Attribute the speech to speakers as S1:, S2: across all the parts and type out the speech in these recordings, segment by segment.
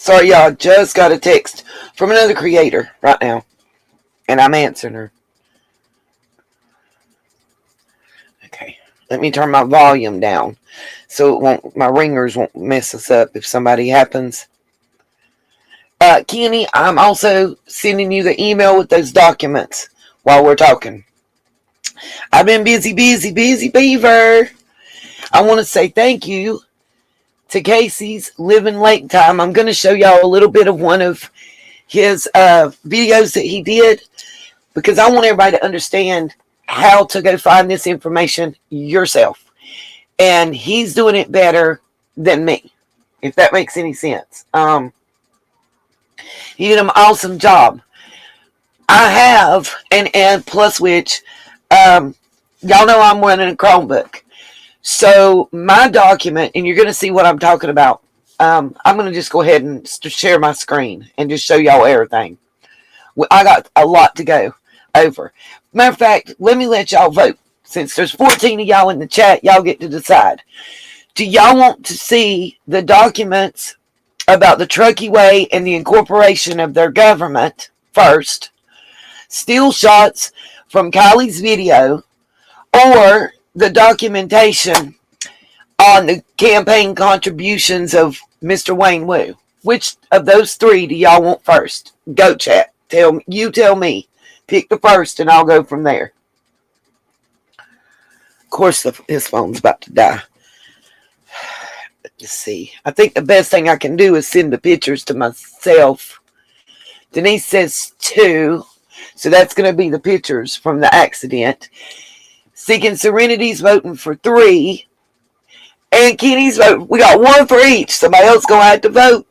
S1: Sorry, y'all. Just got a text from another creator right now, and I'm answering her. Okay, let me turn my volume down so it won't. My ringers won't mess us up if somebody happens. Kiely, I'm also sending you the email with those documents while we're talking. I've been busy beaver. I want to say thank you to Casey's Living Lake Time. I'm going to show y'all a little bit of one of his videos that he did, because I want everybody to understand how to go find this information yourself. And he's doing it better than me, if that makes any sense. He did an awesome job. I have, and plus which, y'all know I'm running a Chromebook. So my document, and you're going to see what I'm talking about. I'm going to just go ahead and share my screen and just show y'all everything. I got a lot to go over. Matter of fact, let me let y'all vote. Since there's 14 of y'all in the chat, y'all get to decide. Do y'all want to see the documents about the Truckee Way and the incorporation of their government first, still shots from Kiely's video, or the documentation on the campaign contributions of Mr. Wayne Wu? Which of those three do y'all want first? Go chat. Tell me. Pick the first and I'll go from there. Of course, his phone's about to die. Let's see. I think the best thing I can do is send the pictures to myself. Denise says 2. So that's going to be the pictures from the accident. Seeking Serenity's voting for 3. And Kenny's voting. We got 1 for each. Somebody else going to have to vote.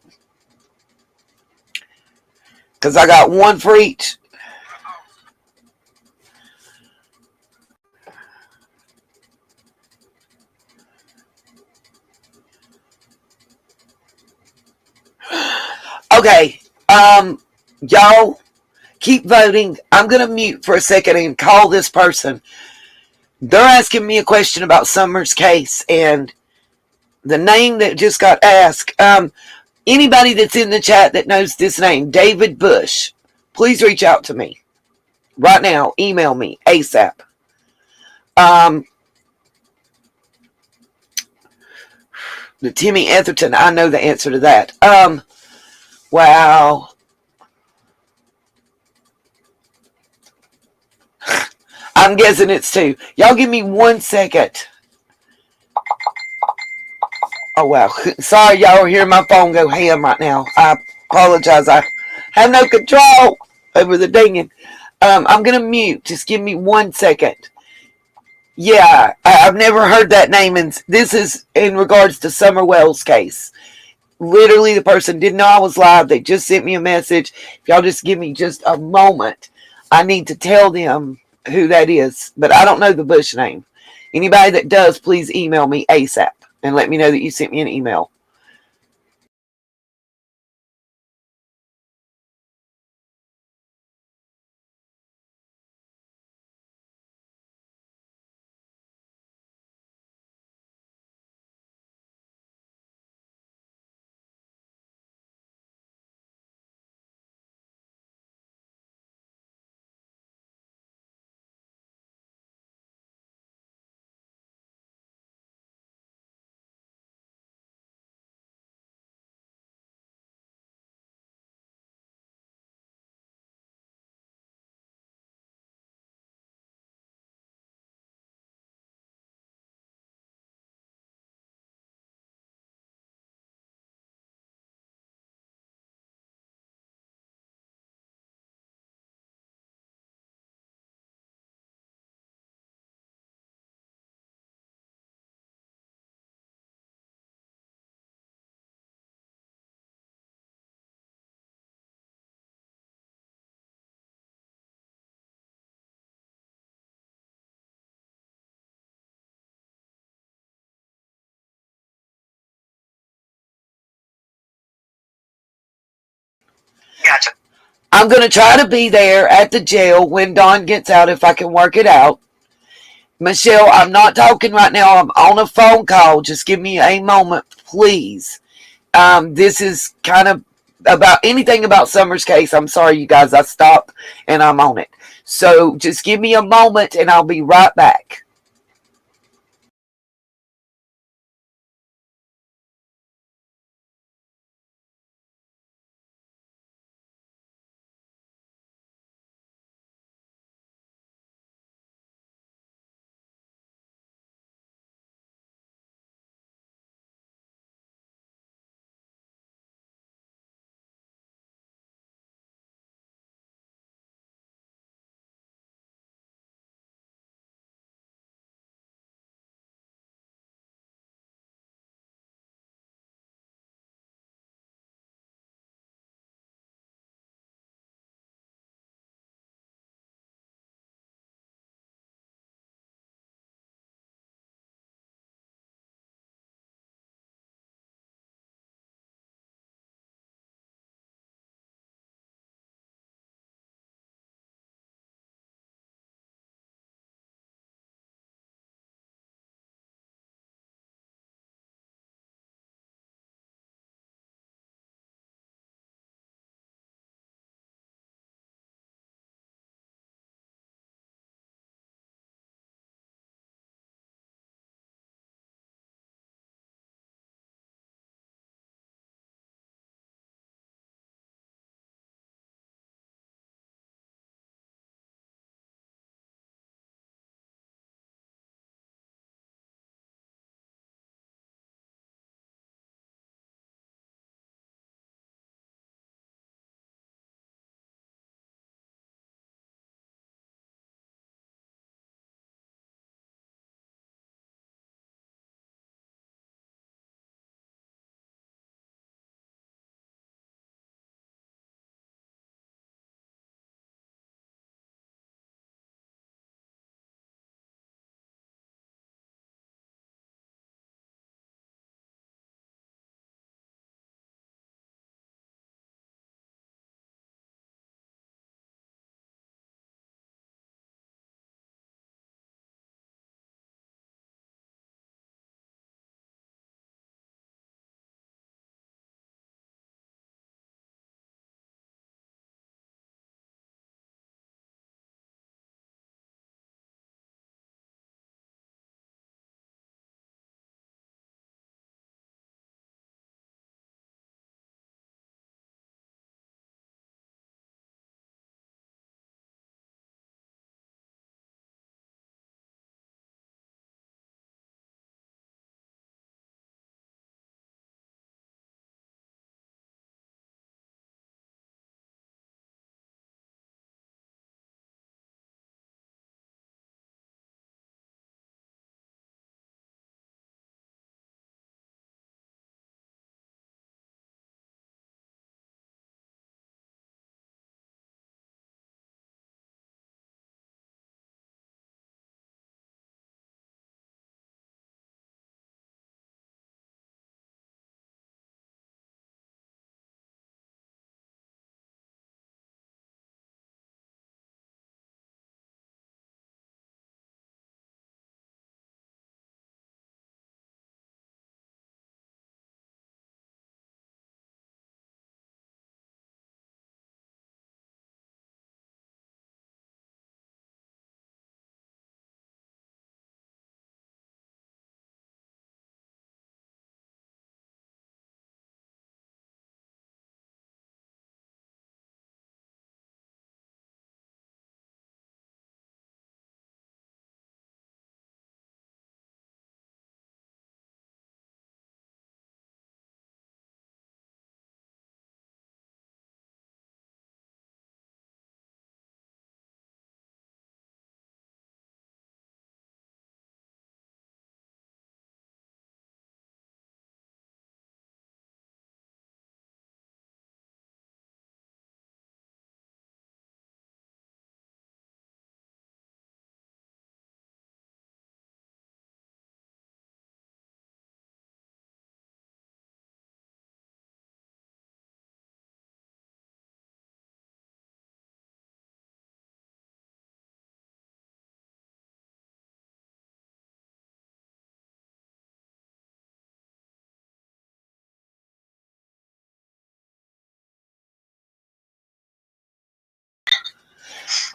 S1: Because I got 1 for each. Okay, y'all keep voting. I'm going to mute for a second and call this person. They're asking me a question about Summer's case and the name that just got asked. Anybody that's in the chat that knows this name, David Bush, please reach out to me right now. Email me ASAP. The Timmy Etherton, I know the answer to that. Wow. I'm guessing it's 2. Y'all give me 1 second. Oh, wow. Sorry, y'all are hearing my phone go ham right now. I apologize. I have no control over the dinging. I'm going to mute. Just give me 1 second. Yeah, I've never heard that name. And this is in regards to Summer Wells' case. Literally, the person didn't know I was live. They just sent me a message. If y'all just give me just a moment, I need to tell them who that is. But I don't know the Bush name. Anybody that does, please email me ASAP and let me know that you sent me an email. Gotcha. I'm going to try to be there at the jail when Dawn gets out if I can work it out. Michelle, I'm not talking right now. I'm on a phone call. Just give me a moment, please. This is kind of about anything about Summer's case, I'm sorry, you guys. I stopped and I'm on it. So just give me a moment and I'll be right back.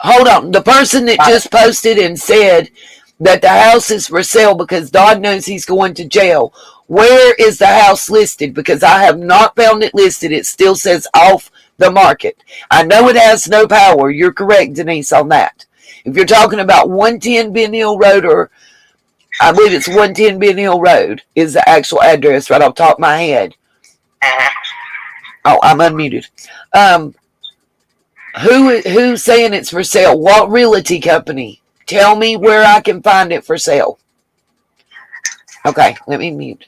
S1: Hold on. The person that just posted and said that the house is for sale because Dodd knows he's going to jail. Where is the house listed? Because I have not found it listed. It still says off the market. I know it has no power. You're correct, Denise, on that. If you're talking about 110 Ben Hill Road, or I believe it's 110 Ben Hill Road is the actual address right off the top of my head. Oh, I'm unmuted. Who's saying it's for sale? What realty company? Tell me where I can find it for sale. Okay, let me mute.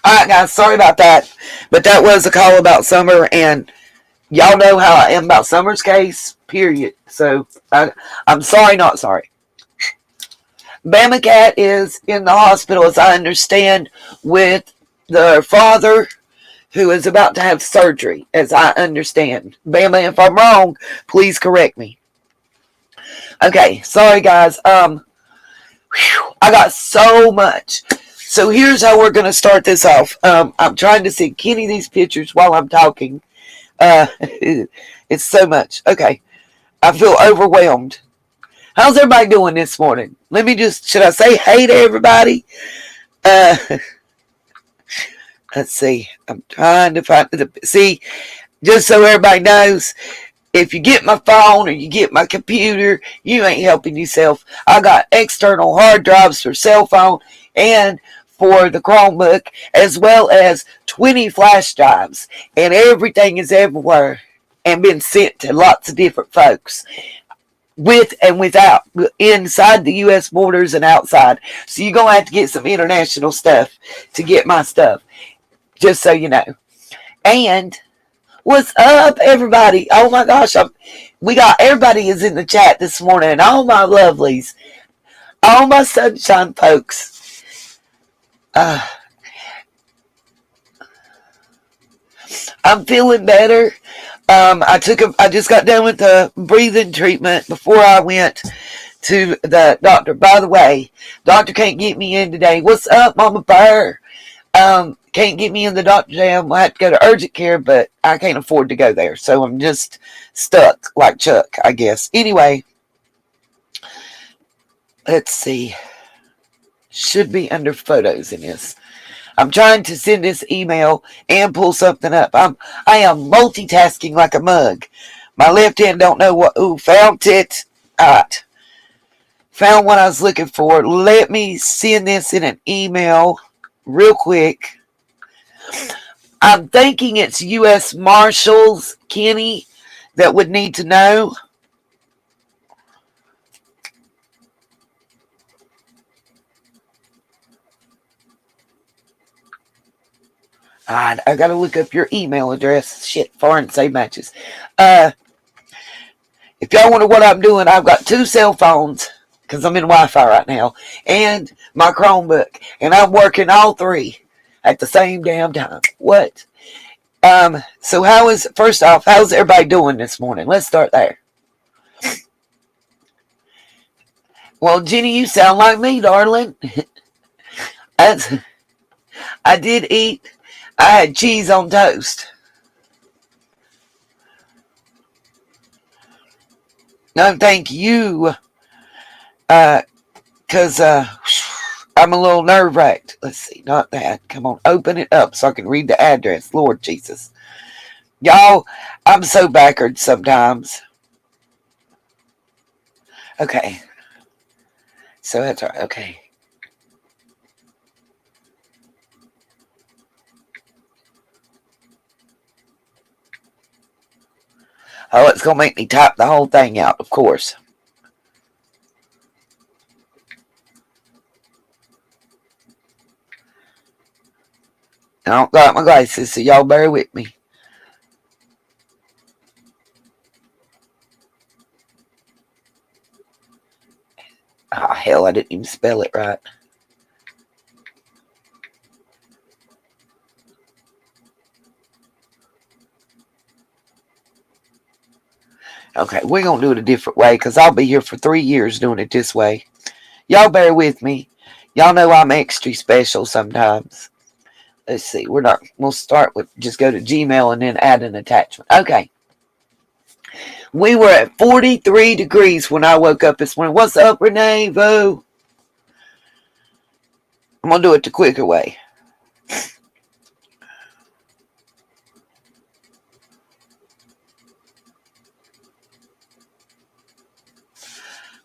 S1: All right, guys, sorry about that, but that was a call about Summer, and y'all know how I am about Summer's case, period. So I'm sorry, not sorry. Bama Cat is in the hospital, as I understand, with the father who is about to have surgery, as I understand. Bama, if I'm wrong, please correct me. Okay, sorry, guys. I got so much. So here's how we're going to start this off. I'm trying to send Kenny these pictures while I'm talking. It's so much. Okay, I feel overwhelmed. How's everybody doing this morning? Should I say hey to everybody? Uh, let's see. I'm trying to find just so everybody knows, if you get my phone or you get my computer, you ain't helping yourself. I got external hard drives for cell phone and for the Chromebook, as well as 20 flash drives, and everything is everywhere and been sent to lots of different folks, with and without, inside the U.S. borders and outside. So you're going to have to get some international stuff to get my stuff, just so you know. And what's up, everybody? Oh my gosh, we got everybody is in the chat this morning. All my lovelies, all my sunshine folks. I'm feeling better. I just got done with the breathing treatment before I went to the doctor. By the way, doctor can't get me in today. What's up, Mama Bear? Can't get me in the doctor today. I have to go to urgent care, but I can't afford to go there, so I'm just stuck like Chuck, I guess. Anyway, let's see. Should be under photos in this. I'm trying to send this email and pull something up. I am multitasking like a mug. My left hand don't know what. Ooh, found it. Alright. Found what I was looking for. Let me send this in an email real quick. I'm thinking it's U.S. Marshals, Kenny, that would need to know. I gotta look up your email address. Shit, foreign save matches. If y'all wonder what I'm doing, I've got 2 cell phones, because I'm in Wi-Fi right now, and my Chromebook, and I'm working all 3 at the same damn time. What? So first off, how's everybody doing this morning? Let's start there. Well, Jenny, you sound like me, darling. I did eat I had cheese on toast. No, thank you. Because I'm a little nerve wracked. Let's see, not that. Come on, open it up so I can read the address. Lord Jesus. Y'all, I'm so backwards sometimes. Okay. So that's all right. Okay. Oh, it's going to make me type the whole thing out, of course. I don't got my glasses, so y'all bear with me. Oh, hell, I didn't even spell it right. Okay, we're going to do it a different way because I'll be here for 3 years doing it this way. Y'all bear with me. Y'all know I'm extra special sometimes. Let's see, we'll start with just go to Gmail and then add an attachment. Okay. We were at 43 degrees when I woke up this morning. What's up, Renee? Boo. I'm going to do it the quicker way.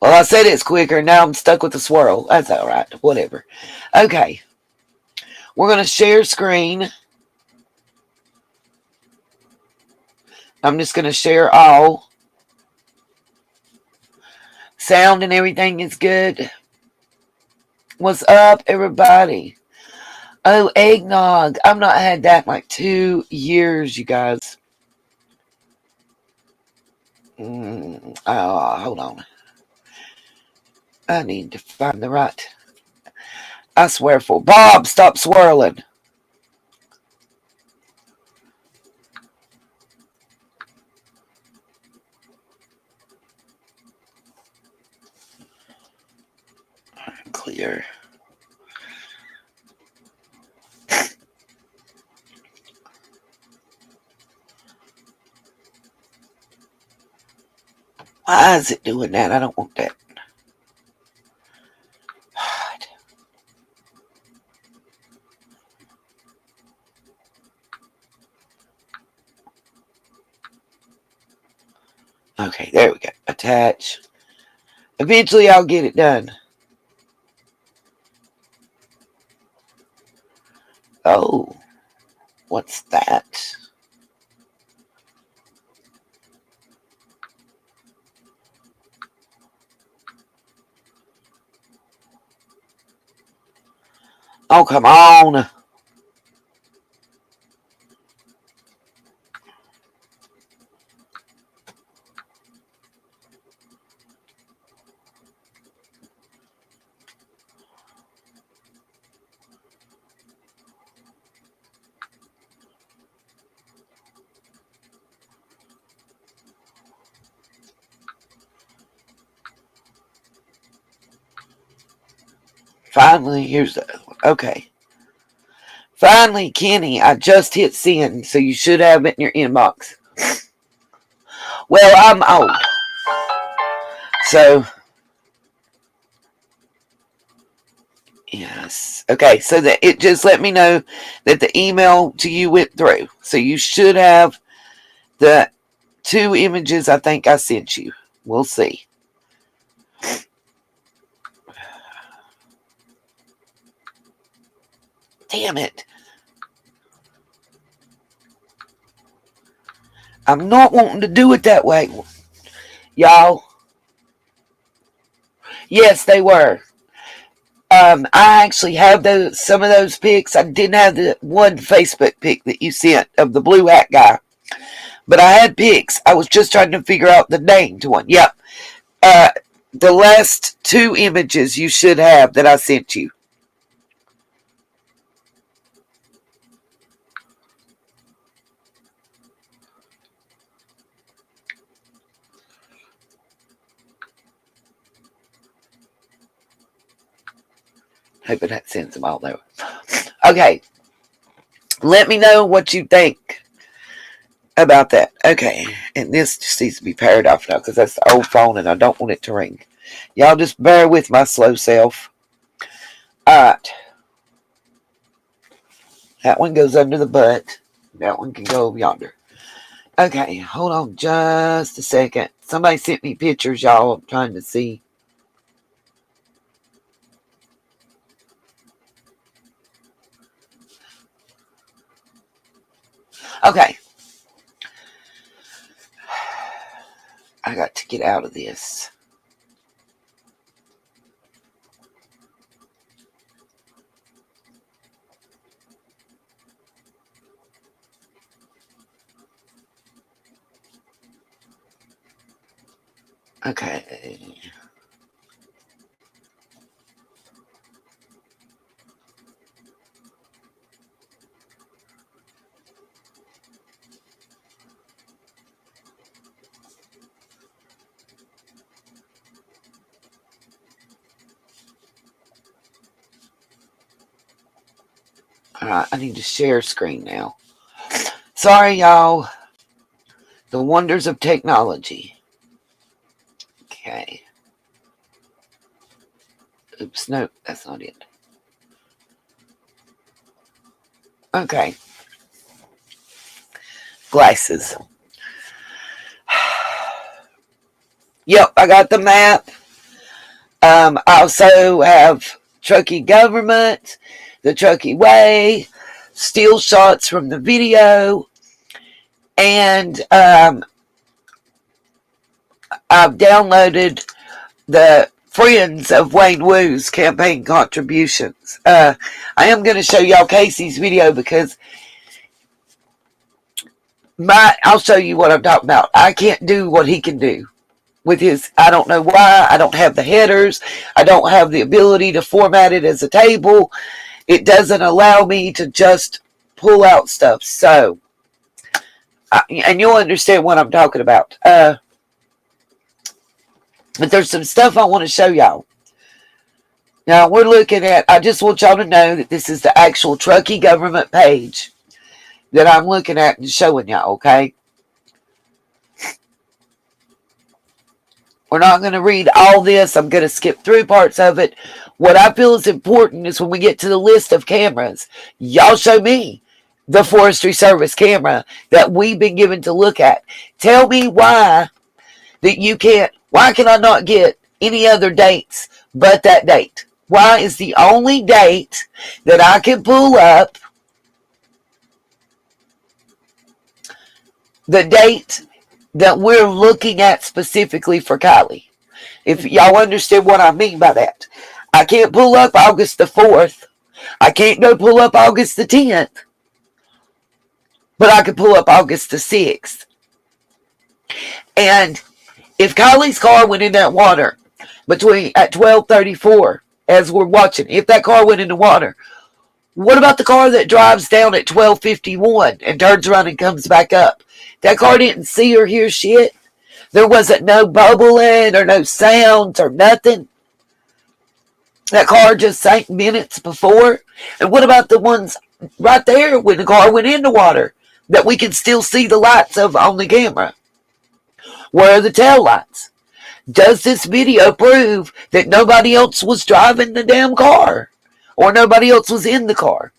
S1: Well, I said it's quicker. Now I'm stuck with the swirl. That's all right. Whatever. Okay. We're going to share screen. I'm just going to share all. Sound and everything is good. What's up, everybody? Oh, eggnog. I've not had that in like 2 years, you guys. Hold on. I need to find the right. I swear for Bob, stop swirling. Clear. Why is it doing that? I don't want that. Okay, there we go. Attach. Eventually I'll get it done. Oh, what's that? Oh, come on. Finally, here's the other one. Okay. Finally, Kenny, I just hit send, so you should have it in your inbox. Well, I'm old. So, yes. Okay, so that it just let me know that the email to you went through. So you should have the 2 images I think I sent you. We'll see. Damn it. I'm not wanting to do it that way. Y'all. Yes, they were. I actually have some of those pics. I didn't have the one Facebook pic that you sent of the blue hat guy. But I had pics. I was just trying to figure out the name to one. Yep. The last 2 images you should have that I sent you. Hoping that sends them all there. Okay. Let me know what you think about that. Okay, and this just needs to be paired off now because that's the old phone and I don't want it to ring. Y'all just bear with my slow self. Alright. That one goes under the butt. That one can go over yonder. Okay, hold on just a second. Somebody sent me pictures, y'all. I'm trying to see. Okay. I got to get out of this. Okay. Alright, I need to share screen now. Sorry, y'all. The wonders of technology. Okay. Oops, no, that's not it. Okay. Glasses. Yep, I got the map. I also have Truckee Government, the Truckee Way, still shots from the video, and I've downloaded the Friends of Wayne Wu's campaign contributions. I am going to show y'all Casey's video because I'll show you what I'm talking about. I can't do what he can do with his. I don't know why. I don't have the headers. I don't have the ability to format it as a table. It doesn't allow me to just pull out stuff. So, and you'll understand what I'm talking about. But there's some stuff I want to show y'all. Now, we're looking at, I just want y'all to know that this is the actual Truckee government page that I'm looking at and showing y'all, okay? We're not going to read all this. I'm going to skip through parts of it. What I feel is important is when we get to the list of cameras, y'all show me the Forestry Service camera that we've been given to look at. Tell me why that you can't, why can I not get any other dates but that date? Why is the only date that I can pull up the date that we're looking at specifically for Kiely? If y'all understand what I mean by that. I can't pull up August the 4th. I can't go pull up August the 10th. But I can pull up August the 6th. And if Kylie's car went in that water at 12:34, as we're watching, if that car went in the water, what about the car that drives down at 12:51 and turns around and comes back up? That car didn't see or hear shit. There wasn't no bubbling or no sounds or nothing. That car just sank minutes before. And what about the ones right there when the car went in the water that we can still see the lights of on the camera? Where are the tail lights? Does this video prove that nobody else was driving the damn car? Or nobody else was in the car?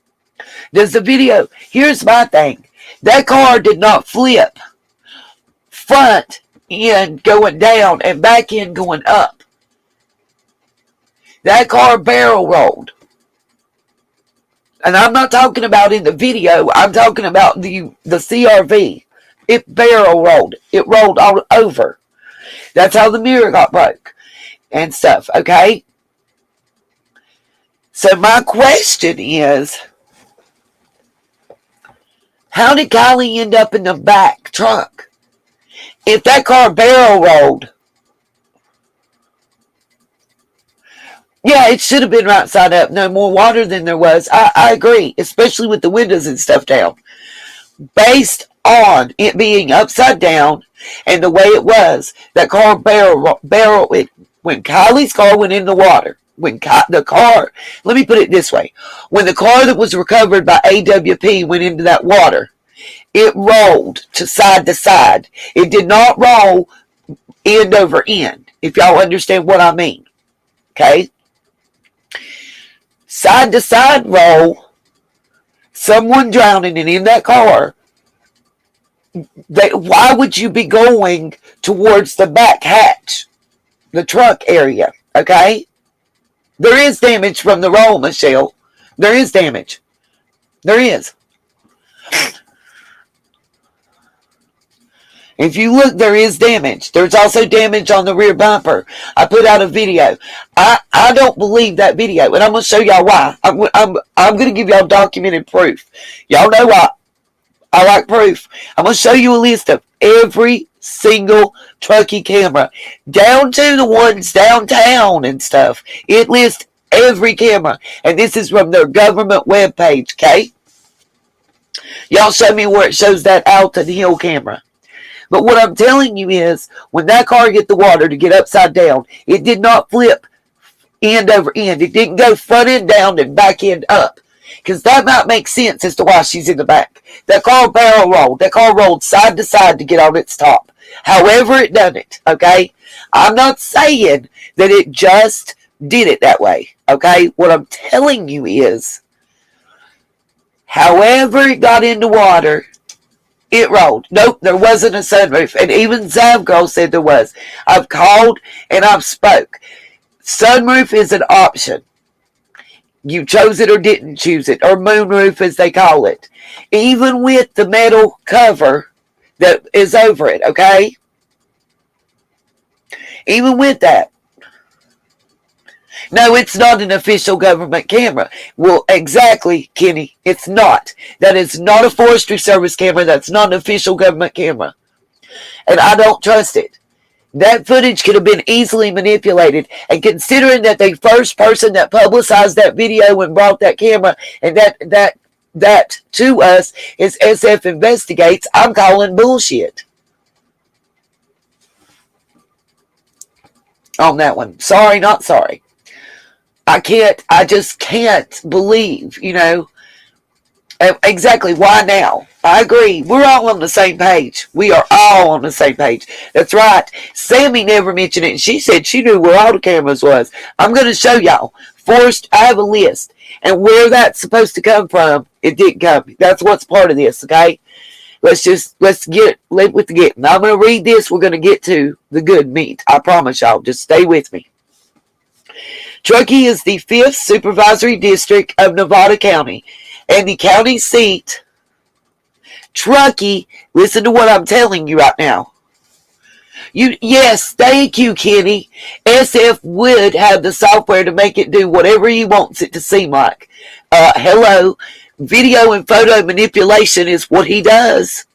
S1: Does the video... Here's my thing. That car did not flip front end going down and back end going up. That car barrel rolled. And I'm not talking about in the video. I'm talking about the CRV. It barrel rolled. It rolled all over. That's how the mirror got broke and stuff, okay? So my question is, how did Kiely end up in the back trunk? If that car barrel rolled, yeah, it should have been right side up. No more water than there was. I agree, especially with the windows and stuff down. Based on it being upside down and the way it was, that car barrel when Kylie's car went in the water, when the car, let me put it this way, when the car that was recovered by AWP went into that water, it rolled to side. It did not roll end over end, if y'all understand what I mean. Okay? Side to side roll, someone drowning and in that car, why would you be going towards the back hatch, the trunk area? Okay? There is damage from the roll, Michelle. There is damage. There is. If you look, there is damage. There's also damage on the rear bumper. I put out a video. I don't believe that video, and I'm going to show y'all why. I'm going to give y'all documented proof. Y'all know why. I like proof. I'm going to show you a list of every single Truckee camera, down to the ones downtown and stuff. It lists every camera, and this is from their government webpage, okay? Y'all show me where it shows that Alton Hill camera. But what I'm telling you is, when that car hit the water to get upside down, it did not flip end over end. It didn't go front end down and back end up. Because that might make sense as to why she's in the back. That car barrel rolled. That car rolled side to side to get on its top. However it done it, okay? I'm not saying that it just did it that way, okay? What I'm telling you is, however it got in the water, it rolled. Nope, there wasn't a sunroof. And even Zav Girl said there was. I've called and I've spoke. Sunroof is an option. You chose it or didn't choose it. Or moonroof as they call it. Even with the metal cover that is over it, okay? Even with that. No, it's not an official government camera. Well, exactly, Kenny. It's not. That is not a Forestry Service camera. That's not an official government camera. And I don't trust it. That footage could have been easily manipulated. And considering that the first person that publicized that video and brought that camera and that to us is SF Investigates, I'm calling bullshit on that one. Sorry, not sorry. I just can't believe, exactly why now. I agree. We're all on the same page. We are all on the same page. That's right. Sammy never mentioned it, and she said she knew where all the cameras was. I'm going to show y'all. First, I have a list, and where that's supposed to come from, it didn't come. That's what's part of this, okay? Let's get with the getting. I'm going to read this. We're going to get to the good meat. I promise y'all. Just stay with me. Truckee is the 5th supervisory district of Nevada County, and the county seat, Truckee, listen to what I'm telling you right now. Yes, thank you, Kenny. SF would have the software to make it do whatever he wants it to seem like. Hello, video and photo manipulation is what he does.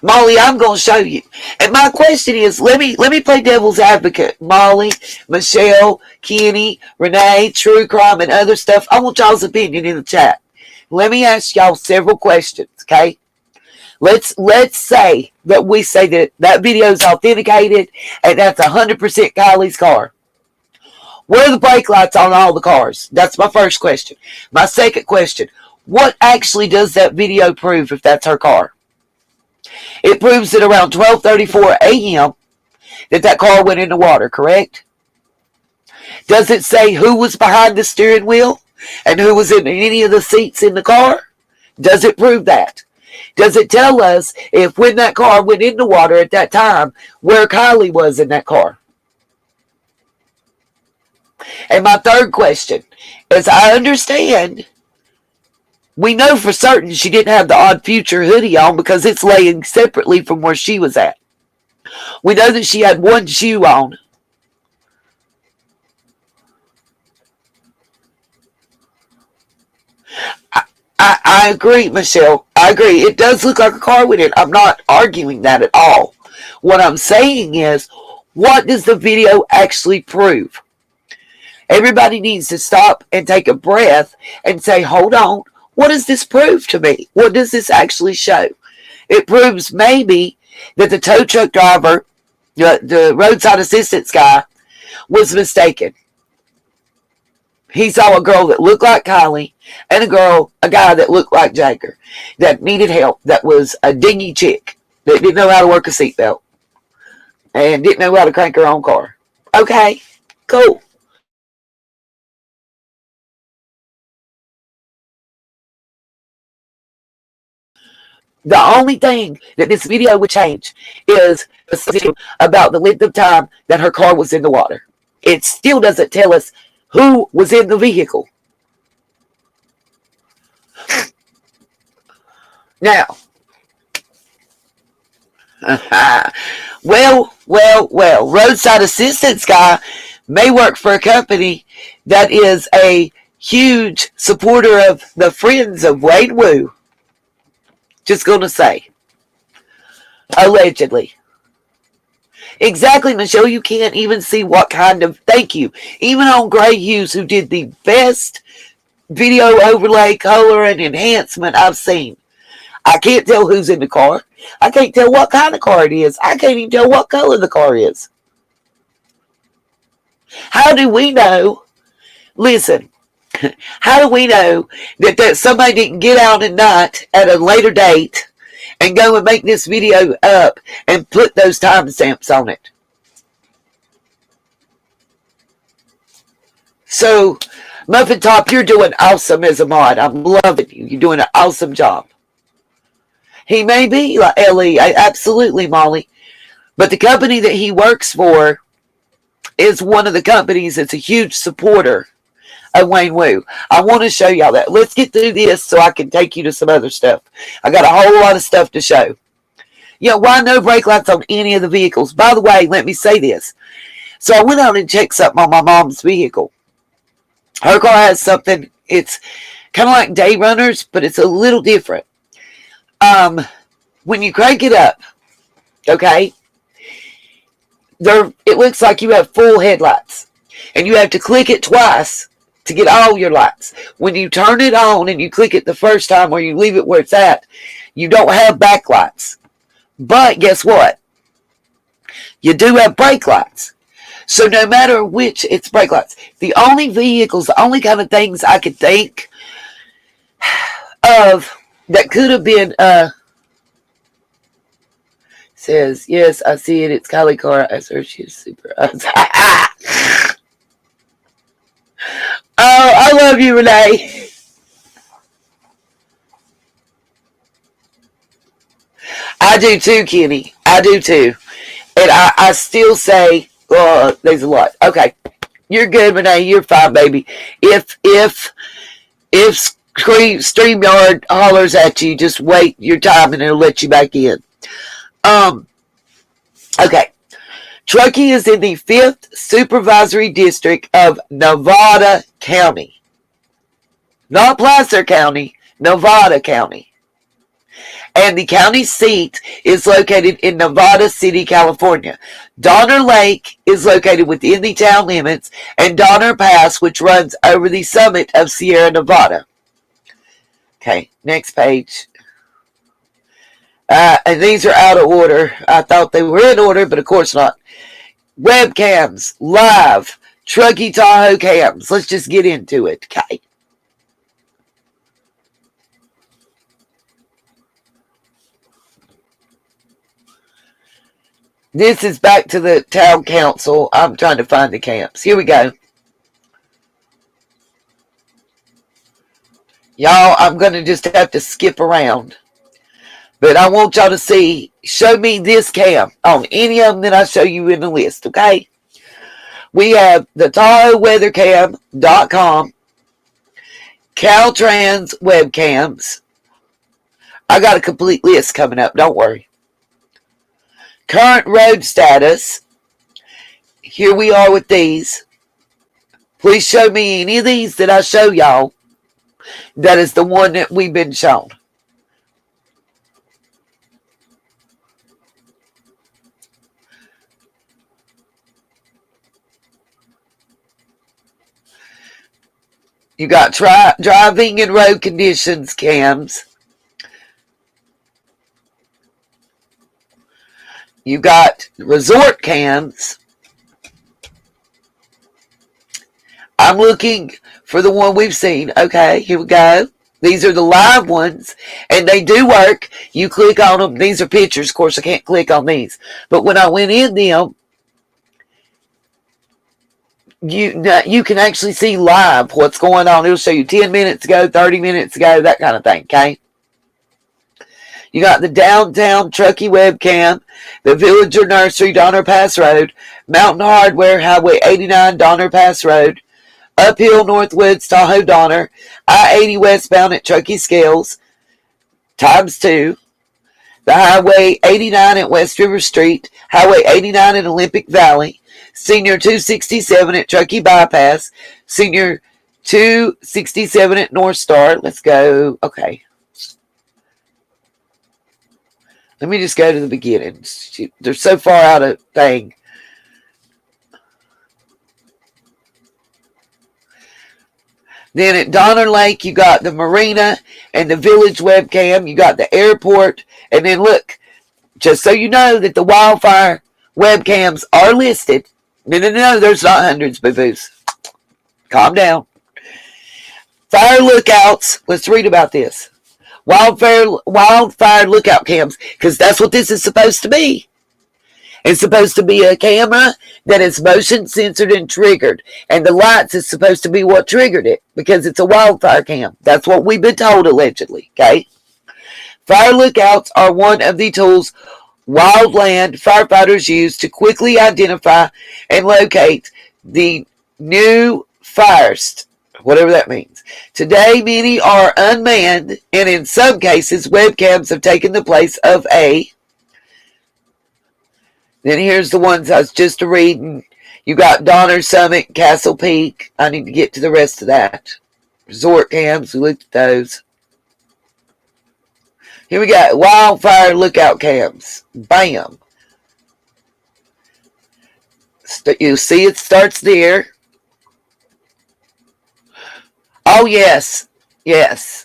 S1: Molly, I'm going to show you. And my question is, let me play devil's advocate. Molly, Michelle, Kenny, Renee, True Crime, and other stuff. I want y'all's opinion in the chat. Let me ask y'all several questions, okay? Let's say that we say that video is authenticated and that's 100% Kiely's car. Where are the brake lights on all the cars? That's my first question. My second question, what actually does that video prove if that's her car? It proves that around 12:34 a.m. that car went in the water, correct? Does it say who was behind the steering wheel and who was in any of the seats in the car? Does it prove that? Does it tell us if when that car went in the water at that time, where Kiely was in that car? And my third question, as I understand, we know for certain she didn't have the Odd Future hoodie on because it's laying separately from where she was at. We know that she had one shoe on. I agree, Michelle. I agree. It does look like a car went in. I'm not arguing that at all. What I'm saying is, what does the video actually prove? Everybody needs to stop and take a breath and say, hold on. What does this prove to me? What does this actually show? It proves maybe that the tow truck driver, the roadside assistance guy, was mistaken. He saw a girl that looked like Kiely and a guy that looked like Jagger, that needed help, that was a dingy chick, that didn't know how to work a seatbelt and didn't know how to crank her own car. Okay, cool. The only thing that this video would change is about the length of time that her car was in the water. It still doesn't tell us who was in the vehicle. Now, well, roadside assistance guy may work for a company that is a huge supporter of the Friends of Wayne Wu. Just gonna say. Allegedly. Exactly, Michelle. You can't even see what kind of... Thank you. Even on Gray Hughes, who did the best video overlay, color, and enhancement I've seen. I can't tell who's in the car. I can't tell what kind of car it is. I can't even tell what color the car is. How do we know? Listen, how do we know that somebody didn't get out at night at a later date and go and make this video up and put those timestamps on it? So, Muffin Top, you're doing awesome as a mod. I'm loving you. You're doing an awesome job. He may be like Ellie, absolutely, Molly. But the company that he works for is one of the companies that's a huge supporter of Wayne Wu. I want to show y'all that. Let's get through this so I can take you to some other stuff. I got a whole lot of stuff to show. You know, why no brake lights on any of the vehicles? By the way, let me say this. So I went out and checked something on my mom's vehicle. Her car has something, it's kind of like day runners, but it's a little different. When you crank it up, okay, it looks like you have full headlights, and you have to click it twice to get all your lights. When you turn it on and you click it the first time, or you leave it where it's at, you don't have backlights. But guess what? You do have brake lights. So no matter which, it's brake lights. The only kind of things I could think of that could have been, says, yes, I see it. It's Kylie Carr. I search she's super. Oh, I love you, Renee. I do too, Kenny. I do too. And I still say, there's a lot. Okay. You're good, Renee. You're fine, baby. If StreamYard hollers at you, just wait your time and it'll let you back in. Okay. Truckee is in the 5th Supervisory District of Nevada County. Not Placer County, Nevada County. And the county seat is located in Nevada City, California. Donner Lake is located within the town limits, and Donner Pass, which runs over the summit of Sierra Nevada. Okay, next page. And these are out of order. I thought they were in order, but of course not. Webcams, live, Truckee Tahoe cams. Let's just get into it, okay? This is back to the town council. I'm trying to find the camps. Here we go. Y'all, I'm going to just have to skip around. But I want y'all to show me this cam on any of them that I show you in the list, okay? We have the TahoeWeatherCam.com, Caltrans webcams. I got a complete list coming up, don't worry. Current road status. Here we are with these. Please show me any of these that I show y'all. That is the one that we've been shown. You got driving and road conditions cams. You got resort cams. I'm looking for the one we've seen. Okay, here we go. These are the live ones, and they do work. You click on them. These are pictures. Of course, I can't click on these. But when I went in them, you can actually see live what's going on. It'll show you 10 minutes ago, 30 minutes ago, that kind of thing, okay? You got the downtown Truckee webcam, the Villager Nursery, Donner Pass Road, Mountain Hardware, Highway 89, Donner Pass Road, Uphill Northwoods, Tahoe Donner, I-80 westbound at Truckee Scales, ×2, the Highway 89 at West River Street, Highway 89 in Olympic Valley, Senior 267 at Truckee Bypass, Senior 267 at North Star. Let's go. Okay. Let me just go to the beginning. They're so far out of thing. Then at Donner Lake, you got the marina and the village webcam. You got the airport. And then look, just so you know that the wildfire webcams are listed. No, there's not hundreds, boo-boos. Calm down. Fire lookouts. Let's read about this. Wildfire lookout cams, because that's what this is supposed to be. It's supposed to be a camera that is motion censored and triggered. And the lights is supposed to be what triggered it, because it's a wildfire cam. That's what we've been told, allegedly. Okay? Fire lookouts are one of the tools wildland firefighters use to quickly identify and locate the new fires, whatever that means. Today, many are unmanned, and in some cases, webcams have taken the place of a. Then here's the ones I was just reading. You got Donner Summit, Castle Peak. I need to get to the rest of that. Resort cams, we looked at those. Here we got wildfire lookout cams. Bam. You see it starts there. Oh, yes. Yes.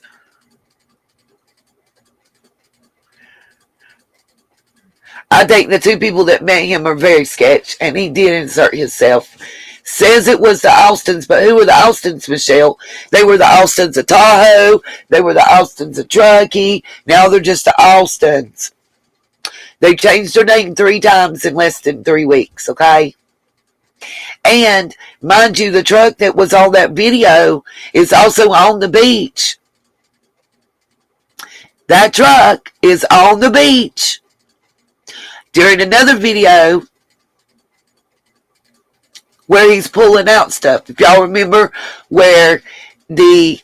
S1: I think the two people that met him are very sketch, and he did insert himself. Says it was the Austins, but who were the Austins, Michelle? They were the Austins of Tahoe. They were the Austins of Truckee. Now they're just the Austins. They changed their name 3 times in less than 3 weeks, okay? And, mind you, the truck that was on that video is also on the beach. That truck is on the beach. During another video where he's pulling out stuff. If y'all remember where the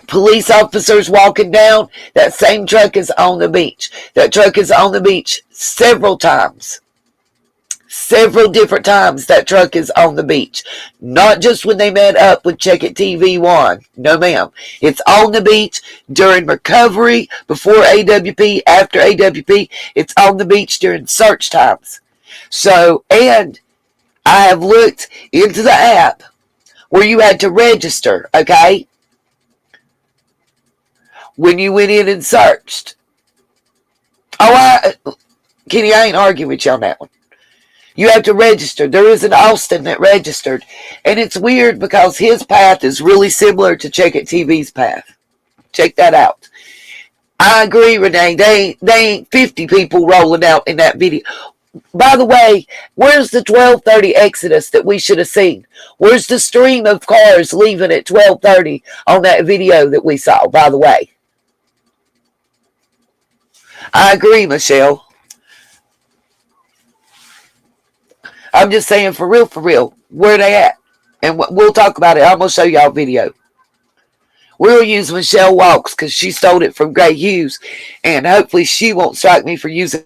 S1: police officers walking down, that same truck is on the beach. That truck is on the beach several times. Several different times that truck is on the beach. Not just when they met up with Check It TV1. No, ma'am. It's on the beach during recovery, before AWP, after AWP. It's on the beach during search times. So, and I have looked into the app where you had to register, okay? When you went in and searched. Oh, Kenny, I ain't arguing with you on that one. You have to register. There is an Austin that registered. And it's weird because his path is really similar to Check It TV's path. Check that out. I agree, Renee. They ain't 50 people rolling out in that video. By the way, where's the 12:30 exodus that we should have seen? Where's the stream of cars leaving at 12:30 on that video that we saw, by the way? I agree, Michelle. I'm just saying, for real, where they at? And we'll talk about it. I'm going to show y'all a video. We'll use Michelle Walks because she stole it from Gray Hughes. And hopefully she won't strike me for using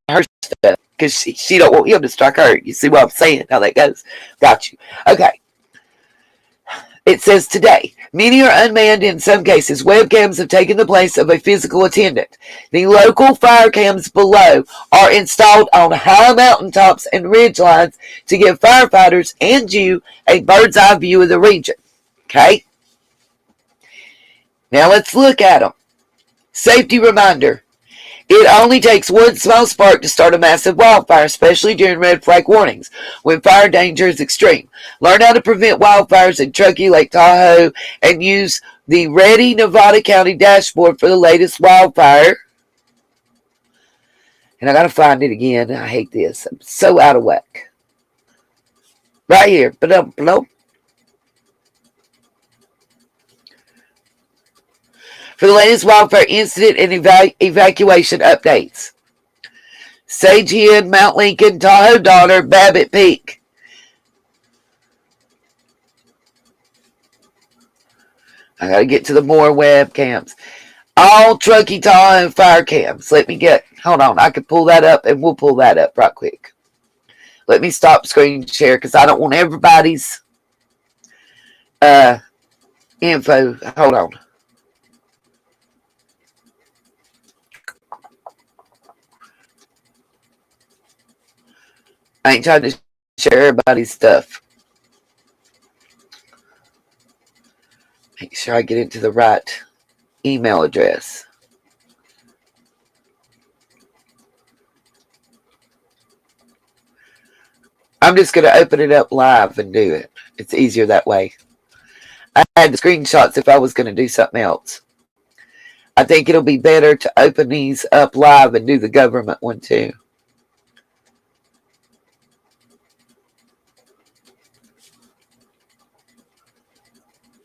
S1: her stuff because she don't want him to strike her. You see what I'm saying? How that goes? Got you. Okay. It says today, many are unmanned in some cases. Webcams have taken the place of a physical attendant. The local fire cams below are installed on high mountaintops and ridge lines to give firefighters and you a bird's eye view of the region. Okay? Now let's look at them. Safety reminder. It only takes one small spark to start a massive wildfire, especially during red flag warnings, when fire danger is extreme. Learn how to prevent wildfires in Truckee, Lake Tahoe, and use the Ready Nevada County dashboard for the latest wildfire. And I gotta find it again. I hate this. I'm so out of whack. Right here. For the latest wildfire incident and evacuation updates. Sage Head, Mount Lincoln, Tahoe Donner, Babbitt Peak. I gotta get to the more webcams. All Truckee, Tahoe, fire cams. Hold on, I can pull that up and we'll pull that up right quick. Let me stop screen share because I don't want everybody's info. Hold on. I ain't trying to share everybody's stuff. Make sure I get into the right email address. I'm just going to open it up live and do it. It's easier that way. I had the screenshots if I was going to do something else. I think it'll be better to open these up live and do the government one too.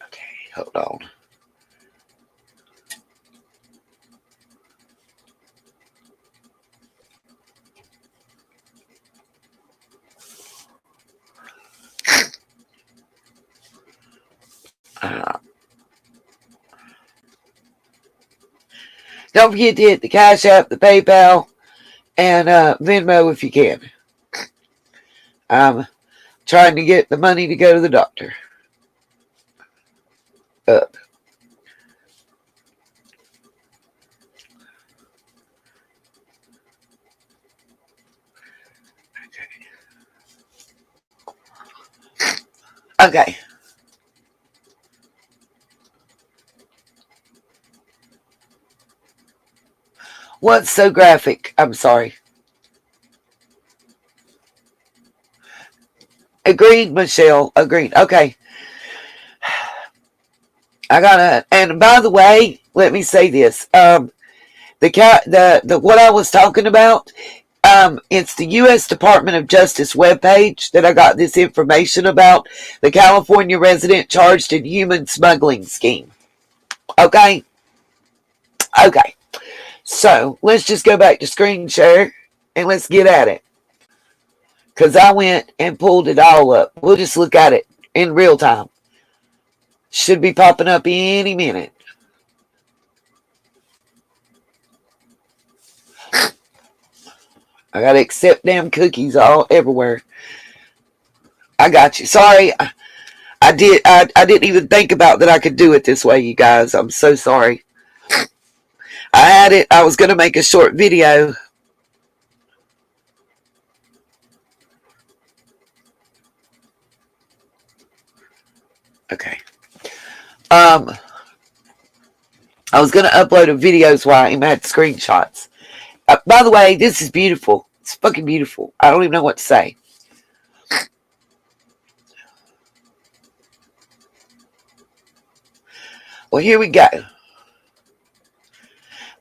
S1: Okay, hold on. Don't forget to hit the Cash App, the PayPal, and Venmo if you can. I'm trying to get the money to go to the doctor. Up. Okay. What's so graphic? I'm sorry. Agreed, Michelle. Agreed. Okay. And by the way, let me say this. The what I was talking about, it's the U.S. Department of Justice webpage that I got this information about the California resident charged in human smuggling scheme. Okay? Okay. So, let's just go back to screen share and let's get at it. Because I went and pulled it all up. We'll just look at it in real time. Should be popping up any minute. I gotta accept damn cookies all everywhere. I got you. Sorry, I didn't even think about that I could do it this way, you guys. I'm so sorry. I had it. I was gonna make a short video. Okay. I was gonna upload a video so I had screenshots. By the way, this is beautiful. It's fucking beautiful. I don't even know what to say. Well, here we go.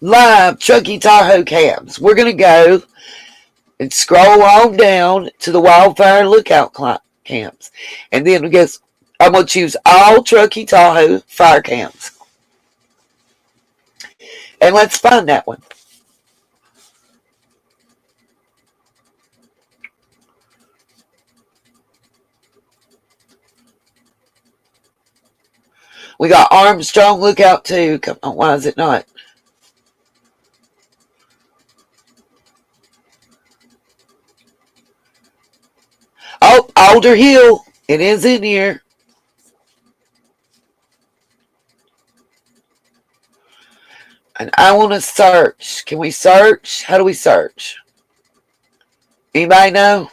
S1: Live Truckee Tahoe cams. We're going to go and scroll on down to the wildfire lookout cams. And then I'm going to choose all Truckee Tahoe fire cams. And let's find that one. We got Armstrong Lookout too. Come on, why is it not? Oh, Alder Hill. It is in here. And I want to search. Can we search? How do we search? Anybody know?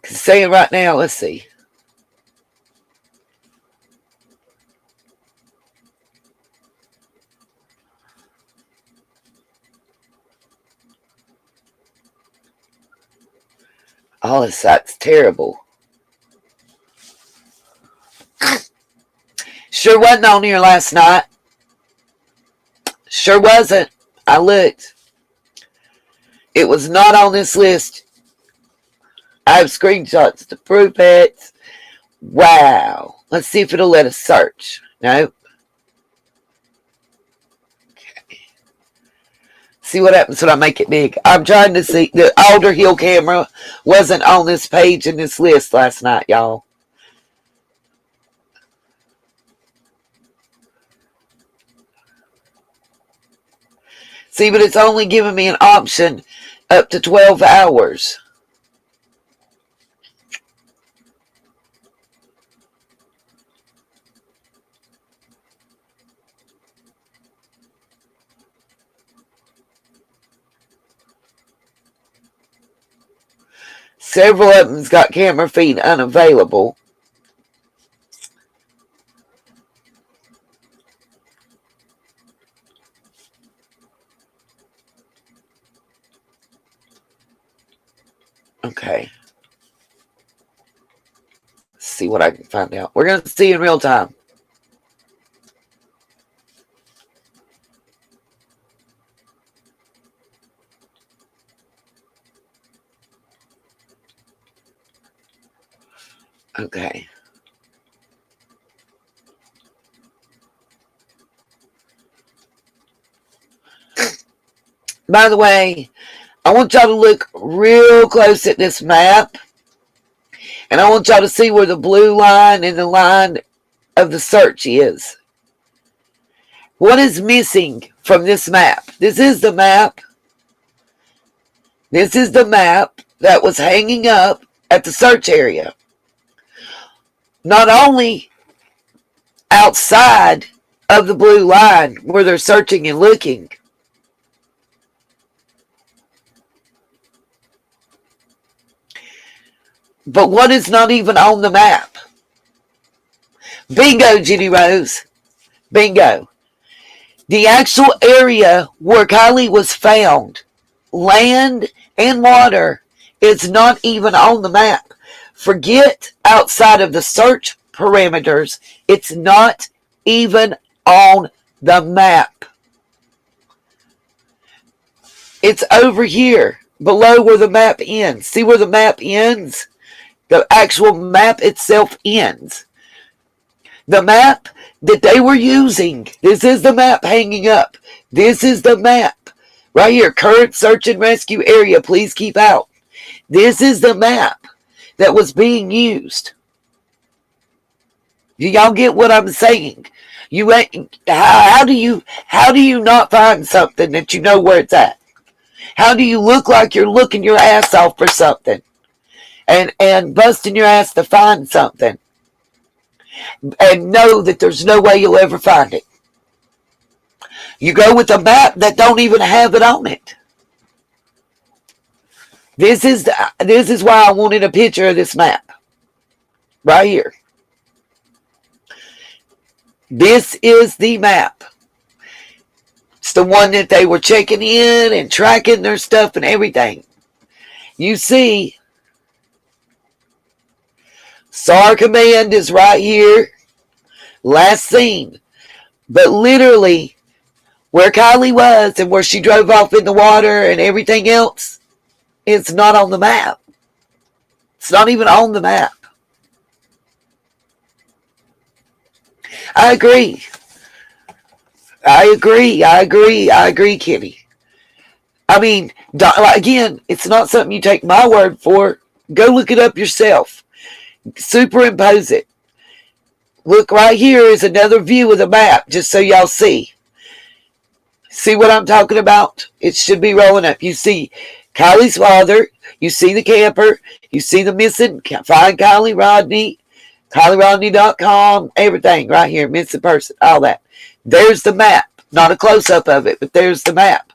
S1: Say it right now. Let's see. Oh, that's terrible. Sure wasn't on here last night. Sure wasn't. I looked. It was not on this list. I have screenshots to prove it. Wow. Let's see if it'll let us search. Nope. Okay. See what happens when I make it big. I'm trying to see. The Alder Hill camera wasn't on this page in this list last night, y'all. See, but it's only giving me an option up to 12 hours. Several of them's got camera feed unavailable. Okay. Let's see what I can find out. We're going to see in real time. Okay. By the way, I want y'all to look real close at this map. And I want y'all to see where the blue line and the line of the search is. What is missing from this map? This is the map. This is the map that was hanging up at the search area. Not only outside of the blue line where they're searching and looking, but what is not even on the map? Bingo, Jenny Rose. Bingo. The actual area where Kiely was found, land and water, is not even on the map. Forget outside of the search parameters. It's not even on the map. It's over here, below where the map ends. See where the map ends? The actual map itself ends. The map that they were using, this is the map hanging up. This is the map. Right here, current search and rescue area, please keep out. This is the map that was being used. Do y'all get what I'm saying? How do you not find something that you know where it's at? How do you look like you're looking your ass off for something and busting your ass to find something and know that there's no way you'll ever find it? You go with a map that don't even have it on it. This is why I wanted a picture of this map. Right here. This is the map. It's the one that they were checking in and tracking their stuff and everything. You see, SAR command is right here. Last seen. But literally, where Kiely was and where she drove off in the water and everything else, it's not on the map. It's not even on the map. I agree. I agree, Kiely. I mean, again, it's not something you take my word for. Go look it up yourself. Superimpose it. Look, right here is another view of the map, just so y'all see. See what I'm talking about? It should be rolling up. You see Kiely's father. You see the camper. You see the missing. Find Kiely Rodni. KielyRodni.com. Everything right here. Missing person. All that. There's the map. Not a close-up of it, but there's the map.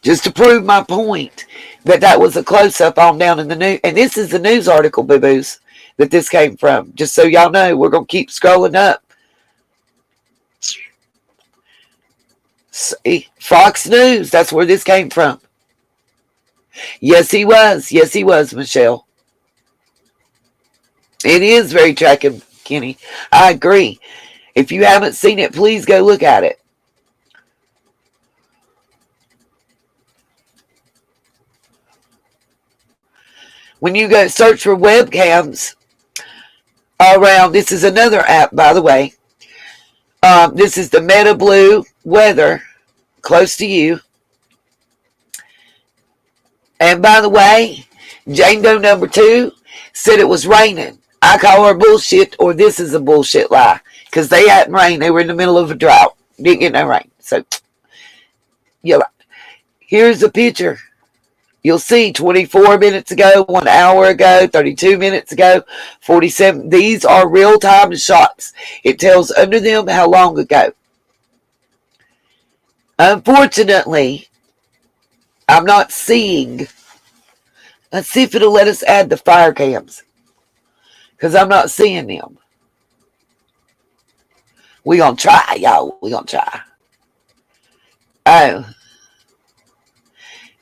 S1: Just to prove my point that was a close-up on down in the news. And this is the news article, boo-boos, that this came from. Just so y'all know, we're going to keep scrolling up. See, Fox News, that's where this came from. Yes, he was. Yes, he was, Michelle. It is very tracking, Kenny. I agree. If you haven't seen it, please go look at it. When you go search for webcams around, this is another app, by the way. This is the Meta Blue weather close to you. And by the way, Jane Doe number 2 said it was raining. I call her bullshit, or this is a bullshit lie, because they hadn't rained. They were in the middle of a drought. Didn't get no rain. So, yeah, here's a picture. You'll see 24 minutes ago, 1 hour ago, 32 minutes ago, 47. These are real-time shots. It tells under them how long ago. Unfortunately, I'm not seeing. Let's see if it'll let us add the fire cams, because I'm not seeing them. We're going to try, y'all. We're going to try. Oh.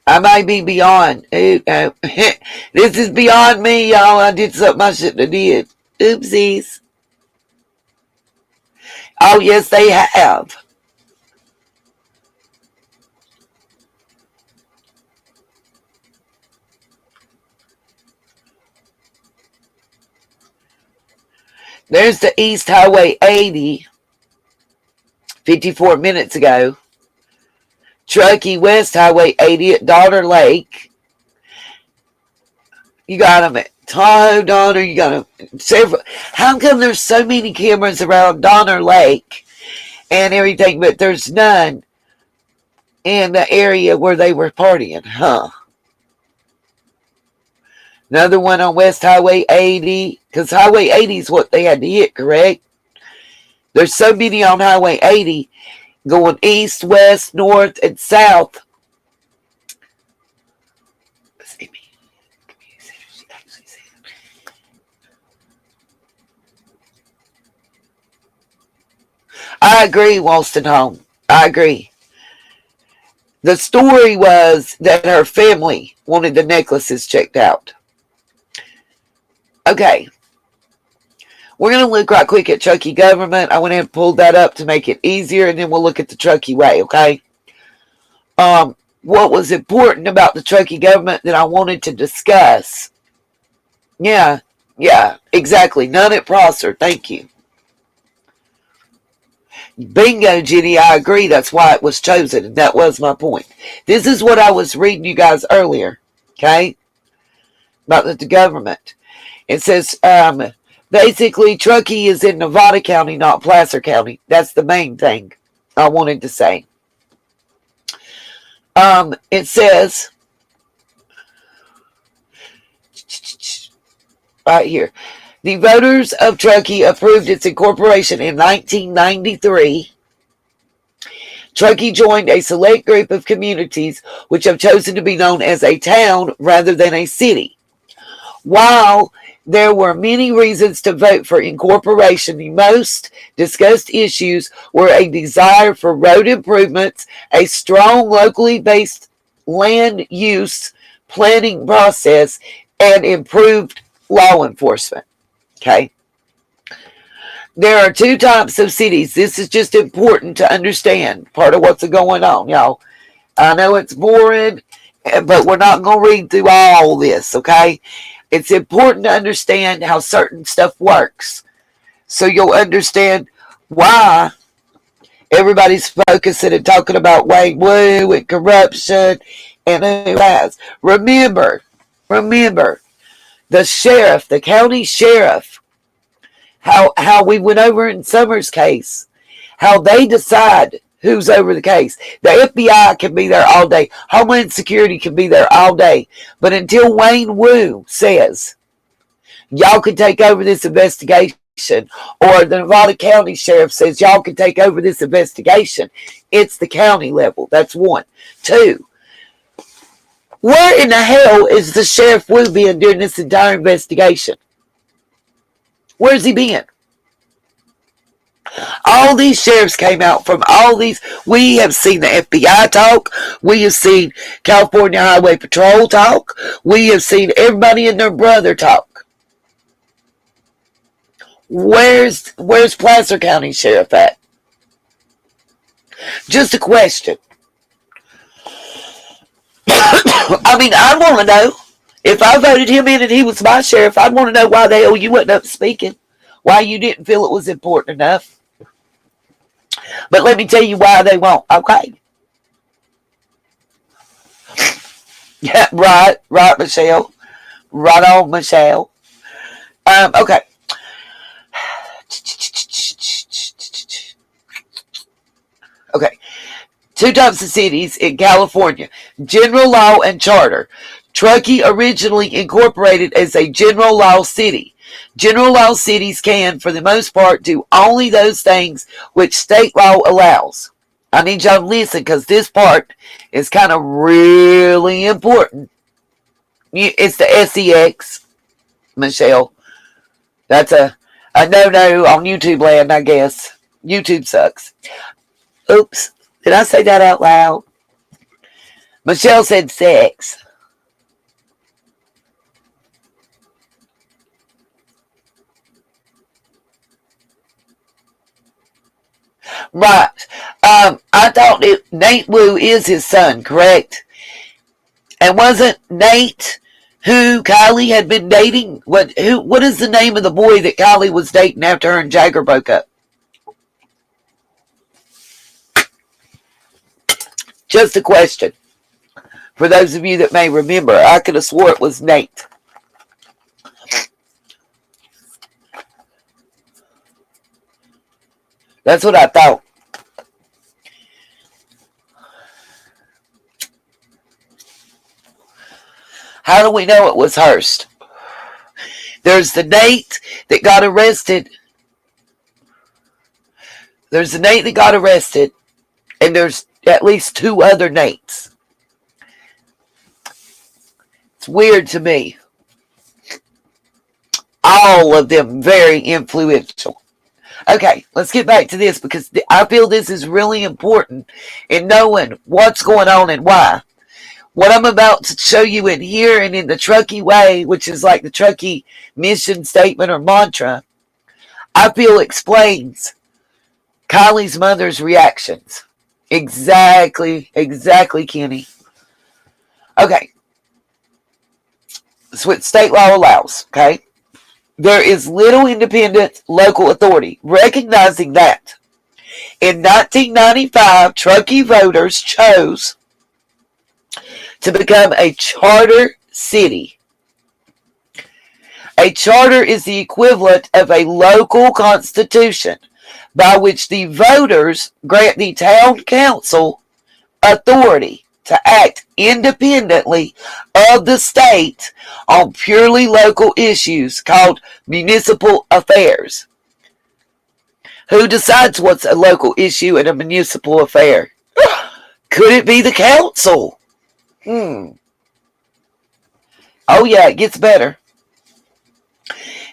S1: I may be beyond. This is beyond me, y'all. I did something I shouldn't have did. Oopsies. Oh, yes, they have. There's the East Highway 80, 54 minutes ago. Truckee West Highway 80 at Donner Lake. You got them at Tahoe, Donner. You got them several. How come there's so many cameras around Donner Lake and everything, but there's none in the area where they were partying? Huh? Another one on West Highway 80, because Highway 80 is what they had to hit, correct? There's so many on Highway 80 going east, west, north, and south. I agree, Wollstonholme. I agree. The story was that her family wanted the necklaces checked out. Okay. We're going to look right quick at Truckee government. I went ahead and pulled that up to make it easier, and then we'll look at the Truckee way, okay? What was important about the Truckee government that I wanted to discuss? Yeah, exactly. None at Prosser. Thank you. Bingo, Jenny. I agree. That's why it was chosen, and that was my point. This is what I was reading you guys earlier, okay? About the government. It says, basically, Truckee is in Nevada County, not Placer County. That's the main thing I wanted to say. It says, right here, the voters of Truckee approved its incorporation in 1993. Truckee joined a select group of communities which have chosen to be known as a town rather than a city. While there were many reasons to vote for incorporation, the most discussed issues were a desire for road improvements, a strong locally based land use planning process, and improved law enforcement. Okay. There are 2 types of cities. This is just important to understand part of what's going on, y'all. I know it's boring, but we're not going to read through all this, okay? It's important to understand how certain stuff works, so you'll understand why everybody's focusing and talking about Wayne Wu and corruption and who has. Remember, the sheriff, the county sheriff, how we went over in Summers' case, how they decide who's over the case. The FBI can be there all day. Homeland Security can be there all day. But until Wayne Wu says, y'all can take over this investigation, or the Nevada County Sheriff says, y'all can take over this investigation, it's the county level. That's 1. 2, where in the hell is the Sheriff Wu been during this entire investigation? Where's he been? all these sheriffs came out from all these. We have seen the FBI talk. We have seen California Highway Patrol talk. We have seen everybody and their brother talk. Where's Placer County Sheriff at? Just a question. I mean, I want to know. If I voted him in and he was my sheriff, I'd want to know why the hell you wasn't up speaking. Why you didn't feel it was important enough. But let me tell you why they won't. Okay. Yeah, right, Michelle. Right on, Michelle. Okay. Okay. Two types of cities in California: general law and charter. Truckee originally incorporated as a general law city. General law cities can, for the most part, do only those things which state law allows. I need y'all to listen because this part is kind of really important. It's the SEX, Michelle. That's a no-no on YouTube land, I guess. YouTube sucks. Oops. Did I say that out loud? Michelle said sex. Right. I thought Nate Wu is his son, correct? And wasn't Nate who Kiely had been dating? What is the name of the boy that Kiely was dating after her and Jagger broke up? Just a question. For those of you that may remember, I could have swore it was Nate. That's what I thought. How do we know it was Hearst? There's the Nate that got arrested. There's the Nate that got arrested. And there's at least two other Nates. It's weird to me. All of them very influential. Okay, let's get back to this because I feel this is really important in knowing what's going on and why. What I'm about to show you in here and in the Truckee way, which is like the Truckee mission statement or mantra, I feel explains Kiely's mother's reactions. Exactly, Kenny. Okay. That's what state law allows, okay? There is little independent local authority. Recognizing that, in 1995, Truckee voters chose to become a charter city. A charter is the equivalent of a local constitution by which the voters grant the town council authority to act independently of the state on purely local issues called municipal affairs. Who decides what's a local issue and a municipal affair? Could it be the council? Oh yeah, it gets better.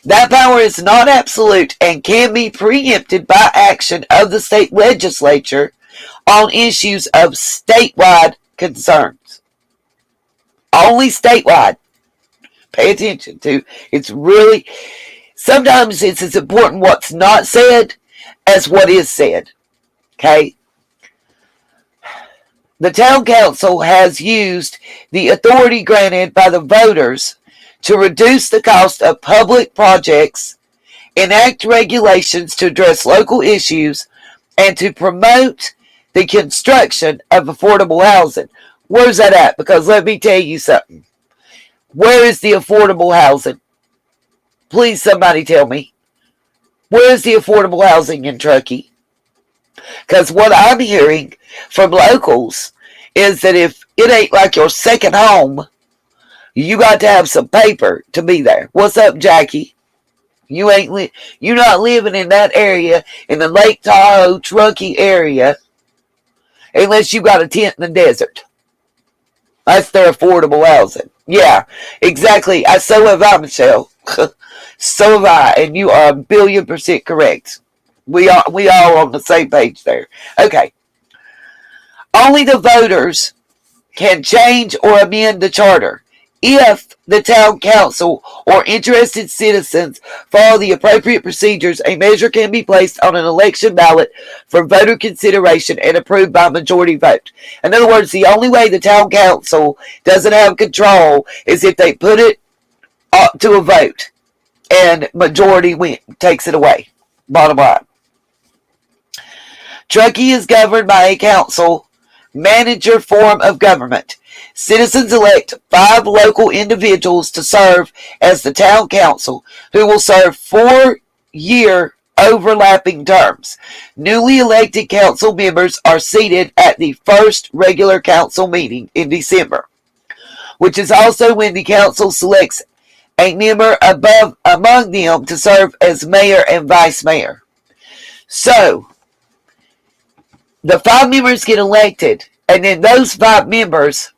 S1: That power is not absolute and can be preempted by action of the state legislature on issues of statewide concerns. Only statewide. Pay attention to. It's really, sometimes it's as important what's not said as what is said. Okay? The town council has used the authority granted by the voters to reduce the cost of public projects, enact regulations to address local issues, and to promote the construction of affordable housing. Where's that at? Because let me tell you something. Where is the affordable housing? Please, somebody tell me. Where is the affordable housing in Truckee? Because what I'm hearing from locals is that if it ain't like your second home, you got to have some paper to be there. What's up, Jackie? You're not living in that area, in the Lake Tahoe, Truckee area, unless you got a tent in the desert. That's their affordable housing. Yeah, exactly. So have I, Michelle. So have I, and you are 1,000,000,000% correct. We all on the same page there. Okay. Only the voters can change or amend the charter. If the town council or interested citizens follow the appropriate procedures, a measure can be placed on an election ballot for voter consideration and approved by majority vote. In other words, the only way the town council doesn't have control is if they put it up to a vote and majority takes it away. Bottom line. Truckee is governed by a council manager form of government. Citizens elect 5 local individuals to serve as the town council, who will serve 4-year overlapping terms. Newly elected council members are seated at the first regular council meeting in December, which is also when the council selects a member among them to serve as mayor and vice mayor. So, the 5 members get elected, and then those 5 members,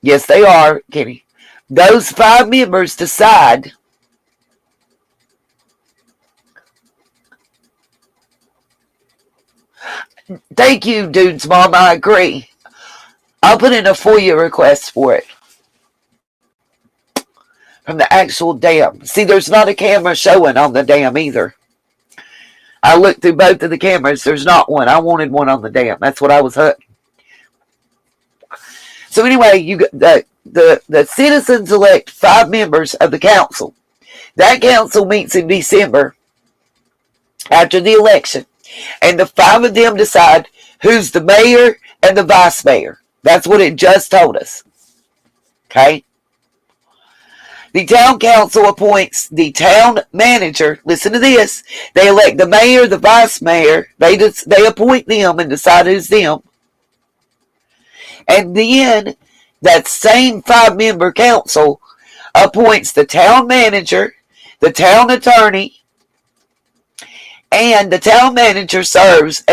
S1: yes, they are, Kenny, those 5 members decide thank you, Dude's mom, I agree. I'll put in a FOIA request for it. From the actual dam. See, there's not a camera showing on the dam either. I looked through both of the cameras. There's not one. I wanted one on the dam. That's what I was hunting. So anyway, the citizens elect 5 members of the council. That council meets in December after the election, and the 5 of them decide who's the mayor and the vice mayor. That's what it just told us. Okay? The town council appoints the town manager. Listen to this. They elect the mayor, the vice mayor. They appoint them and decide who's them. And then that same 5-member council appoints the town manager, the town attorney, and the town manager serves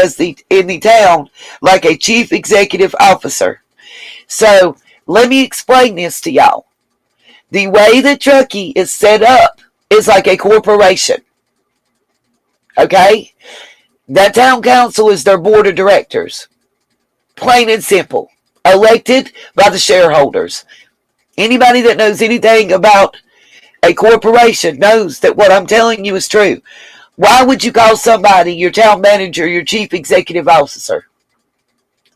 S1: in the town like a chief executive officer. So let me explain this to y'all. The way that Truckee is set up is like a corporation. Okay? That town council is their board of directors. Plain and simple. Elected by the shareholders. Anybody that knows anything about a corporation knows that what I'm telling you is true. Why would you call somebody your town manager, your chief executive officer,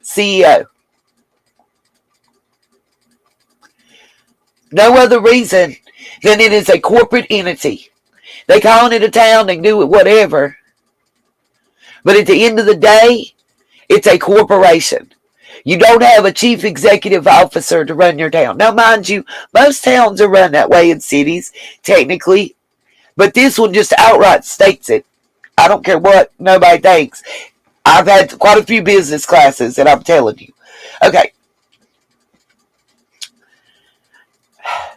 S1: CEO? No other reason than it is a corporate entity. They call it a town, they do it whatever. But at the end of the day, it's a corporation. You don't have a chief executive officer to run your town. Now, mind you, most towns are run that way in cities, technically. But this one just outright states it. I don't care what nobody thinks. I've had quite a few business classes, and I'm telling you. Okay.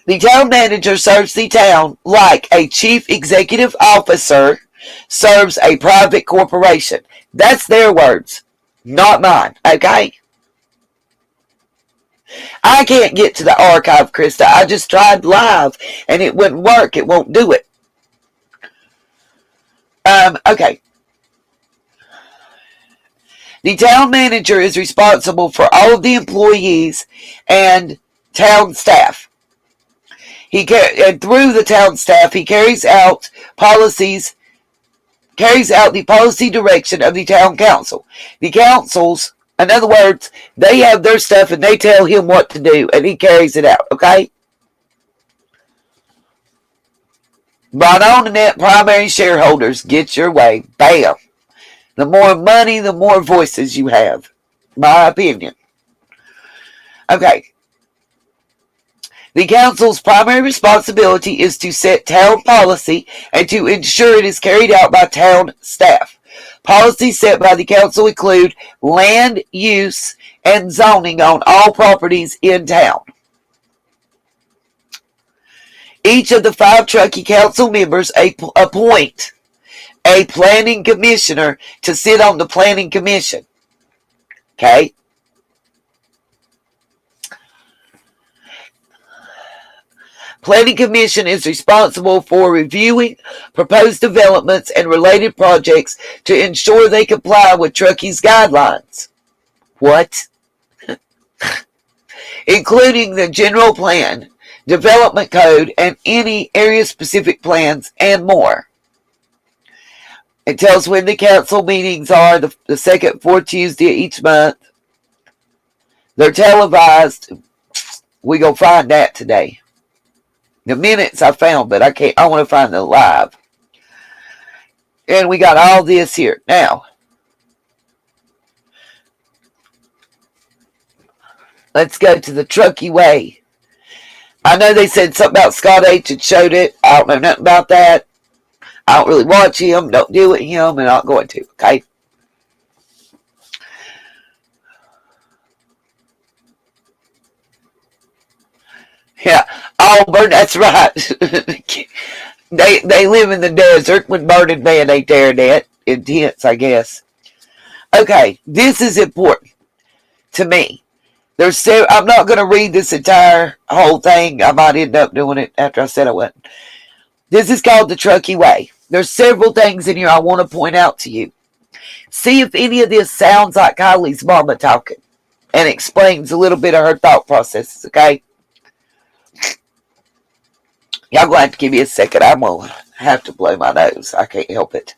S1: The town manager serves the town like a chief executive officer serves a private corporation. That's their words, not mine, okay? I can't get to the archive, Krista. I just tried live, and it wouldn't work. It won't do it. Okay. The town manager is responsible for all of the employees and town staff. And through the town staff, he carries out the policy direction of the town council. The councils, in other words, they have their stuff and they tell him what to do, and he carries it out, okay? Right on the net, primary shareholders, get your way. Bam. The more money, the more voices you have. My opinion. Okay. The council's primary responsibility is to set town policy and to ensure it is carried out by town staff. Policies set by the council include land use and zoning on all properties in town. Each of the 5 Truckee council members appoint a planning commissioner to sit on the planning commission. Okay? Planning Commission is responsible for reviewing proposed developments and related projects to ensure they comply with Truckee's guidelines. What? Including the general plan, development code, and any area-specific plans, and more. It tells when the council meetings are, the second, fourth Tuesday of each month. They're televised. We gonna find that today. The minutes I found, but I want to find the live. And we got all this here. Now, let's go to the Truckee way. I know they said something about Scott H. had showed it. I don't know nothing about that. I don't really watch him, don't deal with him, and I'm not going to, okay? Yeah, Auburn, that's right. They live in the desert when Burning Man ain't there that intense, I guess. Okay, this is important to me. I'm not going to read this entire whole thing. I might end up doing it after I said I wouldn't. This is called the Truckee Way. There's several things in here I want to point out to you. See if any of this sounds like Kiely's mama talking and explains a little bit of her thought processes, okay? Y'all going to have to give me a second. I'm going to have to blow my nose. I can't help it.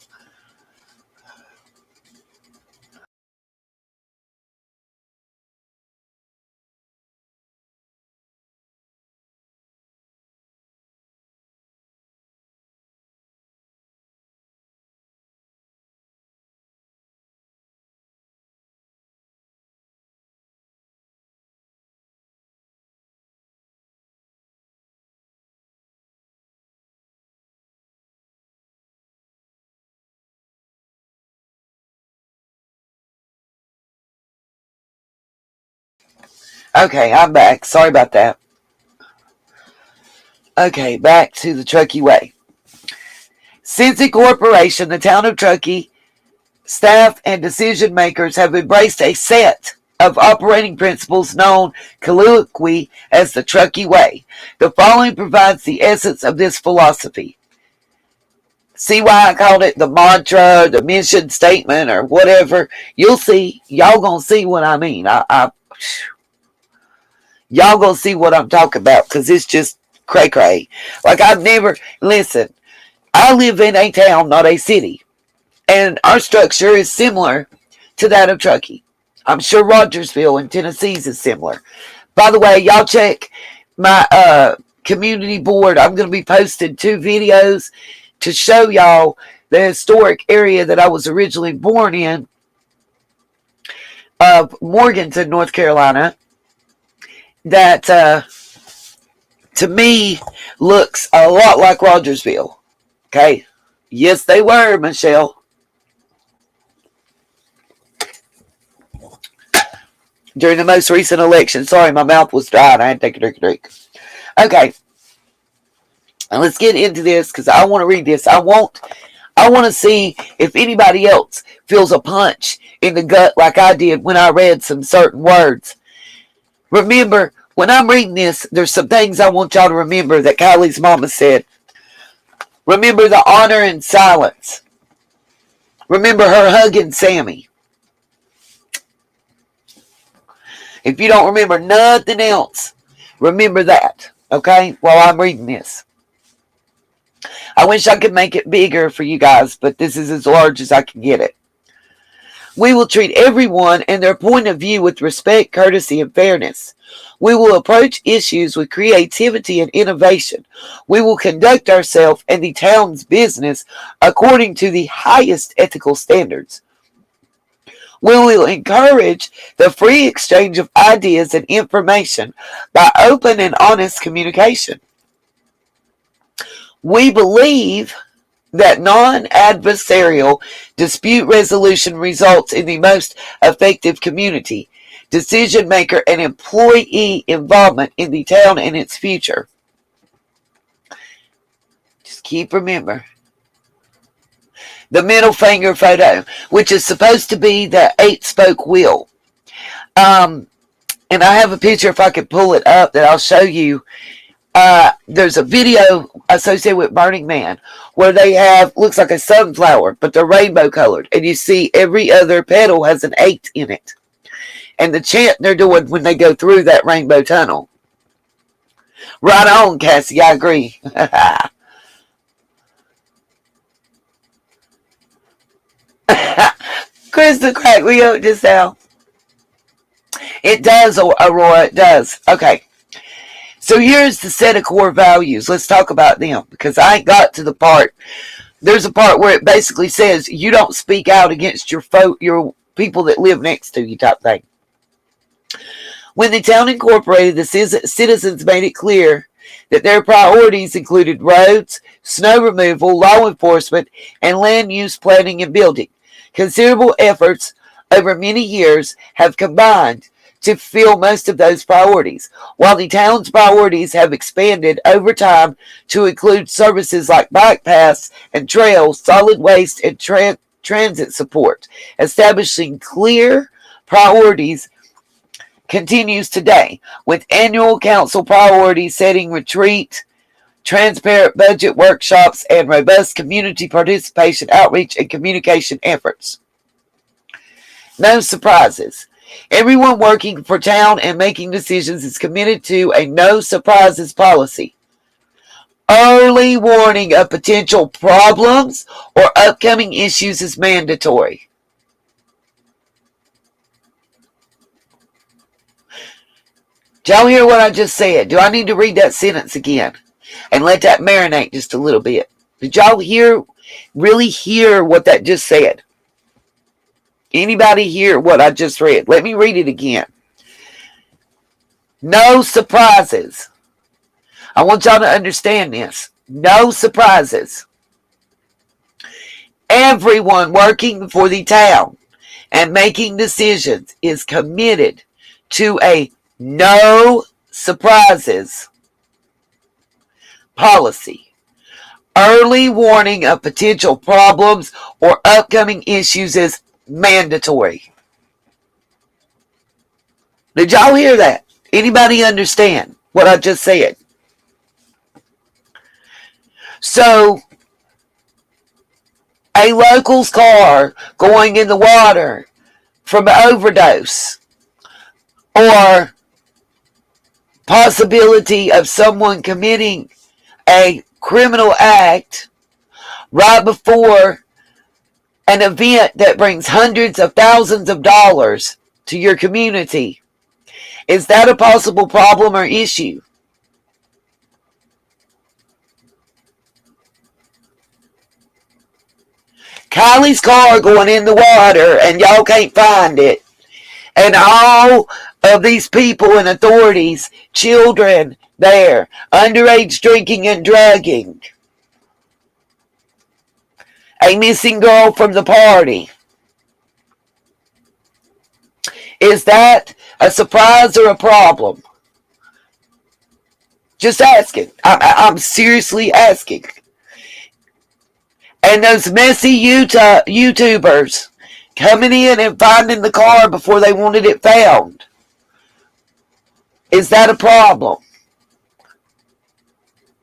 S1: Okay, I'm back. Sorry about that. Okay, back to the Truckee Way. Since incorporation, the town of Truckee staff and decision makers have embraced a set of operating principles known colloquially as the Truckee Way. The following provides the essence of this philosophy. See why I called it the mantra, the mission statement, or whatever? You'll see. Y'all gonna see what I mean. Y'all gonna see what I'm talking about, because it's just cray-cray. Like, listen, I live in a town, not a city. And our structure is similar to that of Truckee. I'm sure Rogersville in Tennessee is similar. By the way, y'all check my community board. I'm going to be posting 2 videos to show y'all the historic area that I was originally born in, of Morganton, North Carolina, that to me looks a lot like Rogersville. Okay? Yes, they were, Michelle. During the most recent election. Sorry, my mouth was dry and I had to take a drink. Okay. Now let's get into this, because I want to read this. I want to see if anybody else feels a punch in the gut like I did when I read some certain words. Remember, when I'm reading this, there's some things I want y'all to remember that Kiely's mama said. Remember the honor and silence. Remember her hugging Sammy. If you don't remember nothing else, remember that, okay, while I'm reading this. I wish I could make it bigger for you guys, but this is as large as I can get it. We will treat everyone and their point of view with respect, courtesy, and fairness. We will approach issues with creativity and innovation. We will conduct ourselves and the town's business according to the highest ethical standards. We will encourage the free exchange of ideas and information by open and honest communication. We believe that non-adversarial dispute resolution results in the most effective community, decision maker, and employee involvement in the town and its future. Just keep remember. The middle finger photo, which is supposed to be the 8-spoke wheel. And I have a picture, if I could pull it up, that I'll show you. There's a video associated with Burning Man where they have, looks like a sunflower, but they're rainbow colored. And you see every other petal has an 8 in it. And the chant they're doing when they go through that rainbow tunnel. Right on, Cassie, I agree. Krista cracked me up just now. It does, Aurora, it does. Okay. So here's the set of core values. Let's talk about them because I ain't got to the part. There's a part where it basically says you don't speak out against your your people that live next to you type thing. When the town incorporated, the citizens made it clear that their priorities included roads, snow removal, law enforcement, and land use planning and building. Considerable efforts over many years have combined to fill most of those priorities, while the town's priorities have expanded over time to include services like bike paths and trails, solid waste, and transit support. Establishing clear priorities continues today, with annual council priorities setting retreat, transparent budget workshops, and robust community participation, outreach, and communication efforts. No surprises. Everyone working for town and making decisions is committed to a no surprises policy. Early warning of potential problems or upcoming issues is mandatory. Did y'all hear what I just said? Do I need to read that sentence again and let that marinate just a little bit? Did y'all really hear what that just said? Anybody hear what I just read? Let me read it again. No surprises. I want y'all to understand this. No surprises. Everyone working for the town and making decisions is committed to a no surprises policy. Early warning of potential problems or upcoming issues is mandatory. Did y'all hear that? Anybody understand what I just said? So, a local's car going in the water from an overdose, or possibility of someone committing a criminal act right before an event that brings hundreds of thousands of dollars to your community. Is that a possible problem or issue? Kiely's car going in the water and y'all can't find it. And all of these people and authorities, children there, underage drinking and drugging. A missing girl from the party. Is that a surprise or a problem? Just asking. I'm seriously asking. And those messy YouTubers coming in and finding the car before they wanted it found. Is that a problem?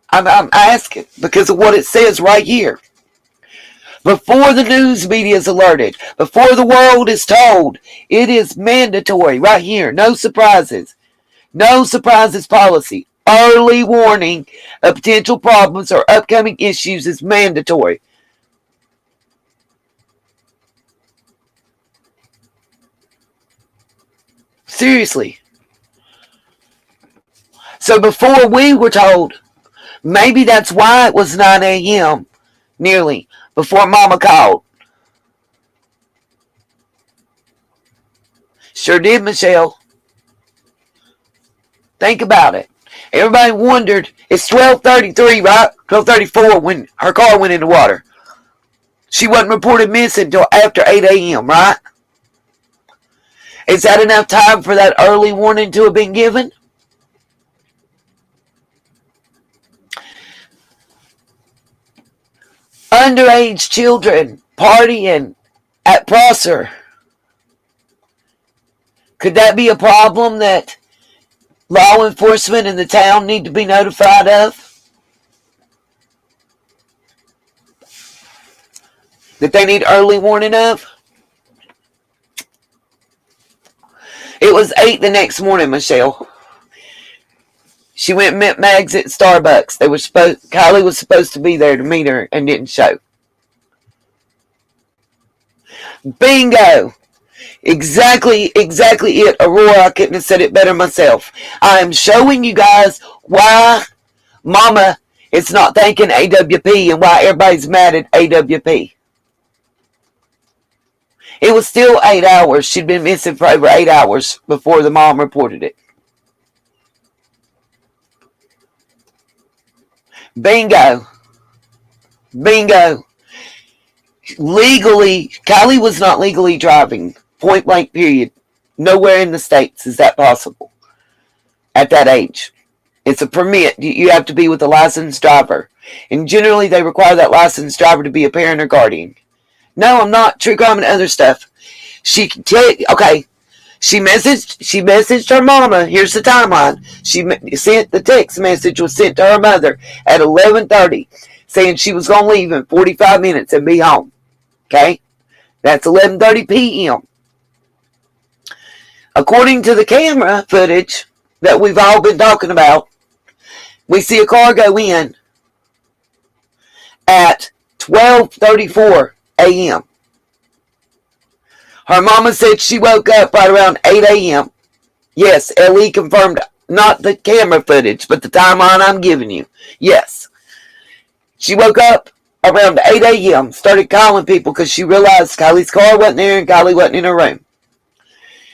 S1: I'm asking because of what it says right here. Before the news media is alerted, before the world is told, it is mandatory right here. No surprises. No surprises policy. Early warning of potential problems or upcoming issues is mandatory. Seriously. So before we were told, maybe that's why it was 9 a.m. nearly before Mama called. Sure did, Michelle. Think about it. Everybody wondered, it's 12:33, right? 12:34 when her car went in the water. She wasn't reported missing until after 8 a.m., right? Is that enough time for that early warning to have been given? Underage children partying at Prosser. Could that be a problem that law enforcement in the town need to be notified of? That they need early warning of? It was 8 the next morning, Michelle. She went and met Mags at Starbucks. Kiely was supposed to be there to meet her and didn't show. Bingo! Exactly it, Aurora. I couldn't have said it better myself. I am showing you guys why Mama is not thanking AWP and why everybody's mad at AWP. It was still 8 hours. She'd been missing for over 8 hours before the mom reported it. Bingo. Legally, Kiely was not legally driving. Point blank, period. Nowhere in the States is that possible at that age. It's a permit. You have to be with a licensed driver. And generally, they require that licensed driver to be a parent or guardian. No, I'm not. True crime and other stuff. She messaged her mama. Here's the timeline. The text message was sent to her mother at 11:30, saying she was going to leave in 45 minutes and be home. Okay? That's 11:30 p.m. According to the camera footage that we've all been talking about, we see a car go in at 12:34 a.m. Her mama said she woke up right around 8 a.m. Yes, LE confirmed, not the camera footage, but the timeline I'm giving you. Yes. She woke up around 8 a.m., started calling people because she realized Kiely's car wasn't there and Kiely wasn't in her room.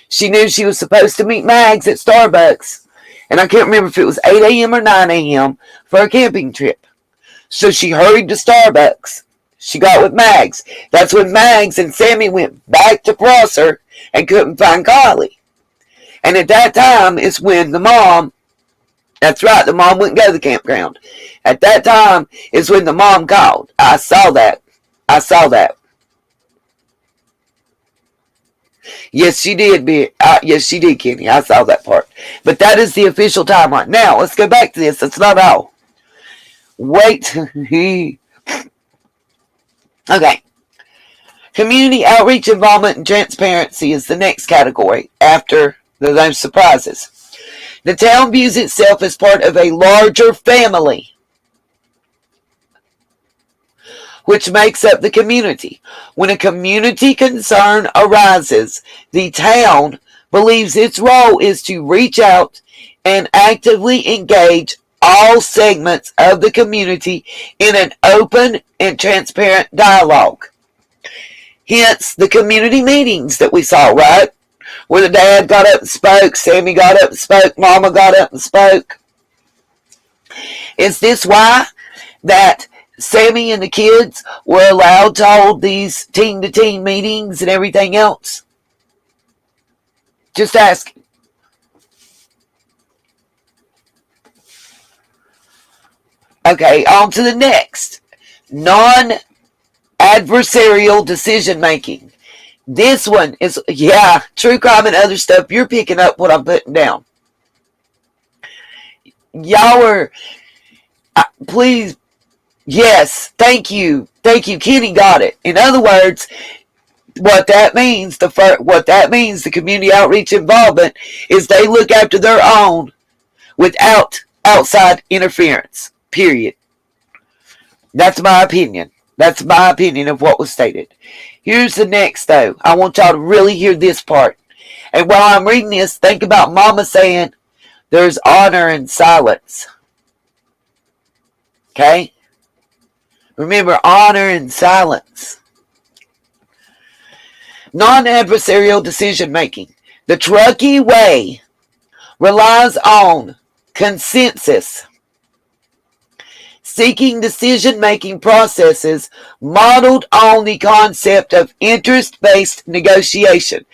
S1: She knew she was supposed to meet Mags at Starbucks, and I can't remember if it was 8 a.m. or 9 a.m. for a camping trip. So she hurried to Starbucks. She got with Mags. That's when Mags and Sammy went back to Prosser and couldn't find Kiely. And at that time is when the mom, that's right, the mom wouldn't go to the campground. At that time is when the mom called. I saw that. Yes, she did, yes, she did, Kenny. I saw that part. But that is the official timeline. Now, let's go back to this. That's not all. Wait. Okay. Community outreach, involvement, and transparency is the next category after those surprises. The town views itself as part of a larger family, which makes up the community. When a community concern arises, the town believes its role is to reach out and actively engage all segments of the community in an open and transparent dialogue. Hence the community meetings that we saw, right? Where the dad got up and spoke, Sammy got up and spoke, Mama got up and spoke. Is this why that Sammy and the kids were allowed to hold these team-to-team meetings and everything else? Just asking. Okay, on to the next. Non-adversarial decision making. This one is, true crime and other stuff. You're picking up what I'm putting down. Y'all are, please, yes, thank you. Kenny got it. In other words, what that means, the community outreach involvement is they look after their own without outside interference. Period. That's my opinion. That's my opinion of what was stated. Here's the next, though. I want y'all to really hear this part. And while I'm reading this, think about Mama saying, there's honor in silence. Okay? Remember, honor in silence. Non-adversarial decision making. The Truckee way relies on consensus, seeking decision-making processes modeled on the concept of interest-based negotiation,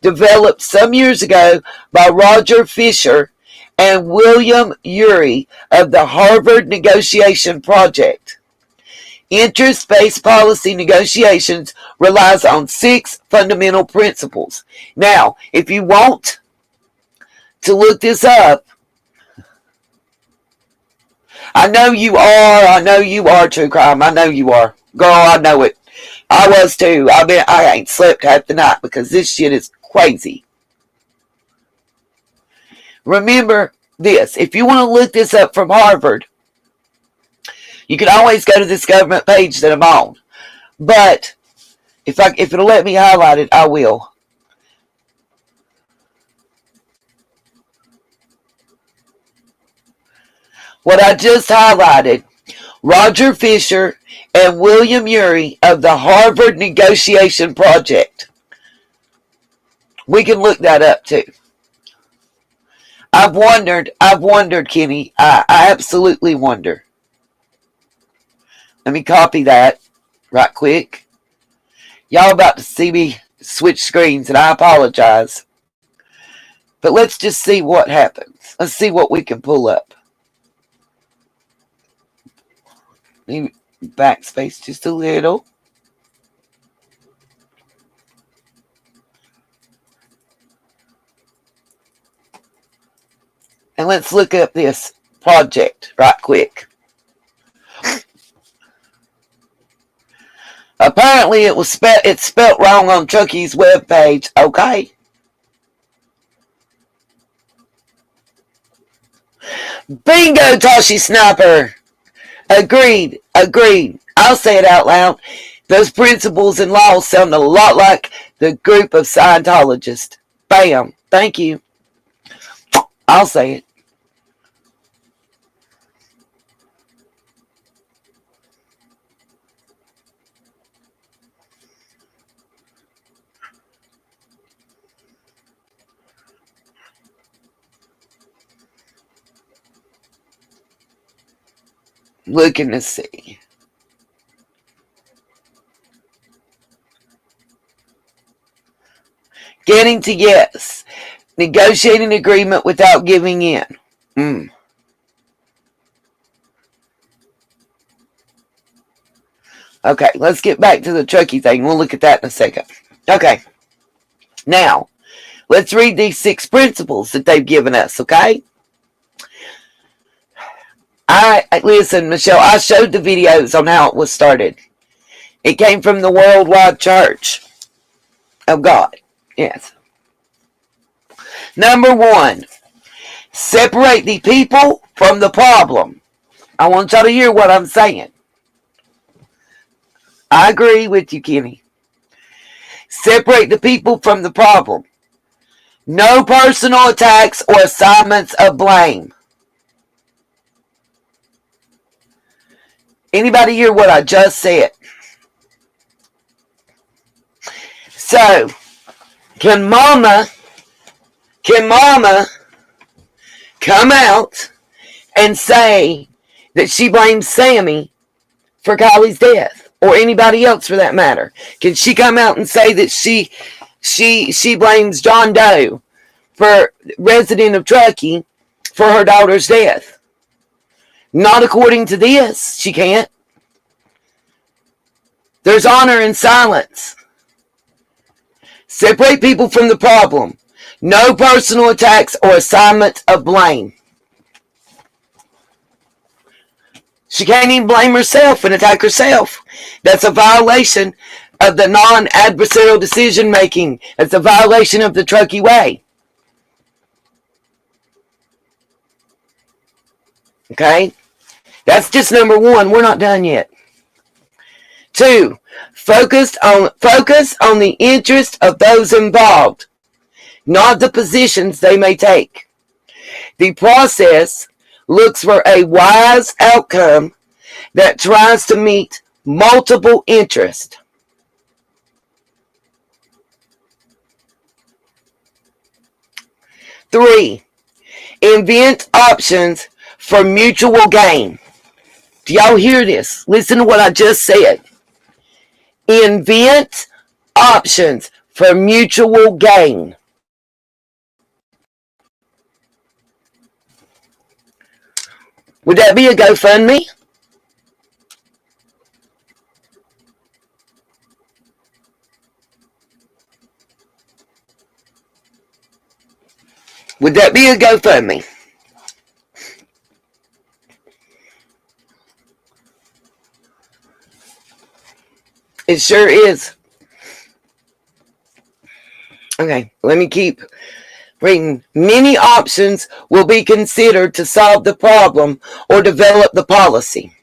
S1: developed some years ago by Roger Fisher and William Ury of the Harvard Negotiation Project. Interest-based policy negotiations relies on 6 fundamental principles. Now, if you want to look this up, I know you are. I know you are, true crime. I know you are. Girl, I know it. I was too. I ain't slept half the night because this shit is crazy. Remember this. If you want to look this up from Harvard, you can always go to this government page that I'm on. But if it'll let me highlight it, I will. What I just highlighted, Roger Fisher and William Ury of the Harvard Negotiation Project. We can look that up too. I've wondered, Kenny. I absolutely wonder. Let me copy that right quick. Y'all about to see me switch screens, and I apologize. But let's just see what happens. Let's see what we can pull up. Maybe backspace just a little. And let's look up this project right quick. Apparently it's spelt wrong on Truckee's webpage. Okay. Bingo, Toshi Sniper. Agreed. I'll say it out loud. Those principles and laws sound a lot like the group of Scientologists. Bam. Thank you. I'll say it. Looking to see. Getting to yes. Negotiating agreement without giving in. Okay, let's get back to the Truckee thing. We'll look at that in a second. Okay. Now, let's read these 6 principles that they've given us, okay? Listen, Michelle, I showed the videos on how it was started. It came from the Worldwide Church of God. Yes. Number 1, separate the people from the problem. I want y'all to hear what I'm saying. I agree with you, Kenny. Separate the people from the problem. No personal attacks or assignments of blame. Anybody hear what I just said? So, can mama come out and say that she blames Sammy for Kiely's death, or anybody else for that matter? Can she come out and say that she blames John Doe, for resident of Truckee, for her daughter's death? Not according to this, she can't. There's honor in silence. Separate people from the problem. No personal attacks or assignment of blame. She can't even blame herself and attack herself. That's a violation of the non-adversarial decision making. It's a violation of the Truckee way. Okay? That's just number 1. We're not done yet. 2, focus on the interest of those involved, not the positions they may take. The process looks for a wise outcome that tries to meet multiple interests. 3, invent options for mutual gain. Do y'all hear this? Listen to what I just said. Invent options for mutual gain. Would that be a GoFundMe? Would that be a GoFundMe? It sure is. Okay, let me keep reading. Many options will be considered to solve the problem or develop the policy.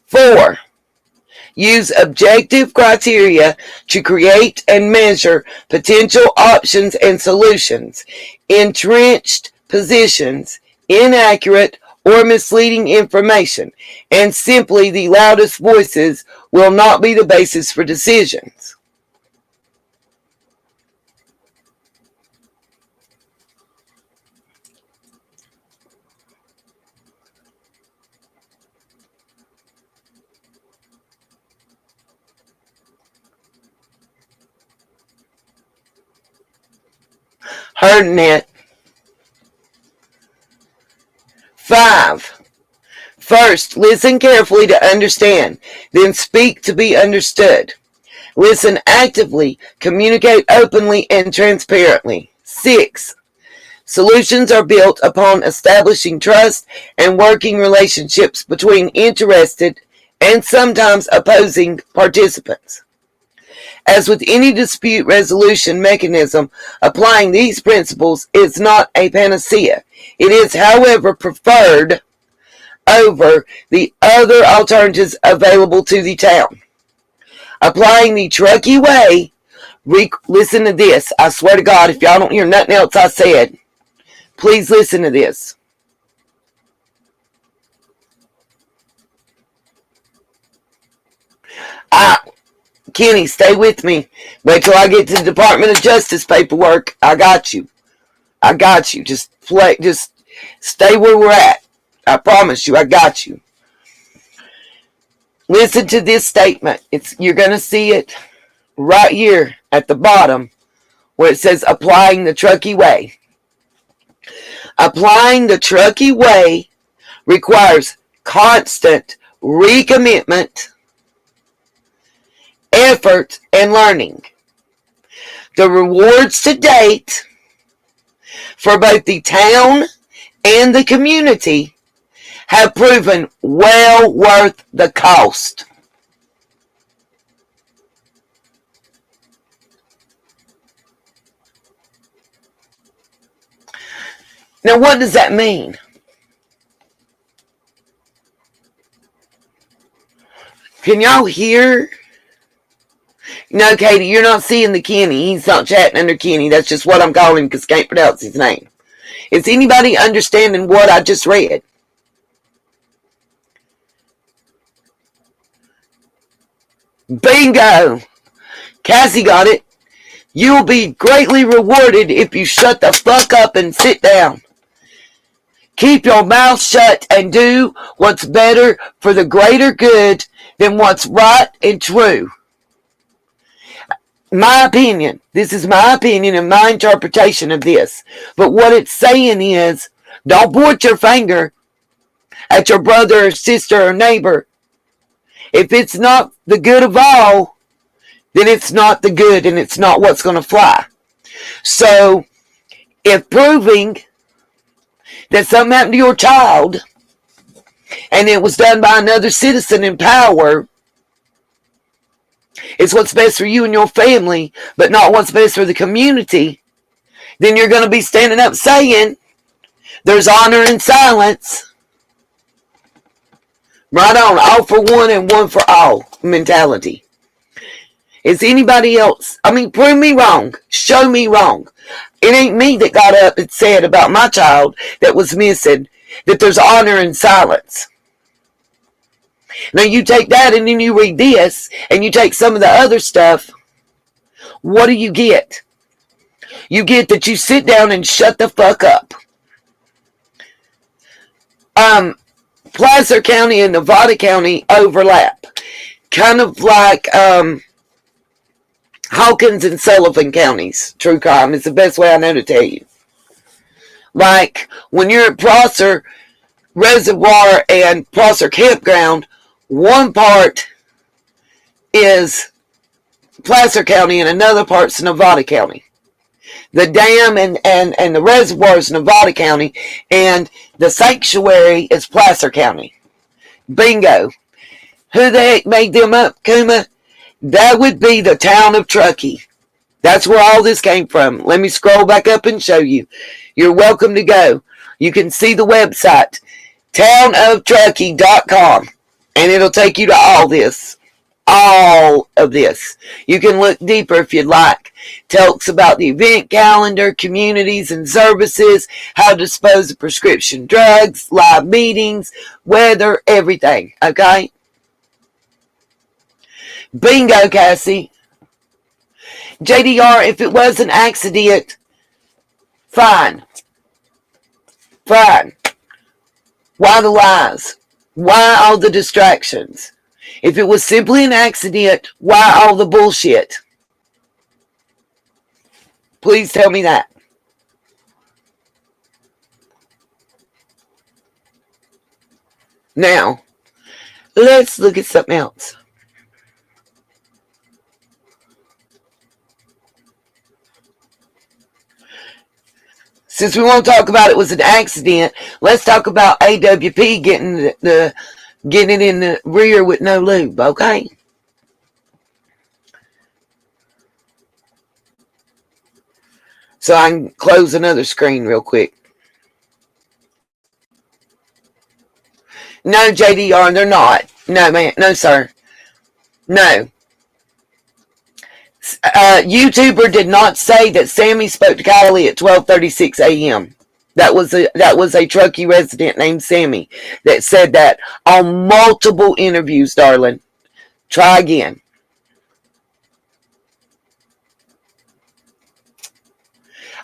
S1: 4. Use objective criteria to create and measure potential options and solutions. Entrenched positions, inaccurate or misleading information, and simply the loudest voices will not be the basis for decisions. Heard it. 5. First, listen carefully to understand, then speak to be understood. Listen actively, communicate openly and transparently. 6. Solutions are built upon establishing trust and working relationships between interested and sometimes opposing participants. As with any dispute resolution mechanism, applying these principles is not a panacea. It is, however, preferred over the other alternatives available to the town. Applying the Truckee way, listen to this. I swear to God, if y'all don't hear nothing else I said, please listen to this. Kenny, stay with me. Wait till I get to the Department of Justice paperwork. I got you. I got you. Just stay where we're at. I promise you, I got you. Listen to this statement. You're going to see it right here at the bottom where it says applying the Truckee way. Applying the Truckee way requires constant recommitment, effort, and learning. The rewards to date for both the town and the community have proven well worth the cost. Now, what does that mean? Can y'all hear? No, Katie, you're not seeing the Kenny. He's not chatting under Kenny. That's just what I'm calling him because I can't pronounce his name. Is anybody understanding what I just read? Bingo! Cassie got it. You'll be greatly rewarded if you shut the fuck up and sit down. Keep your mouth shut and do what's better for the greater good than what's right and true. My opinion. This is my opinion and my interpretation of this. But what it's saying is, don't point your finger at your brother or sister or neighbor. If it's not the good of all, then it's not the good and it's not what's going to fly. So, if proving that something happened to your child and it was done by another citizen in power, it's what's best for you and your family, but not what's best for the community, then you're going to be standing up saying there's honor in silence. Right on, all for one and one for all mentality. Is anybody else? I mean, prove me wrong. Show me wrong. It ain't me that got up and said about my child that was missing that there's honor in silence. Now you take that and then you read this and you take some of the other stuff. What do you get? You get that you sit down and shut the fuck up. Placer County and Nevada County overlap. Kind of like Hawkins and Sullivan counties. True crime is the best way I know to tell you. Like when you're at Prosser Reservoir and Prosser Campground, one part is Placer County and another part's Nevada County. The dam and the reservoir is Nevada County, and the sanctuary is Placer County. Bingo. Who the heck made them up, Kuma? That would be the town of Truckee. That's where all this came from. Let me scroll back up and show you. You're welcome to go. You can see the website, townoftruckee.com, and it'll take you to all this. All of this. You can look deeper if you'd like. Talks about the event calendar, communities and services, how to dispose of prescription drugs, live meetings, weather, everything. Okay? Bingo, Cassie. JDR, if it was an accident, fine. Fine. Why the lies? Why all the distractions? If it was simply an accident, why all the bullshit? Please tell me that. Now, let's look at something else. Since we won't talk about it was an accident, let's talk about AWP getting it in the rear with no lube, okay? So I can close another screen real quick. No, JDR, they're not. No, man. No, sir. No. YouTuber did not say that Sammy spoke to Kiely at 12:36 a.m. That was a Truckee resident named Sammy that said that on multiple interviews, darling. Try again.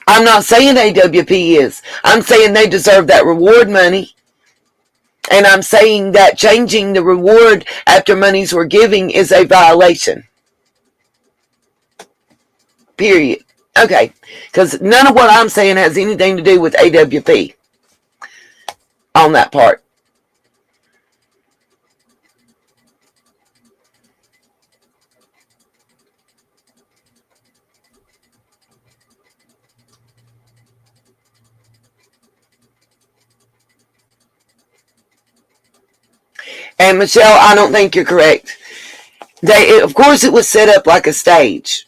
S1: I'm not saying AWP is. I'm saying they deserve that reward money. And I'm saying that changing the reward after monies were giving is a violation. Period. Okay. Because none of what I'm saying has anything to do with AWP on that part. And Michelle, I don't think you're correct. Of course, it was set up like a stage.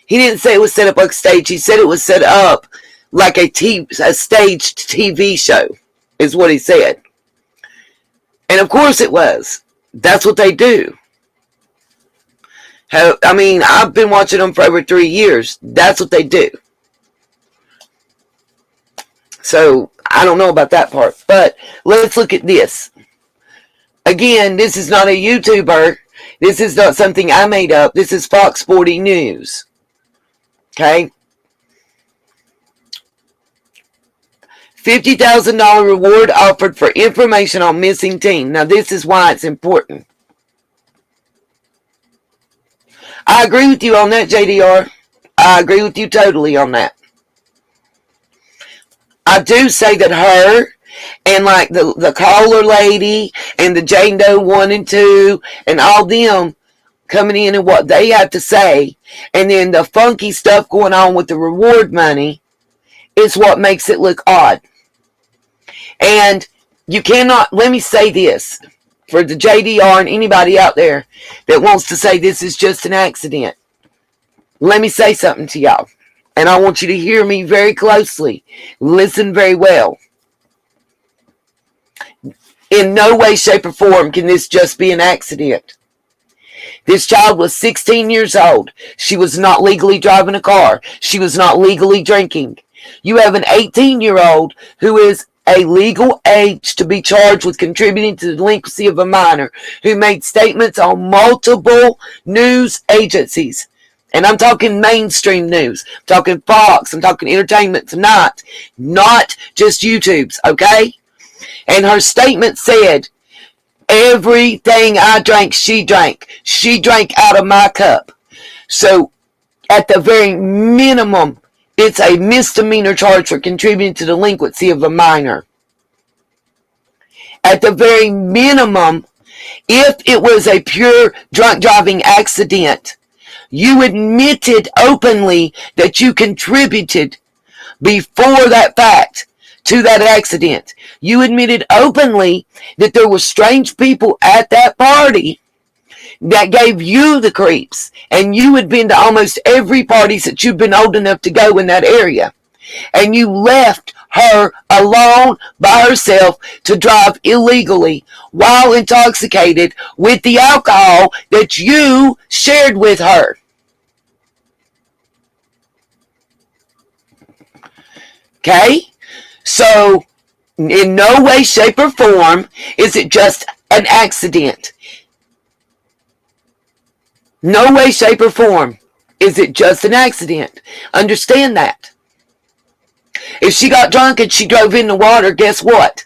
S1: He didn't say it was set up like a stage. He said it was set up like a staged TV show, is what he said. And of course it was. That's what they do. I mean, I've been watching them for over 3 years. That's what they do. So, I don't know about that part. But let's look at this. Again, this is not a YouTuber. This is not something I made up. This is Fox 40 News. Okay? $50,000 reward offered for information on missing teen. Now, this is why it's important. I agree with you on that, JDR. I agree with you totally on that. I do say that her and like the caller lady and the Jane Doe 1 and 2 and all them coming in and what they have to say, and then the funky stuff going on with the reward money is what makes it look odd. And you cannot, let me say this for the JDR and anybody out there that wants to say this is just an accident. Let me say something to y'all, and I want you to hear me very closely. Listen very well. In no way, shape, or form can this just be an accident. This child was 16 years old. She was not legally driving a car. She was not legally drinking. You have an 18-year-old who is a legal age to be charged with contributing to the delinquency of a minor, who made statements on multiple news agencies. And I'm talking mainstream news. I'm talking Fox. I'm talking Entertainment Tonight. Not just YouTube's, okay? And her statement said, everything I drank, she drank. She drank out of my cup. So, at the very minimum, it's a misdemeanor charge for contributing to delinquency of a minor. At the very minimum, if it was a pure drunk driving accident, you admitted openly that you contributed before that fact to that accident. You admitted openly that there were strange people at that party that gave you the creeps, and you had been to almost every party that you'd been old enough to go in that area, and you left her alone by herself to drive illegally while intoxicated with the alcohol that you shared with her. Okay? So, in no way, shape, or form is it just an accident. No way, shape, or form is it just an accident. Understand that. If she got drunk and she drove in the water, guess what?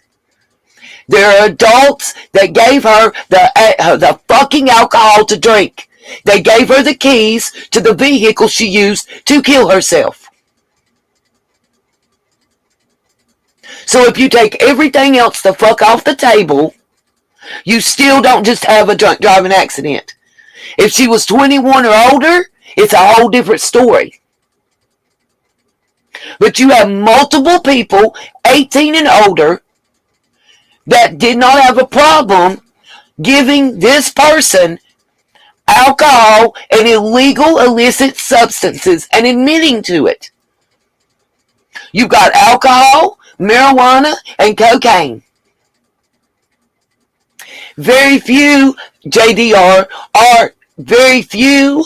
S1: There are adults that gave her the fucking alcohol to drink. They gave her the keys to the vehicle she used to kill herself. So if you take everything else the fuck off the table, you still don't just have a drunk driving accident. If she was 21 or older, it's a whole different story. But you have multiple people, 18 and older, that did not have a problem giving this person alcohol and illegal illicit substances and admitting to it. You've got alcohol, marijuana, and cocaine. Very few, JDR, are very few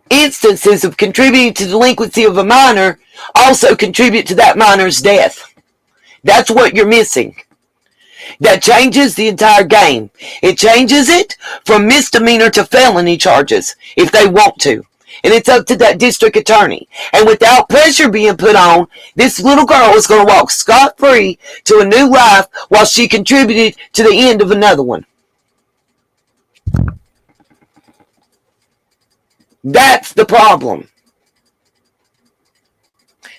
S1: instances of contributing to delinquency of a minor also contribute to that minor's death. That's what you're missing. That changes the entire game. It changes it from misdemeanor to felony charges if they want to. And it's up to that district attorney. And without pressure being put on, this little girl is going to walk scot-free to a new life while she contributed to the end of another one. That's the problem.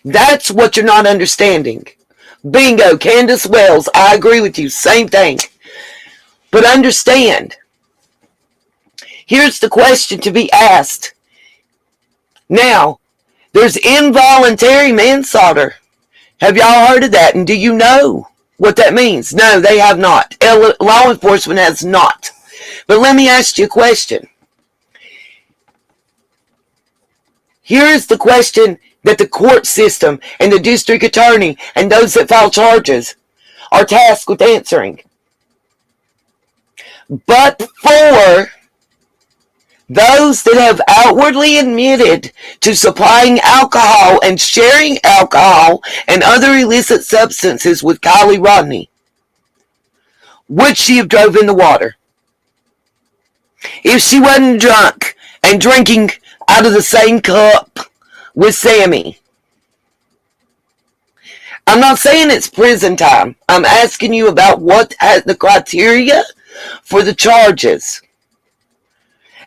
S1: That's what you're not understanding. Bingo, Candace Wells, I agree with you, same thing. But understand, here's the question to be asked. Now, there's involuntary manslaughter. Have y'all heard of that? And do you know what that means? No, they have not. Law enforcement has not. But let me ask you a question. Here is the question that the court system and the district attorney and those that file charges are tasked with answering. But for those that have outwardly admitted to supplying alcohol and sharing alcohol and other illicit substances with Kiely Rodni, would she have drove in the water? If she wasn't drunk and drinking out of the same cup with Sammy. I'm not saying it's prison time. I'm asking you about what has the criteria for the charges.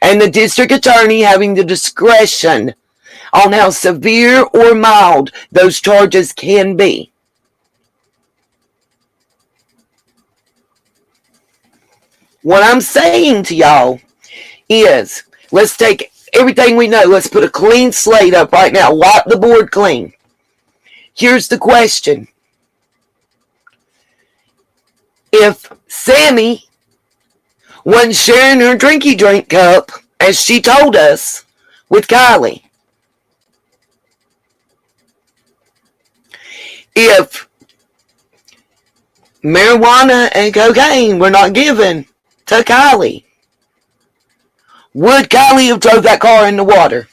S1: And the district attorney having the discretion on how severe or mild those charges can be. What I'm saying to y'all is, let's take everything we know. Let's put a clean slate up right now. Wipe the board clean. Here's the question. If Sammy wasn't sharing her drinky drink cup, as she told us, with Kiely, if marijuana and cocaine were not given to Kiely, would Kiely have drove that car in the water?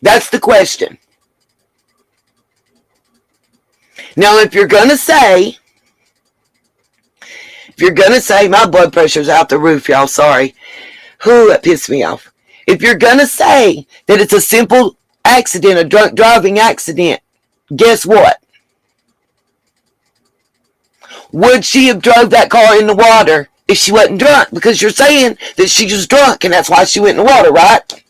S1: That's the question. Now, if you're going to say, my blood pressure's out the roof, y'all, sorry. Whew, that pissed me off. If you're going to say that it's a simple accident, a drunk driving accident, guess what? Would she have drove that car in the water if she wasn't drunk? Because you're saying that she was drunk and that's why she went in the water, right?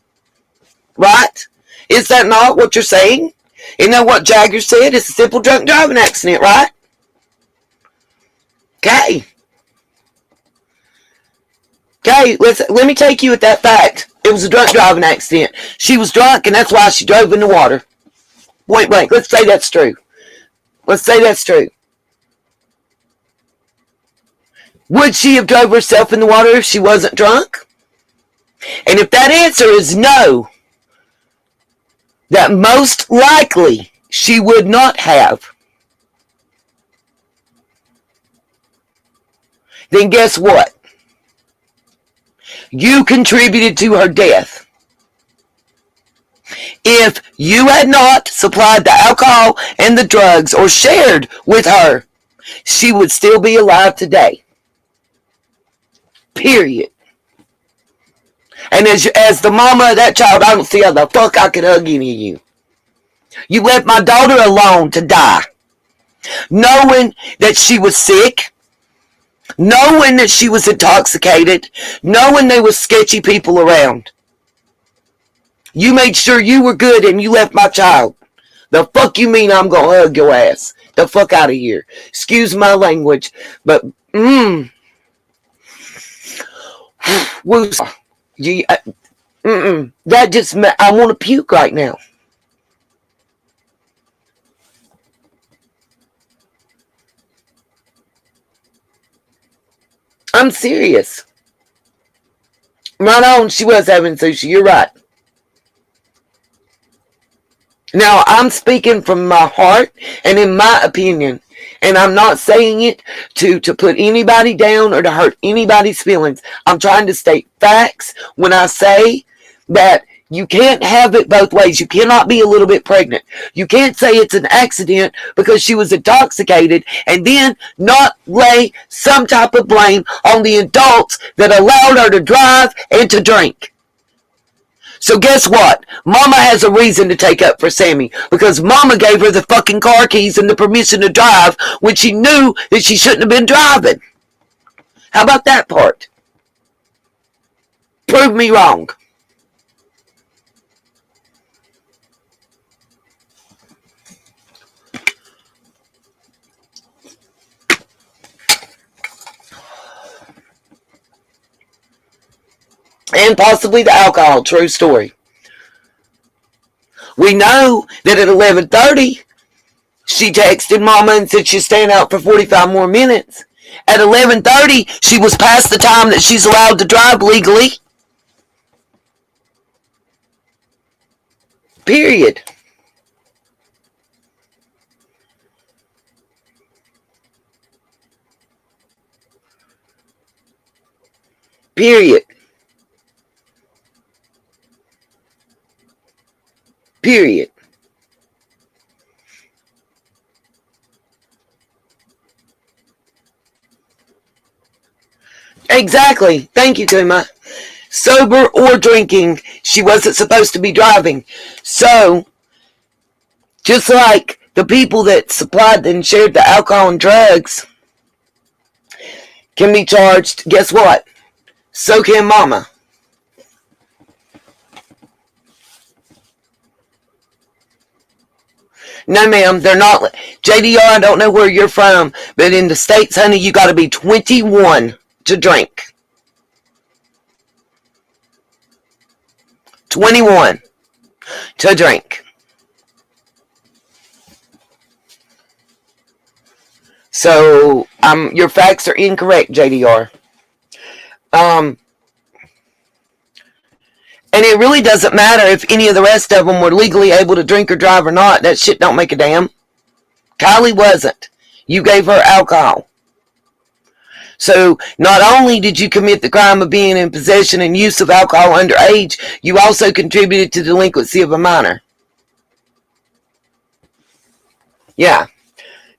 S1: Right? Is that not what you're saying? Isn't that what Jagger said? It's a simple drunk driving accident, right? Okay. Okay, let me take you at that fact. It was a drunk driving accident. She was drunk and that's why she drove in the water. Point blank. Let's say that's true. Let's say that's true. Would she have drove herself in the water if she wasn't drunk? And if that answer is no, that most likely she would not have, then guess what? You contributed to her death. If you had not supplied the alcohol and the drugs or shared with her, she would still be alive today. Period. And as the mama of that child, I don't see how the fuck I could hug any of you. You left my daughter alone to die, knowing that she was sick, knowing that she was intoxicated, knowing there was sketchy people around. You made sure you were good and you left my child. The fuck you mean I'm gonna hug your ass? The fuck out of here. Excuse my language, but woosah. That just, I want to puke right now. I'm serious. Right on, she was having sushi. You're right. Now, I'm speaking from my heart and in my opinion. And I'm not saying it to put anybody down or to hurt anybody's feelings. I'm trying to state facts when I say that you can't have it both ways. You cannot be a little bit pregnant. You can't say it's an accident because she was intoxicated and then not lay some type of blame on the adults that allowed her to drive and to drink. So guess what? Mama has a reason to take up for Sammy because Mama gave her the fucking car keys and the permission to drive when she knew that she shouldn't have been driving. How about that part? Prove me wrong. And possibly the alcohol. True story. We know that at 11:30, she texted Mama and said she's staying out for 45 more minutes. At 11:30, she was past the time that she's allowed to drive legally. Period. Period. Period. Exactly. Thank you, Kuma. Sober or drinking, she wasn't supposed to be driving. So, just like the people that supplied and shared the alcohol and drugs can be charged, guess what? So can Mama. No, ma'am, they're not. JDR, I don't know where you're from, but in the States, honey, you got to be 21 to drink. 21 to drink. So, your facts are incorrect, JDR. And it really doesn't matter if any of the rest of them were legally able to drink or drive or not. That shit don't make a damn. Kiely wasn't. You gave her alcohol. So not only did you commit the crime of being in possession and use of alcohol underage, you also contributed to the delinquency of a minor. Yeah.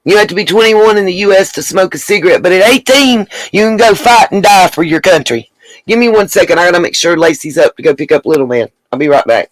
S1: You have to be 21 in the U.S. to smoke a cigarette, but at 18, you can go fight and die for your country. Give me 1 second. I gotta make sure Lacey's up to go pick up Little Man. I'll be right back.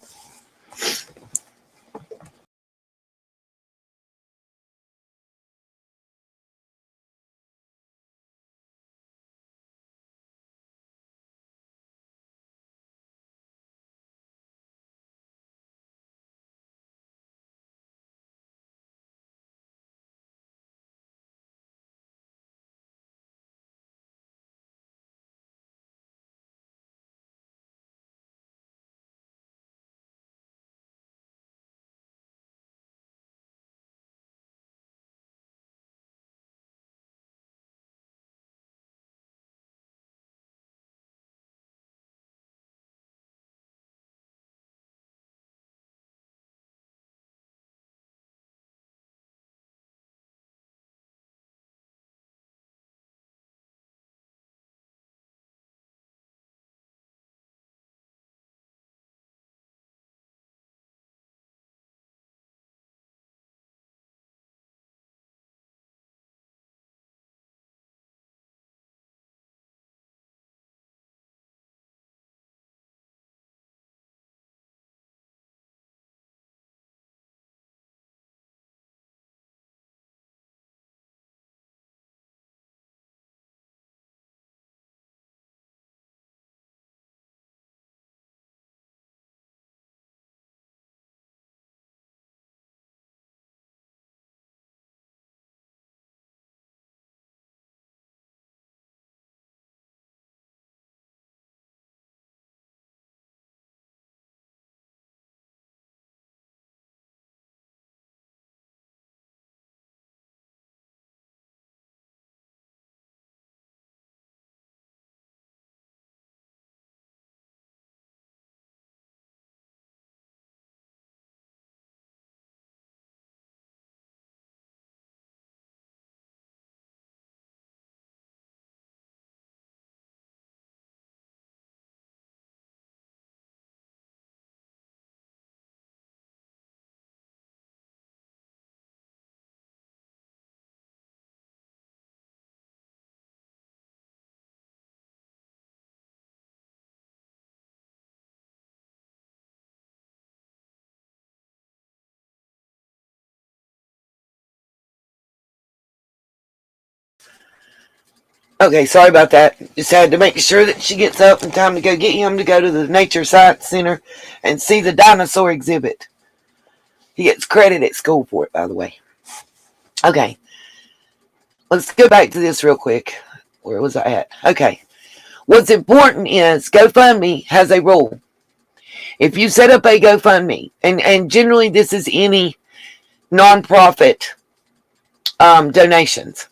S1: Okay, sorry about that. Just had to make sure that she gets up in time to go get him to go to the Nature Science Center and see the dinosaur exhibit. He gets credit at school for it, by the way. Okay, let's go back to this real quick. Where was I at? Okay. What's important is GoFundMe has a rule. If you set up a GoFundMe, and generally this is any nonprofit donations.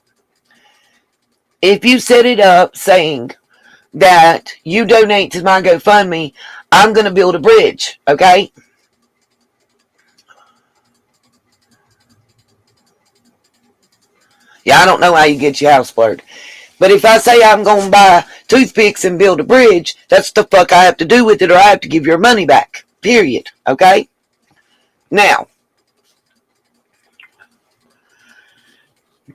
S1: If you set it up saying that you donate to my GoFundMe, I'm going to build a bridge, okay? Yeah, I don't know how you get your house blurred. But if I say I'm going to buy toothpicks and build a bridge, that's the fuck I have to do with it, or I have to give your money back. Period. Okay? Now,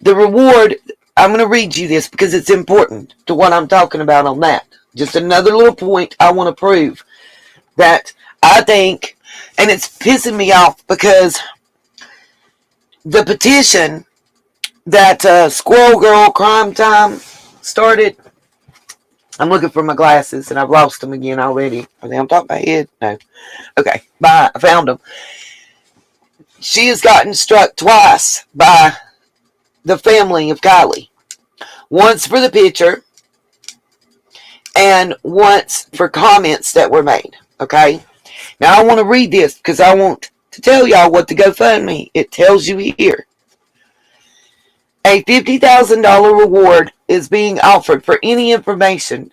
S1: the reward, I'm going to read you this because it's important to what I'm talking about on that. Just another little point I want to prove that I think, and it's pissing me off because the petition that Squirrel Girl Crime Time started. I'm looking for my glasses and I've lost them again already. Are they on top of my head? No. Okay. Bye. I found them. She has gotten struck twice by the family of Kiely. Once for the picture and once for comments that were made. Okay. Now I want to read this because I want to tell y'all what the GoFundMe. It tells you here. A $50,000 reward is being offered for any information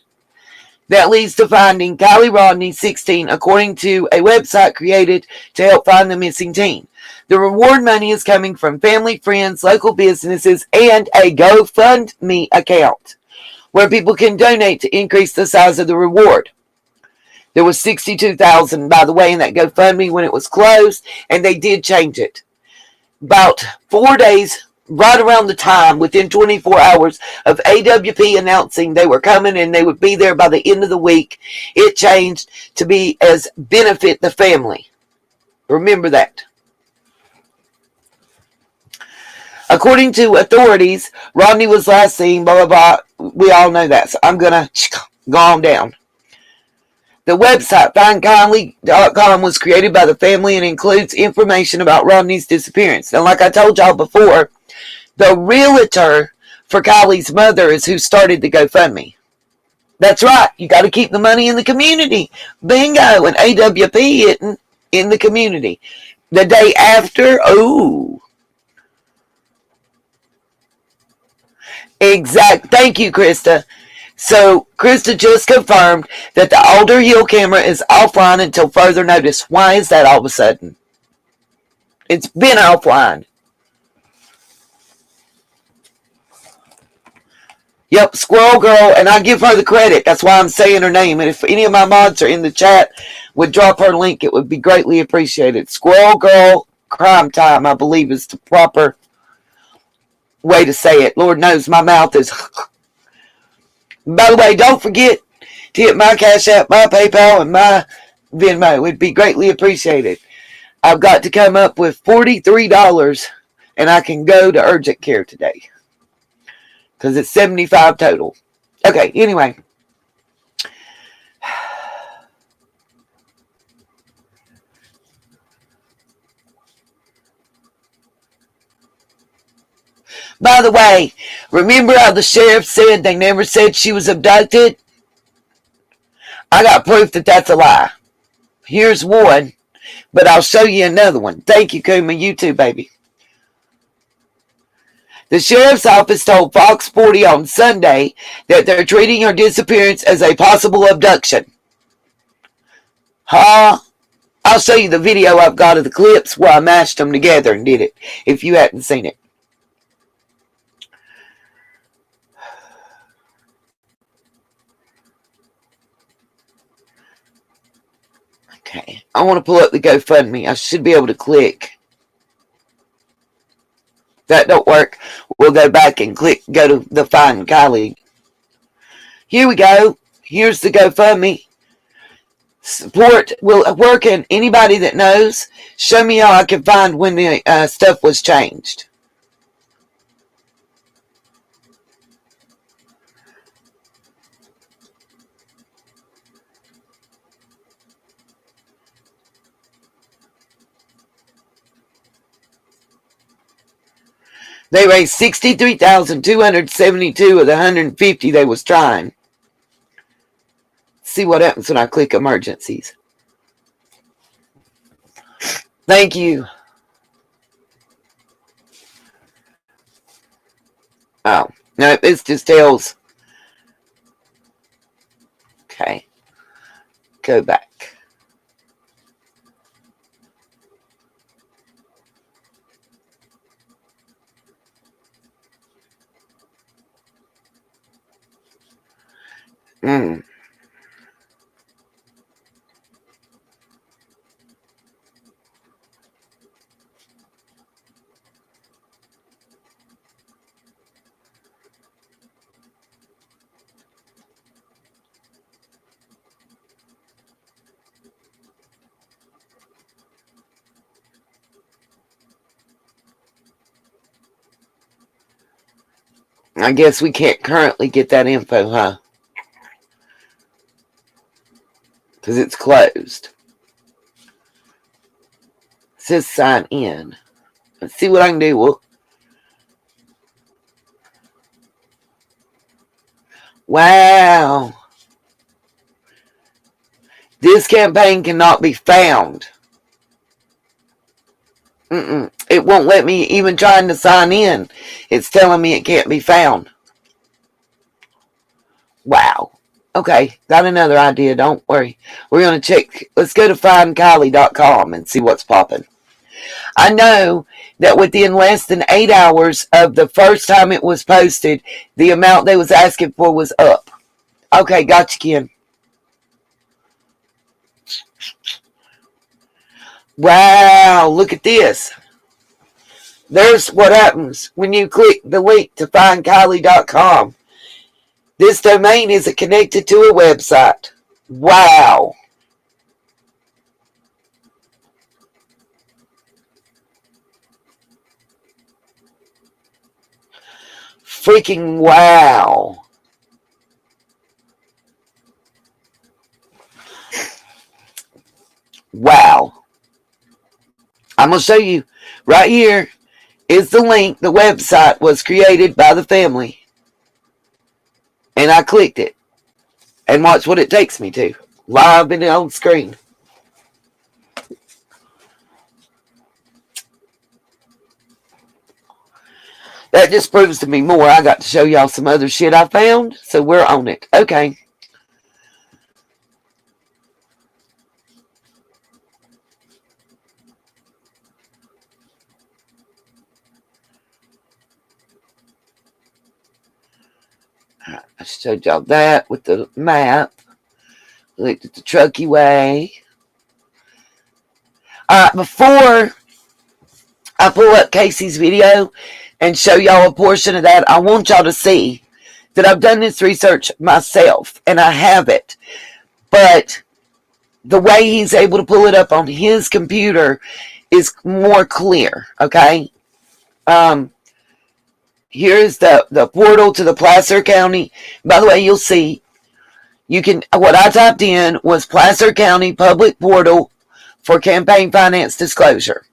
S1: that leads to finding Kiely Rodni, 16, according to a website created to help find the missing teen. The reward money is coming from family, friends, local businesses, and a GoFundMe account where people can donate to increase the size of the reward. There was $62,000, by the way, in that GoFundMe when it was closed, and they did change it. About 4 days, right around the time, within 24 hours of AWP announcing they were coming and they would be there by the end of the week, it changed to be as benefit the family. Remember that. According to authorities, Rodni was last seen, blah, blah, blah. We all know that, so I'm going to go on down. The website findkiely.com was created by the family and includes information about Rodni's disappearance. Now, like I told y'all before, the realtor for Kiely's mother is who started the GoFundMe. That's right. You got to keep the money in the community. Bingo. And AWP hitting in the community. The day after, exact. Thank you, Krista. So, Krista just confirmed that the Alder Hill camera is offline until further notice. Why is that all of a sudden? It's been offline. Yep, Squirrel Girl, and I give her the credit. That's why I'm saying her name. And if any of my mods are in the chat, would drop her link, it would be greatly appreciated. Squirrel Girl Crime Time, I believe, is the proper way to say it. Lord knows my mouth is... By the way, don't forget to hit my Cash App, my PayPal, and my Venmo. It would be greatly appreciated. I've got to come up with $43, and I can go to urgent care today. Because it's $75 total. Okay, anyway. By the way, remember how the sheriff said they never said she was abducted? I got proof that that's a lie. Here's one, but I'll show you another one. Thank you, Kuma. You too, baby. The sheriff's office told Fox 40 on Sunday that they're treating her disappearance as a possible abduction. Huh? I'll show you the video I've got of the clips where I mashed them together and did it, if you hadn't seen it. Okay, I want to pull up the GoFundMe. I should be able to click. If that don't work, we'll go back and go to the Find Kiely. Here we go. Here's the GoFundMe. Support will work, and anybody that knows, show me how I can find when the stuff was changed. They raised 63,272 of the 150 they was trying. See what happens when I click emergencies. Thank you. Oh, no, this just tells. Okay. Go back. Mm. I guess we can't currently get that info, huh? Because it's closed. It says sign in. Let's see what I can do. Well, wow. This campaign cannot be found. It won't let me even trying to sign in. It's telling me it can't be found. Wow. Okay, got another idea. Don't worry. We're going to check. Let's go to findkiely.com and see what's popping. I know that within less than 8 hours of the first time it was posted, the amount they was asking for was up. Okay, gotcha, Ken. Wow, look at this. There's what happens when you click the link to findkiely.com. This domain isn't connected to a website. Wow. Freaking wow. Wow. I'm going to show you right here is the link. The website was created by the family. And I clicked it. And watch what it takes me to. Live in the on screen. That just proves to me more. I got to show y'all some other shit I found. So we're on it. Okay. I showed y'all that with the map. Looked at the Truckee way. Before I pull up Casey's video and show y'all a portion of that, I want y'all to see that I've done this research myself, and I have it. But the way he's able to pull it up on his computer is more clear, okay? Here is the portal to the Placer County. By the way, you'll see, what I typed in was Placer County Public Portal for Campaign Finance Disclosure.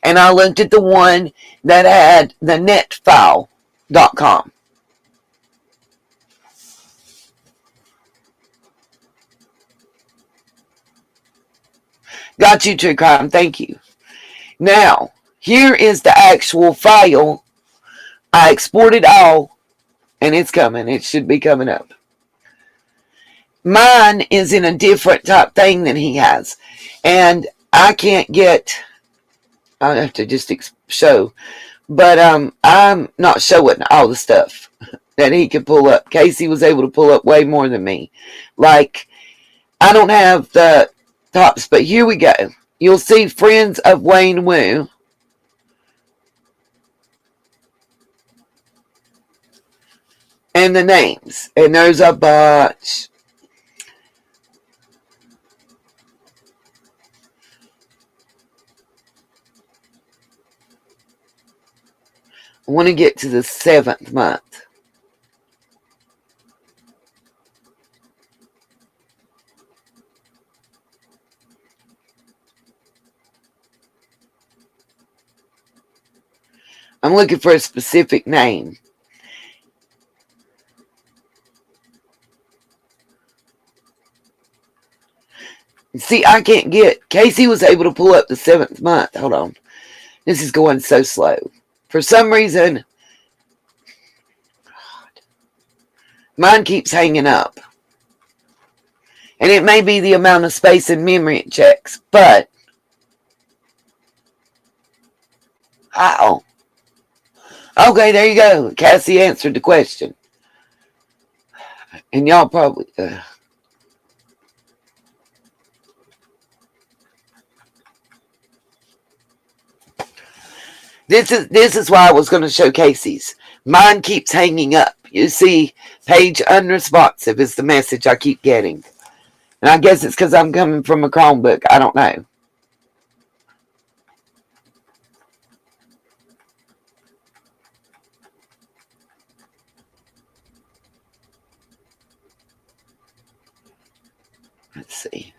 S1: And I looked at the one that had the netfile.com. Got you, True Crime. Thank you. Now, here is the actual file. I exported all, and it's coming. It should be coming up. Mine is in a different type thing than he has. And I can't get... I'll have to just show. But I'm not showing all the stuff that he could pull up. Casey was able to pull up way more than me. Like, I don't have the tops, but here we go. You'll see Friends of Wayne Wu. And the names. And there's a bunch. I want to get to the 7th month. I'm looking for a specific name. See, I can't get... Casey was able to pull up the 7th month. Hold on. This is going so slow. For some reason, mine keeps hanging up. And it may be the amount of space and memory it checks, but... How? Okay, there you go. Cassie answered the question. And y'all probably... This is why I was going to show Casey's. Mine keeps hanging up. You see, page unresponsive is the message I keep getting. And I guess it's because I'm coming from a Chromebook. I don't know. Let's see.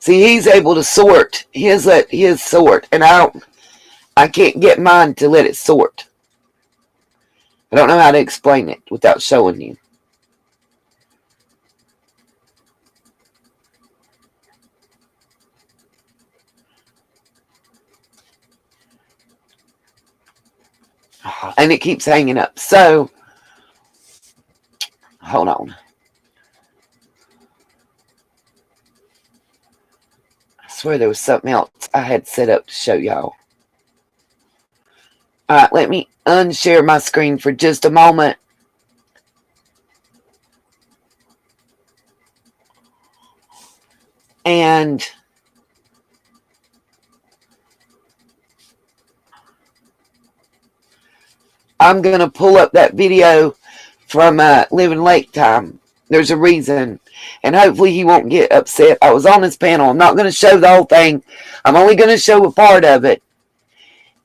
S1: See, he's able to sort his sort, and I can't get mine to let it sort. I don't know how to explain it without showing you. And it keeps hanging up. So, hold on. I swear there was something else I had set up to show y'all. Alright, let me unshare my screen for just a moment. And I'm going to pull up that video from Living Lake Time. There's a reason. And hopefully he won't get upset. I was on his panel. I'm not going to show the whole thing. I'm only going to show a part of it.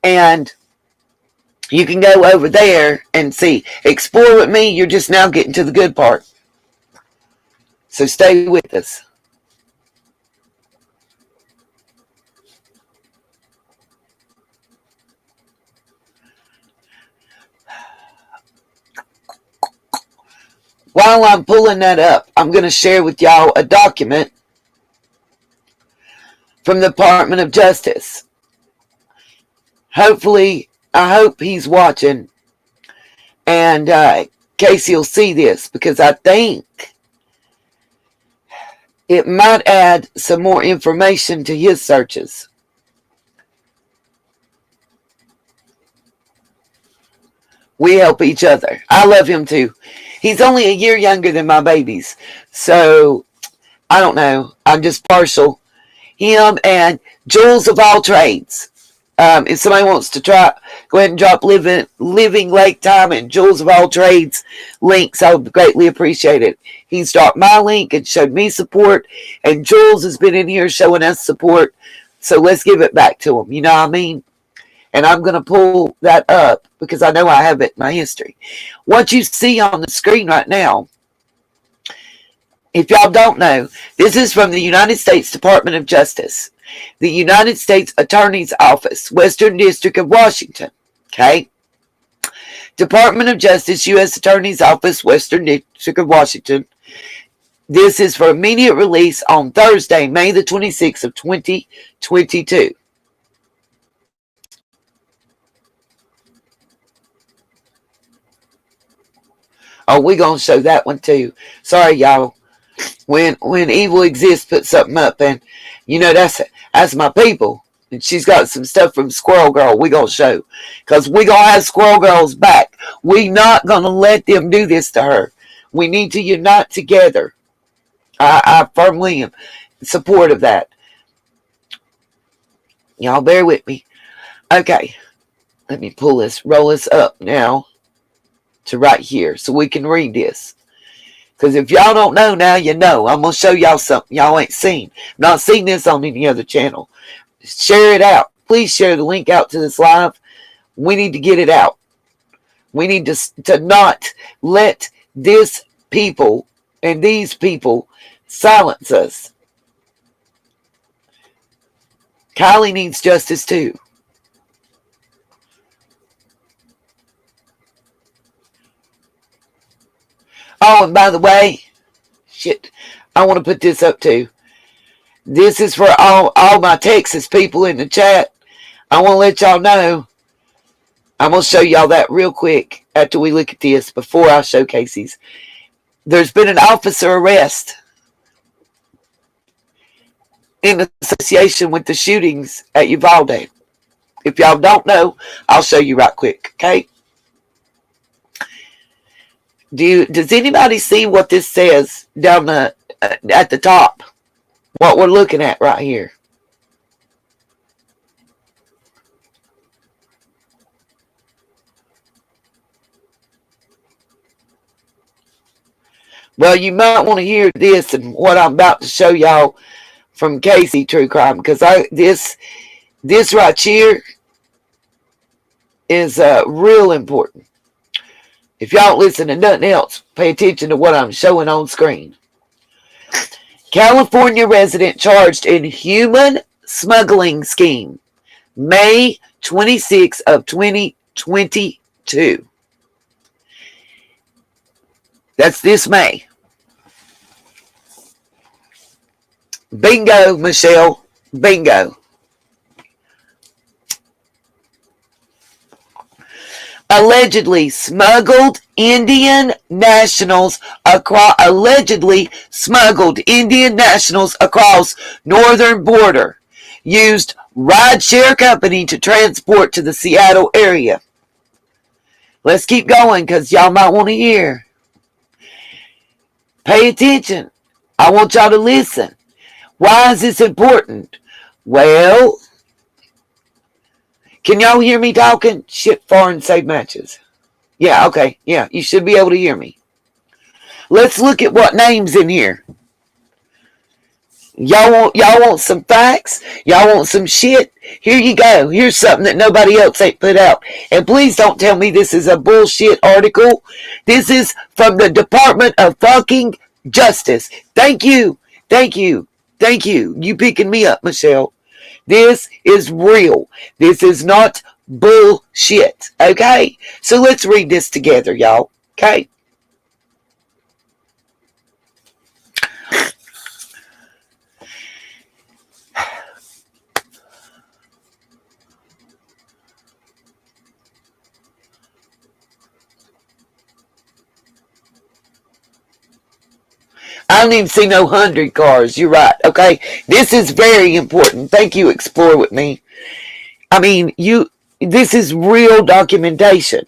S1: And you can go over there and see. Explore with me. You're just now getting to the good part. So stay with us. While I'm pulling that up, I'm going to share with y'all a document from the Department of Justice. Hopefully, I hope he's watching, and Casey will see this, because I think it might add some more information to his searches. We help each other. I love him too. He's only a year younger than my babies. So, I don't know. I'm just partial. Him and Jules of all trades. If somebody wants to try, go ahead and drop Living Lake Time and Jules of all trades links. I would greatly appreciate it. He's dropped my link and showed me support. And Jules has been in here showing us support. So let's give it back to him. You know what I mean? And I'm going to pull that up because I know I have it in my history. What you see on the screen right now, if y'all don't know, this is from the United States Department of Justice, the United States Attorney's Office, Western District of Washington. Okay? Department of Justice, U.S. Attorney's Office, Western District of Washington. This is for immediate release on Thursday, May the 26th of 2022. Oh, we're going to show that one too. Sorry, y'all. When Evil Exists put something up, and you know that's my people. And she's got some stuff from Squirrel Girl we're going to show. Because we're going to have Squirrel Girl's back. We're not going to let them do this to her. We need to unite together. I firmly am in support of that. Y'all bear with me. Okay. Let me roll this up now to right here so we can read this. Because if y'all don't know now, you know. I'm going to show y'all something y'all ain't seen. Not seen this on any other channel. Share it out. Please share the link out to this live. We need to get it out. We need to not let this people and these people silence us. Kiely needs justice too. Oh, and by the way, shit, I want to put this up too. This is for all my Texas people in the chat. I want to let y'all know. I'm going to show y'all that real quick after we look at this before I showcase these. There's been an officer arrest in association with the shootings at Uvalde. If y'all don't know, I'll show you right quick, okay? Does anybody see what this says down at the top? What we're looking at right here. Well, you might want to hear this and what I'm about to show y'all from Casey True Crime, because this right here is real important. If y'all listen to nothing else, pay attention to what I'm showing on screen. California resident charged in human smuggling scheme, May 26 of 2022. That's this May. Bingo, Michelle. Bingo. Allegedly smuggled Indian nationals across northern border. Used rideshare company to transport to the Seattle area. Let's keep going because y'all might want to hear. Pay attention. I want y'all to listen. Why is this important? Well, can y'all hear me talking? Shit, foreign save matches. Yeah, okay. Yeah, you should be able to hear me. Let's look at what names in here. Y'all want some facts? Y'all want some shit? Here you go. Here's something that nobody else ain't put out. And please don't tell me this is a bullshit article. This is from the Department of fucking Justice. Thank you. Thank you. Thank you. You picking me up, Michelle. This is real. This is not bullshit. Okay? So let's read this together, y'all. Okay? I don't even see no 100 cars. You're right. Okay? This is very important. Thank you, Explore With Me. I mean, this is real documentation.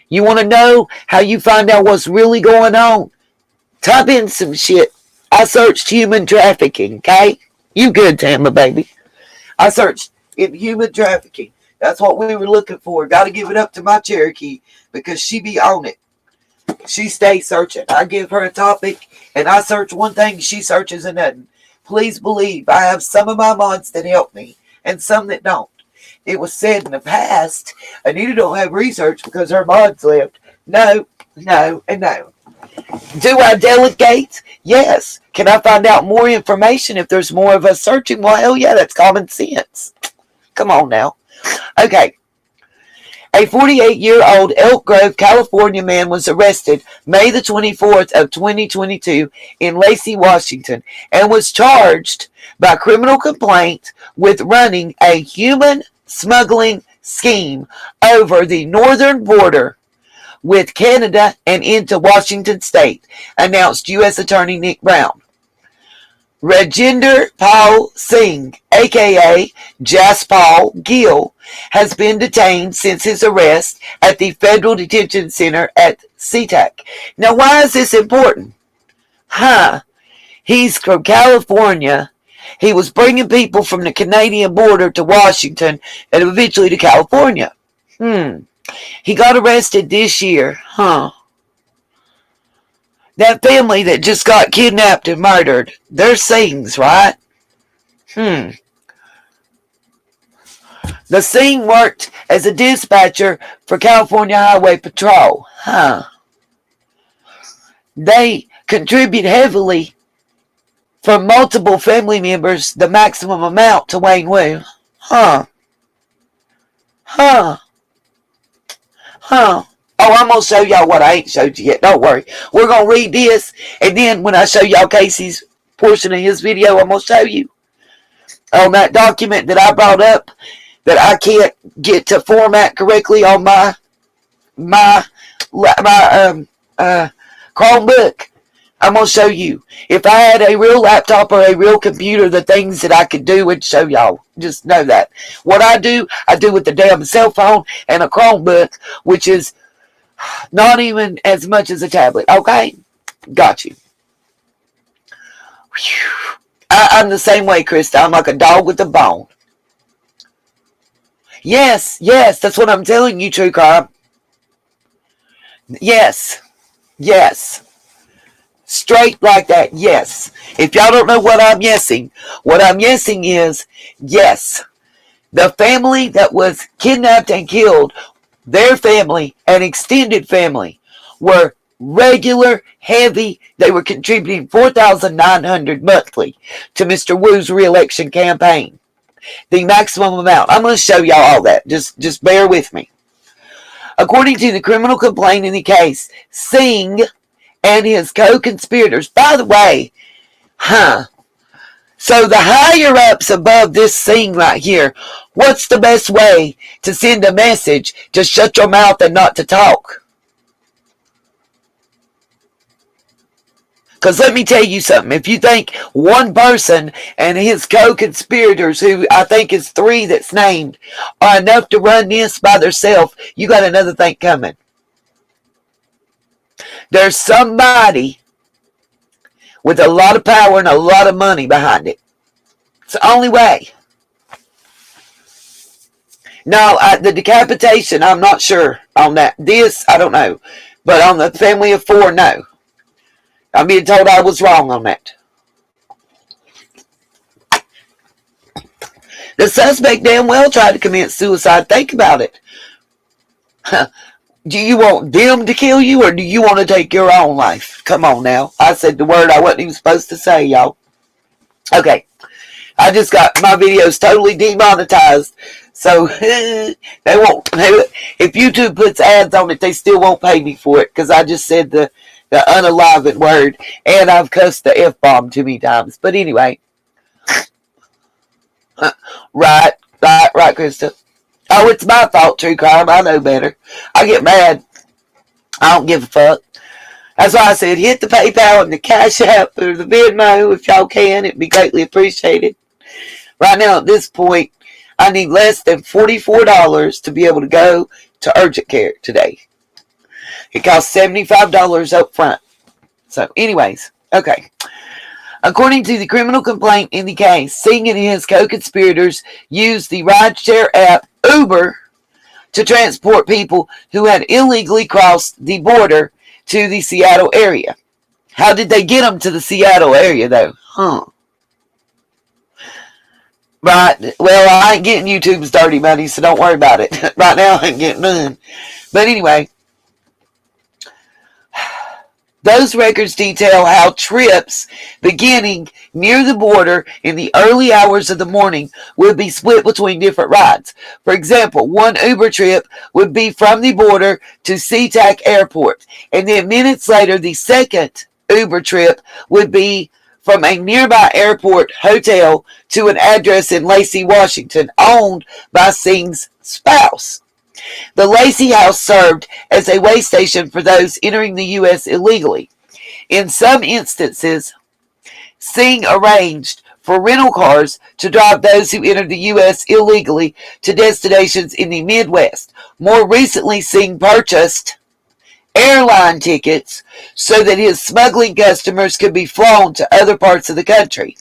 S1: You want to know how you find out what's really going on? Type in some shit. I searched human trafficking, okay? You good, Tama, baby. I searched in human trafficking. That's what we were looking for. Got to give it up to my Cherokee because she be on it. She stays searching. I give her a topic, and I search one thing, she searches another. Please believe I have some of my mods that help me, and some that don't. It was said in the past, Anita don't have research because her mods left. No, no, and no. Do I delegate? Yes. Can I find out more information if there's more of us searching? Well, hell yeah, that's common sense. Come on now. Okay. A 48-year-old Elk Grove, California man was arrested May the 24th of 2022 in Lacey, Washington, and was charged by criminal complaint with running a human smuggling scheme over the northern border with Canada and into Washington state, announced U.S. Attorney Nick Brown. Rajinder Pal Singh, a.k.a. Jaspal Gill, has been detained since his arrest at the Federal Detention Center at SeaTac. Now, why is this important? He's from California. He was bringing people from the Canadian border to Washington and eventually to California. He got arrested this year. That family that just got kidnapped and murdered, they're Singhs, right? The Singh worked as a dispatcher for California Highway Patrol. They contribute heavily from multiple family members the maximum amount to Wayne Wu. Huh. Huh. Huh. Oh, I'm going to show y'all what I ain't showed you yet. Don't worry. We're going to read this, and then when I show y'all Casey's portion of his video, I'm going to show you on that document that I brought up that I can't get to format correctly on my Chromebook. I'm going to show you. If I had a real laptop or a real computer, the things that I could do and show y'all. Just know that. What I do with the damn cell phone and a Chromebook, which is not even as much as a tablet. Okay? Got you. I'm the same way, Krista. I'm like a dog with a bone. Yes, that's what I'm telling you, True Crime. Yes. Straight like that, yes. If y'all don't know what I'm yesing is yes. The family that was kidnapped and killed, their family and extended family were regular, heavy. They were contributing $4,900 monthly to Mr. Wu's re-election campaign. The maximum amount. I'm going to show y'all all that. Just bear with me. According to the criminal complaint in the case, Singh and his co-conspirators, by the way, so the higher-ups above this thing right here, what's the best way to send a message to shut your mouth and not to talk? Because let me tell you something. If you think one person and his co-conspirators, who I think is 3 that's named, are enough to run this by themselves, you got another thing coming. There's somebody with a lot of power and a lot of money behind it. It's the only way. Now, the decapitation, I'm not sure on that. This, I don't know. But on the family of 4, no. I'm being told I was wrong on that. The suspect damn well tried to commit suicide. Think about it. Do you want them to kill you, or do you want to take your own life? Come on now. I said the word I wasn't even supposed to say, y'all. Okay. I just got my videos totally demonetized. So they won't. If YouTube puts ads on it, they still won't pay me for it, because I just said the unalivened word, and I've cussed the F-bomb too many times. But anyway. Right, Krista. Oh, it's my fault, True Crime. I know better. I get mad. I don't give a fuck. That's why I said hit the PayPal and the Cash App or the Venmo if y'all can. It'd be greatly appreciated. Right now, at this point, I need less than $44 to be able to go to urgent care today. It costs $75 up front. So, anyways, okay. According to the criminal complaint in the case, Singh and his co-conspirators used the rideshare app Uber to transport people who had illegally crossed the border to the Seattle area. How did they get them to the Seattle area, though? Right. Well, I ain't getting YouTube's dirty money, so don't worry about it. Right now, I ain't getting none. But anyway, those records detail how trips beginning near the border in the early hours of the morning would be split between different rides. For example, one Uber trip would be from the border to SeaTac Airport, and then minutes later, the second Uber trip would be from a nearby airport hotel to an address in Lacey, Washington, owned by Singh's spouse. The Lacey House served as a way station for those entering the U.S. illegally. In some instances, Singh arranged for rental cars to drive those who entered the U.S. illegally to destinations in the Midwest. More recently, Singh purchased airline tickets so that his smuggling customers could be flown to other parts of the country.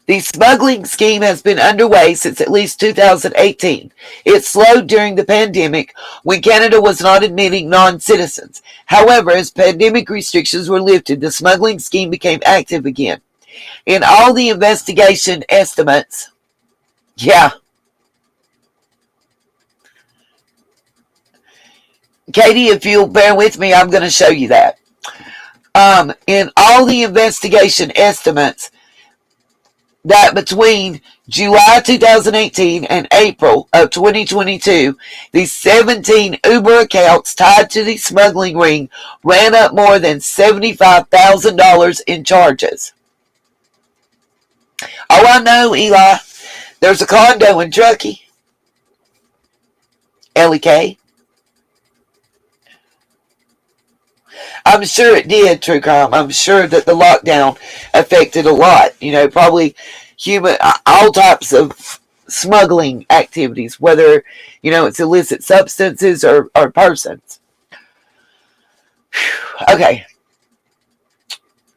S1: The smuggling scheme has been underway since at least 2018. It slowed during the pandemic when Canada was not admitting non-citizens. However, as pandemic restrictions were lifted, the smuggling scheme became active again. In all the investigation estimates, Katie, if you'll bear with me, I'm going to show you that. In all the investigation estimates, that between July 2018 and April of 2022, these 17 Uber accounts tied to the smuggling ring ran up more than $75,000 in charges. Oh, I know, Eli. There's a condo in Truckee. LEK. I'm sure it did, True Crime. I'm sure that the lockdown affected a lot. Probably all types of smuggling activities, whether, it's illicit substances or persons. Okay.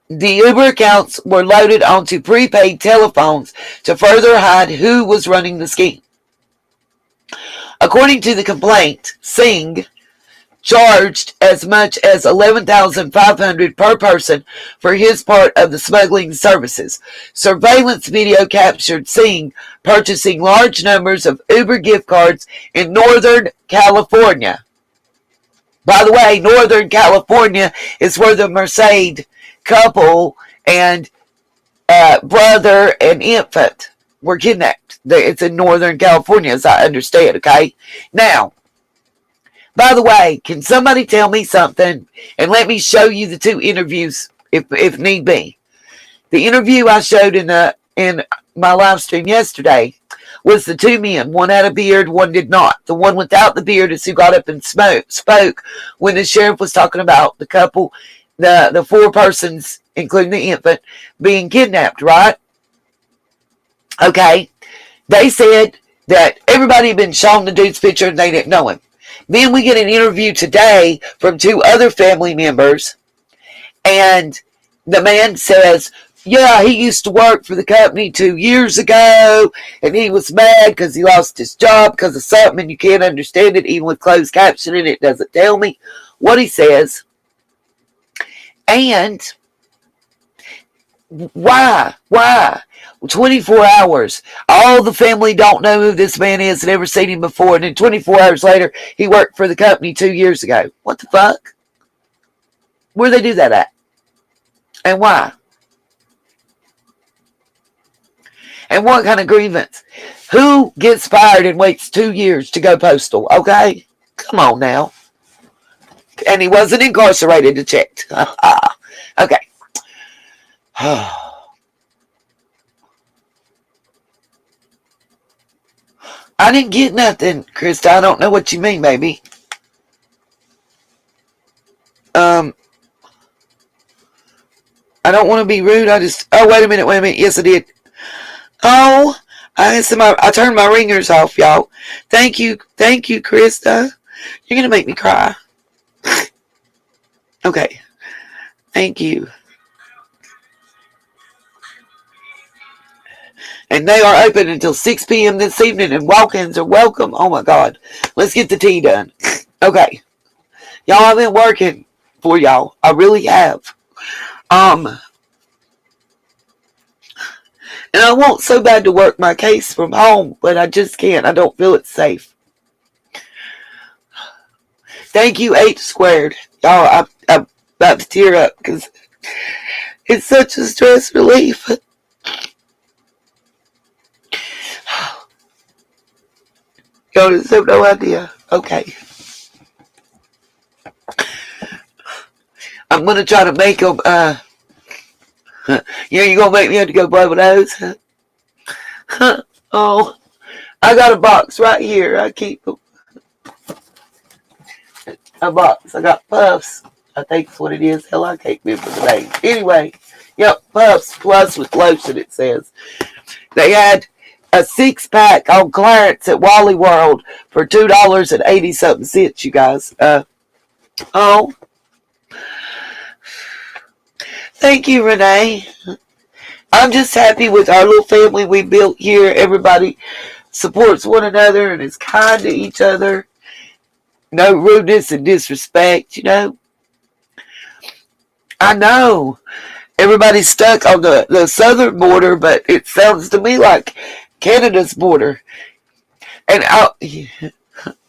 S1: The Uber accounts were loaded onto prepaid telephones to further hide who was running the scheme. According to the complaint, Singh charged as much as $11,500 per person for his part of the smuggling services. Surveillance video captured Singh purchasing large numbers of Uber gift cards in Northern California. By the way, Northern California is where the Mercedes couple and brother and infant were kidnapped. It's in Northern California, as I understand, okay? Now, by the way, can somebody tell me something and let me show you the two interviews if need be? The interview I showed in my live stream yesterday was the two men. One had a beard, one did not. The one without the beard is who got up and spoke when the sheriff was talking about the couple, the four persons, including the infant, being kidnapped, right? Okay. They said that everybody had been shown the dude's picture and they didn't know him. Then we get an interview today from two other family members, and the man says, yeah, he used to work for the company 2 years ago, and he was mad because he lost his job because of something, and you can't understand it. Even with closed captioning, it doesn't tell me what he says. And why? 24 hours. All the family don't know who this man is, never seen him before, and then 24 hours later, he worked for the company 2 years ago. What the fuck? Where they do that at? And why? And what kind of grievance? Who gets fired and waits 2 years to go postal? Okay? Come on now. And he wasn't incarcerated to check. Okay. I didn't get nothing, Krista. I don't know what you mean, baby. I don't want to be rude. Oh, wait a minute. Yes, I did. Oh, I turned my ringers off, y'all. Thank you, Krista. You're going to make me cry. Okay. Thank you. And they are open until 6 p.m. this evening, and walk-ins are welcome. Oh, my God. Let's get the tea done. Okay. Y'all, I've been working for y'all. I really have. And I want so bad to work my case from home, but I just can't. I don't feel it's safe. Thank you, 8 squared. Y'all, I'm about to tear up because it's such a stress relief. Y'all just have no idea. Okay. I'm going to try to make them, you're going to make me have to go blow my nose? Oh, I got a box right here. I keep a box. I got Puffs. I think that's what it is. Hell, I can't remember the name. Anyway, yep, Puffs Plus with lotion, it says. They had a 6-pack on clearance at Wally World for $2.80-something, you guys. Oh. Thank you, Renee. I'm just happy with our little family we built here. Everybody supports one another and is kind to each other. No rudeness and disrespect, I know. Everybody's stuck on the southern border, but it sounds to me like Canada's border. And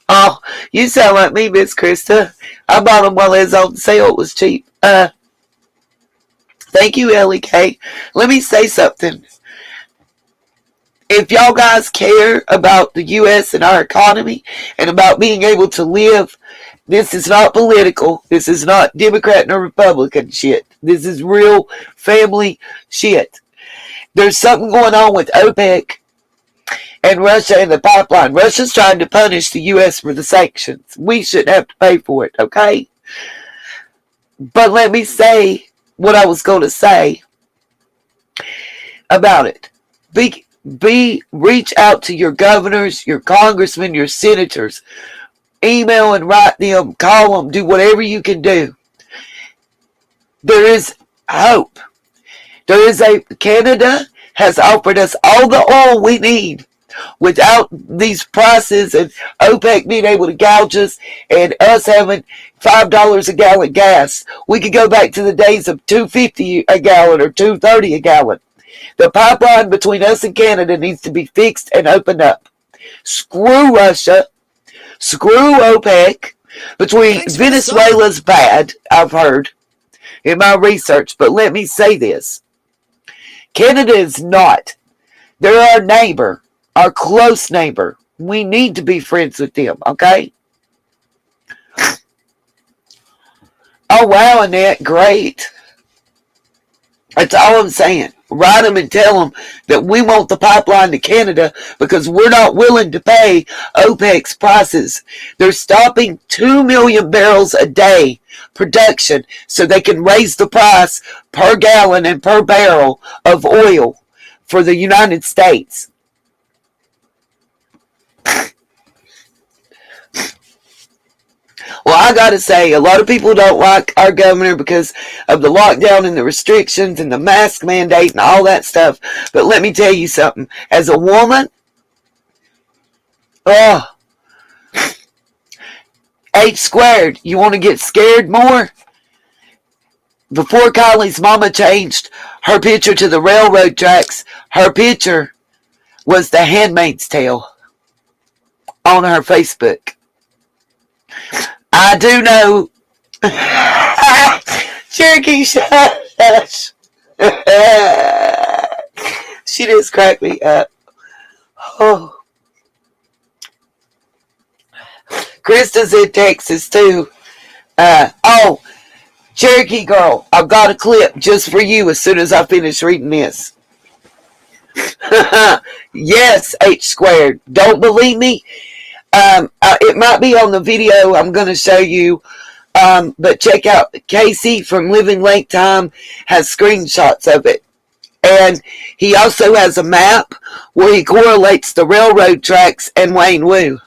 S1: oh, you sound like me, Miss Krista. I bought them while it was on sale. It was cheap. Thank you, LEK. Let me say something. if y'all guys care about the U.S. and our economy and about being able to live, this is not political. This is not Democrat nor Republican shit. This is real family shit. There's something going on with OPEC and Russia and the pipeline. Russia's trying to punish the U.S. for the sanctions. We shouldn't have to pay for it, okay? But let me say what I was going to say about it. Reach out to your governors, your congressmen, your senators. Email and write them, call them, do whatever you can do. There is hope. Canada has offered us all the oil we need without these prices and OPEC being able to gouge us and us having $5 a gallon gas. We could go back to the days of $2.50 a gallon or $2.30 a gallon. The pipeline between us and Canada needs to be fixed and opened up. Screw Russia. Screw OPEC. Venezuela's bad, I've heard in my research, but let me say this. Canada is not. They're our neighbor, our close neighbor. We need to be friends with them, okay? Oh, wow, Annette, great. That's all I'm saying. Write them and tell them that we want the pipeline to Canada because we're not willing to pay OPEC's prices. They're stopping 2 million barrels a day production so they can raise the price per gallon and per barrel of oil for the United States. Well, I gotta say, a lot of people don't like our governor because of the lockdown and the restrictions and the mask mandate and all that stuff. But let me tell you something. As a woman, H squared, you want to get scared more? Before Kiely's mama changed her picture to the railroad tracks, her picture was the Handmaid's Tale on her Facebook. I do know. Cherokee, shush. She just cracked me up. Oh. Krista's in Texas too. Cherokee girl, I've got a clip just for you as soon as I finish reading this. Yes, H squared. Don't believe me? It might be on the video I'm going to show you, but check out Casey from Living Lake Time has screenshots of it. And he also has a map where he correlates the railroad tracks and Wayne Wu.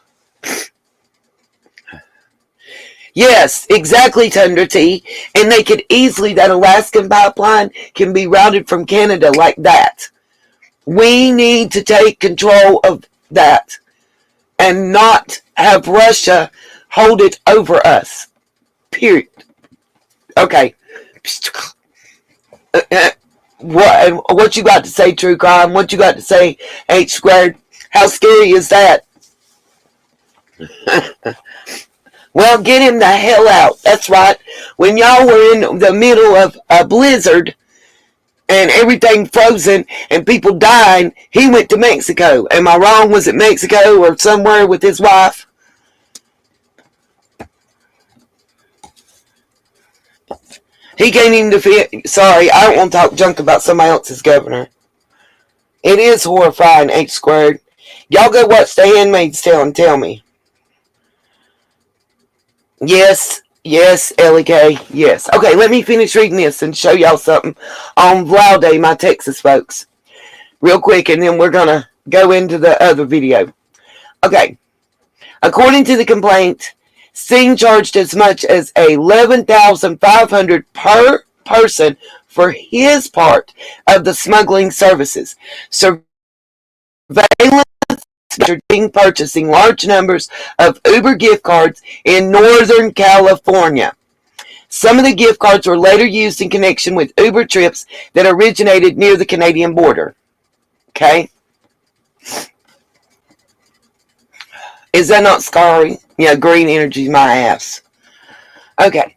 S1: Yes, exactly, Tundra T. And they could easily, that Alaskan pipeline can be routed from Canada like that. We need to take control of that and not have Russia hold it over us. Period. Okay. What you got to say, True Crime? What you got to say, H squared? How scary is that? Well, get him the hell out. That's right. When y'all were in the middle of a blizzard and everything frozen and people dying, he went to Mexico. Am I wrong? Was it Mexico or somewhere with his wife? He can't even defend. Sorry, I don't want to talk junk about somebody else's governor. It is horrifying, H squared. Y'all go watch The Handmaid's Tale and tell me. Yes, L.E.K., yes. Okay, let me finish reading this and show y'all something on Uvalde, my Texas folks. Real quick, and then we're going to go into the other video. Okay. According to the complaint, Singh charged as much as $11,500 per person for his part of the smuggling services. Surveillance purchasing large numbers of Uber gift cards in Northern California. Some of the gift cards were later used in connection with Uber trips that originated near the Canadian border. Okay? Is that not scary? Yeah, green energy's my ass. Okay.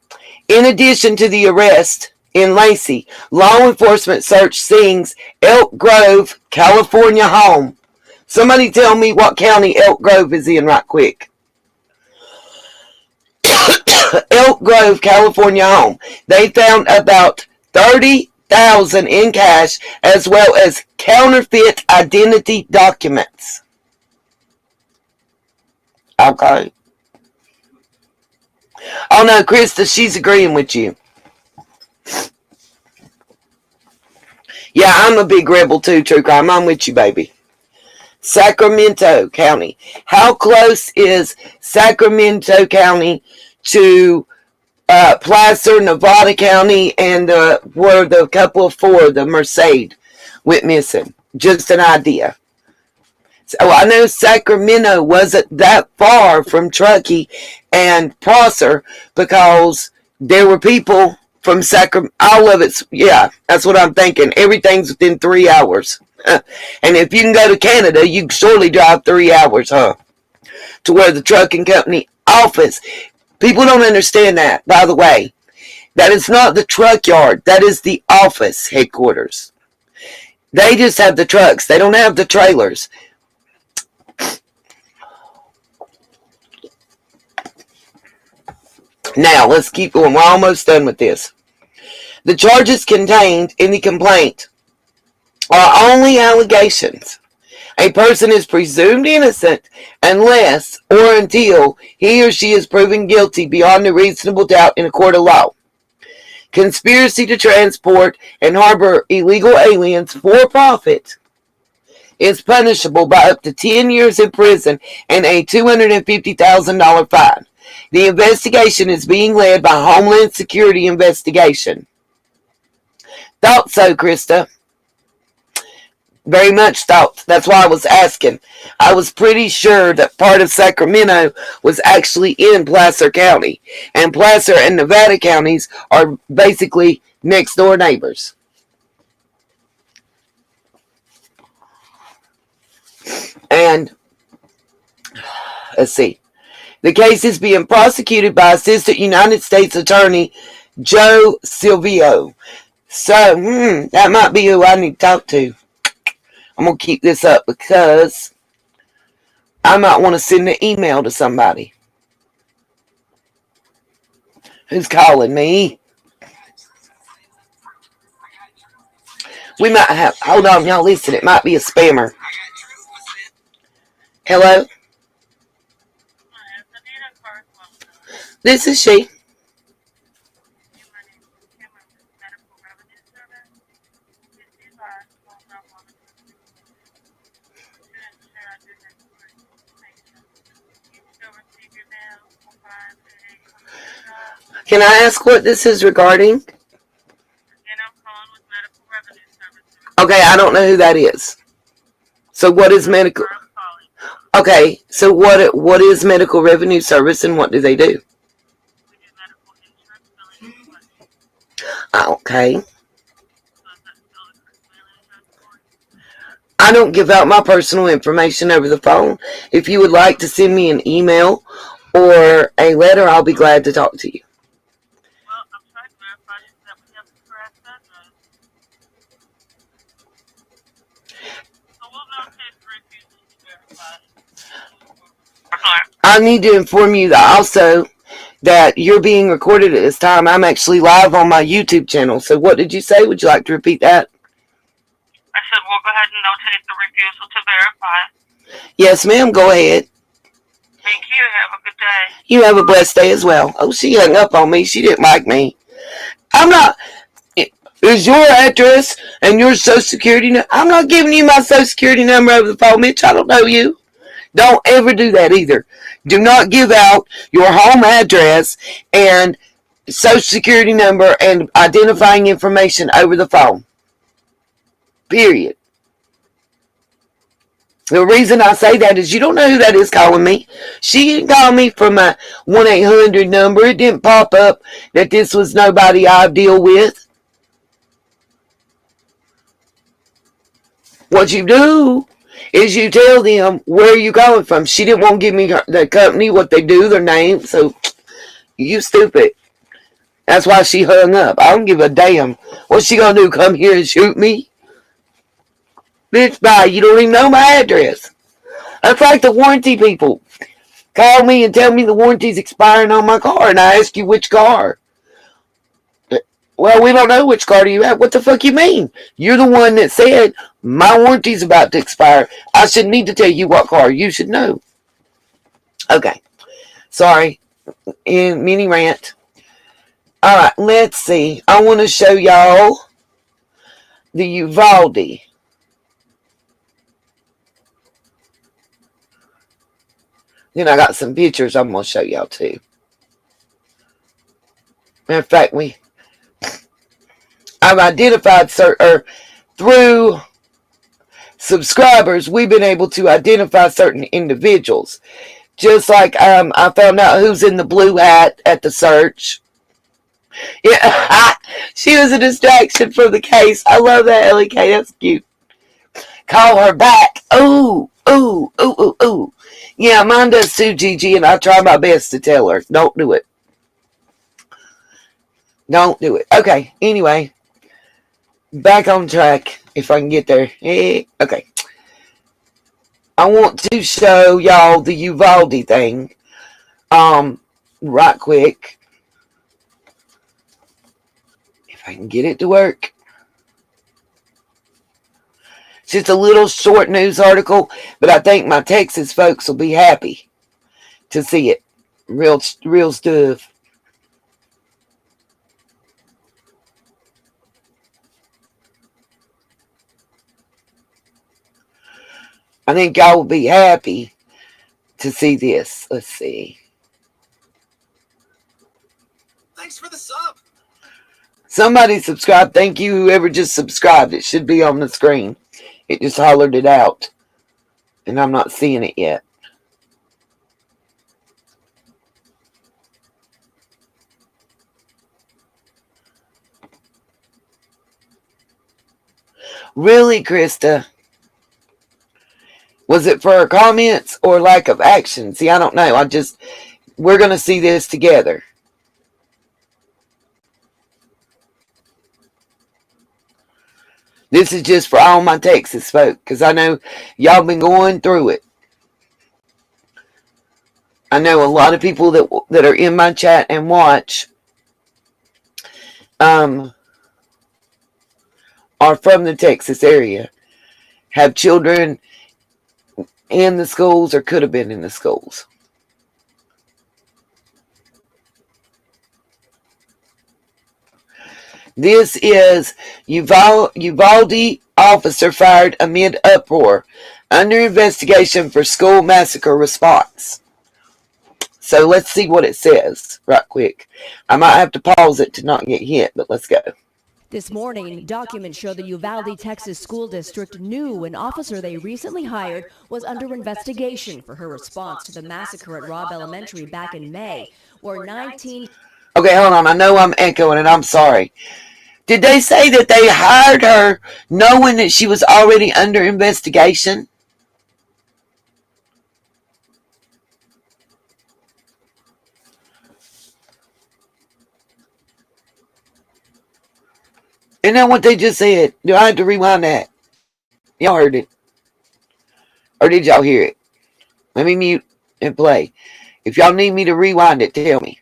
S1: In addition to the arrest in Lacey, law enforcement searched Singh's Elk Grove, California home Somebody tell me what county Elk Grove is in right quick. Elk Grove, California home. They found about 30,000 in cash as well as counterfeit identity documents. Okay. Oh no, Krista, she's agreeing with you. Yeah, I'm a big rebel too, True Crime. I'm with you, baby. Sacramento County. How close is Sacramento County to Placer, Nevada County, and where the couple of four, the Merced, went missing? Just an idea. So I know Sacramento wasn't that far from Truckee and Placer because there were people from Sacramento. All of it's, yeah, that's what I'm thinking. Everything's within 3 hours. And if you can go to Canada, you can surely drive 3 hours, huh? To where the trucking company office. People don't understand that, by the way. That is not the truck yard. That is the office headquarters. They just have the trucks. They don't have the trailers. Now, let's keep going. We're almost done with this. The charges contained in the complaint are only allegations. A person is presumed innocent unless or until he or she is proven guilty beyond a reasonable doubt in a court of law. Conspiracy to transport and harbor illegal aliens for profit is punishable by up to 10 years in prison and a $250,000 fine. The investigation is being led by Homeland Security Investigation. Thought so, Krista. Very much thought. That's why I was asking. I was pretty sure that part of Sacramento was actually in Placer County. And Placer and Nevada counties are basically next door neighbors. And let's see. The case is being prosecuted by Assistant United States Attorney Joe Silvio. So, that might be who I need to talk to. I'm going to keep this up because I might want to send an email to somebody. Who's calling me? We might have, hold on, y'all listen, it might be a spammer. Hello? This is she. Can I ask what this is regarding? Okay, I don't know who that is. So what is medical? Okay, so what is Medical Revenue Service and what do they do? Okay. I don't give out my personal information over the phone. If you would like to send me an email or a letter, I'll be glad to talk to you.
S2: Well, I'm trying to verify that we have the correct address. So we'll notate the refusal to verify.
S1: I need to inform you that also that you're being recorded at this time. I'm actually live on my YouTube channel. So what did you say? Would you like to repeat that?
S2: I said we'll go ahead and notate the refusal to verify.
S1: Yes, ma'am. Go ahead.
S2: Thank you. Have a good day.
S1: You have a blessed day as well. Oh, she hung up on me. She didn't like me. I'm not. Is your address and your social security number? I'm not giving you my social security number over the phone, Mitch. I don't know you. Don't ever do that either. Do not give out your home address and social security number and identifying information over the phone. Period. The reason I say that is you don't know who that is calling me. She didn't call me from a 1-800 number. It didn't pop up that this was nobody I deal with. What you do is you tell them where you're going from. She didn't want to give me the company, what they do, their name. So, you stupid. That's why she hung up. I don't give a damn. What's she going to do, come here and shoot me? Bitch, bye. You don't even know my address. That's like the warranty people. Call me and tell me the warranty's expiring on my car, and I ask you which car. Well, we don't know which car do you have. What the fuck you mean? You're the one that said my warranty's about to expire. I shouldn't need to tell you what car. You should know. Okay. Sorry. Mini rant. Alright, let's see. I want to show y'all the Uvalde. Then I got some pictures I'm going to show y'all too. Matter of fact, I've identified through subscribers, we've been able to identify certain individuals. Just like I found out who's in the blue hat at the search. Yeah, she was a distraction from the case. I love that, LK. That's cute. Call her back. Ooh, ooh, ooh, ooh, ooh. Yeah, mine does too, Gigi, and I try my best to tell her. Don't do it. Don't do it. Okay, anyway. Back on track, if I can get there. Okay. I want to show y'all the Uvalde thing. Right quick. If I can get it to work. It's just a little short news article, but I think my Texas folks will be happy to see it. Real stuff. I think y'all will be happy to see this. Let's see.
S3: Thanks for the sub.
S1: Somebody subscribed. Thank you, whoever just subscribed. It should be on the screen. It just hollered it out. And I'm not seeing it yet. Really, Krista? Was it for her comments or lack of action? See, I don't know. We're going to see this together. This is just for all my Texas folk, because I know y'all been going through it. I know a lot of people that are in my chat and watch are from the Texas area, have children in the schools or could have been in the schools. This is Uvalde officer fired amid uproar, under investigation for school massacre response. So let's see what it says right quick. I might have to pause it to not get hit, but let's go.
S4: This morning, documents show the Uvalde, Texas school district knew an officer they recently hired was under investigation for her response to the massacre at Robb Elementary back in May, where 19...
S1: Okay, hold on. I know I'm echoing and I'm sorry. Did they say that they hired her knowing that she was already under investigation? Isn't that what they just said? Do I have to rewind that? Y'all heard it. Or did y'all hear it? Let me mute and play. If y'all need me to rewind it, tell me.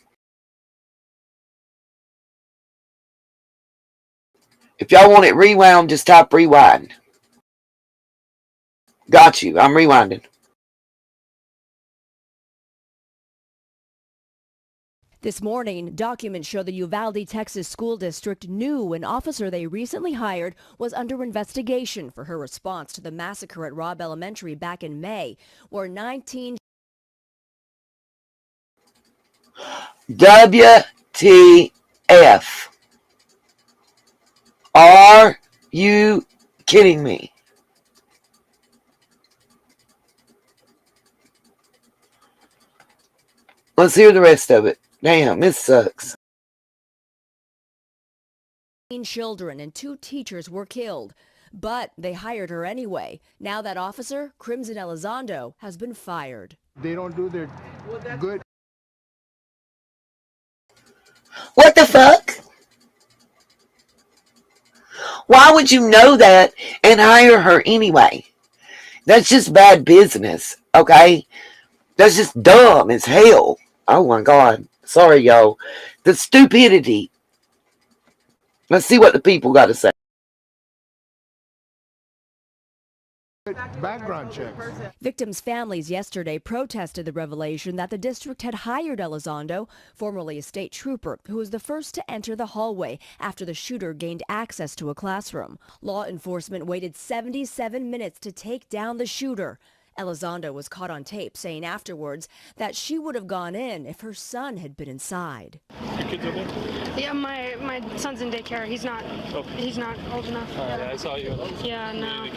S1: If y'all want it rewound, just type rewind. Got you. I'm rewinding.
S4: This morning, documents show the Uvalde, Texas school district knew an officer they recently hired was under investigation for her response to the massacre at Robb Elementary back in May, where 19...
S1: WTF. Are you kidding me? Let's hear the rest of it. Damn, this sucks.
S4: Children and 2 teachers were killed, but they hired her anyway. Now that officer, Crimson Elizondo, has been fired.
S5: They don't do their good.
S1: What the fuck? Why would you know that and hire her anyway? That's just bad business. Okay? That's just dumb as hell. Oh my God. Sorry, y'all. The stupidity. Let's see what the people got to say.
S5: Background checks.
S4: Victims' families yesterday protested the revelation that the district had hired Elizondo, formerly a state trooper, who was the first to enter the hallway after the shooter gained access to a classroom. Law enforcement waited 77 minutes to take down the shooter. Elizondo was caught on tape saying afterwards that she would have gone in if her son had been inside.
S6: Your kids over there?
S7: Yeah, my son's in daycare. He's not old enough.
S6: Yeah, I saw you.
S7: Yeah, no.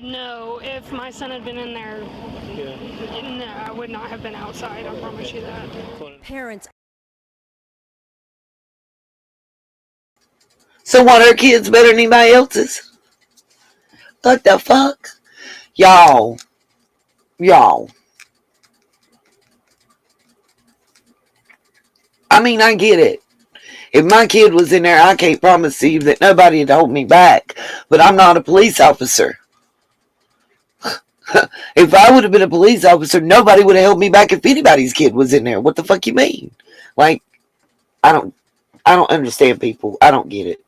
S7: No, if my son had been in there, no, I would not have been outside. I promise you that.
S4: Parents.
S1: So what, her kids better than anybody else's? What the fuck? Y'all. I mean, I get it. If my kid was in there, I can't promise you that nobody would hold me back. But I'm not a police officer. If I would have been a police officer, nobody would have held me back if anybody's kid was in there. What the fuck you mean? Like, I don't understand people. I don't get it.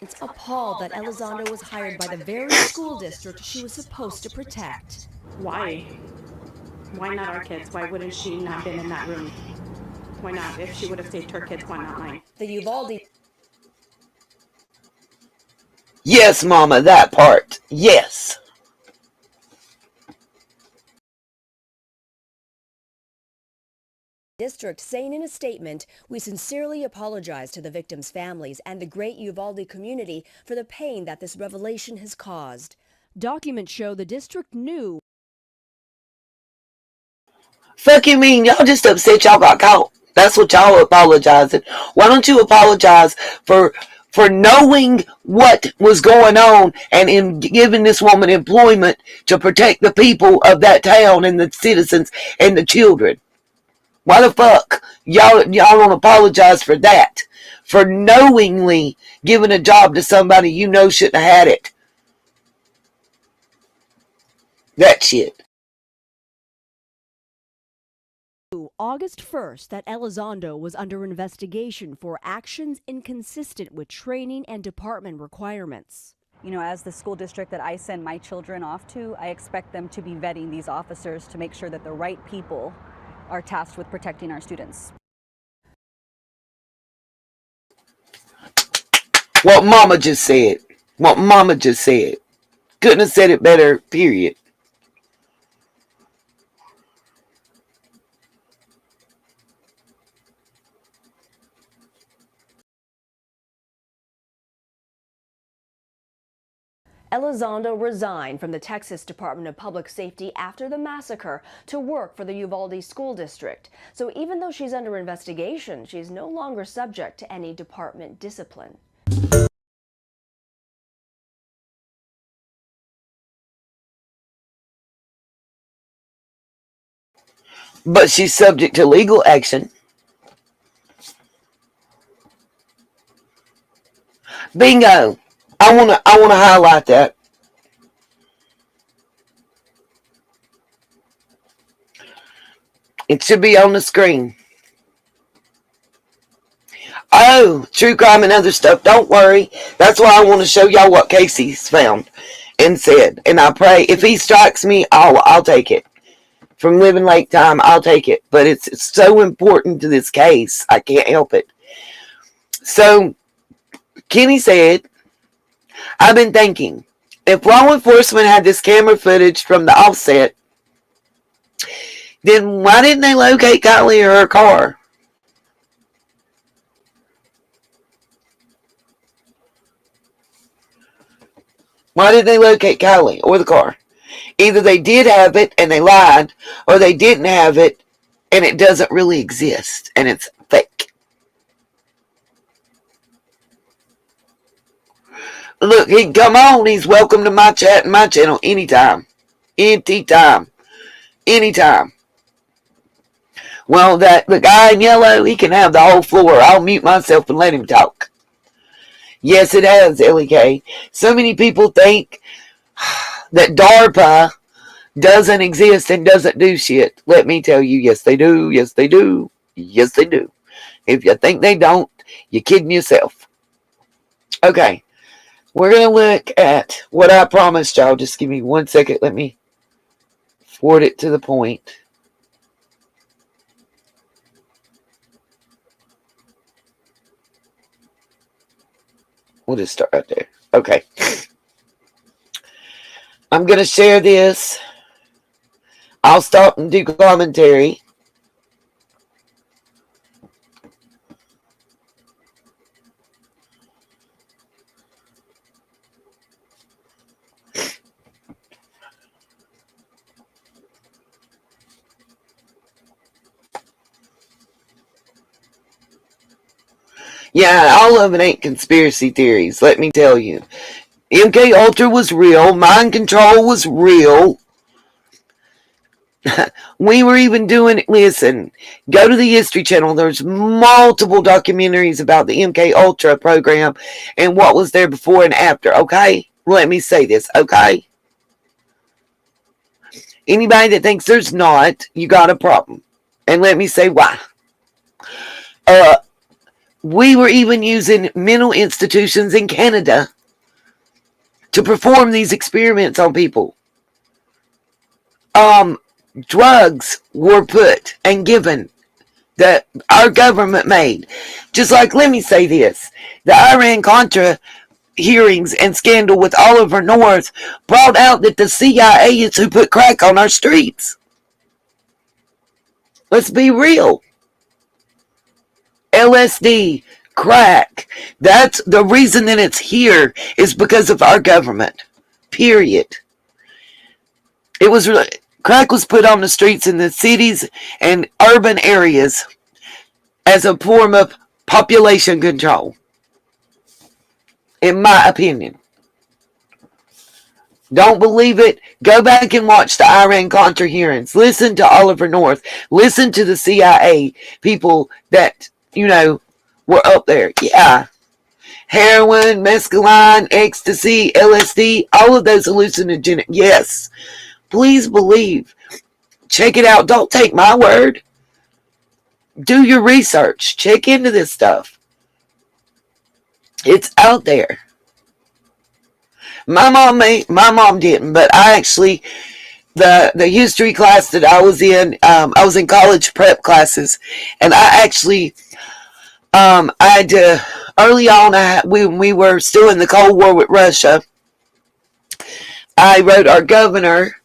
S4: It's appalled that Elizondo was hired by the very school district she was supposed to protect.
S8: Why? Why not our kids? Why wouldn't she not been in that room? Why not? If she would have saved her kids, why not mine?
S4: The Uvalde.
S1: Yes, Mama, that part. Yes.
S4: District saying in a statement, "We sincerely apologize to the victims' families and the great Uvalde community for the pain that this revelation has caused." Documents show the district knew.
S1: Fuck you mean? Y'all just upset y'all got caught. That's what y'all apologizing. Why don't you apologize for knowing what was going on and in giving this woman employment to protect the people of that town and the citizens and the children? Why the fuck y'all don't apologize for that? For knowingly giving a job to somebody you know shouldn't have had it. That shit.
S4: August 1st that Elizondo was under investigation for actions inconsistent with training and department requirements.
S9: You know, as the school district that I send my children off to, I expect them to be vetting these officers to make sure that the right people are tasked with protecting our students.
S1: What Mama just said. What Mama just said. Couldn't have said it better, period.
S4: Elizondo resigned from the Texas Department of Public Safety after the massacre to work for the Uvalde School District. So even though she's under investigation, she's no longer subject to any department discipline.
S1: But she's subject to legal action. Bingo. I wanna highlight that. It should be on the screen. Oh, true crime and other stuff. Don't worry. That's why I want to show y'all what Casey's found and said. And I pray if he strikes me, I'll take it. From Living Lake Time, I'll take it. But it's so important to this case. I can't help it. So, Kenny said, I've been thinking, if law enforcement had this camera footage from the offset, then why didn't they locate Kiely or her car? Why didn't they locate Kiely or the car? Either they did have it and they lied, or they didn't have it and it doesn't really exist and it's fake. Look, he can come on. He's welcome to my chat and my channel anytime. Anytime. Anytime. Well, the guy in yellow, he can have the whole floor. I'll mute myself and let him talk. Yes, it has, LEK. So many people think that DARPA doesn't exist and doesn't do shit. Let me tell you, yes they do, yes they do, yes they do. If you think they don't, you're kidding yourself. Okay, we're going to look at what I promised y'all. Just give me 1 second. Let me forward it to the point. We'll just start right there. Okay. I'm going to share this. I'll stop and do commentary. Yeah, all of it ain't conspiracy theories, let me tell you. MK Ultra was real. Mind control was real. We were even doing it. Listen, go to the History Channel. There's multiple documentaries about the MK Ultra program and what was there before and after, okay? Let me say this, okay? Anybody that thinks there's not, you got a problem. And let me say why. We were even using mental institutions in Canada to perform these experiments on people. Drugs were put and given that our government made. Just like, let me say this, the Iran-Contra hearings and scandal with Oliver North brought out that the CIA is who put crack on our streets. Let's be real. LSD, crack. That's the reason that it's here is because of our government. Period. It was crack was put on the streets in the cities and urban areas as a form of population control. In my opinion. Don't believe it? Go back and watch the Iran-Contra hearings. Listen to Oliver North. Listen to the CIA people that, were up there. Yeah. Heroin, mescaline, ecstasy, LSD, all of those hallucinogenic. Yes. Please believe. Check it out. Don't take my word. Do your research. Check into this stuff. It's out there. My mom didn't, but I actually, the history class that I was in college prep classes, and I actually, I had to, early on, when we were still in the Cold War with Russia, I wrote our governor,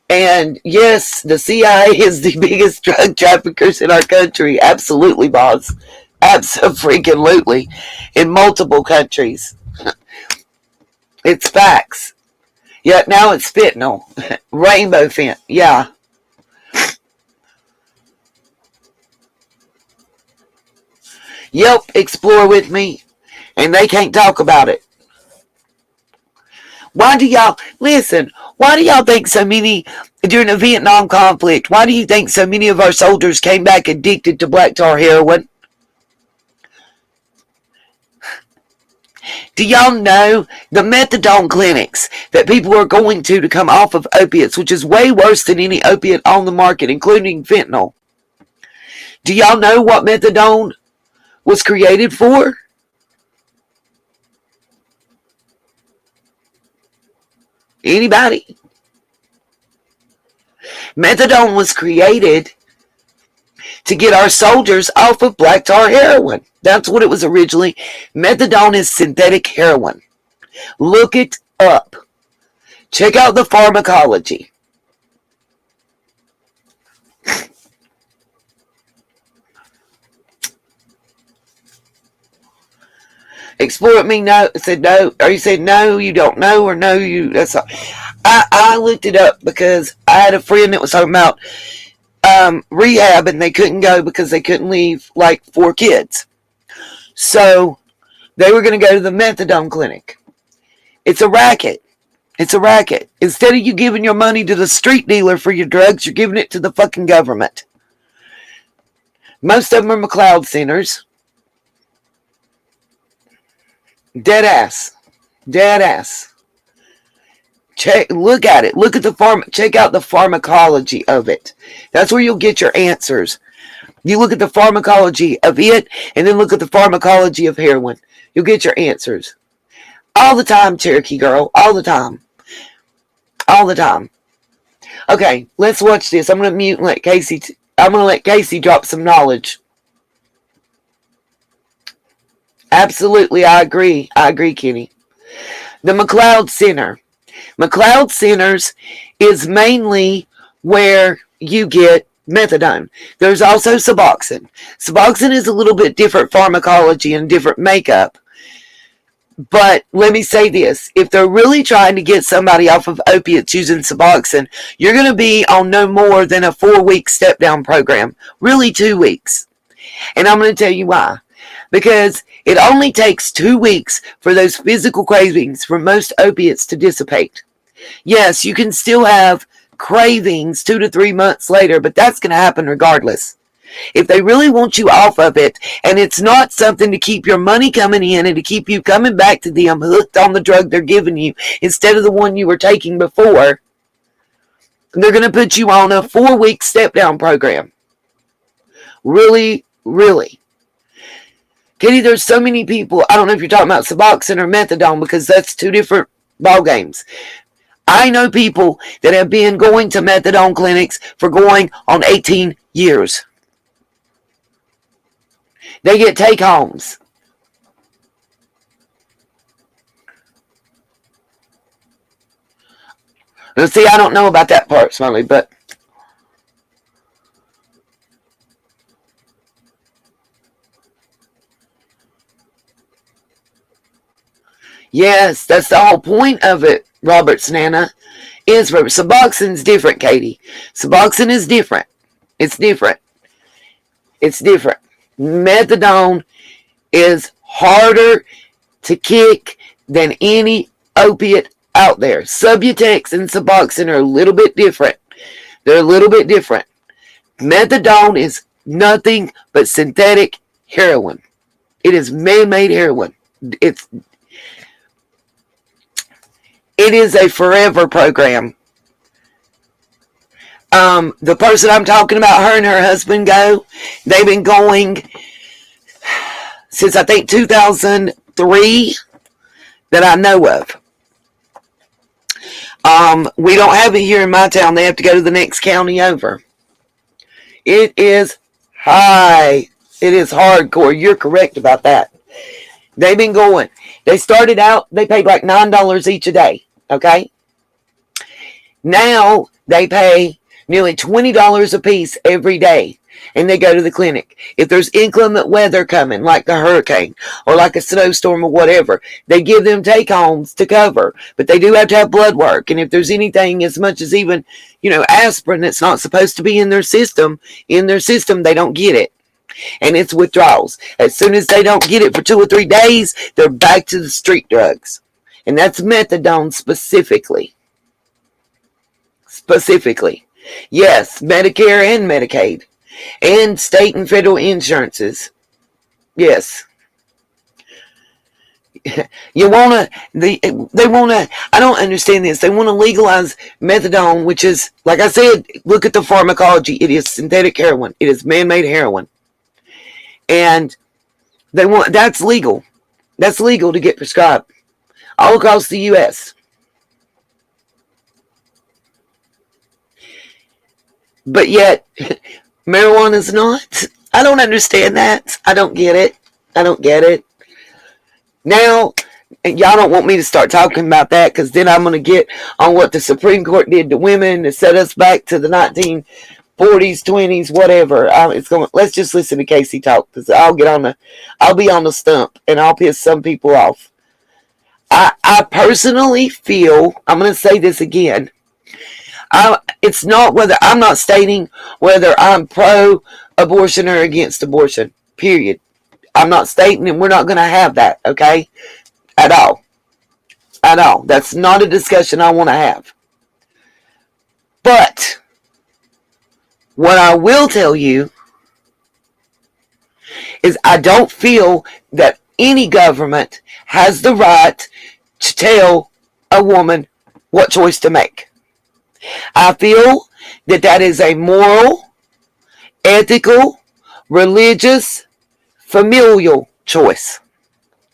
S1: and yes, the CIA is the biggest drug traffickers in our country. Absolutely, boss. Absolutely. In multiple countries. It's facts. Yeah, now it's fentanyl. Rainbow fent. Yeah. Yep, explore with me. And they can't talk about it. Why do y'all think so many, during the Vietnam conflict, why do you think so many of our soldiers came back addicted to black tar heroin? Do y'all know the methadone clinics that people are going to come off of opiates, which is way worse than any opiate on the market, including fentanyl? Do y'all know what methadone was created for? Anybody? Methadone was created to get our soldiers off of black tar heroin. That's what it was originally. Methadone is synthetic heroin. Look it up. Check out the pharmacology. Explore with me. No, said no. Or you said no, you don't know, or no, you. That's all. I looked it up because I had a friend that was talking about rehab, and they couldn't go because they couldn't leave like 4 kids. So they were going to go to the methadone clinic. It's a racket. It's a racket. Instead of you giving your money to the street dealer for your drugs, you're giving it to the fucking government. Most of them are McLeod centers. Dead ass. Dead ass. Look at it. Check out the pharmacology of it. That's where you'll get your answers. You look at the pharmacology of it, and then look at the pharmacology of heroin. You'll get your answers. All the time, Cherokee girl. All the time. All the time. Okay, let's watch this. I'm going to mute and let Casey... I'm going to let Casey drop some knowledge. Absolutely, I agree. I agree, Kenny. The McLeod Center. McLeod Centers is mainly where you get methadone. There's also Suboxone. Suboxone is a little bit different pharmacology and different makeup. But let me say this. If they're really trying to get somebody off of opiates using Suboxone, you're going to be on no more than a 4-week step-down program. Really 2 weeks. And I'm going to tell you why. Because it only takes 2 weeks for those physical cravings for most opiates to dissipate. Yes, you can still have cravings 2 to 3 months later, but that's going to happen regardless. If they really want you off of it, and it's not something to keep your money coming in and to keep you coming back to them hooked on the drug they're giving you instead of the one you were taking before, they're going to put you on a 4-week step-down program. Really, really. Kitty, there's so many people, I don't know if you're talking about Suboxone or methadone because that's 2 different ball games. I know people that have been going to methadone clinics for going on 18 years. They get take-homes. Now, see, I don't know about that part, Smiley, but... Yes, that's the whole point of it, Robert's Nana. Suboxone's different, Katie. Suboxone is different. It's different. It's different. Methadone is harder to kick than any opiate out there. Subutex and Suboxone are a little bit different. They're a little bit different. Methadone is nothing but synthetic heroin. It is man-made heroin. It is a forever program. The person I'm talking about, her and her husband go. They've been going since I think 2003 that I know of. We don't have it here in my town. They have to go to the next county over. It is high. It is hardcore. You're correct about that. They've been going. They started out, they paid like $9 each a day. Okay? Now they pay nearly $20 a piece every day. And they go to the clinic. If there's inclement weather coming, like a hurricane or like a snowstorm or whatever, they give them take-homes to cover. But they do have to have blood work. And if there's anything as much as even, aspirin that's not supposed to be in their system, they don't get it. And it's withdrawals. As soon as they don't get it for 2 or 3 days, they're back to the street drugs. And that's methadone specifically. Specifically. Yes, Medicare and Medicaid. And state and federal insurances. Yes. They want to, I don't understand this. They want to legalize methadone, which is, like I said, look at the pharmacology. It is synthetic heroin. It is man-made heroin. And that's legal. That's legal to get prescribed all across the U.S. But yet, marijuana's not. I don't understand that. I don't get it. I don't get it. Now, y'all don't want me to start talking about that because then I'm going to get on what the Supreme Court did to women to set us back to the 1940s, 20s, whatever. Let's just listen to Casey talk because I'll be on the stump and I'll piss some people off. I personally feel, I'm going to say this again. It's not whether, I'm not stating whether I'm pro-abortion or against abortion, period. I'm not stating, and we're not going to have that, okay? At all. At all. That's not a discussion I want to have. But, what I will tell you is I don't feel that any government has the right to tell a woman what choice to make. I feel that that is a moral, ethical, religious, familial choice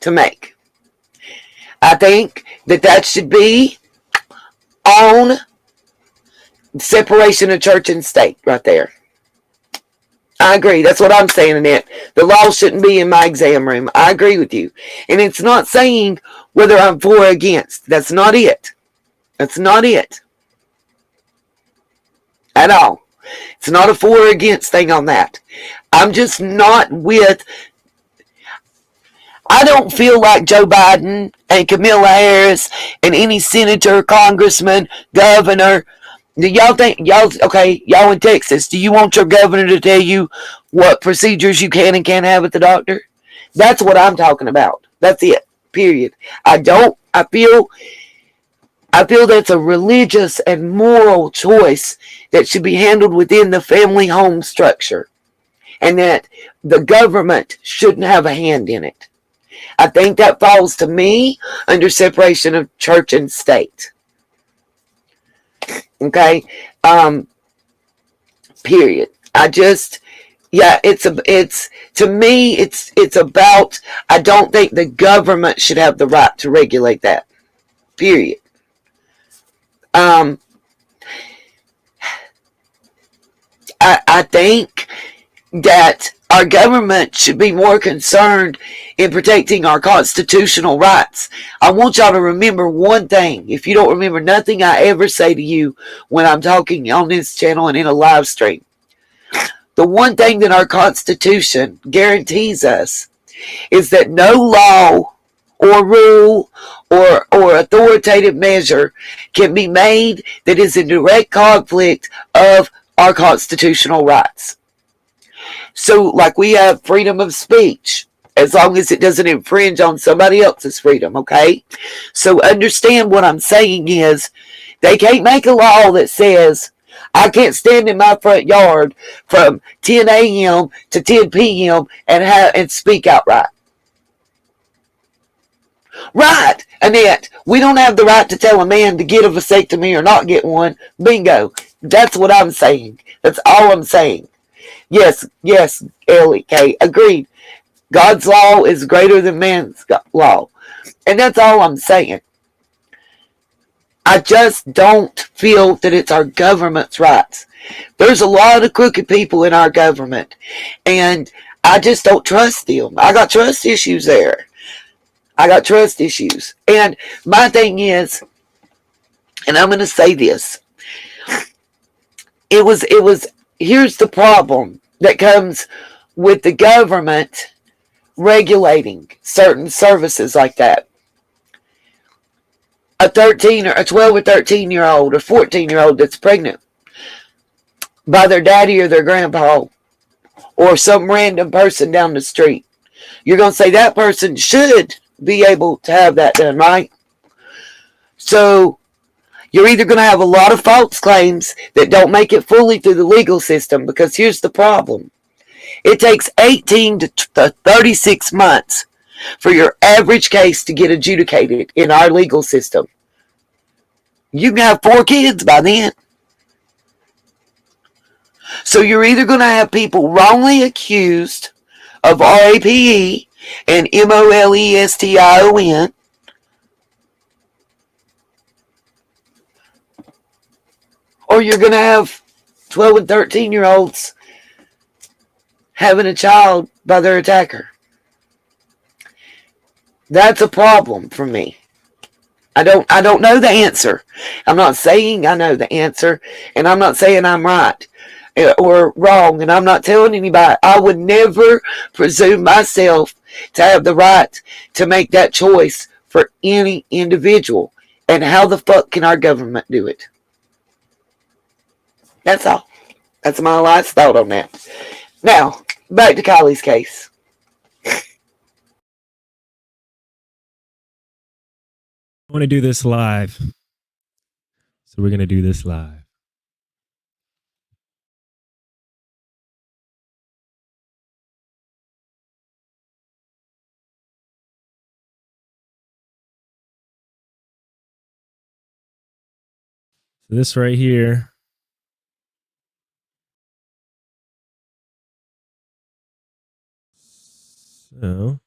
S1: to make. I think that that should be on separation of church and state right there. I agree. That's what I'm saying, Annette. The law shouldn't be in my exam room. I agree with you. And it's not saying whether I'm for or against. That's not it. That's not it. At all. It's not a for or against thing on that. I'm just not with... I don't feel like Joe Biden and Kamala Harris and any senator, congressman, governor. Do y'all think, y'all in Texas, do you want your governor to tell you what procedures you can and can't have at the doctor? That's what I'm talking about. That's it. Period. I feel that's a religious and moral choice that should be handled within the family home structure. And that the government shouldn't have a hand in it. I think that falls to me under separation of church and state. Okay? Period. To me, it's about, I don't think the government should have the right to regulate that. Period. I think that our government should be more concerned in protecting our constitutional rights. I want y'all to remember one thing. If you don't remember nothing I ever say to you when I'm talking on this channel and in a live stream, the one thing that our Constitution guarantees us is that no law or rule or authoritative measure can be made that is in direct conflict of our constitutional rights. So, like, we have freedom of speech, as long as it doesn't infringe on somebody else's freedom, okay? So understand what I'm saying is, they can't make a law that says, I can't stand in my front yard from 10 a.m. to 10 p.m. and speak outright. Right, Annette, we don't have the right to tell a man to get a vasectomy or not get one. Bingo. That's what I'm saying. That's all I'm saying. Yes, Ellie, Kay, agreed. God's law is greater than man's law. And that's all I'm saying. I just don't feel that it's our government's rights. There's a lot of crooked people in our government. And I just don't trust them. I got trust issues there. I got trust issues. And my thing is, and I'm going to say this. Here's the problem that comes with the government regulating certain services like that. A 12 or 13-year-old or 14-year-old that's pregnant by their daddy or their grandpa or some random person down the street. You're going to say that person should be able to have that done, right? So you're either going to have a lot of false claims that don't make it fully through the legal system, because here's the problem. It takes 18 to 36 months for your average case to get adjudicated in our legal system. You can have 4 kids by then. So you're either going to have people wrongly accused of RAPE and MOLESTION, or you're going to have 12 and 13-year-olds having a child by their attacker. That's a problem for me. I don't know the answer. I'm not saying I know the answer, and I'm not saying I'm right or wrong, and I'm not telling anybody. I would never presume myself to have the right to make that choice for any individual. And how the fuck can our government do it? That's all. That's my last thought on that. Now, back to Kiely's case.
S10: I want to do this live. So we're going to do this live. So this right here. So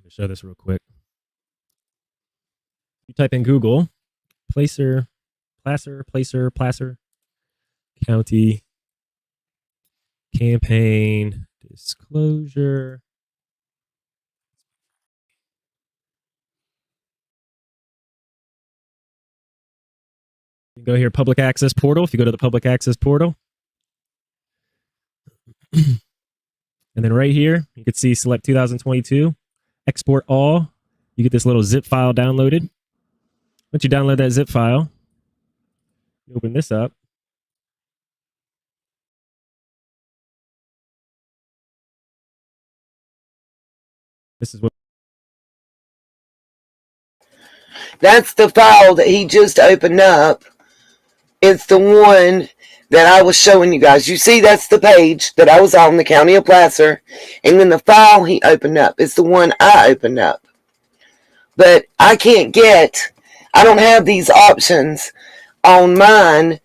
S10: I'll show this real quick. You type in Google, Placer, County, campaign, disclosure. You go here, public access portal. If you go to the public access portal, and then right here, you can see select 2022, export all. You get this little zip file downloaded. Once you download that zip file, you open this up. This is what.
S1: That's the file that he just opened up. It's the one that I was showing you guys. You see, that's the page that I was on, the County of Placer. And then the file he opened up is the one I opened up. But I don't have these options on mine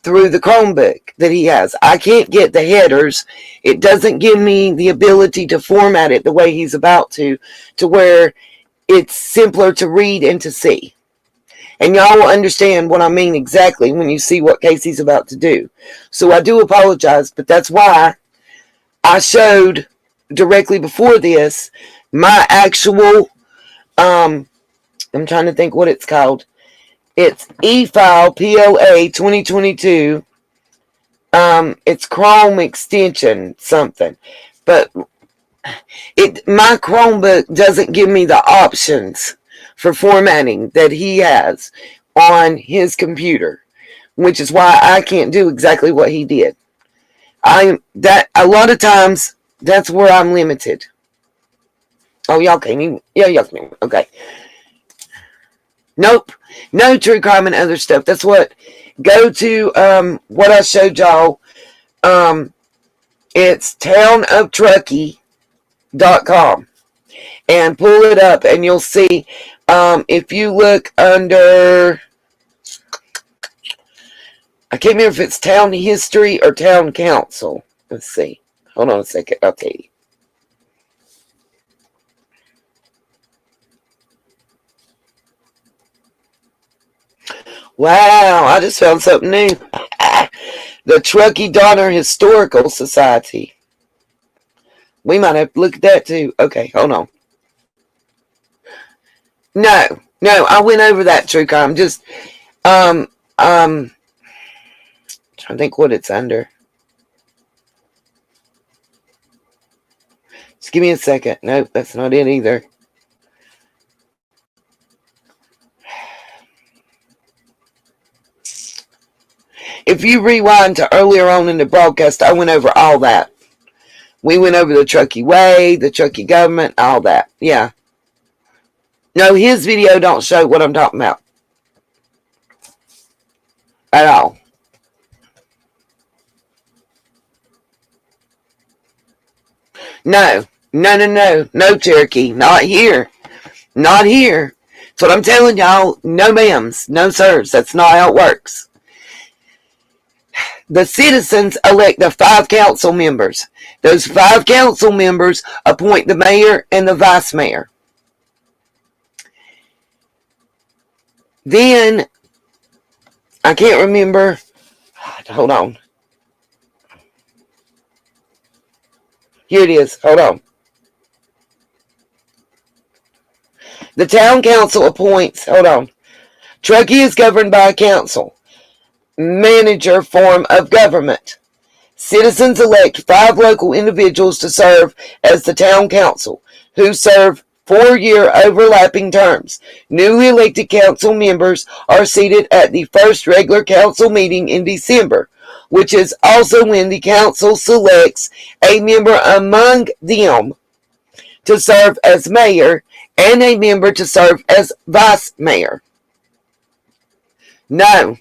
S1: through the Chromebook that he has. I can't get the headers. It doesn't give me the ability to format it the way he's about to where it's simpler to read and to see. And y'all will understand what I mean exactly when you see what Casey's about to do. So I do apologize, but that's why I showed directly before this my actual, I'm trying to think what it's called. It's eFile POA 2022. It's Chrome extension something. But my Chromebook doesn't give me the options for formatting that he has on his computer, which is why I can't do exactly what he did. A lot of times that's where I'm limited. Oh, y'all can't even. Yeah, y'all can even. Okay. Nope. No true crime and other stuff. That's what. Go to what I showed y'all. It's townoftruckee.com and pull it up and you'll see. If you look under, I can't remember if it's town history or town council. Let's see. Hold on a second. I'll tell you. Wow, I just found something new. The Truckee Donner Historical Society. We might have to look at that too. Okay, hold on. No, I went over that true crime. Just, trying to think what it's under. Just give me a second. Nope, that's not it either. If you rewind to earlier on in the broadcast, I went over all that. We went over the Truckee Way, the Truckee government, all that. Yeah. No, his video don't show what I'm talking about. At all. No, Cherokee. Not here. Not here. That's what I'm telling y'all. No ma'ams. No sirs. That's not how it works. The citizens elect the 5 council members. Those 5 council members appoint the mayor and the vice mayor. Then, I can't remember. Hold on. Here it is. Hold on. The town council appoints. Hold on. Truckee is governed by a council. Manager form of government. Citizens elect 5 local individuals to serve as the town council, who serve 4-year overlapping terms. Newly elected council members are seated at the first regular council meeting in December, which is also when the council selects a member among them to serve as mayor and a member to serve as vice mayor. No,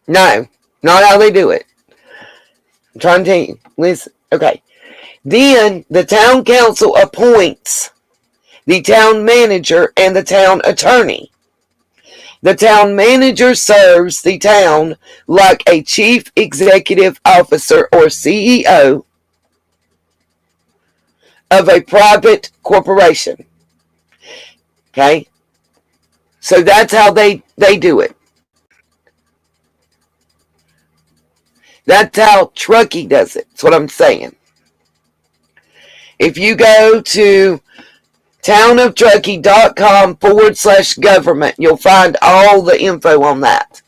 S1: not how they do it. I'm trying to tell you. Listen, okay. Then the town council appoints the town manager, and the town attorney. The town manager serves the town like a chief executive officer or CEO of a private corporation. Okay? So that's how they do it. That's how Truckee does it. That's what I'm saying. If you go to townoftruckee.com/government, you'll find all the info on that.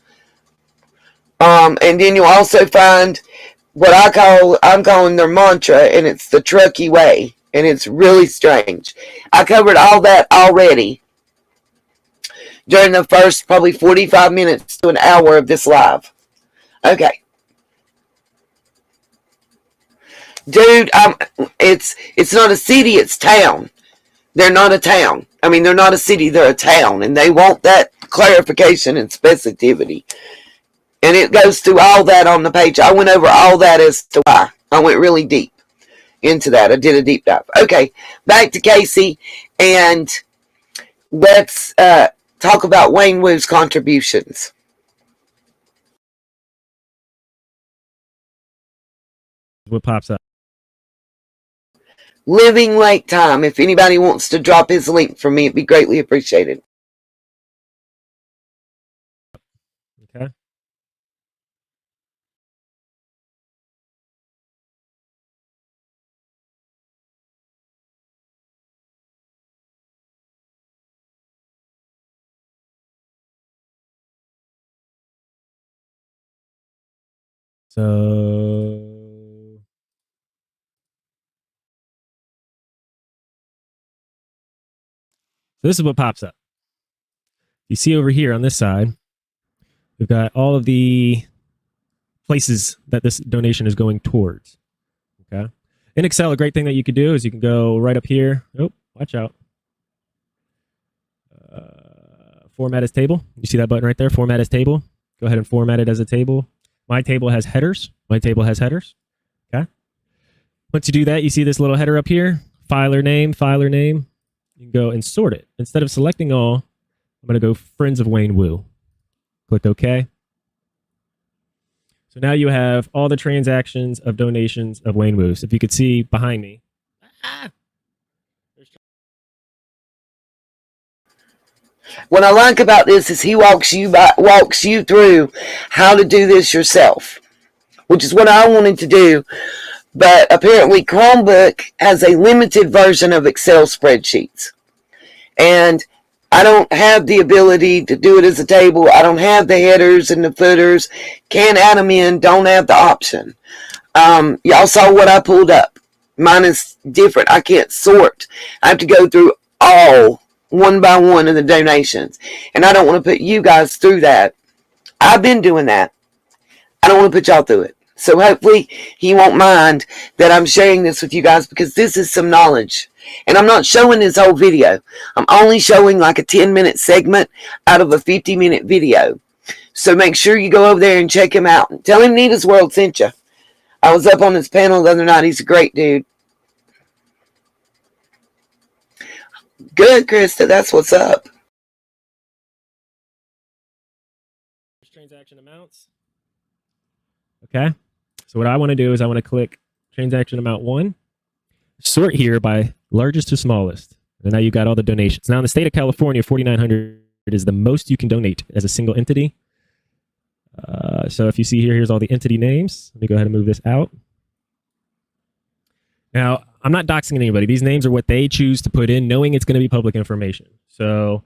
S1: And then you'll also find what I'm calling their mantra, and it's the Truckee way. And it's really strange. I covered all that already during the first probably 45 minutes to an hour of this live. Okay. Dude, it's not a city, it's town. They're not a town. I mean, they're not a city, they're a town. And they want that clarification and specificity. And it goes through all that on the page. I went over all that as to why. I went really deep into that. I did a deep dive. Okay, back to Casey. And let's talk about Wayne Wu's contributions.
S10: What pops up?
S1: Living Lake Time. If anybody wants to drop his link for me, it'd be greatly appreciated.
S10: Okay. So this is what pops up. You see over here on this side, we've got all of the places that this donation is going towards. Okay. In Excel, a great thing that you could do is you can go right up here. Oh, watch out. Format as table. You see that button right there? Format as table. Go ahead and format it as a table. My table has headers. My table has headers. Okay. Once you do that, you see this little header up here. Filer name, filer name. You can go and sort it. Instead of selecting all, I'm going to go Friends of Wayne Wu. Click OK. So now you have all the transactions of donations of Wayne Wu. So if you could see behind me.
S1: What I like about this is he walks you through how to do this yourself, which is what I wanted to do. But apparently Chromebook has a limited version of Excel spreadsheets. And I don't have the ability to do it as a table. I don't have the headers and the footers. Can't add them in. Don't have the option. Y'all saw what I pulled up. Mine is different. I can't sort. I have to go through all one by one of the donations. And I don't want to put you guys through that. I've been doing that. I don't want to put y'all through it. So hopefully he won't mind that I'm sharing this with you guys, because this is some knowledge. And I'm not showing this whole video. I'm only showing like a 10-minute segment out of a 50-minute video. So make sure you go over there and check him out. Tell him Nita's World sent you. I was up on his panel the other night. He's a great dude. Good, Krista. That's what's up.
S10: Transaction amounts. Okay. So what I want to do is I want to click transaction amount 1. Sort here by largest to smallest. And now you've got all the donations. Now in the state of California, $4,900 is the most you can donate as a single entity. So if you see here, here's all the entity names. Let me go ahead and move this out. Now, I'm not doxing anybody. These names are what they choose to put in, knowing it's going to be public information. So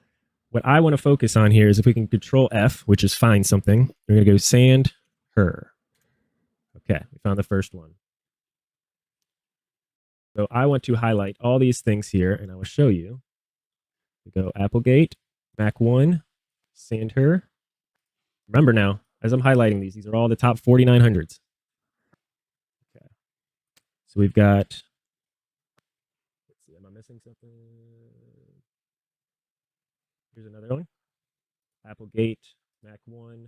S10: what I want to focus on here is if we can control F, which is find something, we're going to go sand her. Okay, we found the first one. So I want to highlight all these things here, and I will show you. We go Applegate, Mac 1, sand her. Remember now, as I'm highlighting these are all the top 4,900s. Okay. So we've got, let's see, am I missing something? Here's another one. Applegate, Mac 1,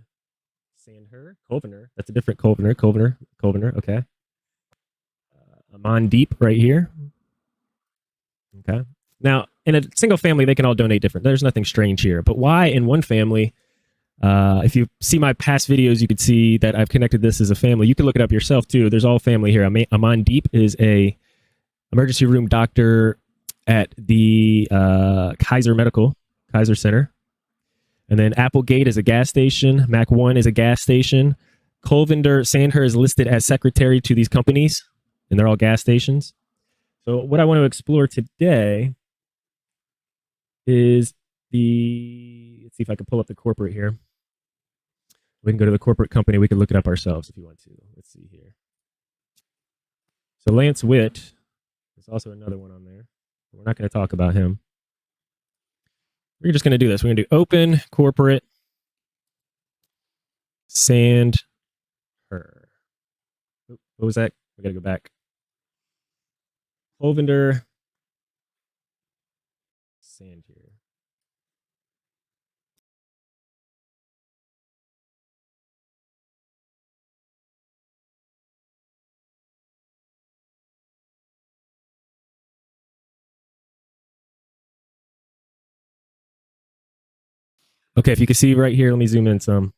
S10: sand her. Kovner, that's a different Kovner. Kovner, okay. Amon Deep right here. Okay. Now, in a single family, they can all donate different. There's nothing strange here. But why in one family? If you see my past videos, you could see that I've connected this as a family. You can look it up yourself too. There's all family here. Aman Deep is a emergency room doctor at the Kaiser Center. And then Applegate is a gas station. Mac 1 is a gas station. Colvinder Sandher is listed as secretary to these companies, and they're all gas stations. So what I want to explore today is let's see if I can pull up the corporate here. We can go to the corporate company. We can look it up ourselves if you want to. Let's see here. So Lance Witt is also another one on there. We're not going to talk about him. We're just going to do this. We're going to do open corporate Sandher. What was that? We got to go back. Colvinder Sandher. Okay, if you can see right here, let me zoom in some.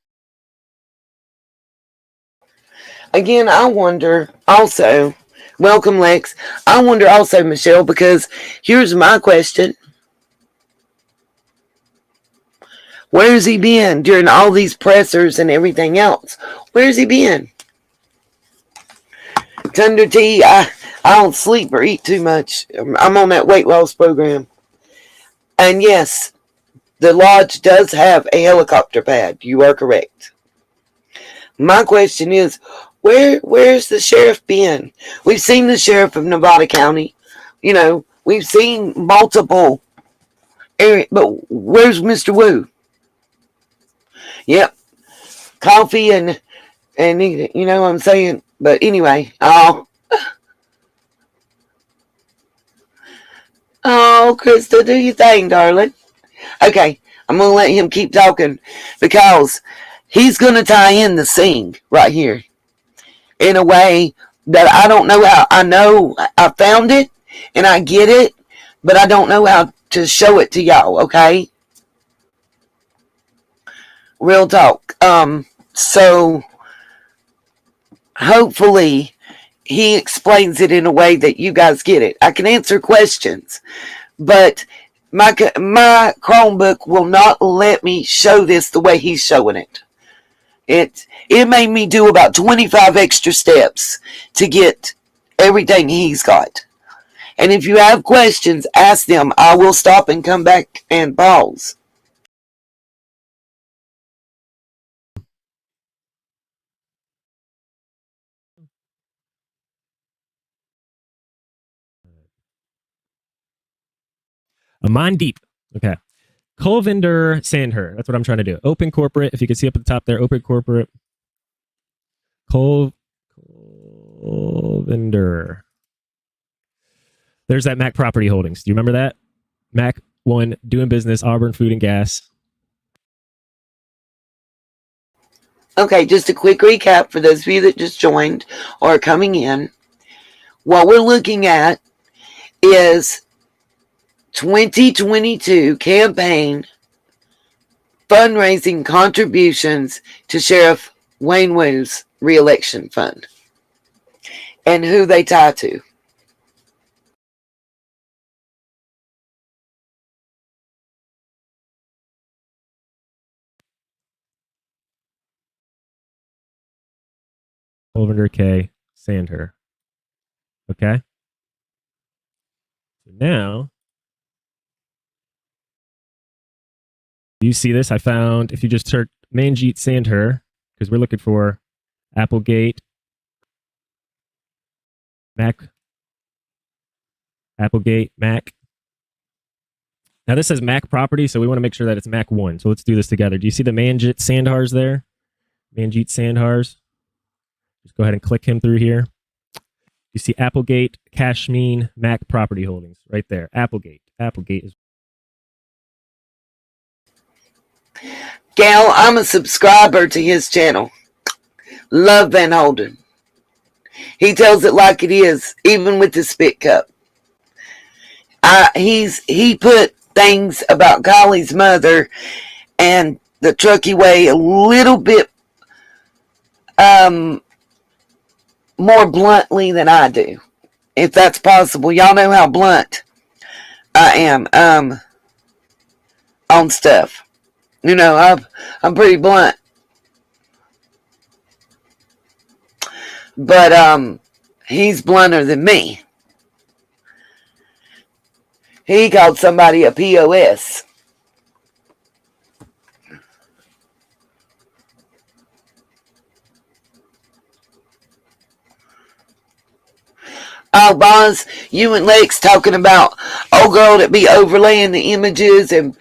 S1: Again, I wonder also, welcome Lex, I wonder also, Michelle, because here's my question. Where's he been during all these pressers and everything else? Where's he been? Thunder T, I don't sleep or eat too much. I'm on that weight loss program. And yes, the lodge does have a helicopter pad. You are correct. My question is, where's the sheriff been? We've seen the sheriff of Nevada County. You know, we've seen multiple areas, but where's Mr. Wu? Yep. Coffee and you know what I'm saying? But anyway, oh, Krista, do your thing, darling. Okay, I'm going to let him keep talking because he's going to tie in the scene right here in a way that I don't know how. I know I found it and I get it, but I don't know how to show it to y'all, okay? Real talk. So hopefully he explains it in a way that you guys get it. I can answer questions, but my Chromebook will not let me show this the way he's showing it. It made me do about 25 extra steps to get everything he's got. And if you have questions, ask them. I will stop and come back and pause.
S10: Aman Deep. Okay. Colvinder Sandher. That's what I'm trying to do. Open corporate. If you can see up at the top there, open corporate. Colvinder. There's that Mac Property Holdings. Do you remember that? Mac 1, doing business, Auburn Food and Gas.
S1: Okay, just a quick recap for those of you that just joined or are coming in. What we're looking at is 2022 campaign fundraising contributions to Sheriff Wayne Wu's re-election fund and who they tie to.
S10: Colvinder K. Sandher. Okay. So now, you see this? I found, if you just search Manjeet Sandher, because we're looking for Applegate, Mac. Now this says Mac property, so we want to make sure that it's Mac 1. So let's do this together. Do you see the Manjeet Sandhars there? Manjeet Sandhars. Just go ahead and click him through here. You see Applegate, Cashmeen, Mac Property Holdings right there. Applegate. Applegate is.
S1: Gal, I'm a subscriber to his channel. Love Van Holden. He tells it like it is, even with the spit cup. he put things about Kiely's mother and the Truckee way a little bit more bluntly than I do, if that's possible. Y'all know how blunt I am on stuff. You know, I'm pretty blunt. But he's blunter than me. He called somebody a POS. Oh, Bonds, you and Lex talking about old girl that be overlaying the images and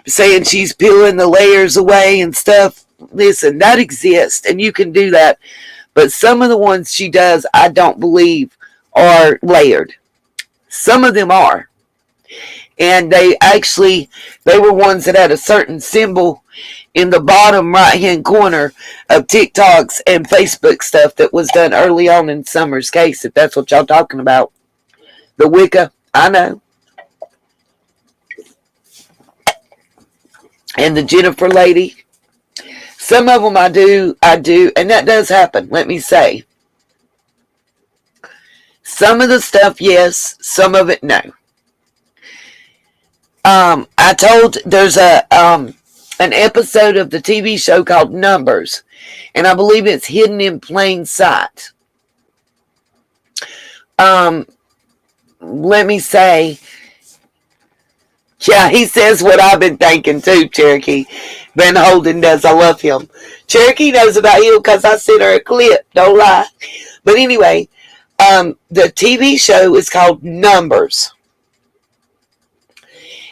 S1: saying she's peeling the layers away and stuff. Listen, that exists, and you can do that. But some of the ones she does, I don't believe are layered. Some of them are. And they were ones that had a certain symbol in the bottom right-hand corner of TikToks and Facebook stuff that was done early on in Summer's case, if that's what y'all talking about. The Wicca, I know. And the Jennifer lady. Some of them I do, and that does happen, let me say. Some of the stuff, yes, some of it, no. I told there's an episode of the TV show called Numbers, and I believe it's Hidden in Plain Sight. Let me say, yeah, he says what I've been thinking too, Cherokee. Van Holden does. I love him. Cherokee knows about him because I sent her a clip. Don't lie. But anyway, the TV show is called Numbers.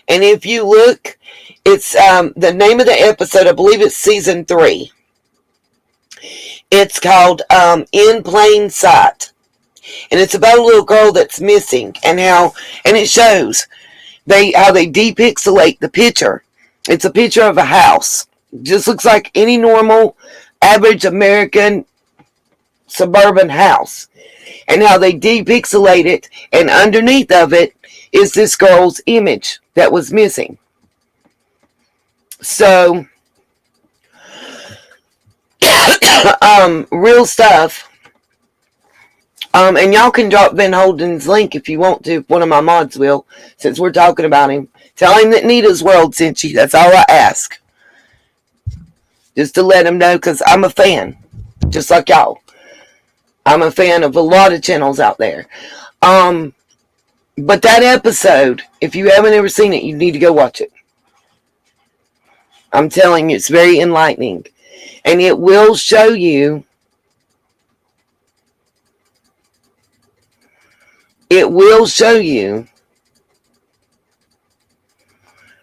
S1: And if you look, it's the name of the episode, I believe it's season 3. It's called In Plain Sight. And it's about a little girl that's missing and it shows how they depixelate the picture. It's a picture of a house. It just looks like any normal, average American suburban house. And how they depixelate it, and underneath of it is this girl's image that was missing. So, real stuff. And y'all can drop Van Holden's link if you want to, if one of my mods will, since we're talking about him. Tell him that Nita's World sent you. That's all I ask. Just to let him know, because I'm a fan. Just like y'all. I'm a fan of a lot of channels out there. But that episode, if you haven't ever seen it, you need to go watch it. I'm telling you, it's very enlightening. And it will show you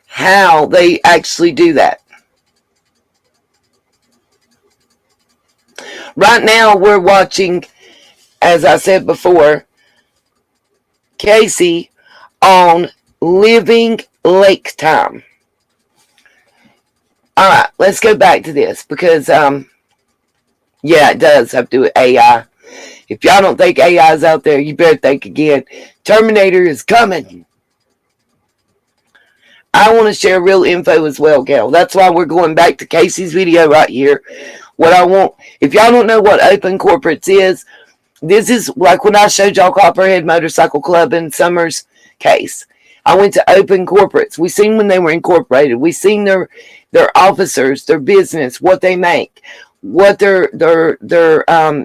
S1: how they actually do that. Right now, we're watching, as I said before, Casey on Living Lake Time. Alright, let's go back to this, because, yeah, it does have to do with AI. If y'all don't think AI is out there, you better think again. Terminator is coming. I want to share real info as well, Gail. That's why we're going back to Casey's video right here. What I want, if y'all don't know what Open Corporates is, this is like when I showed y'all Copperhead Motorcycle Club in Summer's case. I went to Open Corporates. We seen when they were incorporated. We seen their officers, their business, what they make, what their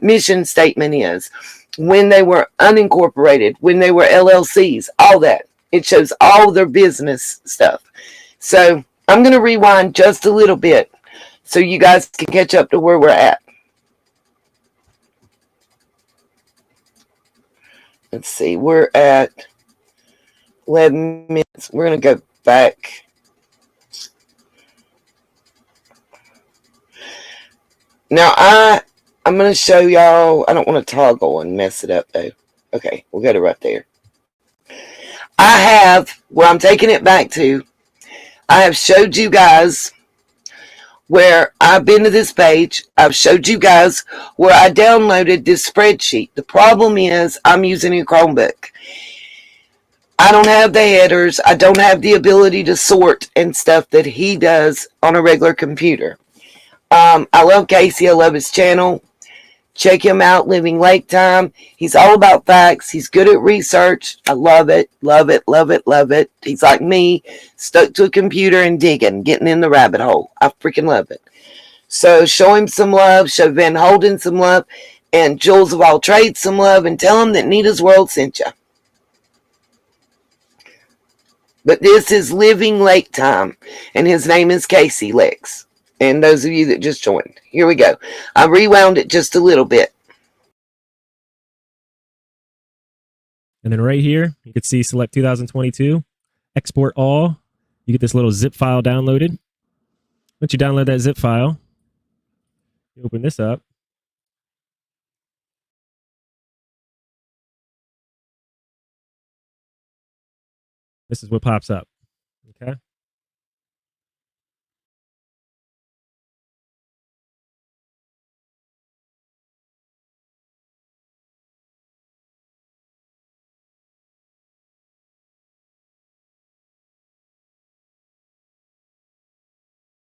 S1: mission statement is, when they were unincorporated, when they were LLCs, all that. It shows all their business stuff. So I'm going to rewind just a little bit so you guys can catch up to where we're at. Let's see, we're at 11 minutes. We're going to go back. Now, I'm going to show y'all. I don't want to toggle and mess it up, though. Okay, we'll go to right there. I have, where I'm taking it back to, I have showed you guys where I've been to this page. I've showed you guys where I downloaded this spreadsheet. The problem is I'm using a Chromebook. I don't have the headers. I don't have the ability to sort and stuff that he does on a regular computer. I love Casey. I love his channel. Check him out, Living Lake Time. He's all about facts. He's good at research. I love it, love it, love it, love it. He's like me, stuck to a computer and digging, getting in the rabbit hole. I freaking love it. So show him some love, show Van Holden some love, and Jules of All Trades some love, and tell him that Nita's World sent you. But this is Living Lake Time, and his name is Casey Lex. And those of you that just joined, here we go. I rewound it just a little bit.
S10: And then right here, you can see select 2022, export all. You get this little zip file downloaded. Once you download that zip file, you open this up. This is what pops up. Okay.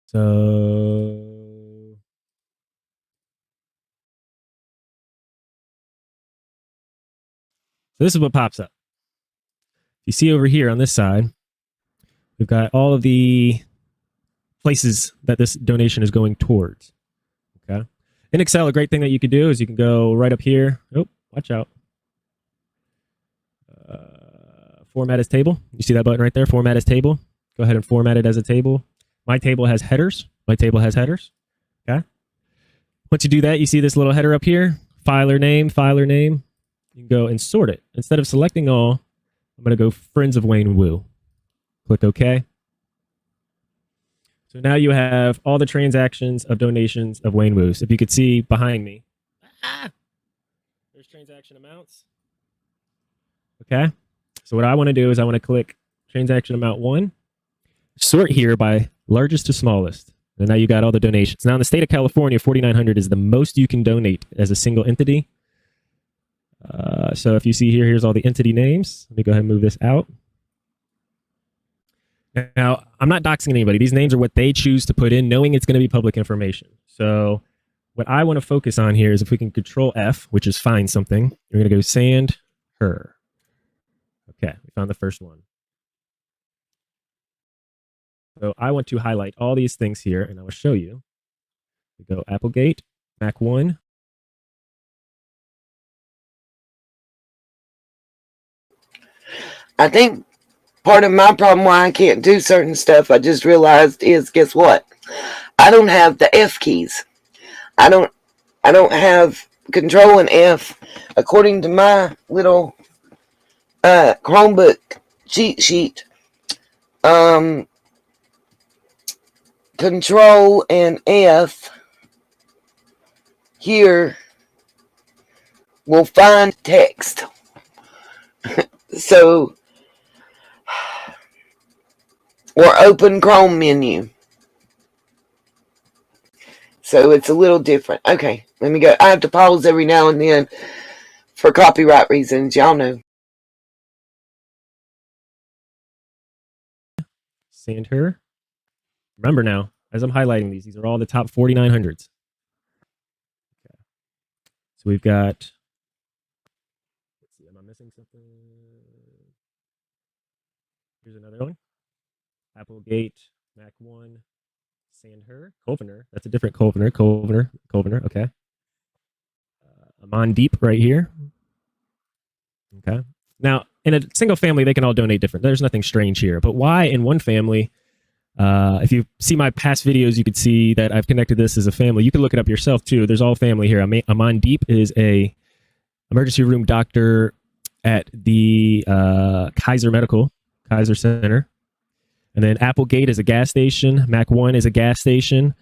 S10: So this is what pops up. You see over here on this side, we've got all of the places that this donation is going towards. Okay. In Excel, a great thing that you can do is you can go right up here. Oh, watch out. Format as table. You see that button right there? Format as table. Go ahead and format it as a table. My table has headers. My table has headers. Okay. Once you do that, you see this little header up here. Filer name, filer name. You can go and sort it. Instead of selecting all, I'm going to go Friends of Wayne Wu. Click OK. So now you have all the transactions of donations of Wayne Wu's. If you could see behind me, there's transaction amounts. Okay. So what I want to do is I want to click transaction amount 1, sort here by largest to smallest. And now you got all the donations. Now in the state of California, 4,900 is the most you can donate as a single entity. So if you see here, here's all the entity names. Let me go ahead and move this out. Now, I'm not doxing anybody. These names are what they choose to put in, knowing it's going to be public information. So what I want to focus on here is if we can control F, which is find something, we're going to go sand her. Okay, we found the first one. So I want to highlight all these things here, and I will show you. We go Applegate, Mac 1.
S1: I think part of my problem why I can't do certain stuff, I just realized, is guess what? I don't have the F keys. I don't have Control and F according to my little Chromebook cheat sheet. Control and F here will find text. So, or open Chrome menu. So it's a little different. Okay, let me go. I have to pause every now and then for copyright reasons. Y'all know.
S10: Sand her. Remember now, as I'm highlighting these are all the top 4,900s. Okay. So we've got, let's see, am I missing something? Here's another one. Applegate, Mac 1, Sand her. Kovner, that's a different Kovner. Kovner, okay. Amon Deep right here. Okay. Now, in a single family, they can all donate different. There's nothing strange here. But why in one family, if you see my past videos, you could see that I've connected this as a family. You can look it up yourself, too. There's all family here. Amon Deep is a emergency room doctor at the Kaiser Center. And then Applegate is a gas station. Mac 1 is a gas station.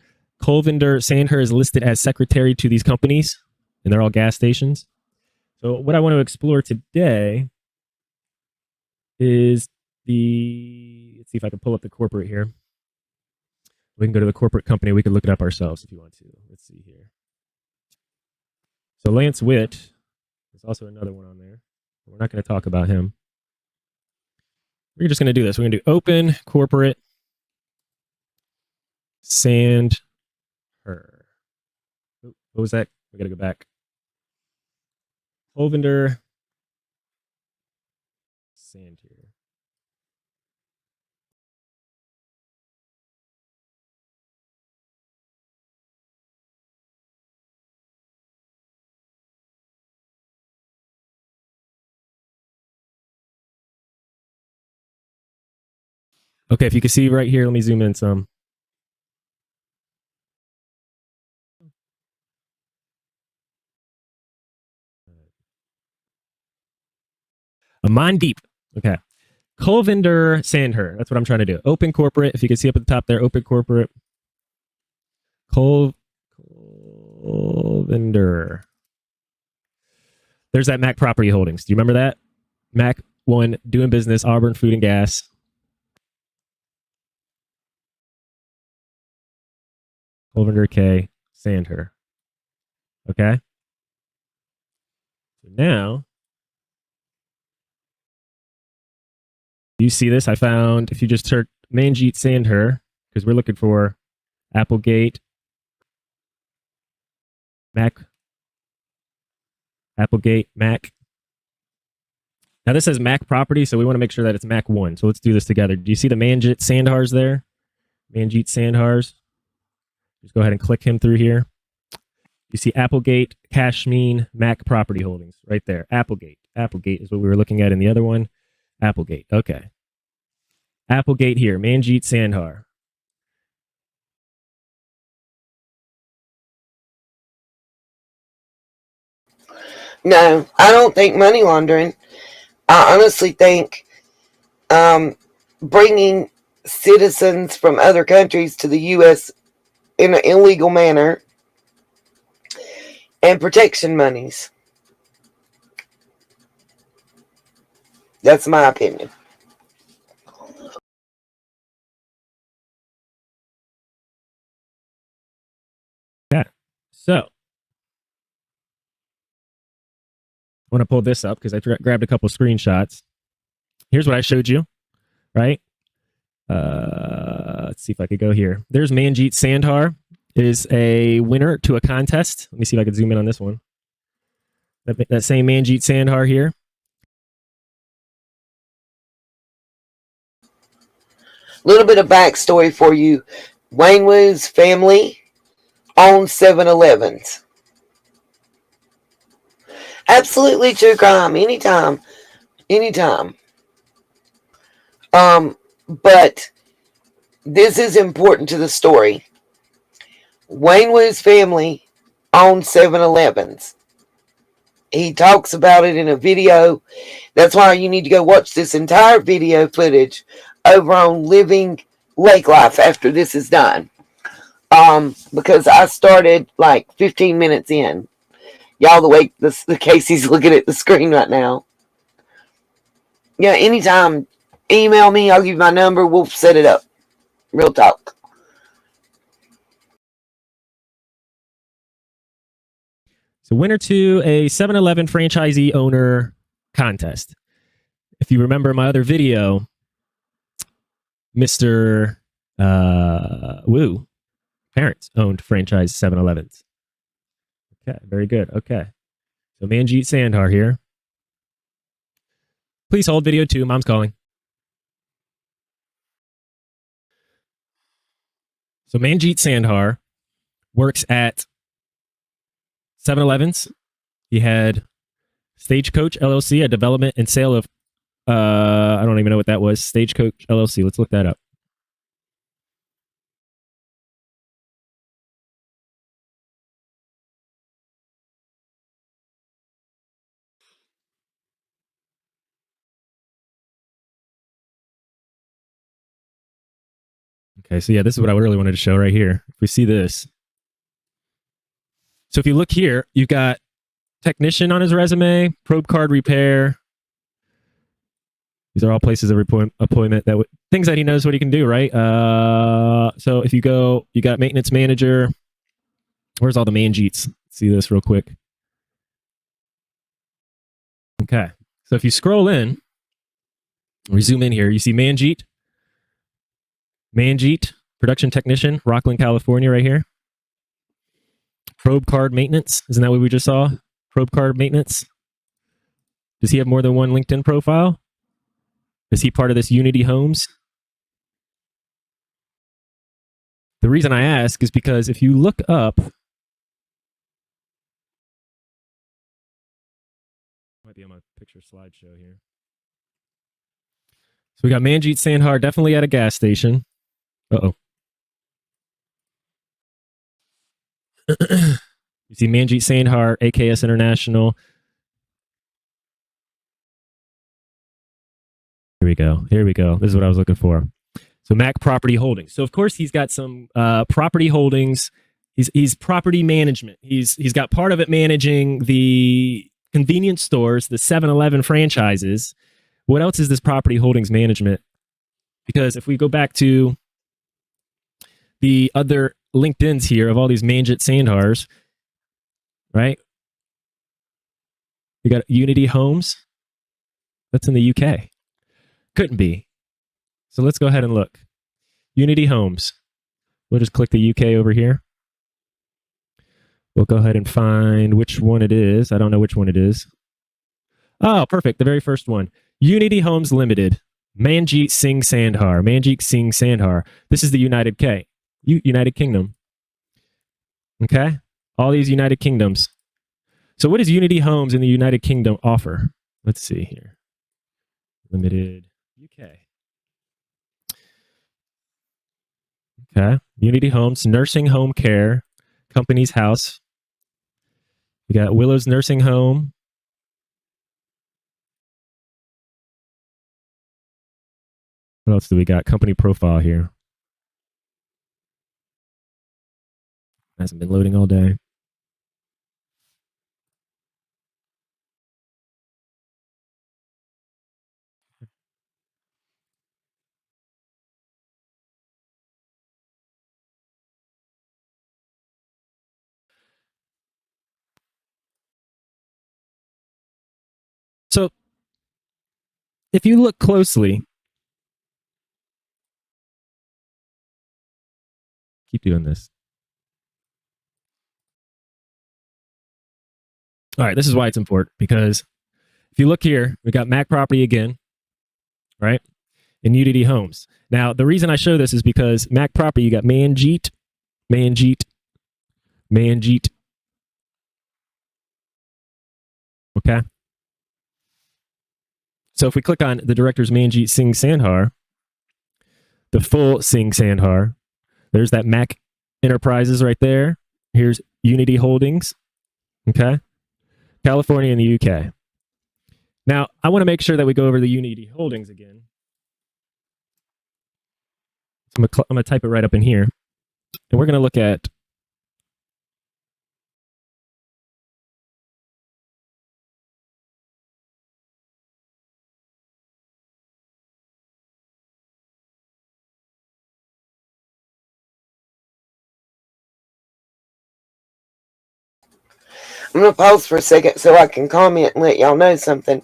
S10: Colvinder Sandher is listed as secretary to these companies, and they're all gas stations. So what I want to explore today is let's see if I can pull up the corporate here. We can go to the corporate company. We can look it up ourselves if you want to. Let's see here. So Lance Witt, there's also another one on there. We're not going to talk about him. We're just going to do this. We're going to do open corporate sand her. What was that? We got to go back. Hovender sand here. Okay, if you can see right here, let me zoom in some. A mine deep. Okay. Colvinder Sandher. That's what I'm trying to do. Open corporate. If you can see up at the top there, open corporate. Colvinder. There's that Mac Property Holdings. Do you remember that? Mac 1, doing business, Auburn Food and Gas. Colvinder K. Sandher. Okay. So now, you see this? I found, if you just search Manjeet Sandher, because we're looking for Applegate, Mac. Now this says Mac property, so we want to make sure that it's Mac 1. So let's do this together. Do you see the Manjeet Sandhars there? Manjeet Sandhars. Just go ahead and click him through here. You see Applegate, Cashmeen, Mac Property Holdings right there. Applegate. Applegate is what we were looking at in the other one. Applegate. Okay. Applegate here. Manjeet Sandhar.
S1: No, I don't think money laundering. I honestly think bringing citizens from other countries to the U.S. in an illegal manner and protection monies. That's my opinion.
S10: Okay. So, I want to pull this up because I grabbed a couple screenshots. Here's what I showed you, right? Let's see if I could go here. There's Manjeet Sandhar is a winner to a contest. Let me see if I can zoom in on this one. That same Manjeet Sandhar here.
S1: A little bit of backstory for you. Wayne Wu's family owns 7-Elevens. Absolutely true crime. Anytime. But this is important to the story. Wayne Wu's family owns 7-Elevens. He talks about it in a video. That's why you need to go watch this entire video footage over on Living Lake Life after this is done. Because I started like 15 minutes in. Y'all, the way the Casey's looking at the screen right now. Yeah, anytime, email me. I'll give you my number. We'll set it up. Real talk.
S10: So winner to a 7-Eleven franchisee owner contest. If you remember my other video, Mr. Wu, parents owned franchise 7-Elevens. Okay, very good. Okay. So Manjeet Sandhar here. Please hold video 2. Mom's calling. So Manjeet Sandhar works at 7-Elevens. He had Stagecoach LLC, a development and sale of, I don't even know what that was. Stagecoach LLC. Let's look that up. Okay, so yeah, this is what I really wanted to show right here. If we see this. So if you look here, you've got technician on his resume, probe card repair. These are all places of employment that things that he knows what he can do, right? So if you go, you got maintenance manager. Where's all the Manjeets? Let's see this real quick. Okay, so if you scroll in, We zoom in here. You see Manjeet, production technician, Rockland, California, right here. Probe card maintenance. Isn't that what we just saw? Probe card maintenance. Does he have more than one LinkedIn profile? Is he part of this Unity Homes? The reason I ask is because if you look up, might be on my picture slideshow here. So we got Manjeet Sandhar definitely at a gas station. Uh-oh. You see Manjeet Sandhar, AKS International. Here we go. Here we go. This is what I was looking for. So Mac Property Holdings. So of course he's got some property holdings. He's property management. He's got part of it managing the convenience stores, the 7-Eleven franchises. What else is this property holdings management? Because if we go back to the other LinkedIns here of all these Manjeet Sandhars, right? We got Unity Homes. That's in the UK. Couldn't be. So let's go ahead and look. Unity Homes. We'll just click the UK over here. We'll go ahead and find which one it is. I don't know which one it is. Oh, perfect. The very first one. Unity Homes Limited. Manjeet Singh Sandhar. Manjeet Singh Sandhar. This is the United Kingdom. Okay? All these United Kingdoms. So what does Unity Homes in the United Kingdom offer? Let's see here. Limited UK. Okay. Unity Homes, nursing home care, company's house. We got Willow's Nursing Home. What else do we got? Company profile here. Hasn't been loading all day. So, if you look closely, keep doing this. All right, this is why it's important, because if you look here, we got Mac Property again, right? And Unity Homes. Now, the reason I show this is because Mac Property, you got Manjeet. Okay. So if we click on the director's Manjeet Singh Sandhar, the full Singh Sandhar, there's that Mac Enterprises right there. Here's Unity Holdings. Okay. California and the UK. Now, I want to make sure that we go over the Unity Holdings again. I'm going to type it right up in here. And we're going to look at
S1: I'm going to pause for a second so I can comment and let y'all know something.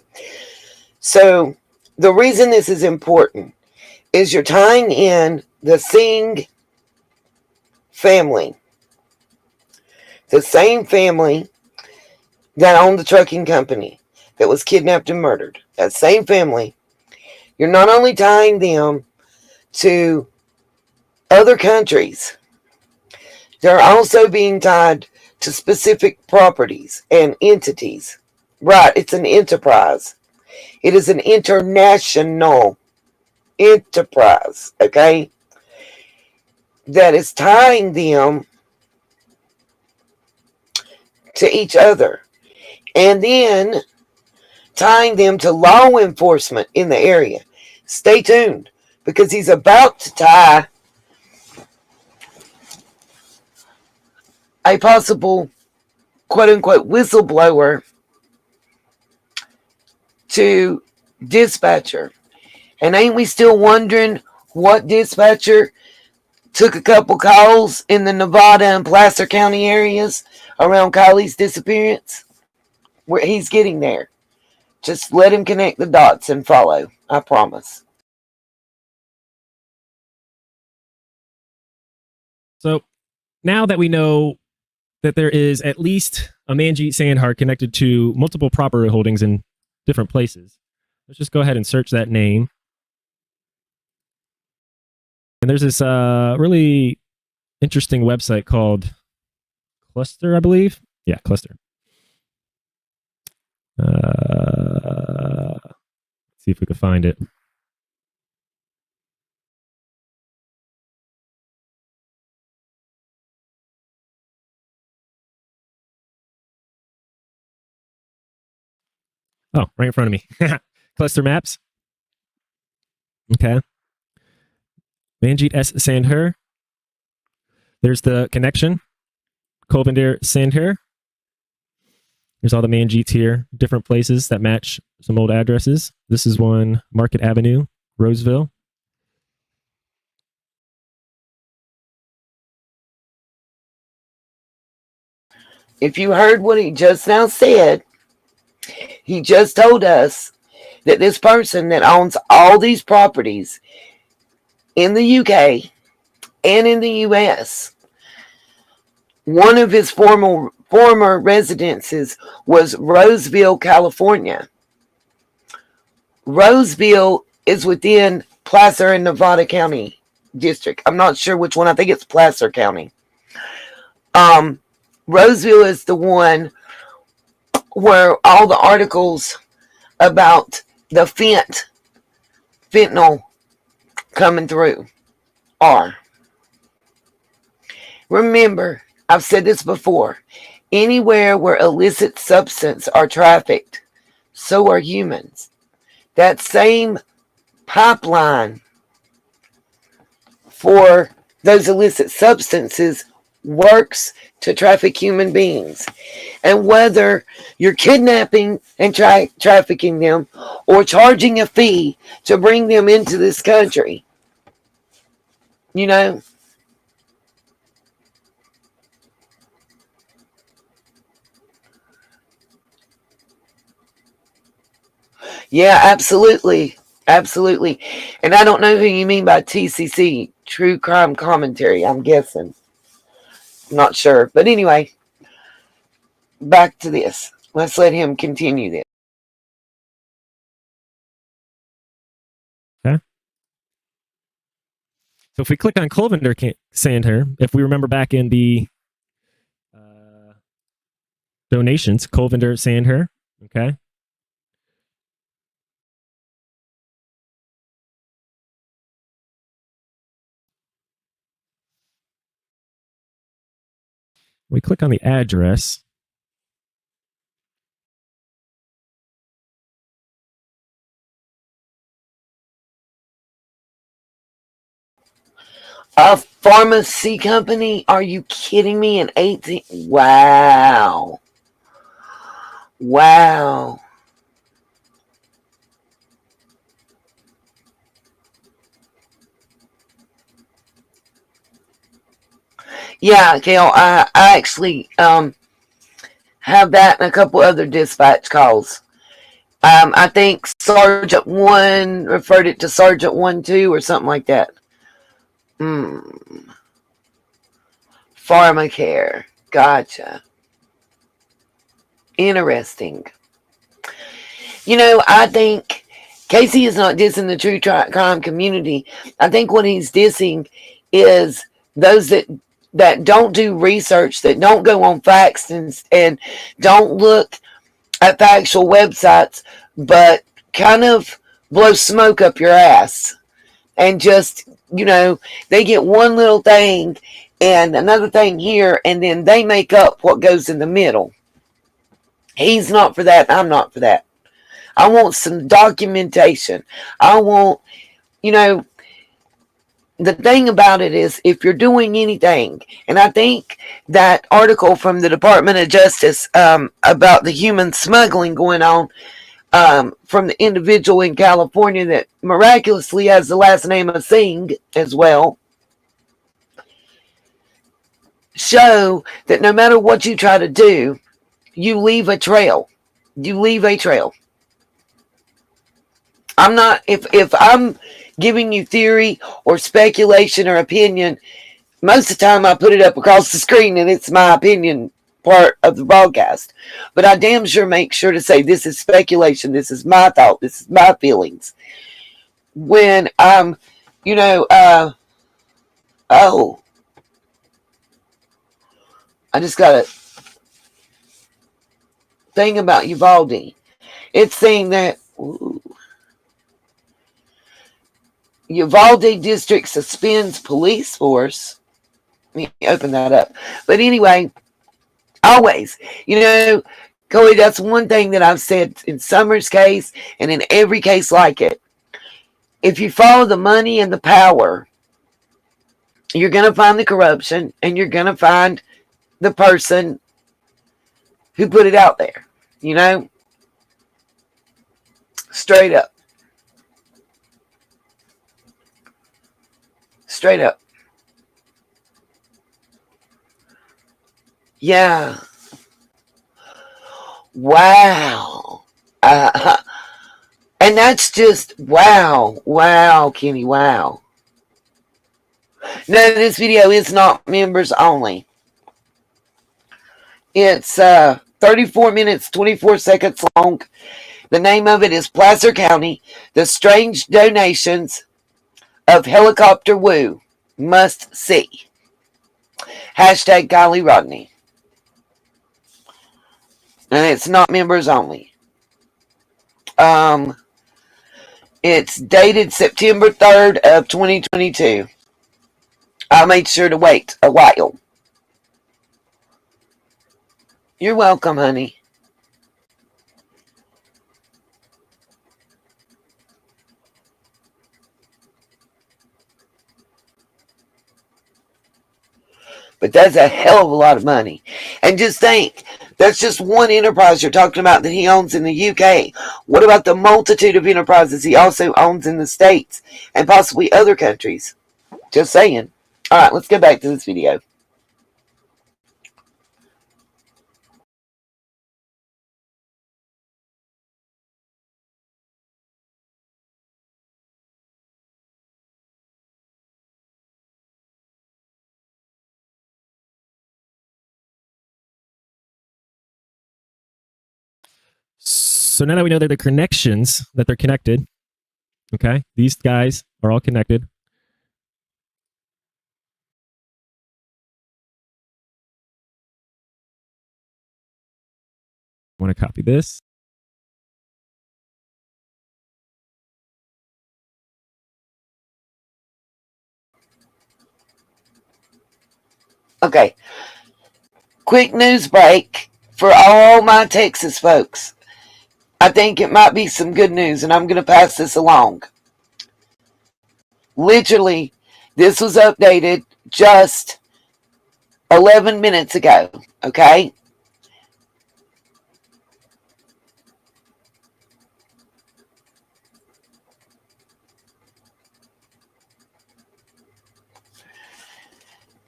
S1: So, the reason this is important is you're tying in the Singh family. The same family that owned the trucking company that was kidnapped and murdered. That same family. You're not only tying them to other countries, they're also being tied to specific properties and entities. Right, it's an enterprise. It is an international enterprise, okay? That is tying them to each other. And then tying them to law enforcement in the area. Stay tuned, because he's about to tie a possible quote-unquote whistleblower to dispatcher. And ain't we still wondering what dispatcher took a couple calls in the Nevada and Placer County areas around Kiely's disappearance? Where he's getting there. Just let him connect the dots and follow. I promise.
S10: So now that we know that there is at least a Manjeet Sandhar connected to multiple property holdings in different places, let's just go ahead and search that name. And there's this really interesting website called Cluster, I believe. Yeah, Cluster. Let's see if we can find it. Oh, right in front of me. Cluster maps. Okay. Manjeet S. Sandhar. There's the connection. Kolvinder Sandhar. There's all the Manjeets here. Different places that match some old addresses. This is one, Market Avenue, Roseville.
S1: If you heard what he just now said, he just told us that this person that owns all these properties in the UK and in the US, one of his former residences was Roseville, California. Roseville is within Placer and Nevada County District. I'm not sure which one. I think it's Placer County. Roseville is the one where all the articles about the fentanyl coming through are. Remember, I've said this before, anywhere where illicit substances are trafficked, so are humans. That same pipeline for those illicit substances works to traffic human beings. And whether you're kidnapping and trafficking them or charging a fee to bring them into this country, you know, yeah, absolutely. Absolutely. And I don't know who you mean by TCC, True Crime Commentary, I'm guessing. I'm not sure. But anyway, back to this. Let's let him continue this.
S10: Okay. So if we click on Kolvinder Sandhar, if we remember back in the donations, Kolvinder Sandhar, okay. We click on the address.
S1: A pharmacy company? Are you kidding me? In 18? Wow. Wow. Yeah, Gail, I actually have that and a couple other dispatch calls. I think Sergeant 1 referred it to Sergeant 1-2 or something like that. Pharmacare. Gotcha. Interesting. You know, I think Casey is not dissing the true crime community. I think what he's dissing is those that don't do research, that don't go on facts and don't look at factual websites, but kind of blow smoke up your ass. And just, you know, they get one little thing and another thing here, and then they make up what goes in the middle. He's not for that. I'm not for that. I want some documentation. I want, you know, the thing about it is, if you're doing anything, and I think that article from the Department of Justice about the human smuggling going on from the individual in California that miraculously has the last name of Singh as well, show that no matter what you try to do, you leave a trail. You leave a trail. I'm not, if I'm giving you theory or speculation or opinion, most of the time I put it up across the screen and it's my opinion part of the broadcast. But I damn sure make sure to say this is speculation, this is my thought, this is my feelings. When I'm, oh, I just got a thing about Uvalde. It's saying that Uvalde district suspends police force. Let me open that up. But anyway, always, Cody, that's one thing that I've said in Summer's case and in every case like it. If you follow the money and the power, you're going to find the corruption and you're going to find the person who put it out there, straight up. Straight up. Yeah. Wow. And that's just wow. Wow, Kenny, wow. No, this video is not members only. It's 34 minutes, 24 seconds long. The name of it is Placer County. The strange donations of helicopter woo. Must see. Hashtag Kiely Rodni. And it's not members only. It's dated September 3rd of 2022. I made sure to wait a while. You're welcome, honey. But that's a hell of a lot of money. And just think, that's just one enterprise you're talking about that he owns in the UK. What about the multitude of enterprises he also owns in the States and possibly other countries? Just saying. All right, let's go back to this video.
S10: So now that we know that the connections, that they're connected, okay, these guys are all connected. I want to copy this.
S1: Okay. Quick news break for all my Texas folks. I think it might be some good news, and I'm going to pass this along. Literally, this was updated just 11 minutes ago, okay?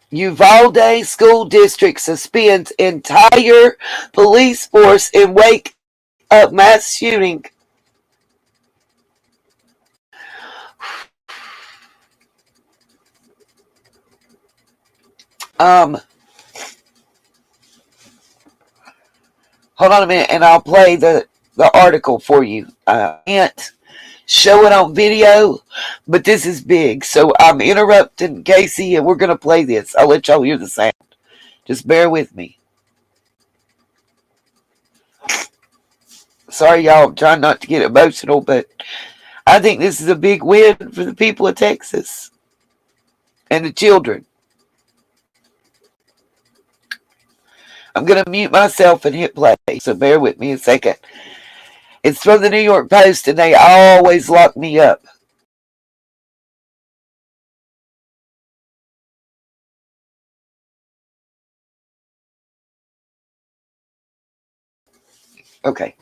S1: Uvalde School District suspends entire police force in wake of mass shooting. Hold on a minute, and I'll play the article for you. I can't show it on video, but this is big, so I'm interrupting Casey, and we're going to play this. I'll let y'all hear the sound. Just bear with me. Sorry, y'all, I'm trying not to get emotional, but I think this is a big win for the people of Texas and the children. I'm going to mute myself and hit play, so bear with me a second. It's from the New York Post, and they always lock me up. Okay,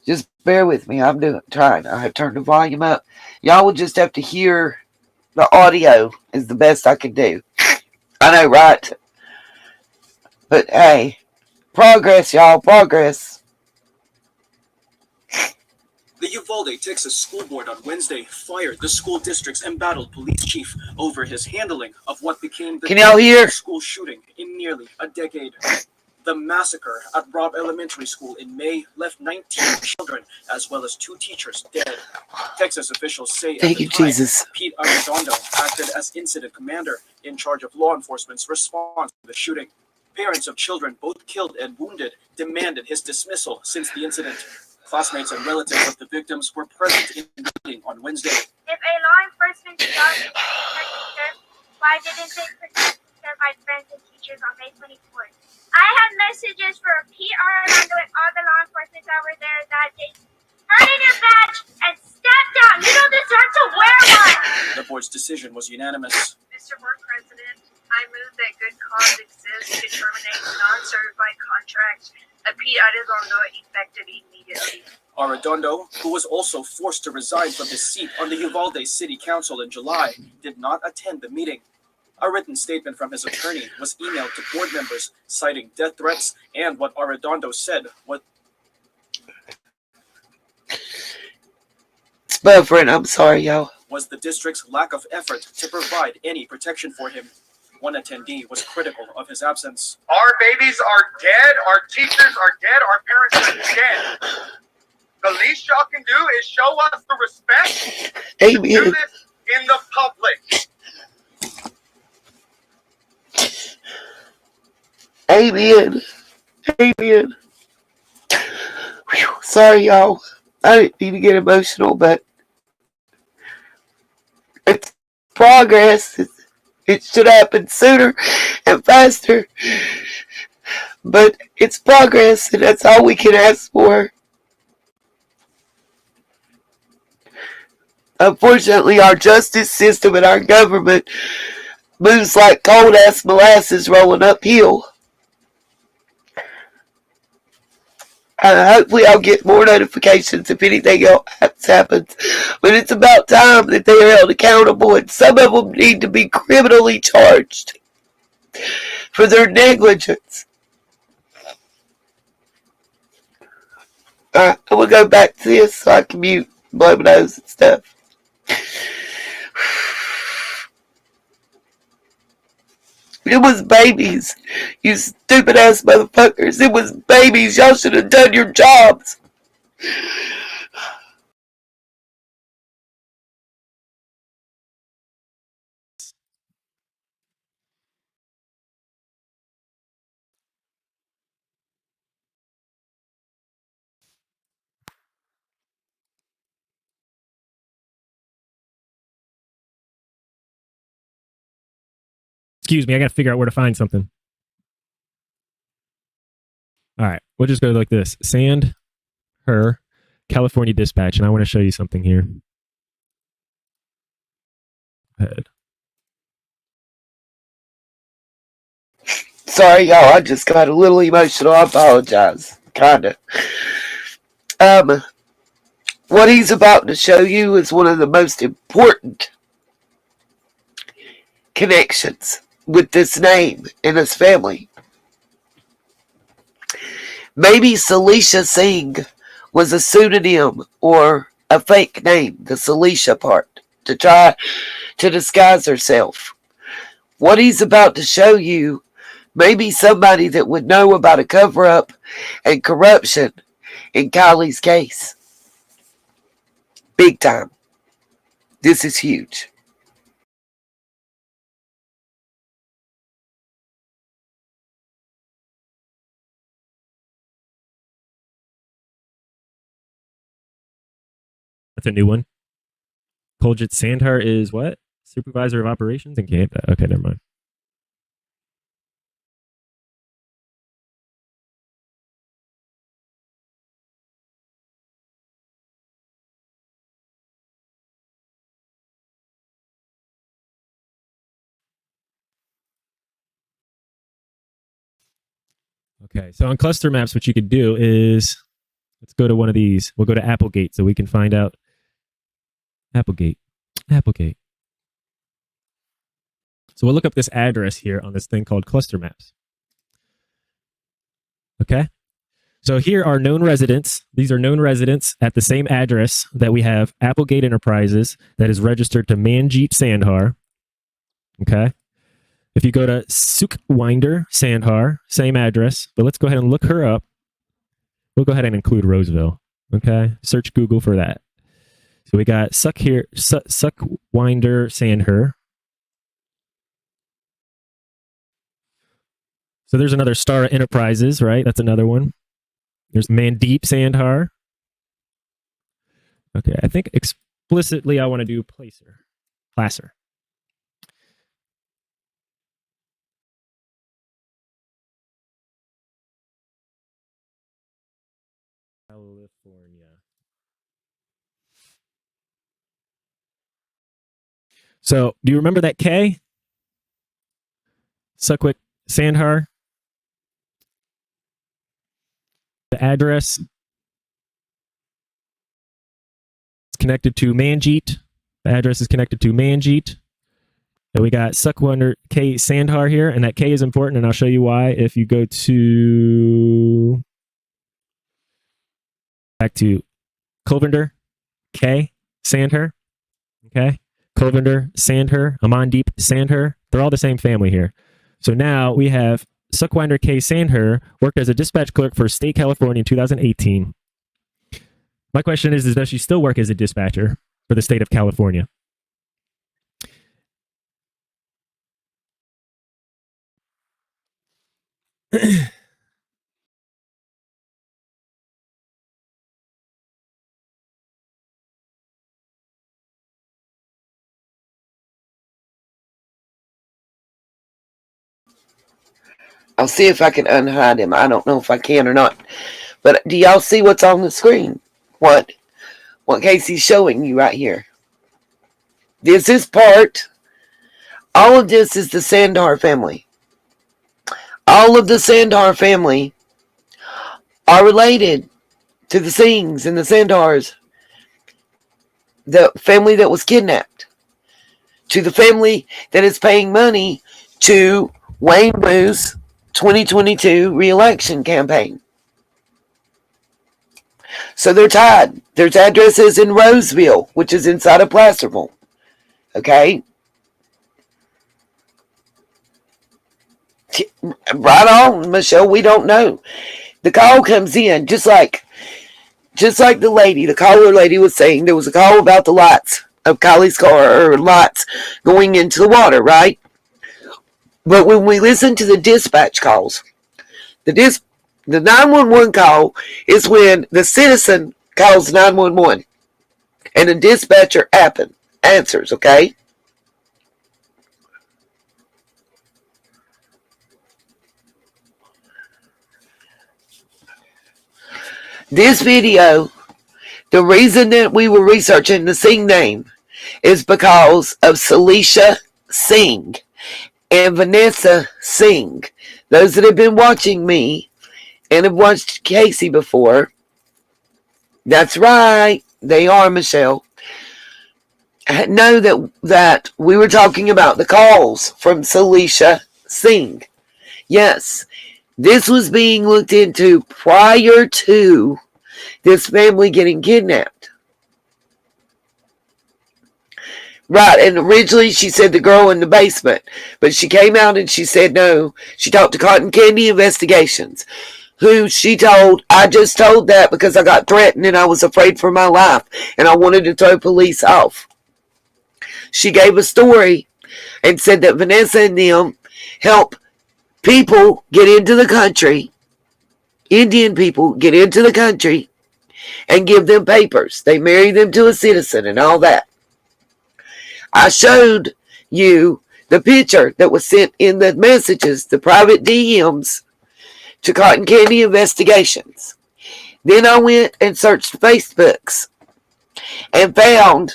S1: just bear with me. I'm trying. I have turned the volume up. Y'all will just have to hear the audio is the best I can do. I know, right? But hey, progress, y'all, progress.
S3: The Uvalde, Texas school board on Wednesday fired the school district's embattled police chief over his handling of what became the
S1: Can y'all hear?
S3: school shooting in nearly a decade. The massacre at Robb Elementary School in May left 19 children as well as 2 teachers dead. Texas officials say
S1: Thank you, Jesus.
S3: Pete Arredondo acted as incident commander in charge of law enforcement's response to the shooting. Parents of children, both killed and wounded, demanded his dismissal since the incident. Classmates and relatives of the victims were present in the meeting on Wednesday.
S11: If a law enforcement dog why didn't they protect my friends and teachers on May 24th? I have messages for Pete Arredondo and all the law enforcement that were there that day. Turn in your badge and step down. You don't deserve to wear one.
S3: The board's decision was unanimous.
S11: Mr. Board President, I move that good cause exists to terminate non-certified contracts that Pete Arredondo effective immediately.
S3: Arredondo, who was also forced to resign from his seat on the Uvalde City Council in July, did not attend the meeting. A written statement from his attorney was emailed to board members, citing death threats and what Arredondo said was
S1: It's buffering. I'm sorry, y'all.
S3: was the district's lack of effort to provide any protection for him. One attendee was critical of his absence.
S12: Our babies are dead, our teachers are dead, our parents are dead. The least y'all can do is show us the respect to do
S1: Amen.
S12: this in the public.
S1: Amen. Amen. Whew. Sorry, y'all. I didn't need to get emotional, but it's progress. It should happen sooner and faster. But it's progress, and that's all we can ask for. Unfortunately, our justice system and our government moves like cold-ass molasses rolling uphill. Hopefully I'll get more notifications if anything else happens. But it's about time that they are held accountable, and some of them need to be criminally charged for their negligence. Alright, I'm going to go back to this so I can mute, blow my nose and stuff. It was babies, you stupid ass motherfuckers. It was babies. Y'all should have done your jobs.
S10: Excuse me, I gotta figure out where to find something. All right, we'll just go like this. Sand, her, California Dispatch, and I want to show you something here. Go ahead.
S1: Sorry, y'all. I just got a little emotional. I apologize. Kinda. What he's about to show you is one of the most important connections with this name and his family. Maybe Salisha Singh was a pseudonym or a fake name, the Salisha part, to try to disguise herself. What he's about to show you may be somebody that would know about a cover-up and corruption in Kiely's case. Big time. This is huge.
S10: That's a new one. Koljit Sandhar is what? Supervisor of operations in Canada. Okay, never mind. Okay, so on cluster maps, what you could do is, let's go to one of these. We'll go to Applegate so we can find out. Applegate. So we'll look up this address here on this thing called cluster maps. Okay? So here are known residents. These are known residents at the same address that we have Applegate Enterprises that is registered to Manjeet Sandhar. Okay. If you go to Sukhwinder Sandhar, same address, but let's go ahead and look her up. We'll go ahead and include Roseville. Okay. Search Google for that. So we got Sukhwinder Sandhar. So there's another Star Enterprises, right? That's another one. There's Mandeep Sandhar. Okay, I think explicitly I want to do Placer. California. So, do you remember that K? Sukhwinder Sandhar. The address is connected to Manjeet. The address is connected to Manjeet. And we got Sukhwinder K Sandhar here, and that K is important, and I'll show you why. If you go to back to Kulvinder K Sandhar, okay, Kulvinder Sandhar, Amandeep Sandhar, they're all the same family here. So now we have Sukhwinder K Sandhar worked as a dispatch clerk for State California in 2018. My question is does she still work as a dispatcher for the state of California?
S1: I'll see if I can unhide him. I don't know if I can or not. But do y'all see what's on the screen? What Casey's showing you right here. This is part. All of this is the Sandhar family. All of the Sandhar family are related to the Singhs and the Sandhars. The family that was kidnapped. To the family that is paying money to Wayne Booth's 2022 re-election campaign. So they're tied. There's addresses in Roseville, which is inside of Placerville. Okay? Right on, Michelle. We don't know. The call comes in just like the lady, the caller lady was saying. There was a call about the lights of Kiely's car, or lights going into the water, right? But when we listen to the dispatch calls, the 911 call is when the citizen calls 911 and the dispatcher answers, okay? This video, the reason that we were researching the Singh name is because of Salisha Singh and Vanessa Singh. Those that have been watching me and have watched Casey before, that's right, they are, Michelle. Know that we were talking about the calls from Salisha Singh. Yes, this was being looked into prior to this family getting kidnapped. Right, and originally she said the girl in the basement, but she came out and she said no. She talked to Cotton Candy Investigations, who she told, I just told that because I got threatened and I was afraid for my life and I wanted to throw police off. She gave a story and said that Vanessa and them help people get into the country, Indian people get into the country and give them papers. They marry them to a citizen and all that. I showed you the picture that was sent in the messages, the private DMs to Cotton Candy Investigations. Then I went and searched Facebooks and found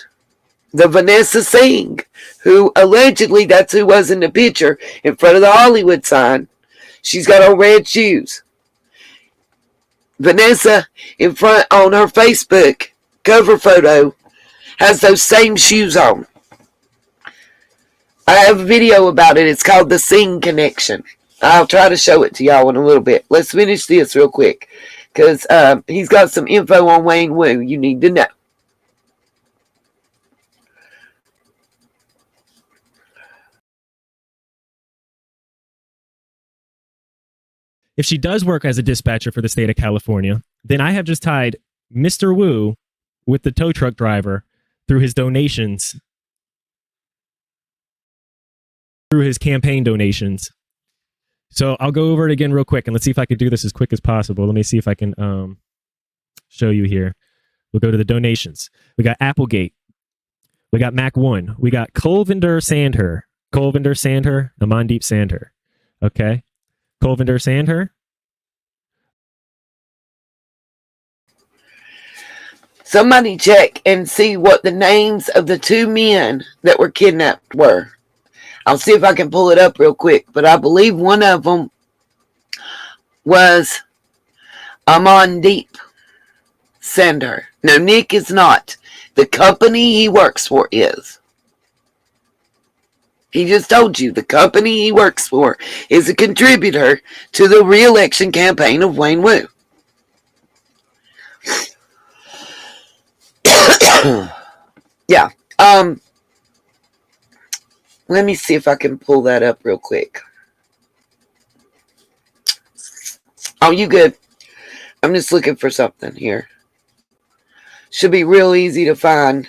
S1: the Vanessa Singh, who allegedly that's who was in the picture in front of the Hollywood sign. She's got on red shoes. Vanessa in front on her Facebook cover photo has those same shoes on. I have a video about it. It's called The Singh Connection. I'll try to show it to y'all in a little bit. Let's finish this real quick. because he's got some info on Wayne Wu you need to know.
S10: If she does work as a dispatcher for the state of California, then I have just tied Mr. Wu with the tow truck driver through his donations, through his campaign donations. So I'll go over it again real quick, and let's see if I can do this as quick as possible. Let me see if I can show you here. We'll go to the donations. We got Applegate. We got Mac 1. We got Colvinder Sandher. Amandeep Sandher. Okay. Colvinder Sandher.
S1: Somebody check and see what the names of the two men that were kidnapped were. I'll see if I can pull it up real quick, but I believe one of them was Amandeep Sandher. No, Nick is not. The company he works for is. He just told you the company he works for is a contributor to the re-election campaign of Wayne Wu. Yeah. Let me see if I can pull that up real quick. Oh, you good? I'm just looking for something here. Should be real easy to find.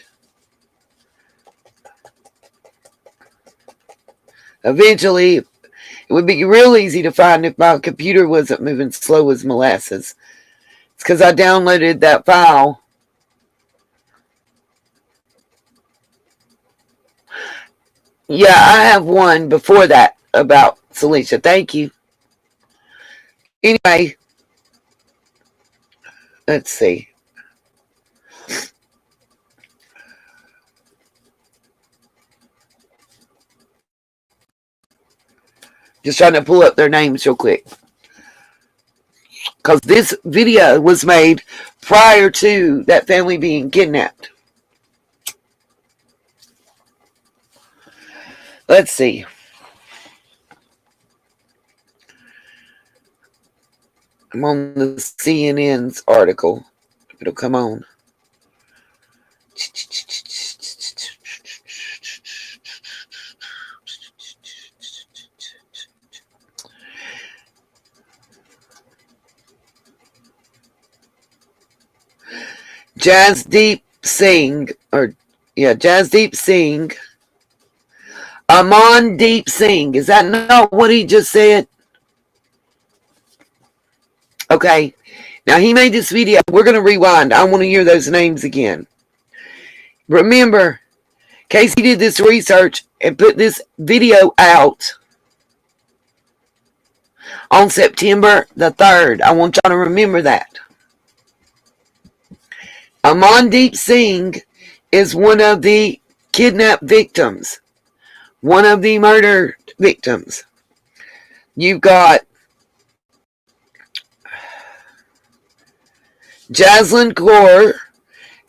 S1: Eventually, it would be real easy to find if my computer wasn't moving slow as molasses. It's because I downloaded that file. Yeah, I have one before that about Celicia. Thank you. Anyway, let's see. Just trying to pull up their names real quick. Because this video was made prior to that family being kidnapped. Let's see. I'm on the CNN's article. It'll come on. Jasdeep Singh, Jasdeep Singh. Amandeep Singh. Is that not what he just said? Okay. Now he made this video. We're going to rewind. I want to hear those names again. Remember, Casey did this research and put this video out on September the 3rd. I want y'all to remember that. Amandeep Singh is one of the kidnapped victims. One of the murder victims. You've got Jaslyn Kaur,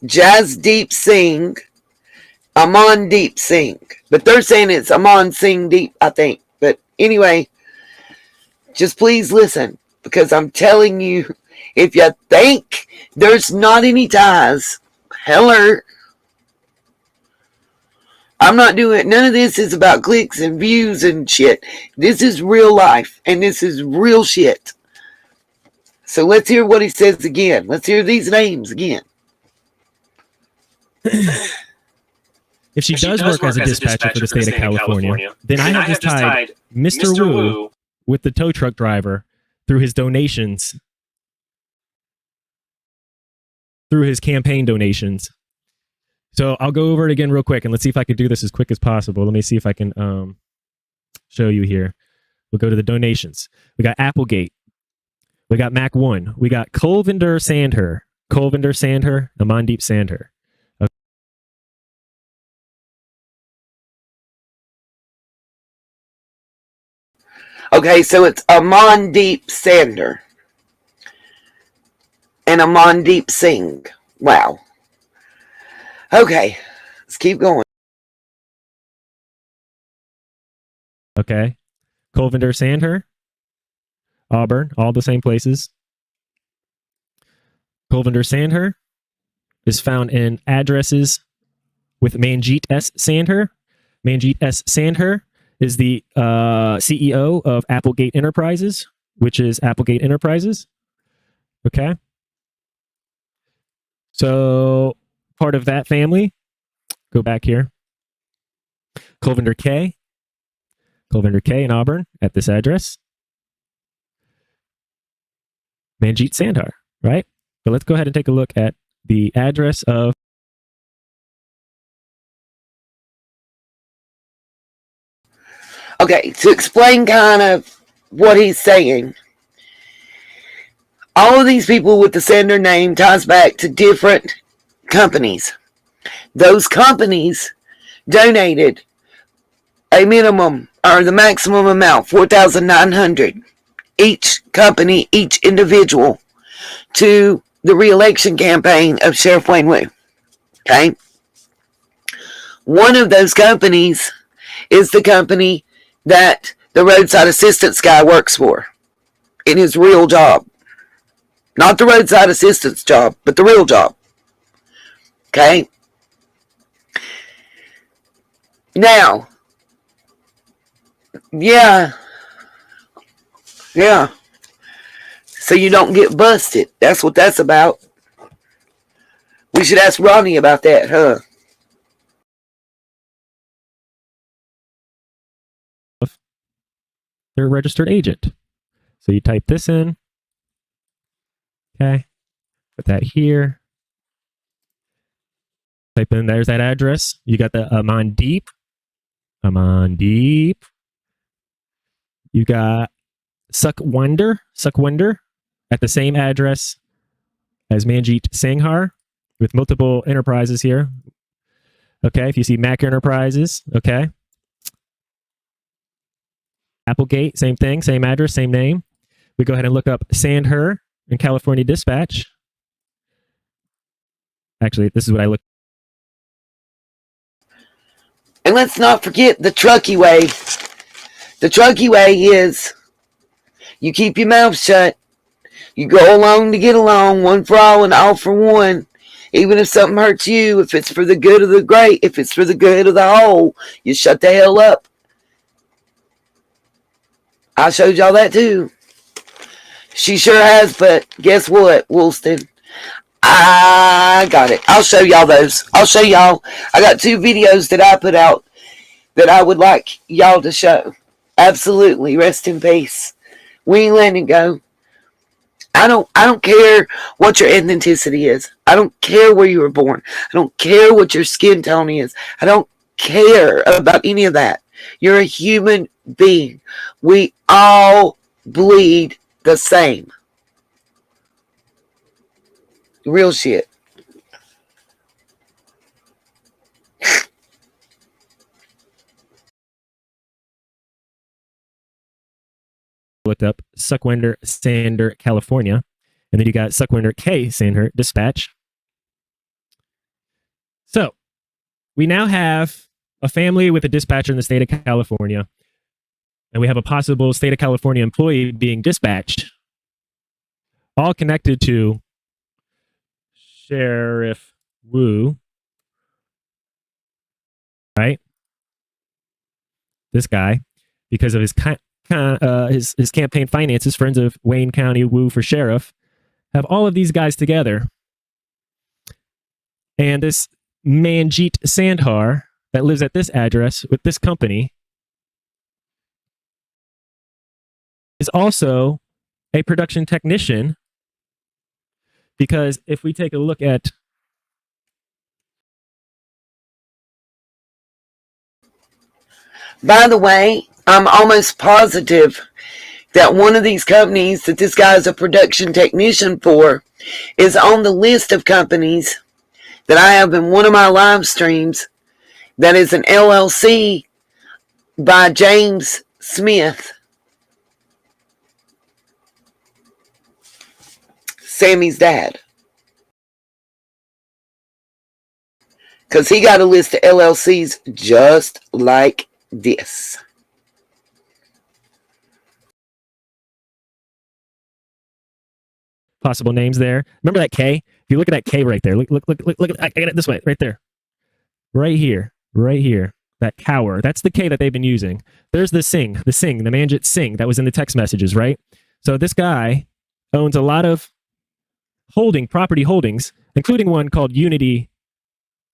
S1: Jasdeep Singh, Amandeep Singh. But they're saying it's Aman Singh Deep, I think. But anyway, just please listen. Because I'm telling you, if you think there's not any ties, hello. I'm not doing, none of this is about clicks and views and shit. This is real life, and this is real shit. So let's hear what he says again. Let's hear these names again.
S10: If she does work as a dispatcher for the state of California, then I have just tied Mr. Wu with the tow truck driver through his donations, through his campaign donations. So I'll go over it again real quick, and let's see if I can do this as quick as possible. Let me see if I can show you here. We'll go to the donations. We got Applegate. We got Mac 1. We got Colvinder Sandher. Amandeep Sandher.
S1: Okay, so it's Amandeep Sandher and Amandeep Singh. Wow. Okay, let's keep going.
S10: Okay. Colvinder Sandher. Auburn. All the same places. Kulvinder Sandher is found in addresses with Manjeet S. Sandher. Manjeet S. Sandher is the CEO of Applegate Enterprises, which is Applegate Enterprises. Okay. So part of that family, go back here. Kulvinder K. Kulvinder K in Auburn at this address. Manjeet Sandher, right? But let's go ahead and take a look at the address of
S1: Okay, to explain kind of what he's saying, all of these people with the sender name ties back to different companies. Those companies donated a minimum or the maximum amount, $4,900, each company, each individual, to the re-election campaign of Sheriff Wayne Wu. Okay? One of those companies is the company that the roadside assistance guy works for in his real job. Not the roadside assistance job, but the real job. Okay? Now, yeah. So you don't get busted. That's what that's about. We should ask Rodni about that, huh?
S10: their registered agent. So you type this in. Okay. Put that here. Type in, there's that address. You got the Amandeep. Amandeep. You got Sukhwinder at the same address as Manjeet Sandher with multiple enterprises here. Okay, if you see Mac Enterprises, okay. Applegate, same thing, same address, same name. We go ahead and look up Sandher in California Dispatch. Actually, this is what I look.
S1: And let's not forget the Truckee way. The Truckee way is you keep your mouth shut. You go along to get along, one for all and all for one. Even if something hurts you, if it's for the good of the great, if it's for the good of the whole, you shut the hell up. I showed y'all that too. She sure has, but guess what, Woolston? I got it. I'll show y'all those. I'll show y'all. I got 2 videos that I put out that I would like y'all to show. Absolutely. Rest in peace. We ain't letting it go. I don't care what your ethnicity is. I don't care where you were born. I don't care what your skin tone is. I don't care about any of that. You're a human being. We all bleed the same. Real shit.
S10: Looked up Sukhwinder Sandher, California. And then you got Sukhwinder K. Sandher, Dispatch. So we now have a family with a dispatcher in the state of California. And we have a possible state of California employee being dispatched. All connected to Sheriff Wu. Right? This guy, because of his campaign finances, Friends of Wayne County Wu for Sheriff, have all of these guys together. And this Manjeet Sandher that lives at this address with this company is also a production technician, because if we take a look at
S1: By the way, I'm almost positive that one of these companies that this guy is a production technician for is on the list of companies that I have in one of my live streams that is an LLC by James Smith, Sammy's dad. Because he got a list of LLCs just like this.
S10: possible names there. Remember that K? If you look at that K right there, look, I got it this way, right there. Right here. That cower. That's the K that they've been using. There's the Manjit Singh that was in the text messages, right? So this guy owns a lot of property holdings, including one called Unity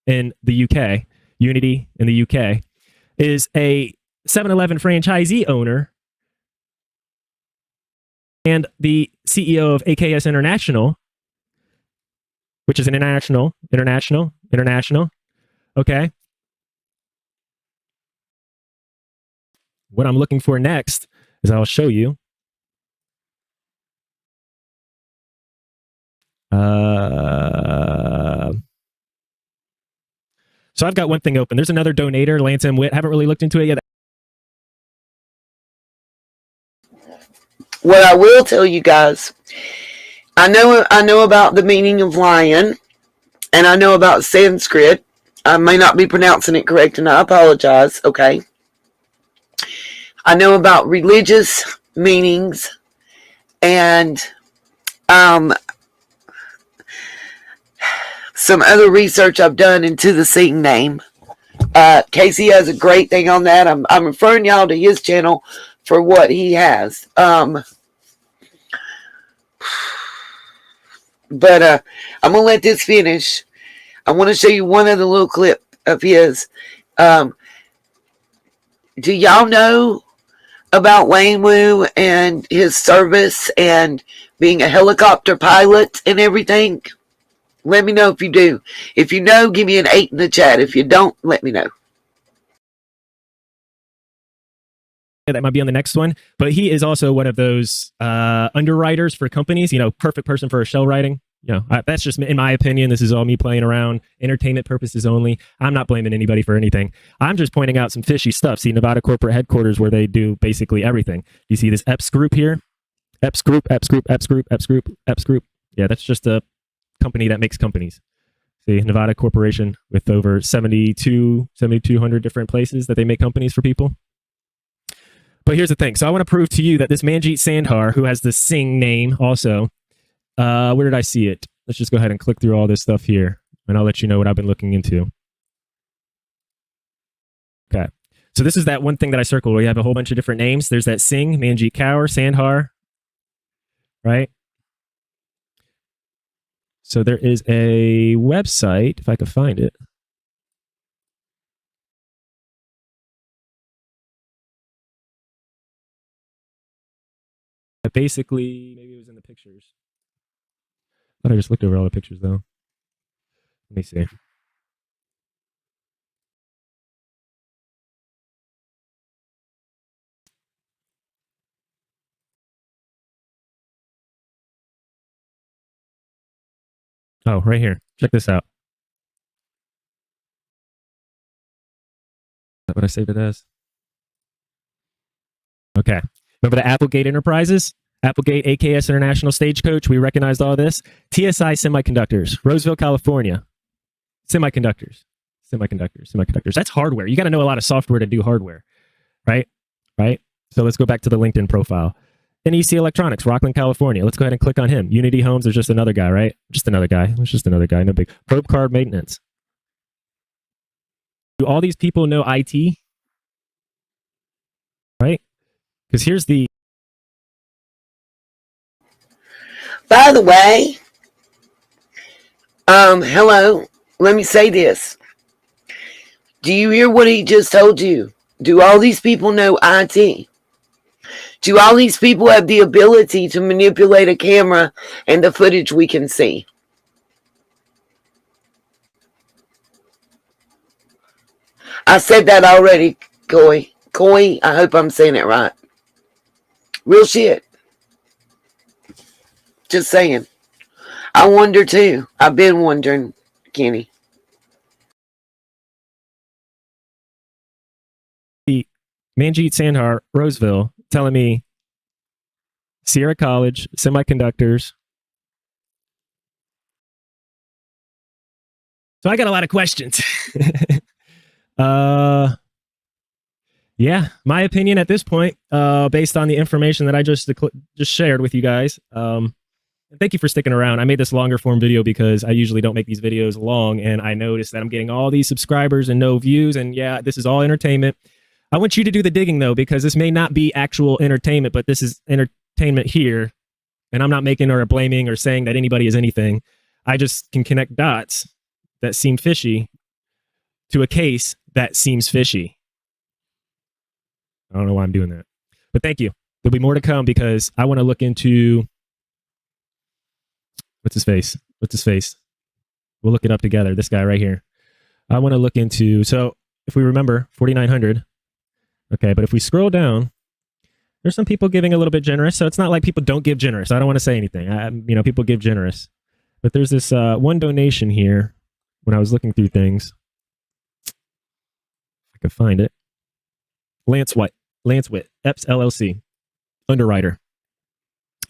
S10: in the UK. Unity in the UK is a 7-Eleven franchisee owner and the CEO of AKS International, which is an international. Okay. What I'm looking for next is I'll show you. So I've got one thing open. There's another donator, Lance M. Witt. Haven't really looked into it yet.
S1: What I will tell you guys, I know about the meaning of lion, and I know about Sanskrit. I may not be pronouncing it correct, and I apologize, okay? I know about religious meanings, and some other research I've done into the Singh name. Casey has a great thing on that. I'm referring y'all to his channel for what he has. But I'm gonna let this finish. I want to show you one other little clip of his. Do y'all know about Wayne Wu and his service and being a helicopter pilot and everything? Let me know if you do. If you know, give me an 8 in the chat. If you don't, let me know.
S10: That might be on the next one, but he is also one of those underwriters for companies. Perfect person for a shell writing. That's just in my opinion. This is all me playing around, entertainment purposes only. I'm not blaming anybody for anything. I'm just pointing out some fishy stuff. See, Nevada corporate headquarters, where they do basically everything. You see this EPS group here? EPS group. Yeah, that's just a company that makes companies. See, Nevada corporation with over 7,200 different places that they make companies for people. But here's the thing. So I want to prove to you that this Manjit Sandhar, who has the Singh name also, where did I see it? Let's just go ahead and click through all this stuff here, and I'll let you know what I've been looking into. Okay. So this is that one thing that I circled where you have a whole bunch of different names. There's that Singh, Manjit Kaur, Sandhar, right? So there is a website, if I could find it. Basically, maybe it was in the pictures. I thought I just looked over all the pictures, though. Let me see. Oh, right here. Check this out. Is that what I saved it as? Okay. Remember the Applegate Enterprises? Applegate, AKS International Stagecoach. We recognized all this. TSI Semiconductors, Roseville, California. Semiconductors. That's hardware. You got to know a lot of software to do hardware, right? So let's go back to the LinkedIn profile. NEC Electronics, Rockland, California. Let's go ahead and click on him. Unity Homes, there's just another guy, right? Just another guy. No big. Probe Card Maintenance. Do all these people know IT? Right? Because here's the...
S1: By the way, hello, let me say this. Do you hear what he just told you? Do all these people know IT? Do all these people have the ability to manipulate a camera and the footage we can see? I said that already, Koi. I hope I'm saying it right. Real shit. Just saying. I wonder too. I've been wondering, Kenny.
S10: Manjit Sandhar, Roseville, telling me Sierra College, semiconductors. So I got a lot of questions. Yeah, my opinion at this point, based on the information that I just shared with you guys, Thank you for sticking around. I made this longer form video because I usually don't make these videos long, and I noticed that I'm getting all these subscribers and no views, and yeah, this is all entertainment. I want you to do the digging, though, because this may not be actual entertainment, but this is entertainment here, and I'm not making or blaming or saying that anybody is anything. I just can connect dots that seem fishy to a case that seems fishy. I don't know why I'm doing that, but thank you. There'll be more to come because I want to look into what's his face. We'll look it up together. This guy right here. I want to look into, so if we remember 4,900. Okay, but if we scroll down, there's some people giving a little bit generous. So it's not like people don't give generous. I don't want to say anything. People give generous. But there's this one donation here when I was looking through things. If I could find it. Lance Witt, Epps LLC, underwriter.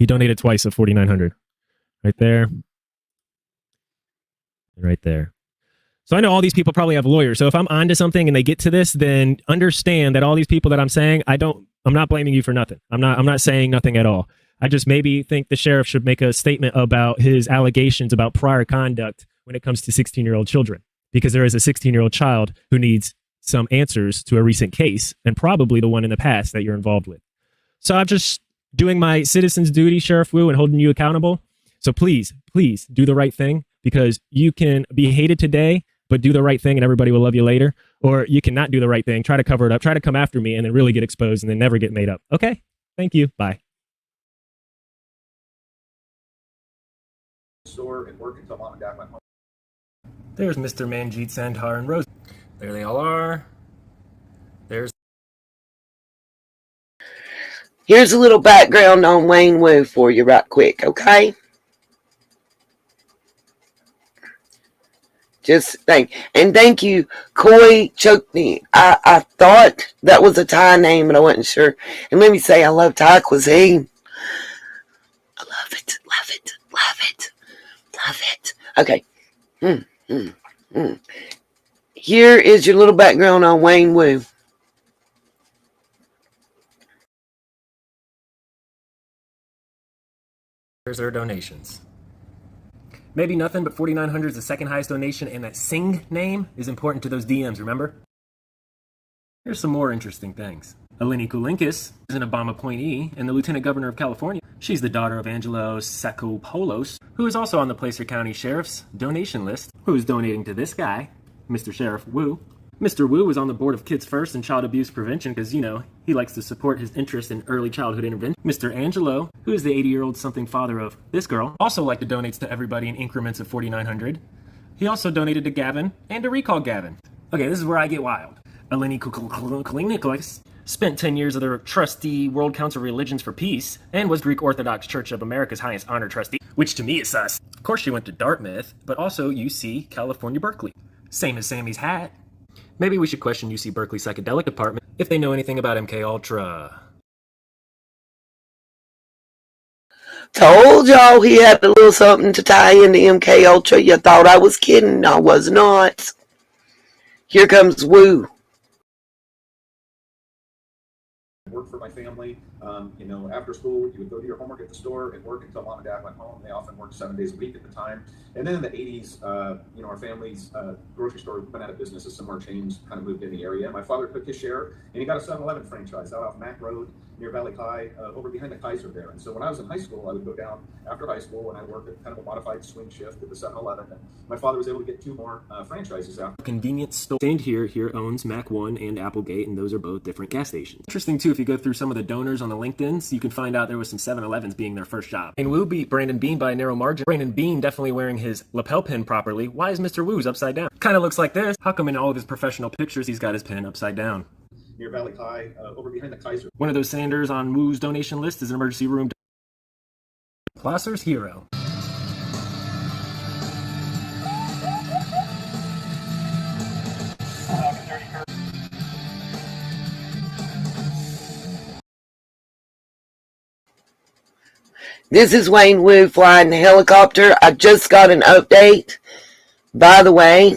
S10: He donated twice of 4,900. Right there. Right there. So I know all these people probably have lawyers. So if I'm onto something and they get to this, then understand that all these people that I'm saying, I'm not blaming you for nothing. I'm not saying nothing at all. I just maybe think the sheriff should make a statement about his allegations about prior conduct when it comes to 16-year-old children, because there is a 16-year-old child who needs some answers to a recent case, and probably the one in the past that you're involved with. So I'm just doing my citizen's duty, Sheriff Wu, and holding you accountable. So please do the right thing, because you can be hated today, but do the right thing and everybody will love you later. Or you cannot do the right thing, try to cover it up, try to come after me and then really get exposed and then never get made up. Okay, thank you. Bye.
S13: Store and work until mom and dad went home.
S10: There's Mr. Manjeet Sandhar and Rose. There they all are.
S1: Here's a little background on Wayne Wu for you right quick, okay? Just thank you, Koi Chokni. I thought that was a Thai name, but I wasn't sure. And let me say, I love Thai cuisine. I love it, love it, love it, love it. Okay. Here is your little background on Wayne Wu.
S10: Here's their donations. Maybe nothing, but 4,900 is the second highest donation, and that Singh name is important to those DMs, remember? Here's some more interesting things. Eleni Koulinkis is an Obama appointee and the Lieutenant Governor of California. She's the daughter of Angelo Sakopoulos, who is also on the Placer County Sheriff's donation list, who is donating to this guy, Mr. Sheriff Wu. Mr. Wu is on the board of Kids First and Child Abuse Prevention because, he likes to support his interest in early childhood intervention. Mr. Angelo, who is the 80-year-old something father of this girl, also like to donate to everybody in increments of 4,900. He also donated to Gavin and to recall Gavin. Okay, this is where I get wild. Eleni Koulinkis spent 10 years as their trustee, World Council of Religions for Peace, and was Greek Orthodox Church of America's highest honor trustee, which to me is sus. Of course she went to Dartmouth, but also UC California Berkeley. Same as Sammy's hat. Maybe we should question UC Berkeley Psychedelic Department if they know anything about MK Ultra.
S1: Told y'all he had a little something to tie into MK Ultra. You thought I was kidding. I was not. Here comes Wu.
S13: Work for my family. After school, you would go do your homework at the store and work until mom and dad went home. They often worked 7 days a week at the time. And then in the 80s, our family's grocery store went out of business as some more chains kind of moved in the area. My father took his share, and he got a 7-Eleven franchise out off Mack Road near Valley High, over behind the Kaiser there. And so when I was in high school, I would go down after high school and I worked at kind of a modified swing shift at the 7-Eleven. And my father was able to get 2 more franchises out.
S10: Convenience store stand here owns Mac 1 and Applegate, and those are both different gas stations. Interesting too, if you go through some of the donors on the LinkedIn's, you can find out there was some 7-Elevens being their first job. And Wu beat Brandon Bean by a narrow margin. Brandon Bean definitely wearing his lapel pin properly. Why is Mr. Wu's upside down? Kind of looks like this. How come in all of his professional pictures he's got his pin upside down?
S13: Near Valley High, over behind the Kaiser.
S10: One of those Sanders on Wu's donation list is an emergency room. Placer's hero.
S1: This is Wayne Wu flying the helicopter. I just got an update, by the way.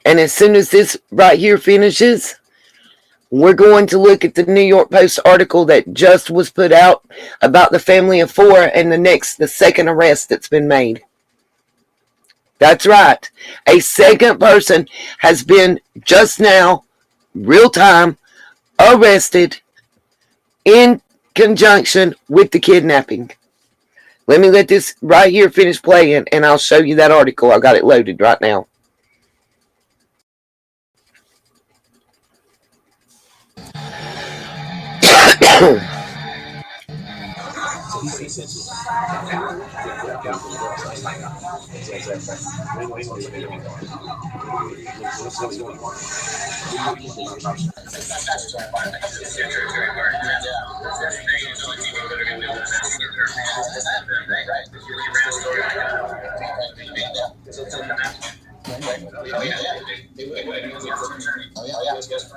S1: And as soon as this right here finishes, We're going to look at the New York Post article that just was put out about the family of 4 and the second arrest that's been made. That's right. A second person has been just now, real time, arrested in conjunction with the kidnapping. Let me let this right here finish playing, and I'll show you that article. I got it loaded right now.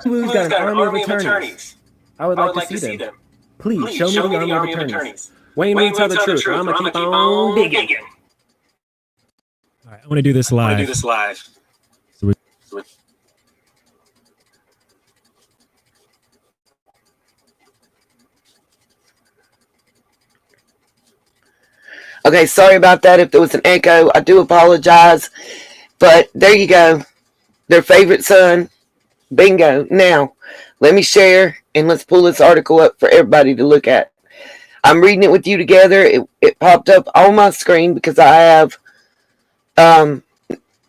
S10: Who's got an army of attorneys? I would like to see them. Please show me the army of attorneys. Wayne, will tell the truth, or I'm gonna keep on digging. All right, I want to do this live.
S1: Okay, sorry about that. If there was an echo, I do apologize. But there you go. Their favorite son. Bingo. Now, let me share and let's pull this article up for everybody to look at. I'm reading it with you together. It popped up on my screen because I have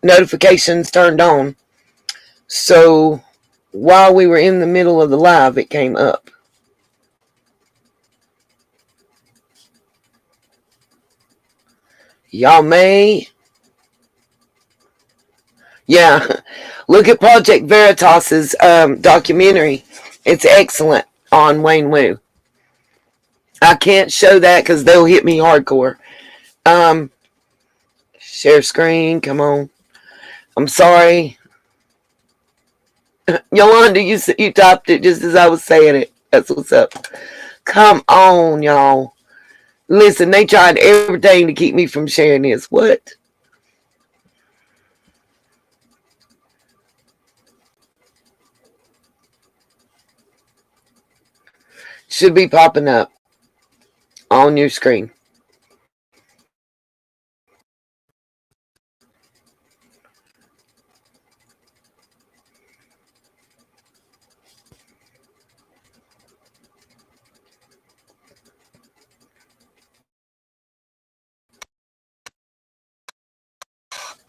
S1: notifications turned on. So while we were in the middle of the live, it came up. Y'all may. Yeah. Look at Project Veritas's documentary. It's excellent on Wayne Wu. I can't show that because they'll hit me hardcore. Share screen. Come on. I'm sorry. Yolanda, you typed it just as I was saying it. That's what's up. Come on, y'all. Listen, they tried everything to keep me from sharing this. What? Should be popping up on your screen.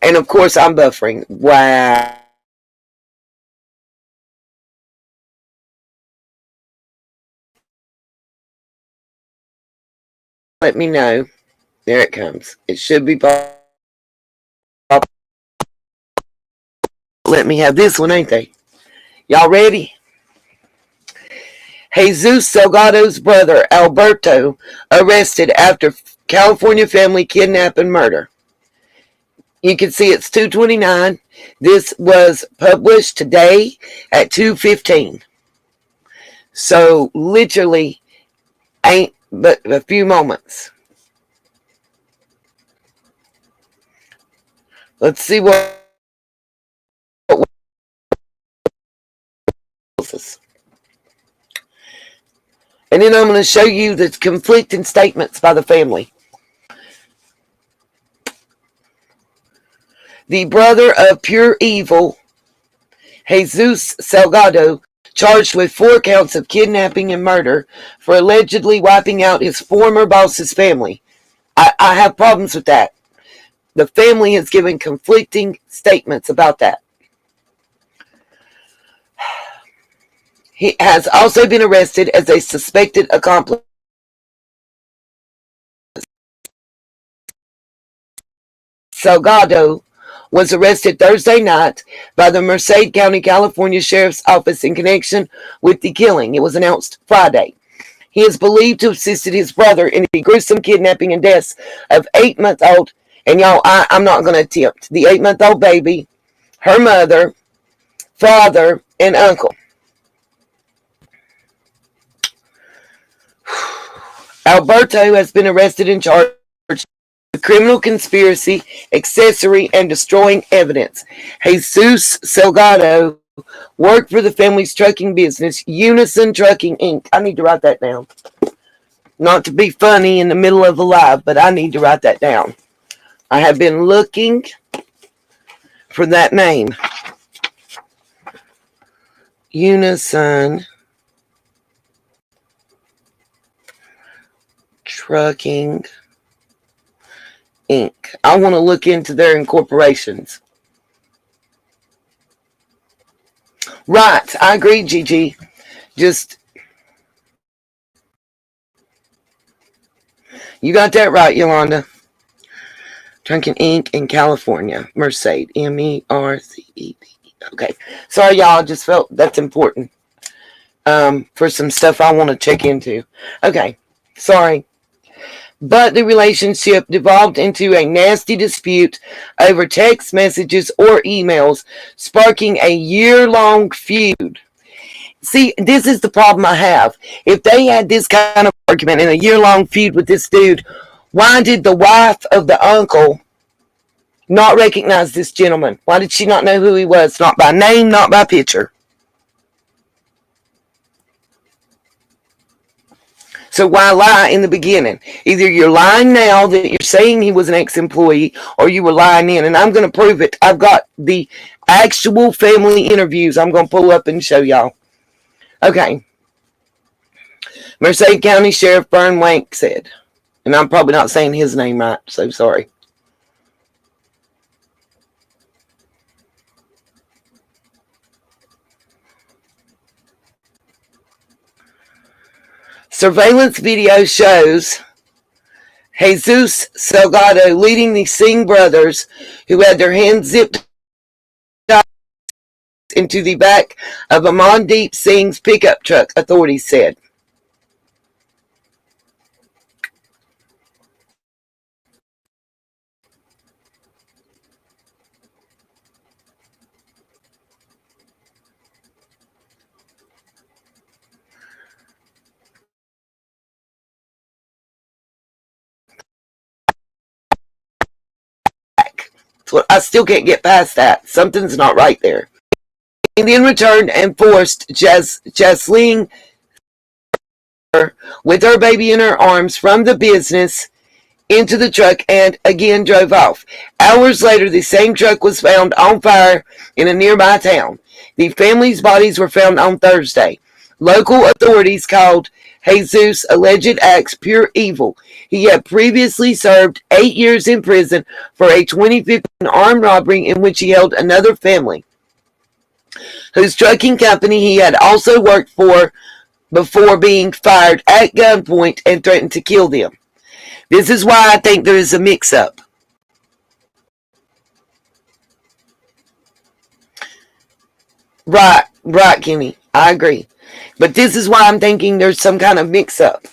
S1: And of course, I'm buffering. Wow. Let me know. There it comes. It should be pop. Let me have this one, ain't they? Y'all ready? Jesus Salgado's brother, Alberto, arrested after California family kidnap and murder. You can see it's 2:29. This was published today at 2:15. So literally ain't but a few moments. Let's see what else. And then I'm going to show you the conflicting statements by the family. The brother of pure evil, Jesus Salgado, charged with 4 counts of kidnapping and murder for allegedly wiping out his former boss's family. I have problems with that. The family has given conflicting statements about that. He has also been arrested as a suspected accomplice. Salgado was arrested Thursday night by the Merced County, California Sheriff's Office in connection with the killing. It was announced Friday. He is believed to have assisted his brother in the gruesome kidnapping and deaths of 8-month-old, and y'all, I'm not going to attempt, the 8-month-old baby, her mother, father, and uncle. Alberto has been arrested and charged with criminal conspiracy, accessory, and destroying evidence. Jesus Salgado work for the family's trucking business, Unison Trucking Inc. I need to write that down. Not to be funny in the middle of a live, but I need to write that down. I have been looking for that name. Unison Trucking Inc. I want to look into their incorporations. Right, I agree, Gigi. Just, you got that right, Yolanda. Trucking Inc. in California. Merced. Merced. Okay. Sorry, y'all. I just felt that's important for some stuff I want to check into. Okay. Sorry. But the relationship devolved into a nasty dispute over text messages or emails, sparking a year-long feud. See, this is the problem I have. If they had this kind of argument and a year-long feud with this dude, why did the wife of the uncle not recognize this gentleman? Why did she not know who he was? Not by name, not by picture. So why lie in the beginning? Either you're lying now that you're saying he was an ex-employee, or you were lying in. And I'm going to prove it. I've got the actual family interviews I'm going to pull up and show y'all. Okay. Merced County Sheriff Bern Wank said, and I'm probably not saying his name right, so sorry. Surveillance video shows Jesus Salgado leading the Singh brothers, who had their hands zipped into the back of Amandeep Singh's pickup truck, authorities said. I still can't get past that. Something's not right there. He then returned and forced Jasleen with her baby in her arms from the business into the truck and again drove off. Hours later, the same truck was found on fire in a nearby town. The family's bodies were found on Thursday. Local authorities called Jesus' alleged acts pure evil. He had previously served 8 years in prison for a 2015 armed robbery in which he held another family, whose trucking company he had also worked for before being fired at gunpoint and threatened to kill them. This is why I think there is a mix-up. Right, Kenny. I agree. But this is why I'm thinking there's some kind of mix-up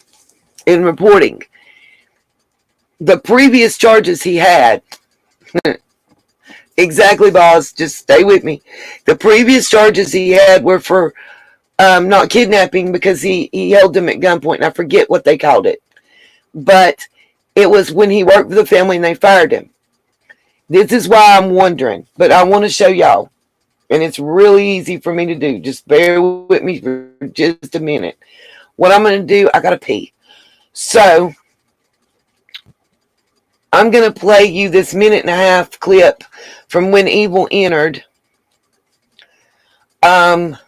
S1: in reporting. The previous charges he had, exactly, boss, just stay with me. The previous charges he had were for not kidnapping, because he held them at gunpoint, and I forget what they called it. But it was when he worked for the family and they fired him. This is why I'm wondering, but I want to show y'all. And it's really easy for me to do. Just bear with me for just a minute. What I'm going to do, I got to pee. So, I'm going to play you this 1.5-minute clip from when Evil entered. Let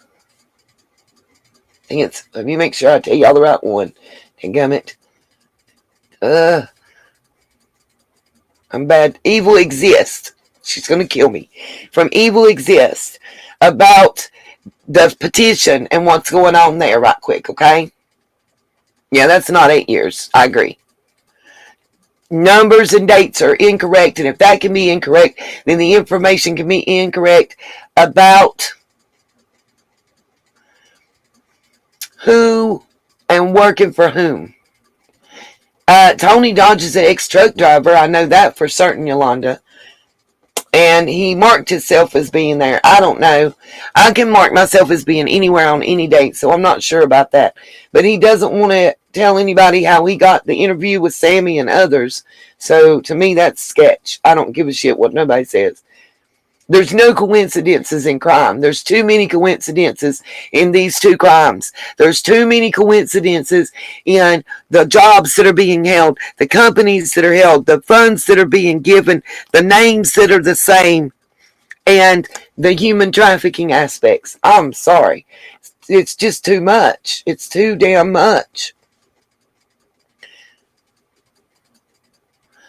S1: me make sure I tell y'all the right one. Dadgummit. I'm bad. Evil Exists. She's going to kill me. From Evil Exists. About the petition and what's going on there right quick, okay? Yeah, that's not 8 years. I agree. Numbers and dates are incorrect, and if that can be incorrect, then the information can be incorrect about who and working for whom. Tony Dodge is an ex-truck driver. I know that for certain, Yolanda. And he marked himself as being there. I don't know. I can mark myself as being anywhere on any date, so I'm not sure about that. But he doesn't want to tell anybody how he got the interview with Sammy and others. So to me, that's sketch. I don't give a shit what nobody says. There's no coincidences in crime. There's too many coincidences in these two crimes. There's too many coincidences in the jobs that are being held, the companies that are held, the funds that are being given, the names that are the same, and the human trafficking aspects. I'm sorry. It's just too much. It's too damn much.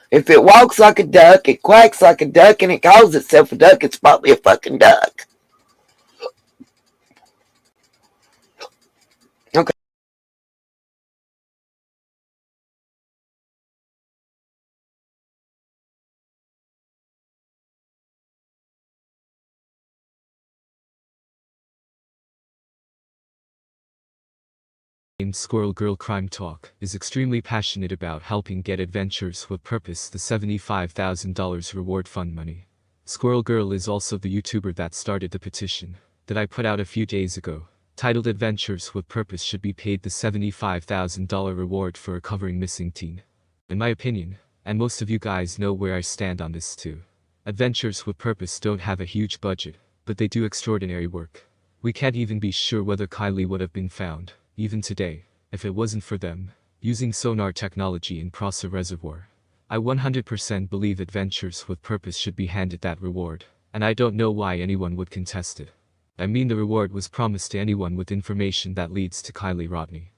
S1: If it walks like a duck, it quacks like a duck, and it calls itself a duck, it's probably a fucking duck. Okay.
S14: Squirrel Girl Crime Talk is extremely passionate about helping get Adventures with Purpose the $75,000 reward fund money. Squirrel Girl is also the YouTuber that started the petition that I put out a few days ago, titled Adventures with Purpose should be paid the $75,000 reward for recovering missing teen. In my opinion, and most of you guys know where I stand on this too, Adventures with Purpose don't have a huge budget, but they do extraordinary work. We can't even be sure whether Kiely would have been found, even today, if it wasn't for them, using sonar technology in Prosser Reservoir. I 100% believe Adventures with Purpose should be handed that reward, and I don't know why anyone would contest it. I mean, the reward was promised to anyone with information that leads to Kiely Rodni.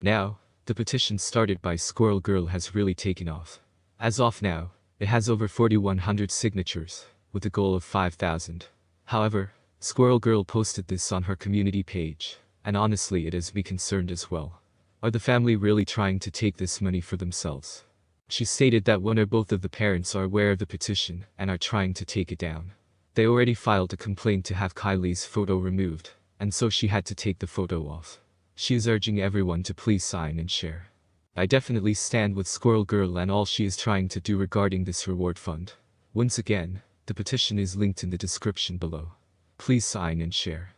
S14: Now, the petition started by Squirrel Girl has really taken off. As of now, it has over 4,100 signatures, with a goal of 5,000. However, Squirrel Girl posted this on her community page, and honestly it has me concerned as well. Are the family really trying to take this money for themselves? She stated that one or both of the parents are aware of the petition and are trying to take it down. They already filed a complaint to have Kiely's photo removed, and so she had to take the photo off. She is urging everyone to please sign and share. I definitely stand with Squirrel Girl and all she is trying to do regarding this reward fund. Once again, the petition is linked in the description below. Please sign and share.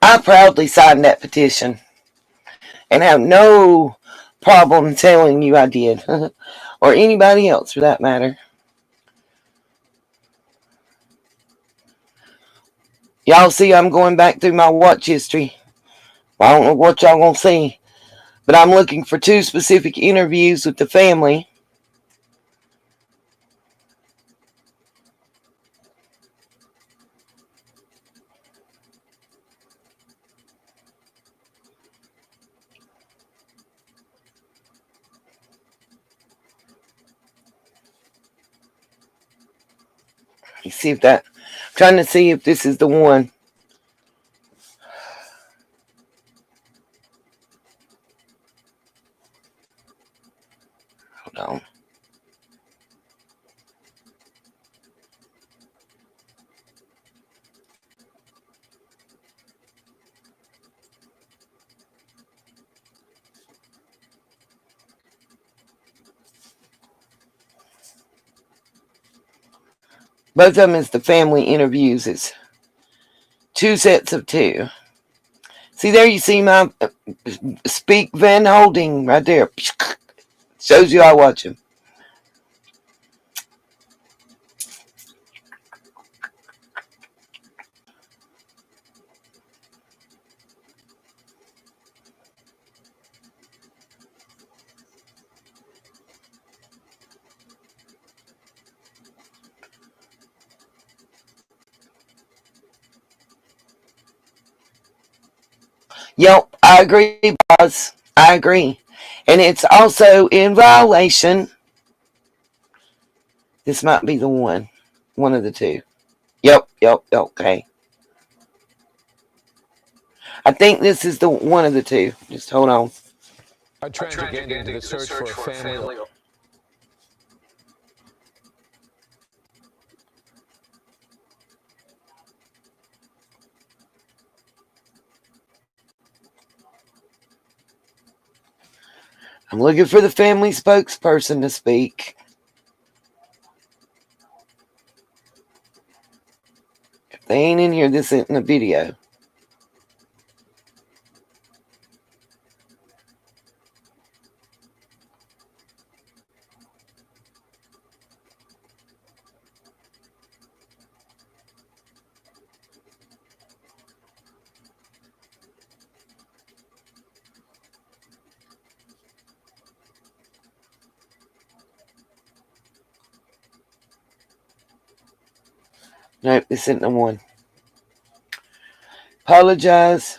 S1: I proudly signed that petition and have no problem telling you I did, or anybody else for that matter. Y'all see I'm going back through my watch history. I don't know what y'all gonna see, but I'm looking for 2 specific interviews with the family. You see if that, I'm trying to see if this is the one. Hold on. Both of them is the family interviews. It's 2 sets of 2. See there, you see my speak Van Holding right there. Shows you I watch him. Yep, I agree, boss. I agree. And it's also in violation. This might be the one. One of the 2. Yep, okay. I think this is the one of the 2. Just hold on.
S6: I transited into the search for a family.
S1: I'm looking for the family spokesperson to speak. If they ain't in here, this isn't a video. Nope, this isn't the one. Apologize.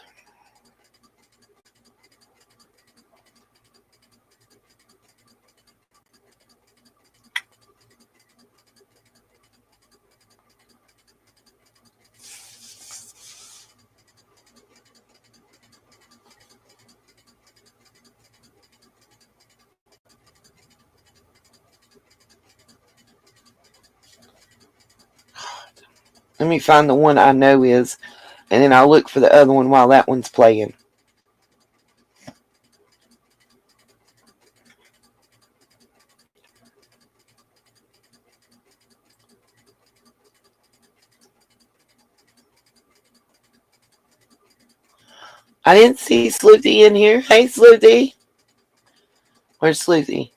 S1: Let me find the one I know is, and then I'll look for the other one while that one's playing. I didn't see Sleuthy in here. Hey, Sleuthy. Where's Sleuthy?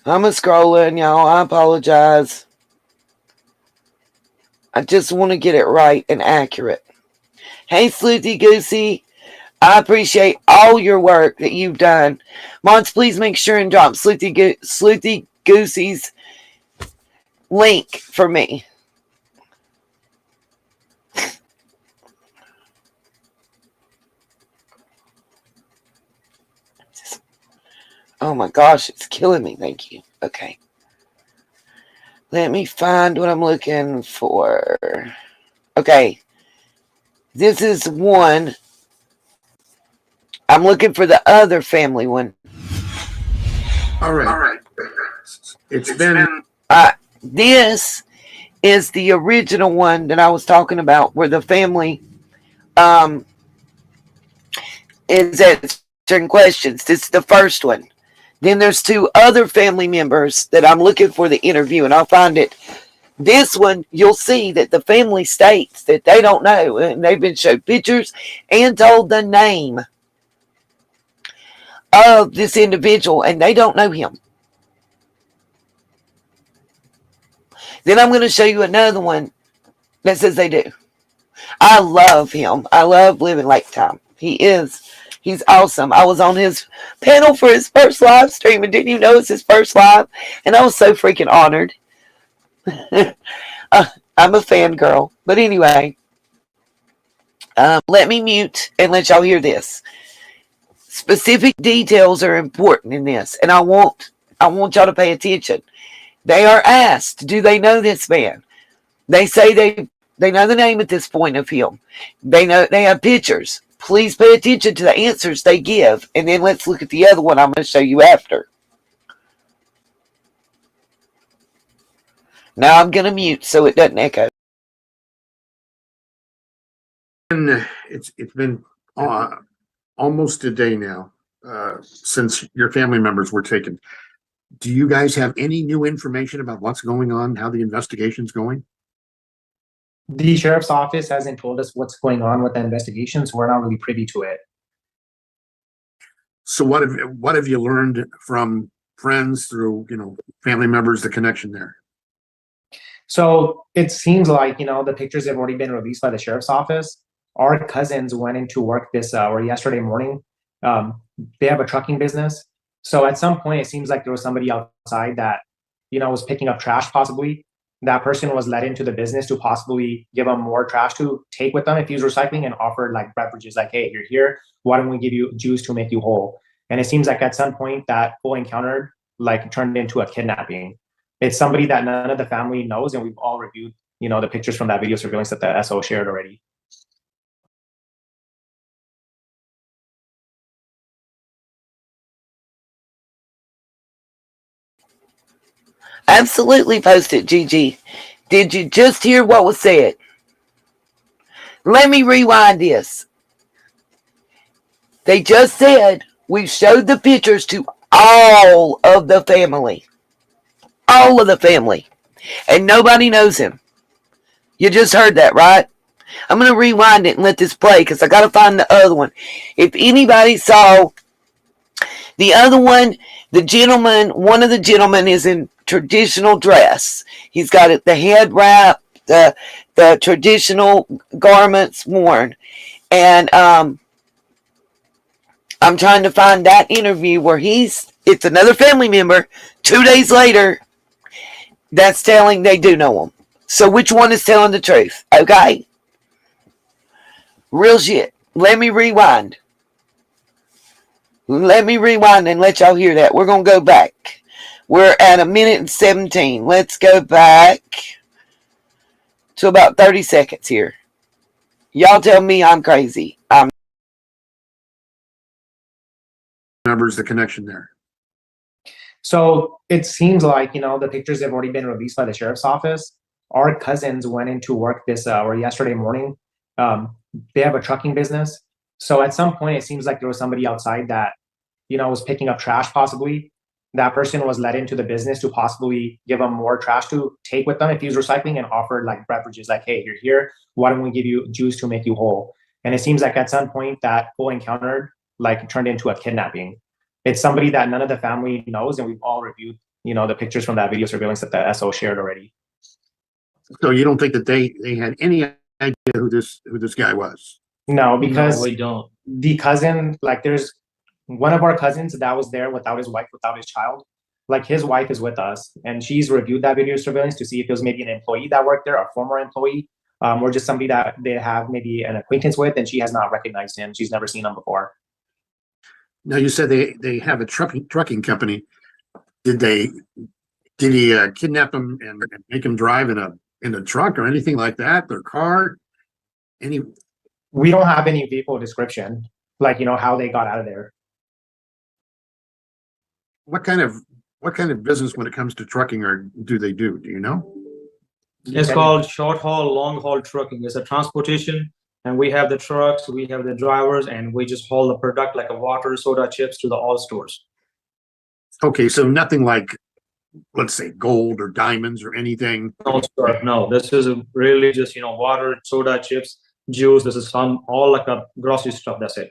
S1: I'm a scrolling, y'all. I apologize. I just want to get it right and accurate. Hey, Sleuthy Goosey. I appreciate all your work that you've done. Mons, please make sure and drop Sleuthy Goosey's link for me. Oh my gosh, it's killing me. Thank you. Okay. Let me find what I'm looking for. Okay. This is one. I'm looking for the other family one.
S5: All right. It's been.
S1: This is the original one that I was talking about, where the family is answering questions. This is the first one. Then there's two other family members that I'm looking for the interview, and I'll find it. This one, you'll see that the family states that they don't know, and they've been showed pictures and told the name of this individual, and they don't know him. Then I'm going to show you another one that says they do. I love him. I love living Lake Time. He's awesome. I was on his panel for his first live stream and didn't even know it's his first live. And I was so freaking honored. I'm a fangirl. But anyway, let me mute and let y'all hear this. Specific details are important in this. And I want y'all to pay attention. They are asked, do they know this man? They say they know the name at this point of him. They know they have pictures. Please pay attention to the answers they give. And then let's look at the other one I'm going to show you after. Now I'm going to mute so it doesn't echo.
S5: It's been almost a day now since your family members were taken. Do you guys have any new information about what's going on, how the investigation's going?
S15: The sheriff's office hasn't told us what's going on with the investigations. We're not really privy to it.
S5: So what have you learned from friends, through family members, the connection there?
S15: So it seems like the pictures have already been released by the sheriff's office. Our cousins went into work yesterday morning. They have a trucking business. So at some point, it seems like there was somebody outside that was picking up trash possibly. That person was let into the business to possibly give them more trash to take with them if he was recycling, and offered like beverages like, hey, you're here, why don't we give you juice to make you whole? And it seems like at some point that whole encounter turned into a kidnapping. It's somebody that none of the family knows, and we've all reviewed the pictures from that video surveillance that the SO shared already.
S1: Absolutely post it, Gigi. Did you just hear what was said? Let me rewind this. They just said we showed the pictures to all of the family. All of the family. And nobody knows him. You just heard that, right? I'm going to rewind it and let this play because I got to find the other one. If anybody saw the other one, the gentleman, one of the gentlemen is in traditional dress. He's got it, the head wrap, the traditional garments worn. And I'm trying to find that interview where it's another family member 2 days later that's telling they do know him. So which one is telling the truth? Okay? Real shit. Let me rewind. Let me rewind and let y'all hear that. We're going to go back. We're at 1:17. Let's go back to about 30 seconds here. Y'all tell me I'm crazy.
S5: Numbers, the connection there.
S15: So it seems like, the pictures have already been released by the sheriff's office. Our cousins went into work yesterday morning. They have a trucking business. So at some point, it seems like there was somebody outside that, was picking up trash possibly. That person was let into the business to possibly give them more trash to take with them if he's recycling, and offered like beverages like, hey, you're here. Why don't we give you juice to make you whole? And it seems like at some point that whole encounter turned into a kidnapping. It's somebody that none of the family knows, and we've all reviewed, the pictures from that video surveillance that the SO shared already.
S5: So you don't think that they had any idea who this guy was?
S15: No, because
S16: we don't.
S15: The cousin, there's one of our cousins that was there without his wife, without his child. His wife is with us, and she's reviewed that video surveillance to see if it was maybe an employee that worked there, a former employee, or just somebody that they have maybe an acquaintance with, and she has not recognized him. She's never seen him before.
S5: Now you said they have a trucking company. Did he kidnap him and make him drive in a truck or anything like that? Their car?
S15: We don't have any vehicle description, how they got out of there.
S5: What kind of business when it comes to trucking or do they do? Do you know?
S16: It's called short haul, long haul trucking. It's a transportation, and we have the trucks, we have the drivers, and we just haul the product like a water, soda, chips to all stores.
S5: Okay, so nothing like, let's say, gold or diamonds or anything.
S16: No, sir. No, this is really just water, soda, chips, juice. This is all like a grocery stuff. That's it.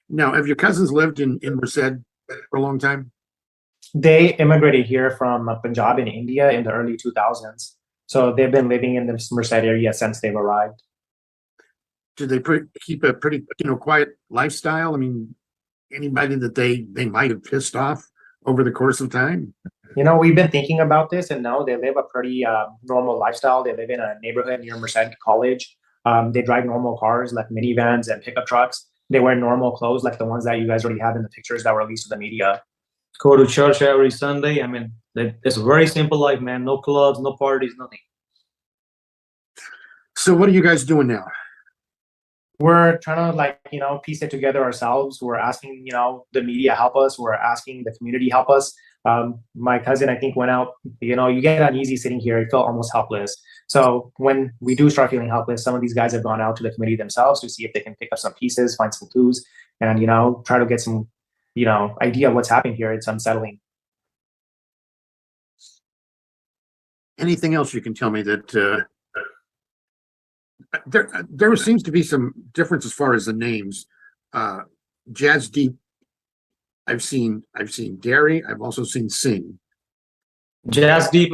S5: Now, have your cousins lived in Merced for a long time?
S15: They immigrated here from Punjab in India in the early 2000s. So they've been living in the Merced area since they've arrived.
S5: Did they keep a pretty quiet lifestyle? I mean, anybody that they might have pissed off over the course of time?
S15: We've been thinking about this, and no, they live a pretty normal lifestyle. They live in a neighborhood near Merced College. They drive normal cars like minivans and pickup trucks. They wear normal clothes like the ones that you guys already have in the pictures that were released to the media.
S16: Go to church every Sunday. I mean, it's a very simple life, man. No clubs, no parties, nothing.
S5: So what are you guys doing now?
S15: We're trying to piece it together ourselves. We're asking, the media help us. We're asking the community help us. My cousin, I think, went out, you get uneasy sitting here. I felt almost helpless. So when we do start feeling helpless, some of these guys have gone out to the committee themselves to see if they can pick up some pieces, find some clues, and, try to get some, idea of what's happening here. It's unsettling.
S5: Anything else you can tell me that there seems to be some difference as far as the names. Jazz Deep, I've seen Dairy. I've also seen Singh.
S16: Jazz Deep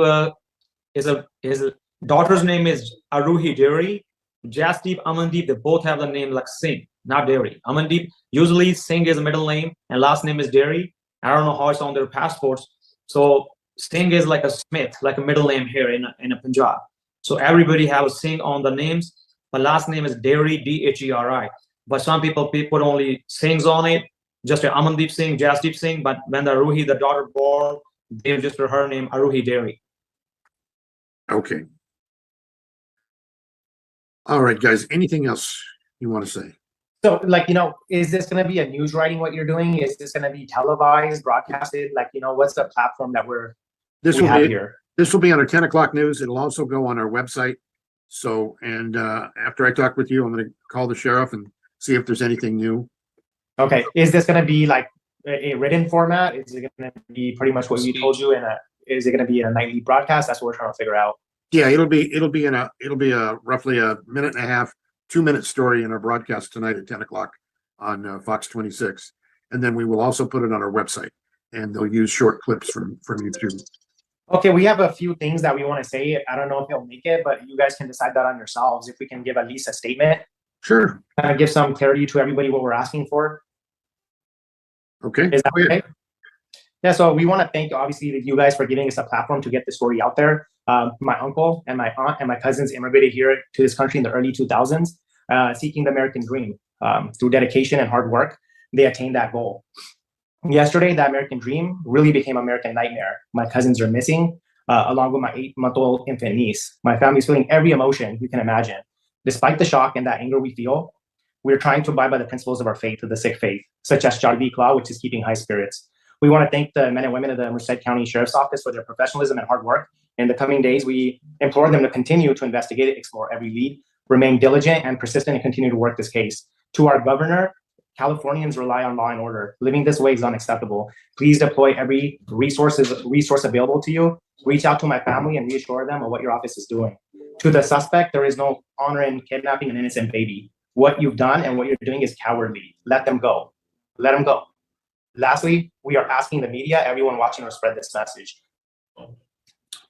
S16: his daughter's name is Aruhi Dairy. Jazz Deep, Amandeep, they both have the name like Singh, not Dairy. Amandeep, usually Singh is a middle name and last name is Dairy. I don't know how it's on their passports. So Singh is like a Smith, like a middle name here in a Punjab. So everybody have a Singh on the names, but last name is Dairy, Dheri. But some people put only Singhs on it, just Amandeep Singh, Jasdeep Singh. But when the Aruhi, the daughter born, they registered her name Aruhi Dairy.
S5: Okay. All right, guys. Anything else you want to say?
S15: So, is this going to be a news writing what you're doing? Is this going to be televised, broadcasted? What's the platform that we're
S5: This
S15: we
S5: will
S15: have
S5: be
S15: here.
S5: this will be on our 10 o'clock news. It'll also go on our website. So, and after I talk with you, I'm going to call the sheriff and see if there's anything new.
S15: Okay, is this going to be like a written format? Is it going to be pretty much what we told you? And is it going to be a nightly broadcast? That's what we're trying to figure out.
S5: Yeah, it'll be a roughly a minute and a half, 2-minute story in our broadcast tonight at 10 o'clock on Fox 26, and then we will also put it on our website, and they'll use short clips from YouTube.
S15: Okay, we have a few things that we want to say. I don't know if he'll make it, but you guys can decide that on yourselves. If we can give at least a statement,
S5: sure,
S15: give some clarity to everybody what we're asking for.
S5: Okay.
S15: Is that okay? Yeah, so we want to thank, obviously, you guys for giving us a platform to get the story out there. My uncle and my aunt and my cousins immigrated here to this country in the early 2000s, seeking the American dream. Through dedication and hard work, they attained that goal. Yesterday, the American dream really became American nightmare. My cousins are missing, along with my 8-month-old infant niece. My family's feeling every emotion you can imagine. Despite the shock and that anger we feel, we're trying to abide by the principles of our faith, of the Sikh faith, such as Chardi Law, which is keeping high spirits. We want to thank the men and women of the Merced County Sheriff's Office for their professionalism and hard work. In the coming days, we implore them to continue to investigate, explore every lead, remain diligent and persistent, and continue to work this case. To our governor, Californians rely on law and order. Living this way is unacceptable. Please deploy every resource available to you. Reach out to my family and reassure them of what your office is doing. To the suspect, there is no honor in kidnapping an innocent baby. What you've done and what you're doing is cowardly. Let them go. Let them go. Lastly, we are asking the media, everyone watching, to spread this message.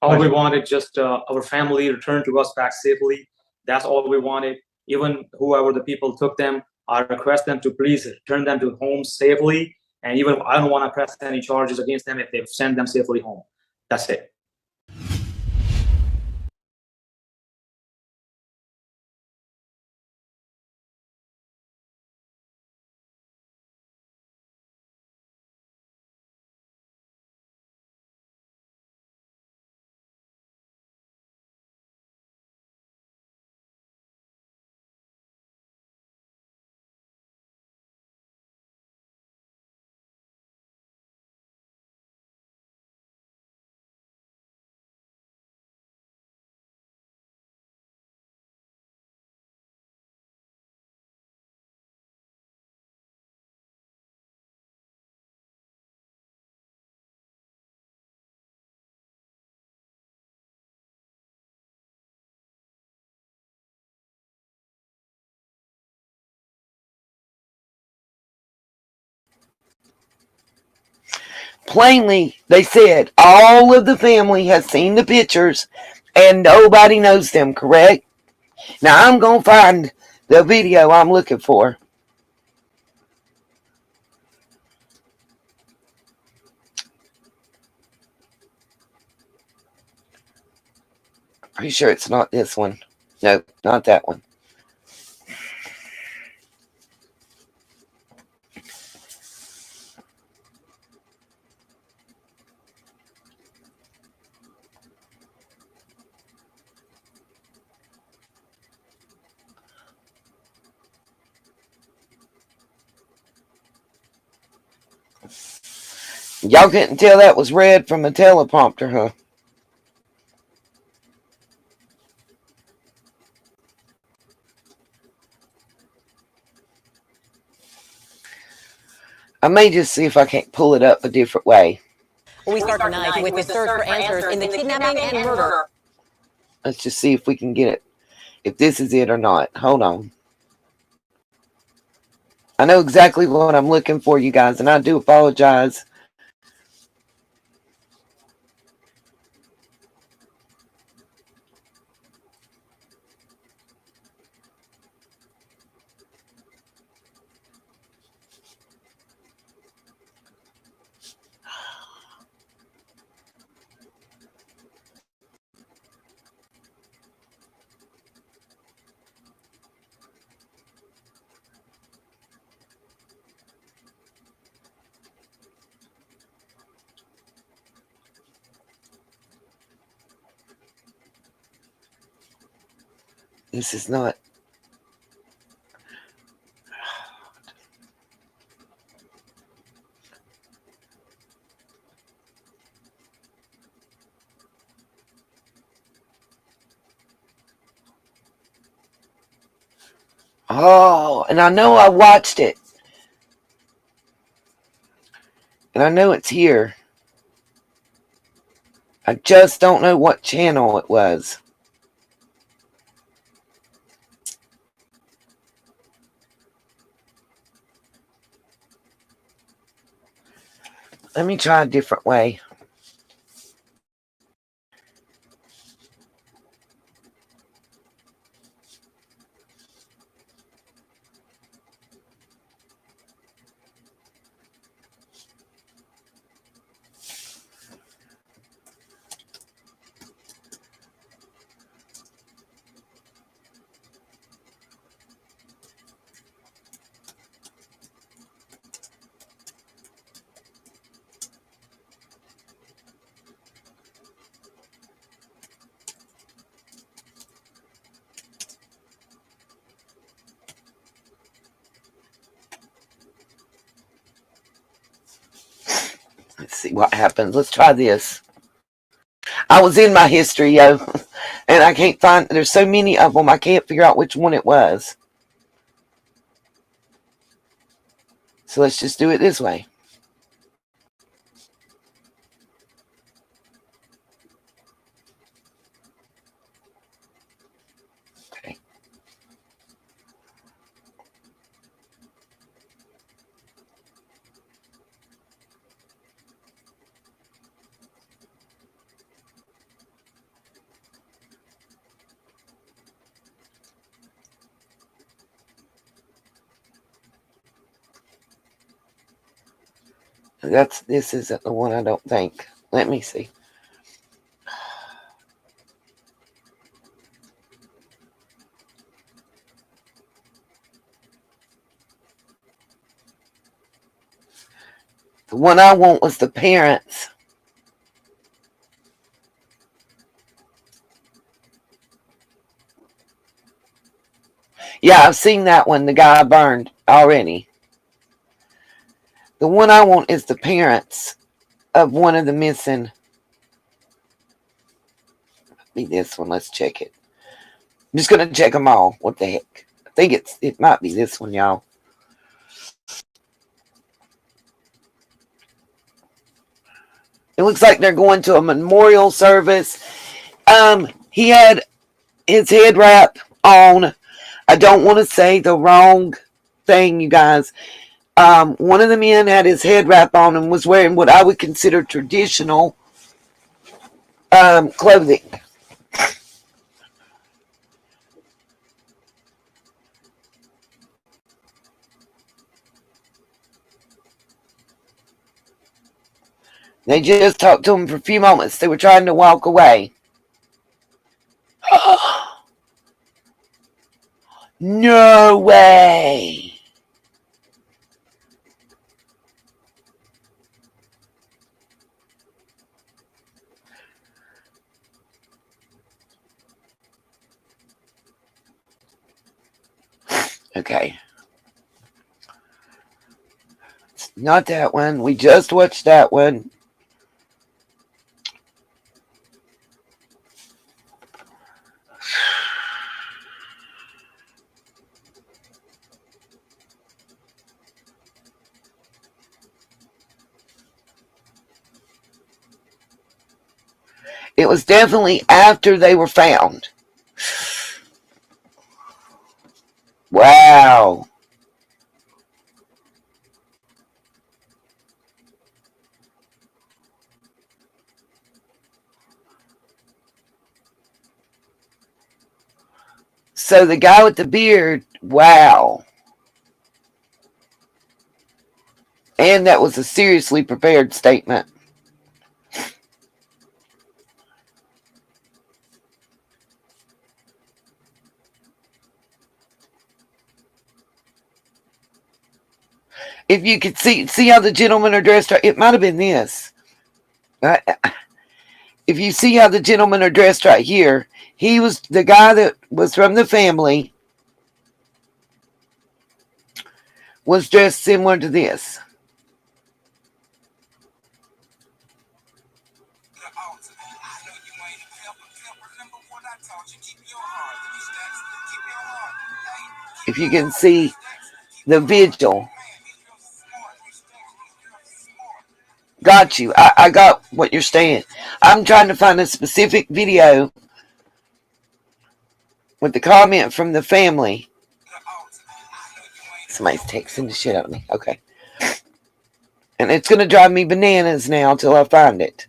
S16: All we wanted, just our family returned to us back safely. That's all we wanted. Even whoever the people took them, I request them to please return them to home safely. And even I don't want to press any charges against them if they've sent them safely home. That's it.
S1: Plainly, they said all of the family has seen the pictures and nobody knows them, correct? Now I'm going to find the video I'm looking for. Pretty sure it's not this one. No, not that one. Y'all couldn't tell that was read from a teleprompter, huh? I may just see if I can't pull it up a different way.
S17: We start tonight with the search for answers in the kidnapping and murder.
S1: Let's just see if we can get it. If this is it or not. Hold on. I know exactly what I'm looking for, you guys, and I do apologize. This is not. Oh, and I know I watched it. And I know it's here. I just don't know what channel it was. Let me try a different way. Let's see what happens. Let's try this. I was in my history, yo, and I can't find. There's so many of them. I can't figure out which one it was. So let's just do it this way. Okay. This isn't the one, I don't think. Let me see. The one I want was the parents. Yeah, I've seen that one. The guy burned already. The one I want is the parents of one of the missing. Be this one. Let's check it. I'm just gonna check them all. What the heck? I think it might be this one, y'all. It looks like they're going to a memorial service. He had his head wrap on. I don't want to say the wrong thing, you guys. One of the men had his head wrap on and was wearing what I would consider traditional clothing. They just talked to him for a few moments. They were trying to walk away. No way. Okay. It's not that one. We just watched that one. It was definitely after they were found. Wow. So the guy with the beard, wow. And that was a seriously prepared statement. If you could see how the gentlemen are dressed, it might have been this. If you see how the gentlemen are dressed right here, he was the guy that was from the family, was dressed similar to this. If you can see the vigil. Got you. I got what you're saying. I'm trying to find a specific video with the comment from the family. Somebody's texting the shit out of me. Okay. And it's going to drive me bananas now till I find it.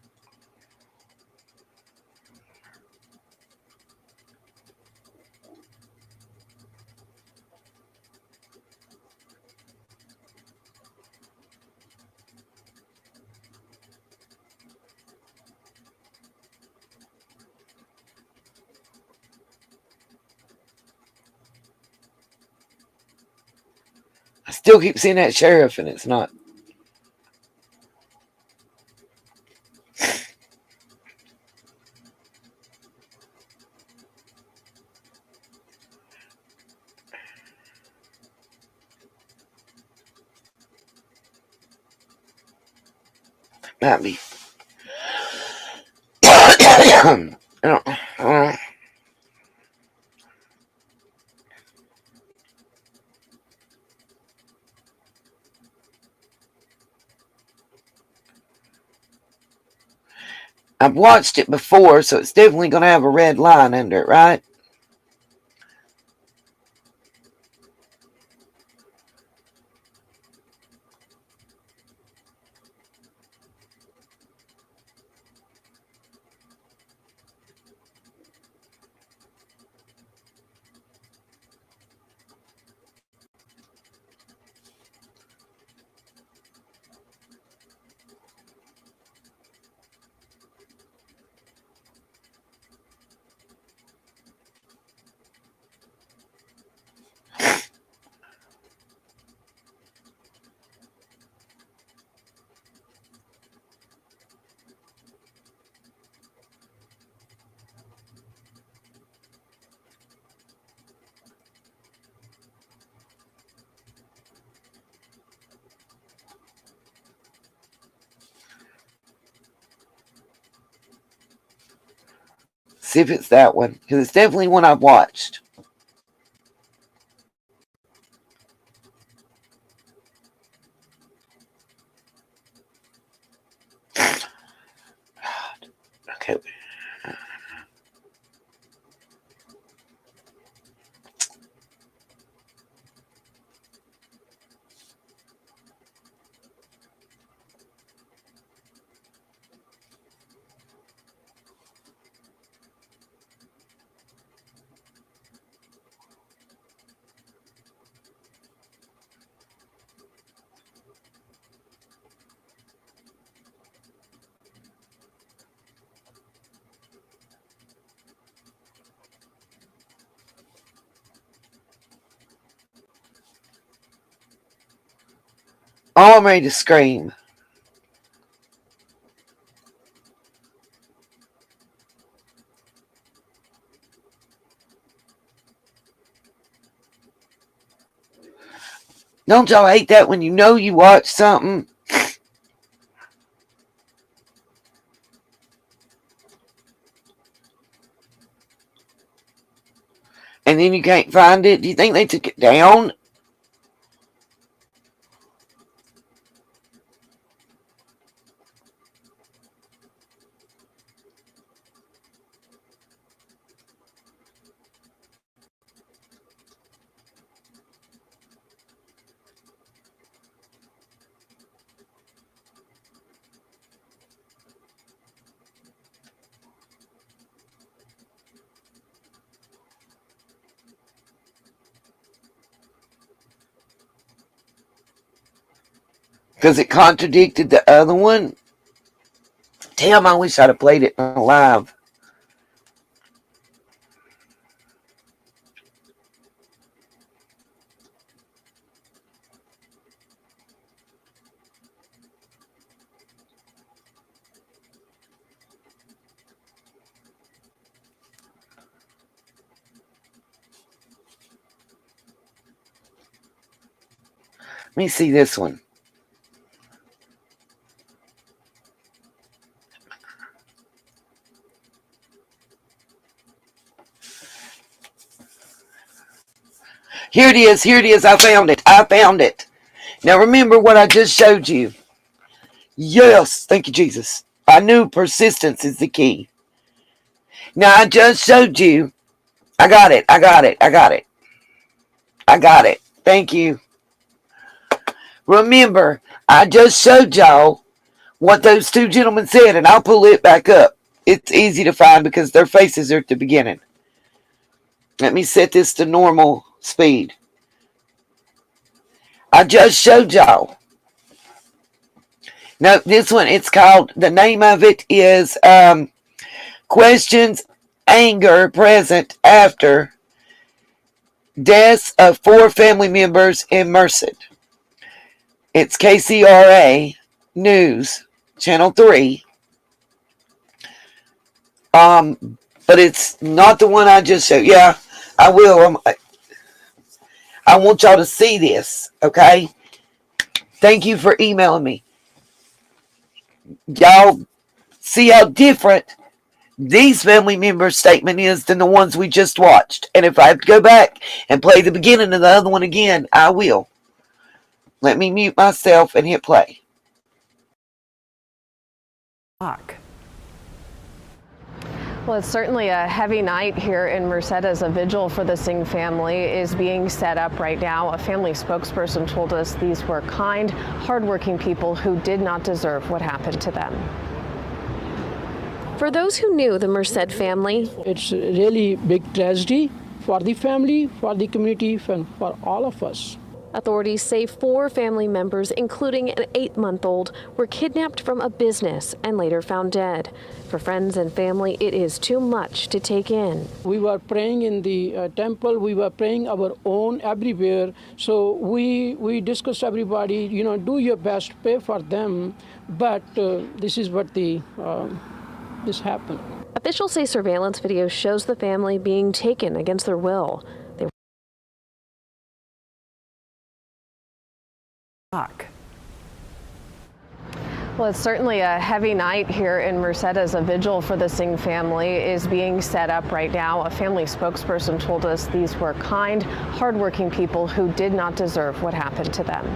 S1: I still keep seeing that sheriff and it's not. Might be. I don't. I've watched it before, so it's definitely going to have a red line under it, right? See if it's that one, because it's definitely one I've watched. Okay. Oh, I'm ready to scream. Don't y'all hate that when you know you watch something? And then you can't find it? Do you think they took it down? Because it contradicted the other one? Damn, I wish I'd have played it live. Let me see this one. Here it is. Here it is. I found it. I found it. Now remember what I just showed you. Yes. Thank you, Jesus. I knew persistence is the key. Now I just showed you. I got it. I got it. I got it. I got it. Thank you. Remember, I just showed y'all what those two gentlemen said, and I'll pull it back up. It's easy to find because their faces are at the beginning. Let me set this to normal speed. I just showed y'all. Now, this one, it's called, the name of it is Questions Anger Present After Deaths of 4 Family Members in Merced. It's KCRA News, Channel 3. But it's not the one I just showed. Yeah, I will. I want y'all to see this, okay? Thank you for emailing me. Y'all see how different these family members' statement is than the ones we just watched. And if I have to go back and play the beginning of the other one again, I will. Let me mute myself and hit play.
S18: Well, it's certainly a heavy night here in Merced as a vigil for the Singh family is being set up right now. A family spokesperson told us these were kind, hardworking people who did not deserve what happened to them. For those who knew the Merced family,
S19: it's really big tragedy for the family, for the community, and for all of us.
S18: Authorities say 4 family members, including an 8-month-old, were kidnapped from a business and later found dead. For friends and family, it is too much to take in.
S19: We were praying in the temple. We were praying our own everywhere. So we discussed everybody, do your best, pray for them. But this is what this happened.
S18: Officials say surveillance video shows the family being taken against their will. Well, it's certainly a heavy night here in Merced as a vigil for the Singh family is being set up right now. A family spokesperson told us these were kind, hardworking people who did not deserve what happened to them.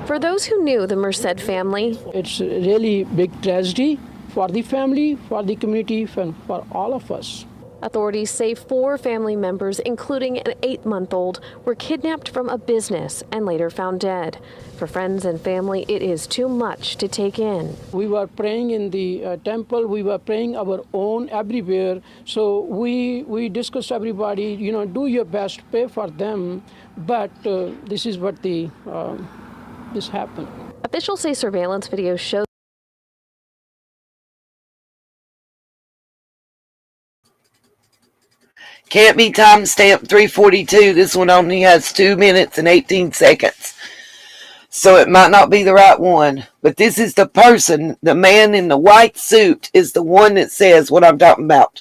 S18: For those who knew the Merced family,
S19: it's really big tragedy for the family, for the community, and for all of us.
S18: Authorities say 4 family members, including an 8-month-old, were kidnapped from a business and later found dead. For friends and family, it is too much to take in.
S19: We were praying in the temple. We were praying our own everywhere. So we discussed everybody, do your best, pray for them. But this is what this happened.
S18: Officials say surveillance video shows.
S1: Can't be timestamp 342. This one only has 2 minutes and 18 seconds. So it might not be the right one. But this is the person, the man in the white suit is the one that says what I'm talking about.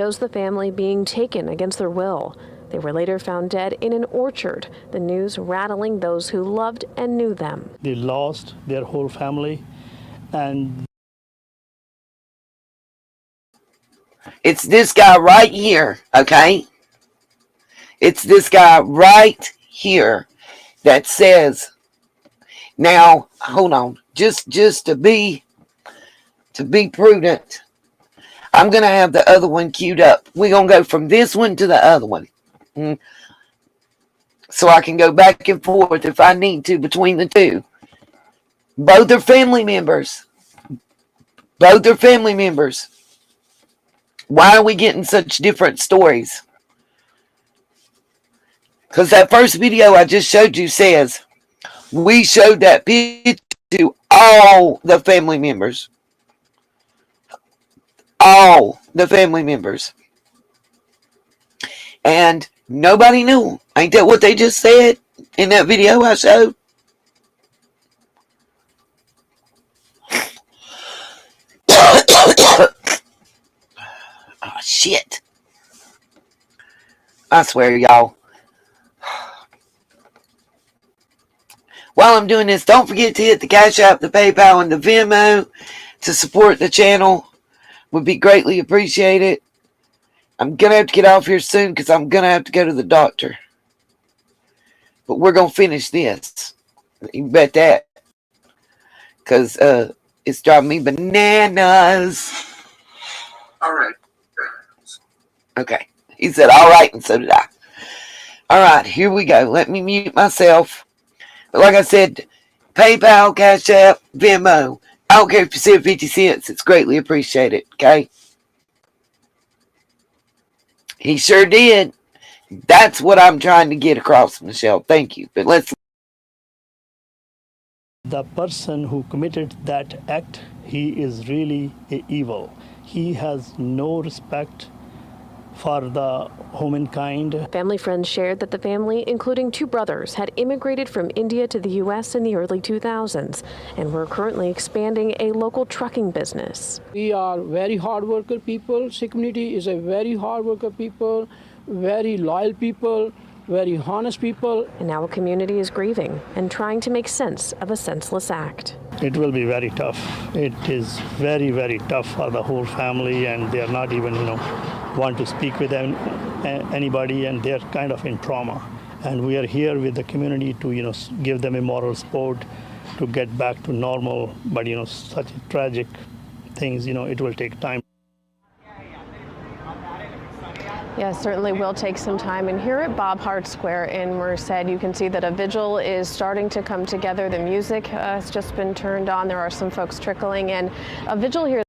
S18: Shows the family being taken against their will. They were later found dead in an orchard, the news rattling those who loved and knew them.
S19: They lost their whole family. And
S1: it's this guy right here, okay? It's this guy right here that says, now, hold on, just to be prudent, I'm going to have the other one queued up. We're going to go from this one to the other one. So I can go back and forth if I need to between the two. Both are family members. Both are family members. Why are we getting such different stories? Because that first video I just showed you says, we showed that picture to all the family members. All the family members. And nobody knew. Ain't that what they just said in that video I showed? Oh, shit. I swear, y'all. While I'm doing this, don't forget to hit the Cash App, the PayPal, and the Venmo to support the channel would be greatly appreciated. I'm going to have to get off here soon because I'm going to have to go to the doctor. But we're going to finish this. You bet that. Because it's driving me bananas.
S5: All right.
S1: Okay. He said, all right, and so did I. All right, here we go. Let me mute myself. But like I said, PayPal, Cash App, Venmo. I don't care if you send 50 cents. It's greatly appreciated, okay? He sure did. That's what I'm trying to get across, Michelle. Thank you. But let's...
S20: The person who committed that act, he is really evil. He has no respect for the humankind.
S18: Family friends shared that the family, including 2 brothers, had immigrated from India to the U.S. in the early 2000s and were currently expanding a local trucking business.
S19: We are very hard worker people. Sikh community is a very hard worker people, very loyal people, very honest people.
S18: And now a community is grieving and trying to make sense of a senseless act.
S20: It will be very tough. It is very, very tough for the whole family, and they are not even, want to speak with anybody, and they're kind of in trauma. And we are here with the community to, give them a moral support to get back to normal. But, such tragic things, it will take time.
S18: Yeah, certainly will take some time. And here at Bob Hart Square in Merced, you can see that a vigil is starting to come together. The music has just been turned on. There are some folks trickling in. A vigil here.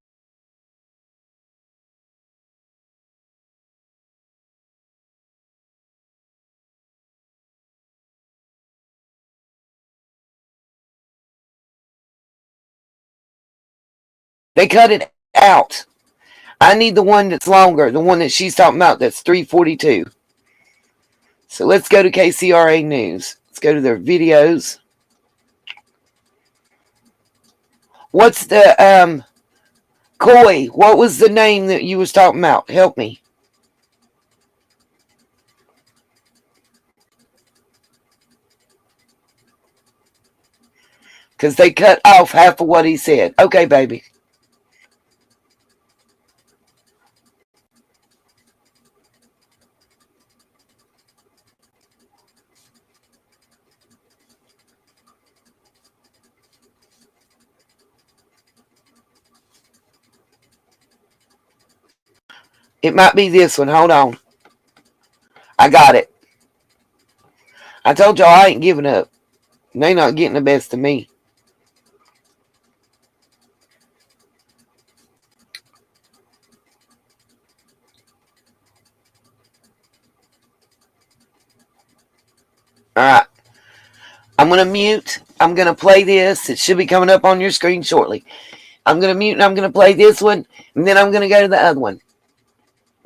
S1: They cut it out. I need the one that's longer, the one that she's talking about that's 3:42. So let's go to KCRA News. Let's go to their videos. What's the, Coy, what was the name that you was talking about? Help me. Because they cut off half of what he said. Okay, baby. It might be this one. Hold on. I got it. I told y'all I ain't giving up. They not getting the best of me. Alright. I'm going to mute. I'm going to play this. It should be coming up on your screen shortly. I'm going to mute and I'm going to play this one. And then I'm going to go to the other one.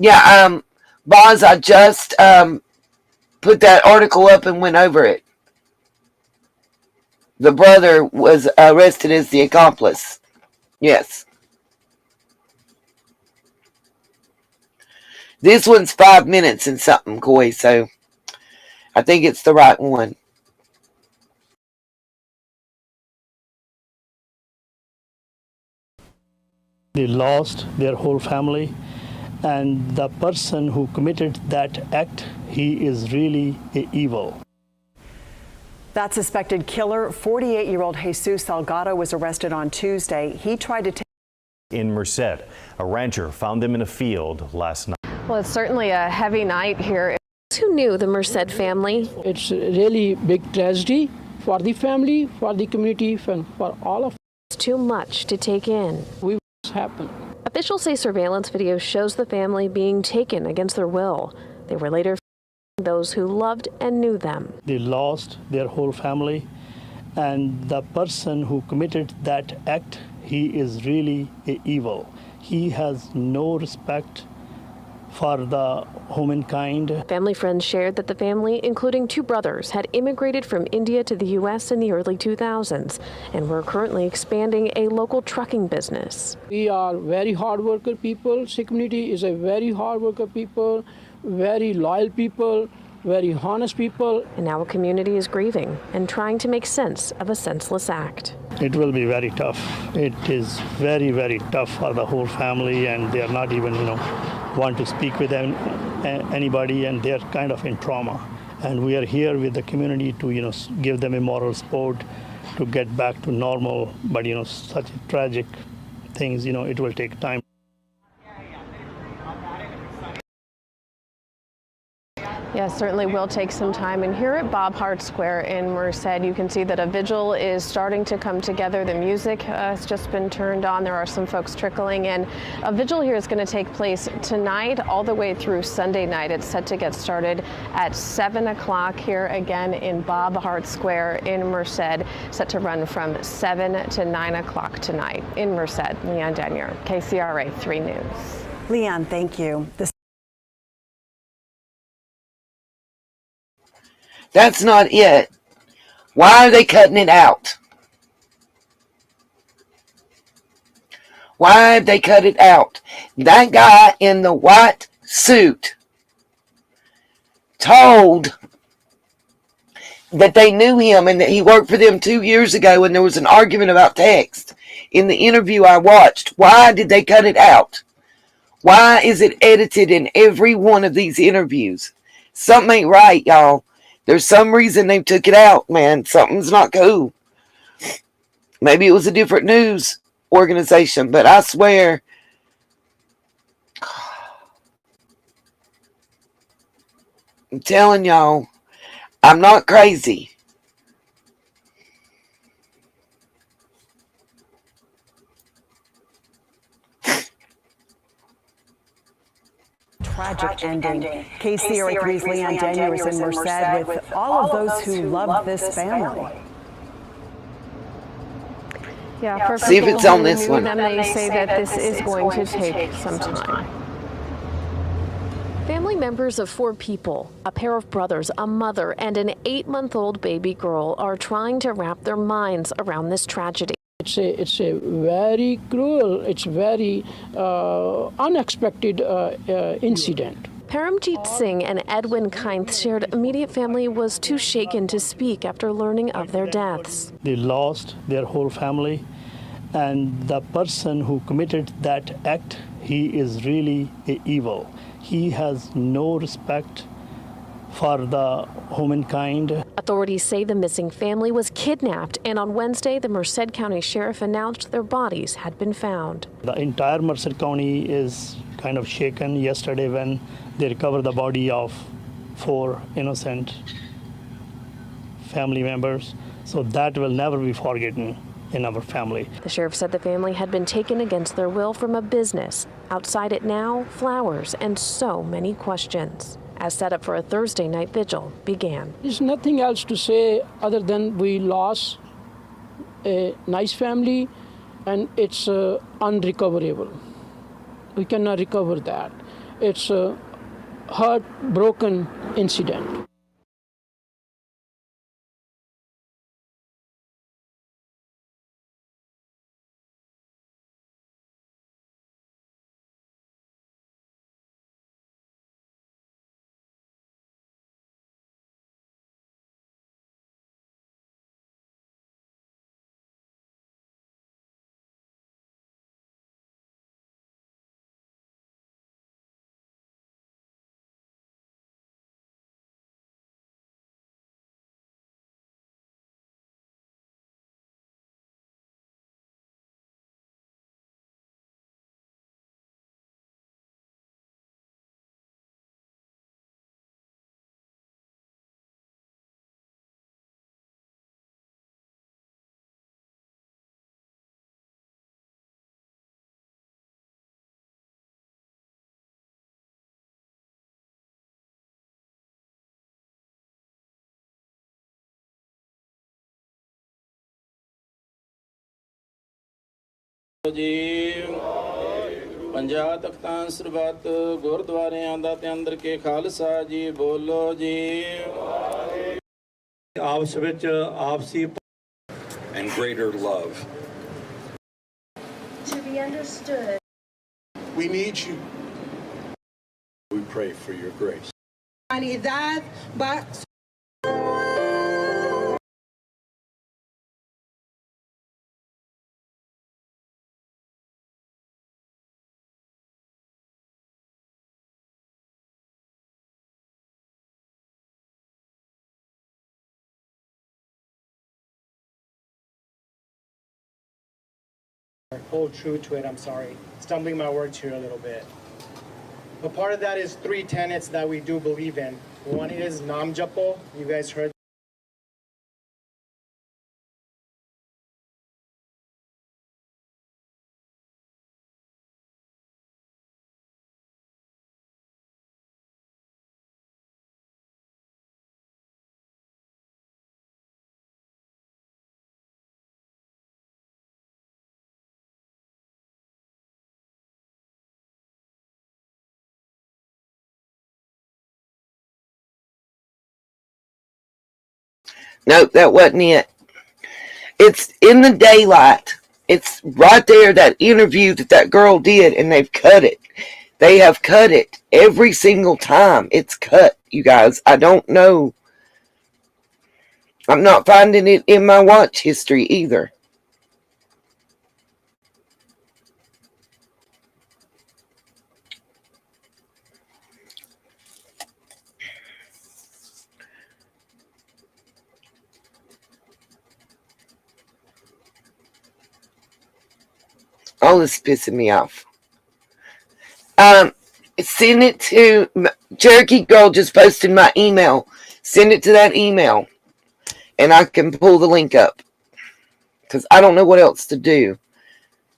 S1: Yeah, Boz, I just put that article up and went over it. The brother was arrested as the accomplice. Yes. This one's 5 minutes and something, Coy, so I think it's the right one.
S20: They lost their whole family, and the person who committed that act, he is really evil.
S21: That suspected killer, 48-year-old Jesus Salgado, was arrested on Tuesday. He tried to take
S22: in Merced. A rancher found them in a field last night.
S18: Well, it's certainly a heavy night here. Who knew the Merced family?
S19: It's a really big tragedy for the family, for the community, and for all of us.
S18: It's too much to take in.
S19: What's happened?
S18: Officials say surveillance video shows the family being taken against their will. They were later those who loved and knew them.
S20: They lost their whole family, and the person who committed that act, he is really evil. He has no respect for the humankind.
S18: Family friends shared that the family, including 2 brothers, had immigrated from India to the U.S. in the early 2000s and were currently expanding a local trucking business.
S19: We are very hard worker people. Sikh community is a very hard worker people, very loyal people, very honest people.
S18: And now a community is grieving and trying to make sense of a senseless act.
S20: It will be very tough. It is very, very tough for the whole family, and they are not even, want to speak with anybody, and they're kind of in trauma. And we are here with the community to, give them a moral support to get back to normal. But, such tragic things, it will take time.
S18: Yeah, certainly will take some time. And here at Bob Hart Square in Merced, you can see that a vigil is starting to come together. The music has just been turned on. There are some folks trickling in. A vigil here is going to take place tonight all the way through Sunday night. It's set to get started at 7 o'clock here again in Bob Hart Square in Merced, set to run from 7 to 9 o'clock tonight in Merced. Leanne Danier, KCRA 3 News.
S21: Leanne, thank you.
S1: That's not it. Why are they cutting it out? Why have they cut it out? That guy in the white suit told that they knew him and that he worked for them 2 years ago when there was an argument about text. In the interview I watched, why did they cut it out? Why is it edited in every one of these interviews? Something ain't right, y'all. There's some reason they took it out, man. Something's not cool. Maybe it was a different news organization, but I swear, I'm telling y'all, I'm not crazy.
S21: Tragic ending. KCRA 3's Leanne Daniel is in Merced with all of those who love this family.
S18: Yeah, for
S1: see if it's on this one.
S18: Them, they say that this is going to take some time. Family members of 4 people, a pair of brothers, a mother, and an 8-month-old baby girl are trying to wrap their minds around this tragedy.
S19: It's a very cruel, it's very unexpected incident.
S18: Paramjeet Singh and Edwin Kainth shared immediate family was too shaken to speak after learning of their deaths.
S20: They lost their whole family, and the person who committed that act, he is really evil. He has no respect for the humankind.
S18: Authorities say the missing family was kidnapped, and on Wednesday, the Merced County Sheriff announced their bodies had been found.
S20: The entire Merced County is kind of shaken yesterday when they recovered the body of 4 innocent family members. So that will never be forgotten in our family.
S18: The sheriff said the family had been taken against their will from a business. Outside it now, flowers and so many questions. As set up for a Thursday night vigil began.
S19: There's nothing else to say other than we lost a nice family and it's unrecoverable. We cannot recover that. It's a heartbroken incident.
S2: ਜੀ 50 ਤਖਤਾਂ ਸਰਬੱਤ ਗੁਰਦੁਆਰਿਆਂ ਦਾ ਤੇ ਅੰਦਰ ਕੇ ਖਾਲਸਾ ਜੀ ਬੋਲੋ ਜੀ
S7: ਆਪਸ ਵਿੱਚ ਆਪਸੀ
S23: and greater love.
S24: To be understood.
S23: We need you. We pray for your grace.
S24: I
S4: humanidad va.
S8: Hold true to it. I'm sorry. Stumbling my words here a little bit. But part of that is 3 tenets that we do believe in. One is Nam Japo. You guys heard.
S1: Nope, that wasn't it. It's in the daylight. It's right there, that interview that girl did, and they've cut it. They have cut it every single time. It's cut, you guys. I don't know. I'm not finding it in my watch history either. All this is pissing me off. Send it to Cherokee Girl. Just posted my email. Send it to that email, and I can pull the link up. Because I don't know what else to do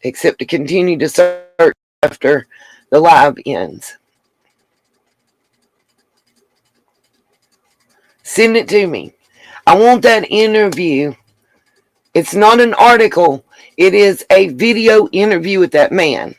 S1: except to continue to search after the live ends. Send it to me. I want that interview. It's not an article. It is a video interview with that man.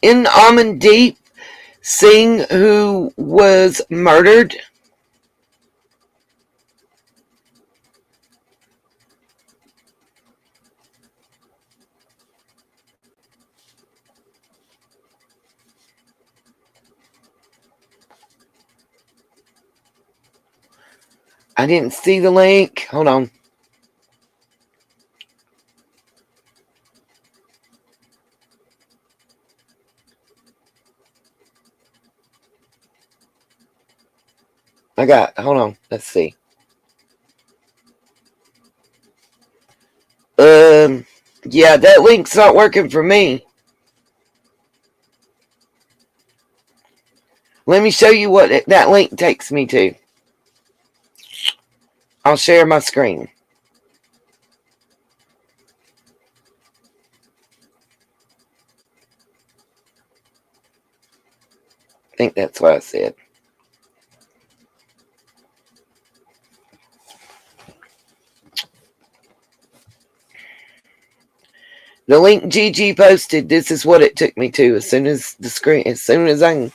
S1: In Amandeep Singh, who was murdered, I didn't see the link. Hold on. Hold on. Let's see. Yeah, that link's not working for me. Let me show you what that link takes me to. I'll share my screen. I think that's what I said. The link Gigi posted, this is what it took me to. As soon as I can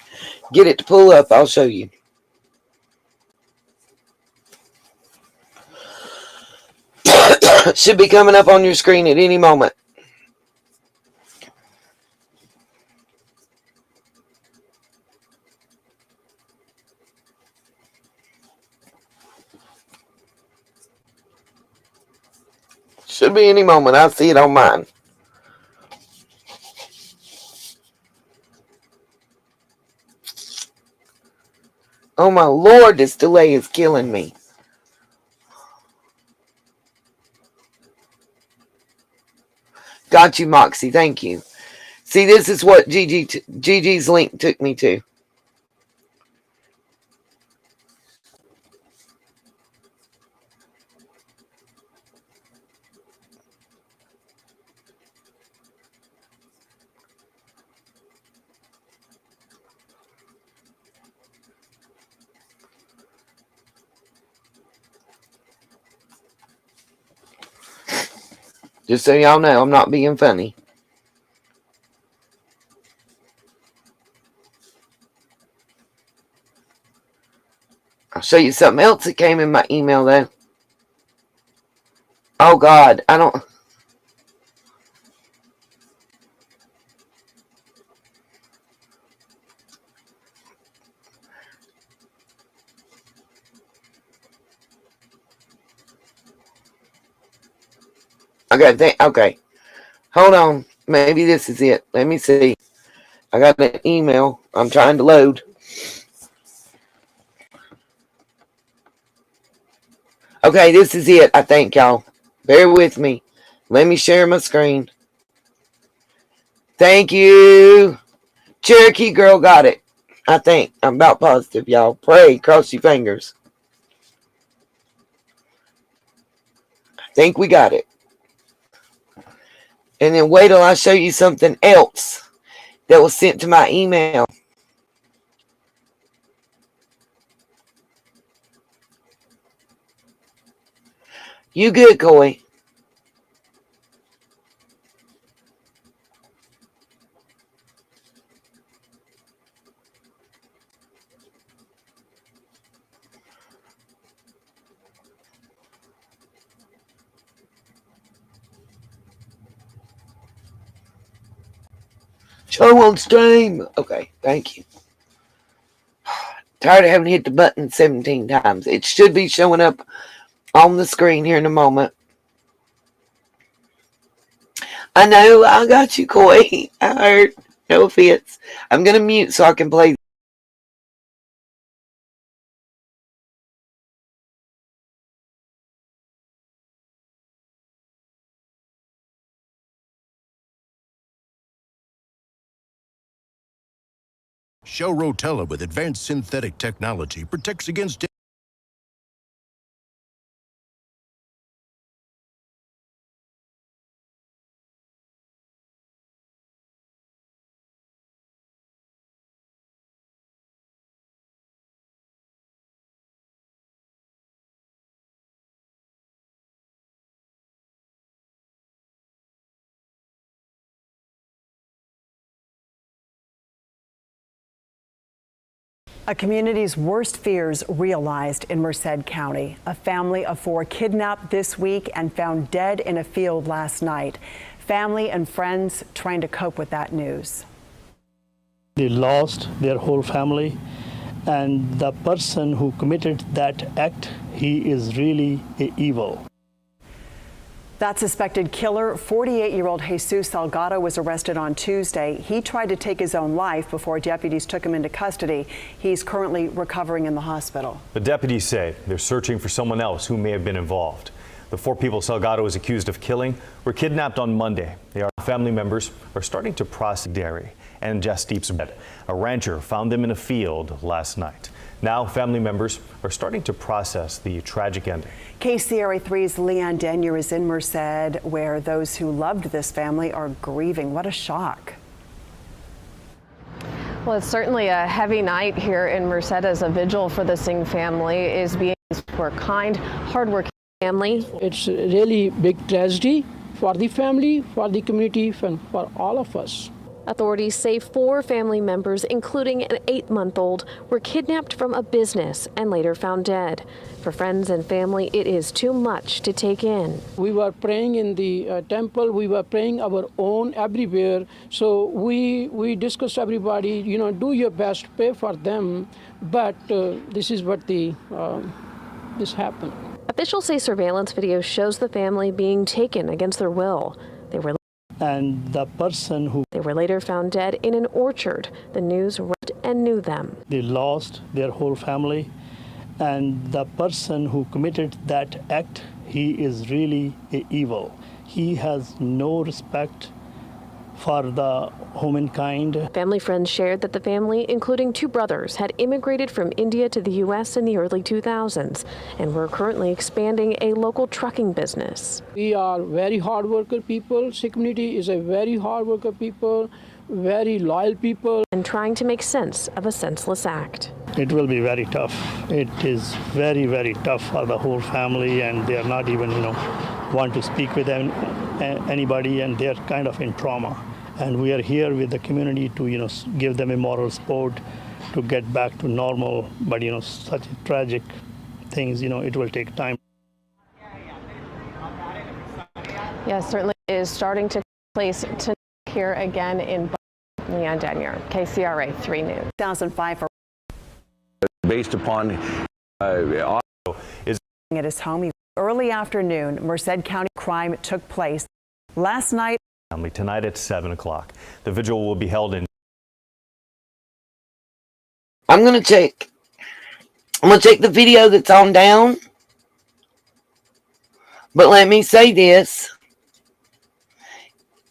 S1: get it to pull up, I'll show you. Should be coming up on your screen at any moment. Should be any moment. I see it on mine. Oh my Lord, this delay is killing me. Got you, Moxie. Thank you. See, this is what Gigi's link took me to. Just so y'all know, I'm not being funny. I'll show you something else that came in my email, though. Oh, God. I don't... Okay. Hold on. Maybe this is it. Let me see. I got an email. I'm trying to load. Okay, this is it, I think, y'all. Bear with me. Let me share my screen. Thank you. Cherokee girl got it. I think. I'm about positive, y'all. Pray. Cross your fingers. I think we got it. And then wait till I show you something else that was sent to my email. You good, Coy? Show on stream. Okay, thank you. Tired of having to hit the button 17 times. It should be showing up on the screen here in a moment. I know, I got you, Coy. I heard. No offense. I'm going to mute so I can play.
S4: Show Rotella with advanced synthetic technology protects against
S21: A community's worst fears realized in Merced County. A family of 4 kidnapped this week and found dead in a field last night. Family and friends trying to cope with that news.
S20: They lost their whole family, and the person who committed that act, he is really evil.
S21: That suspected killer, 48-year-old Jesus Salgado, was arrested on Tuesday. He tried to take his own life before deputies took him into custody. He's currently recovering in the hospital.
S22: The deputies say they're searching for someone else who may have been involved. The 4 people Salgado is accused of killing were kidnapped on Monday. Their family members are starting to process Derry and Jasdeep's bed. A rancher found them in a field last night. Now, family members are starting to process the tragic ending.
S21: KCRA 3's Leanne Denyer is in Merced, where those who loved this family are grieving. What a shock.
S18: Well, it's certainly a heavy night here in Merced as a vigil for the Singh family is being for a kind, hardworking family.
S19: It's a really big tragedy for the family, for the community, and for all of us.
S18: Authorities say 4 family members, including an 8-month-old, were kidnapped from a business and later found dead. For friends and family, it is too much to take in.
S19: We were praying in the temple. We were praying our own everywhere. So we discussed everybody, do your best, pray for them. But this is what this happened.
S18: Officials say surveillance video shows the family being taken against their will. They were later found dead in an orchard. The news read and knew them.
S20: They lost their whole family, and the person who committed that act, he is really evil. He has no respect for the humankind.
S18: Family friends shared that the family, including 2 brothers, had immigrated from India to the U.S. in the early 2000s and were currently expanding a local trucking business.
S19: We are very hard worker people. Sikh community is a very hard worker people, very loyal people.
S18: And trying to make sense of a senseless act.
S20: It will be very tough. It is very, very tough for the whole family, and they are not even, want to speak with anybody, and they're kind of in trauma. And we are here with the community to, give them a moral support to get back to normal. But, such tragic things, it will take time.
S18: Yes, certainly is starting to take place tonight here again in Leon Denier, KCRA 3 News.
S21: 2005
S22: Based upon is
S21: at his home early afternoon. Merced County crime took place last night.
S22: Tonight at 7 o'clock. The vigil will be held in.
S1: I'm gonna check the video that's on down. But let me say this.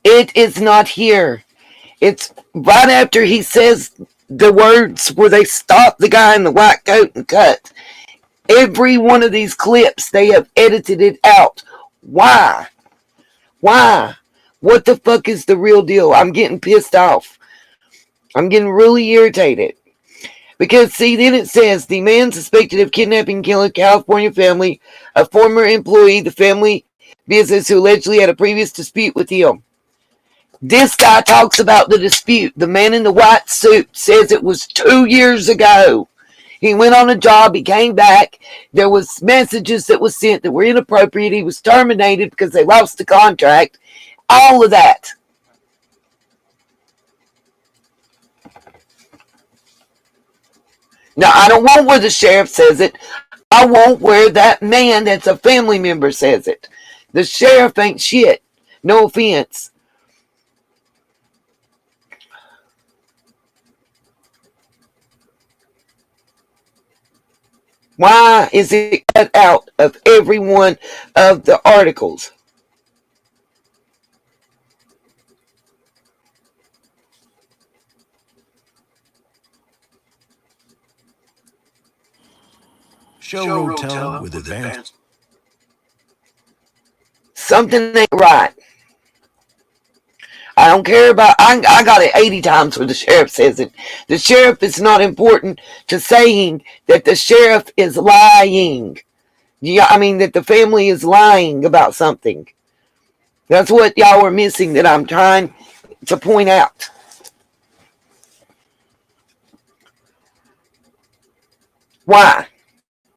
S1: It is not here. It's right after he says the words where they stop the guy in the white coat and cut. Every one of these clips, they have edited it out. Why? Why? What the fuck is the real deal? I'm getting pissed off. I'm getting really irritated. Because, see, then it says, the man suspected of kidnapping and killing a California family, a former employee, the family business who allegedly had a previous dispute with him. This guy talks about the dispute. The man in the white suit says it was 2 years ago. He went on a job. He came back. There was messages that was sent that were inappropriate. He was terminated because they lost the contract. All of that. Now, I don't want where the sheriff says it. I want where that man that's a family member says it. The sheriff ain't shit. No offense. Why is it cut out of every one of the articles?
S4: Show Rotella with advanced.
S1: Something ain't right. I don't care about, I got it 80 times where the sheriff says it. The sheriff is not important to saying that the sheriff is lying. Yeah, I mean that the family is lying about something. That's what y'all are missing that I'm trying to point out. Why?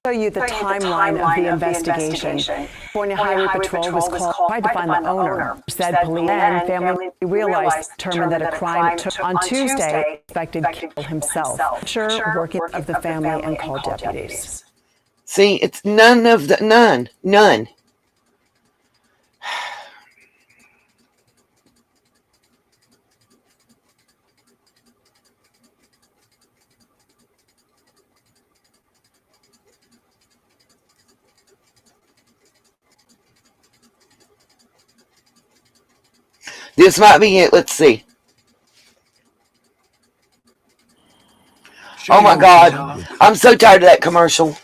S21: Show you the timeline of the investigation. California Highway Patrol was called, tried to find the owner. Said police and family realized, determined that a crime took on Tuesday, suspected killed himself. Sure, working of the family and called deputies.
S1: See, it's none. This might be it. Let's see. Oh my God. I'm so tired of that commercial.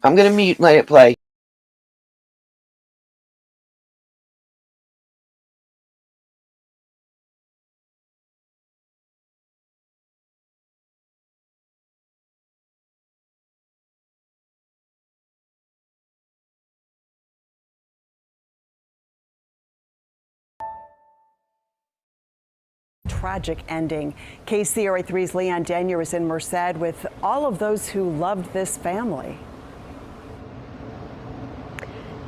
S1: I'm going to mute and let it play.
S21: Tragic ending. KCRA 3's Leon Denier is in Merced with all of those who loved this family.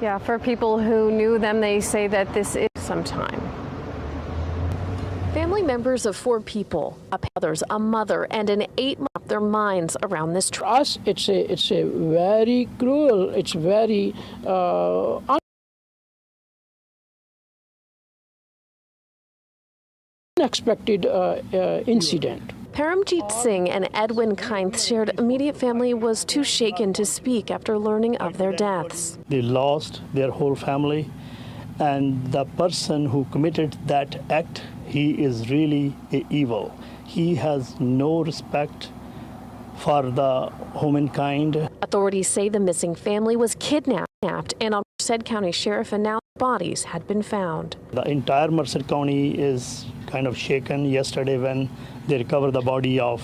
S18: Yeah, for people who knew them, they say that this is some time. Family members of 4 people, others, a mother, and an 8-month, their minds around this.
S19: For us, it's a very cruel. It's very unexpected incident.
S18: Paramjeet Singh and Edwin Kainth shared immediate family was too shaken to speak after learning of their deaths.
S20: They lost their whole family, and the person who committed that act, he is really evil. He has no respect for the humankind.
S18: Authorities say the missing family was kidnapped and on Merced County Sheriff and now bodies had been found.
S20: The entire Merced County is kind of shaken yesterday when they recovered the body of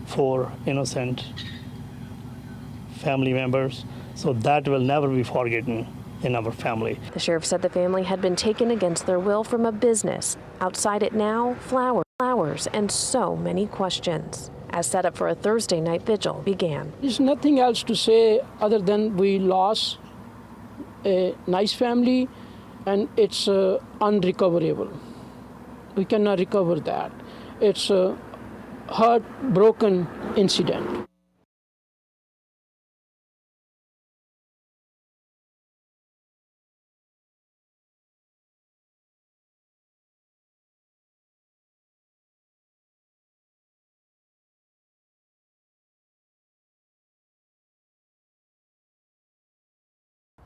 S20: 4 innocent family members. So that will never be forgotten in our family.
S18: The sheriff said the family had been taken against their will from a business. Outside it now, flowers, and so many questions. As set up for a Thursday night vigil began.
S19: There's nothing else to say other than we lost a nice family, and it's unrecoverable. We cannot recover that. It's a heartbroken incident.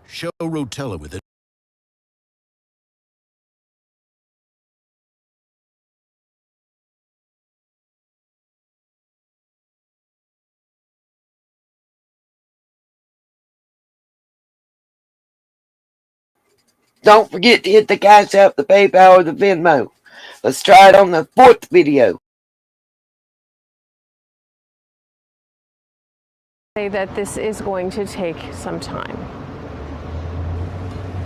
S4: Show Rotella with it.
S1: Don't forget to hit the Cash App, the PayPal, or the Venmo. Let's try it on the 4th video.
S18: Say that this is going to take some time.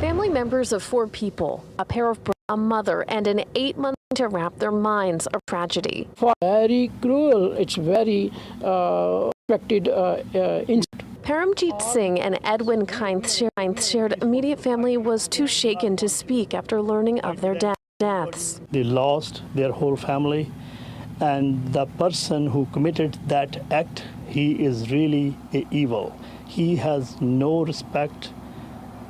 S18: Family members of 4 people, a pair of brothers, a mother, and an 8-month to wrap their minds of tragedy.
S19: Very cruel. It's very expected incident.
S18: Paramjeet Singh and Edwin Kainth shared immediate family was too shaken to speak after learning of their deaths.
S20: They lost their whole family, and the person who committed that act, he is really evil. He has no respect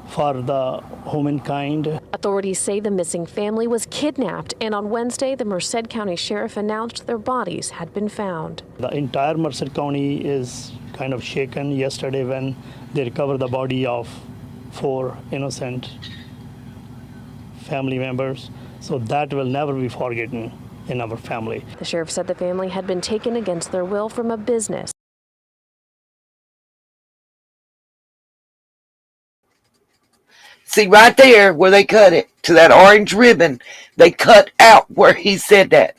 S20: for the humankind.
S18: Authorities say the missing family was kidnapped, and on Wednesday, the Merced County Sheriff announced their bodies had been found.
S20: The entire Merced County is kind of shaken yesterday when they recovered the body of 4 innocent family members. So that will never be forgotten in our family.
S18: The sheriff said the family had been taken against their will from a business.
S1: See, right there where they cut it, to that orange ribbon, they cut out where he said that.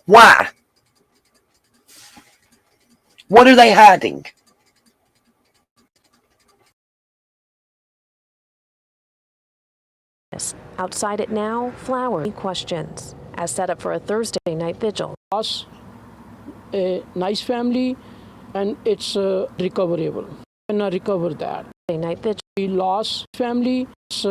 S1: Why? What are they hiding?
S18: Outside it now, flowers, questions. As set up for a Thursday night vigil.
S19: Lost a nice family, and it's recoverable. Cannot recover that.
S18: Night vigil.
S19: We lost family. It's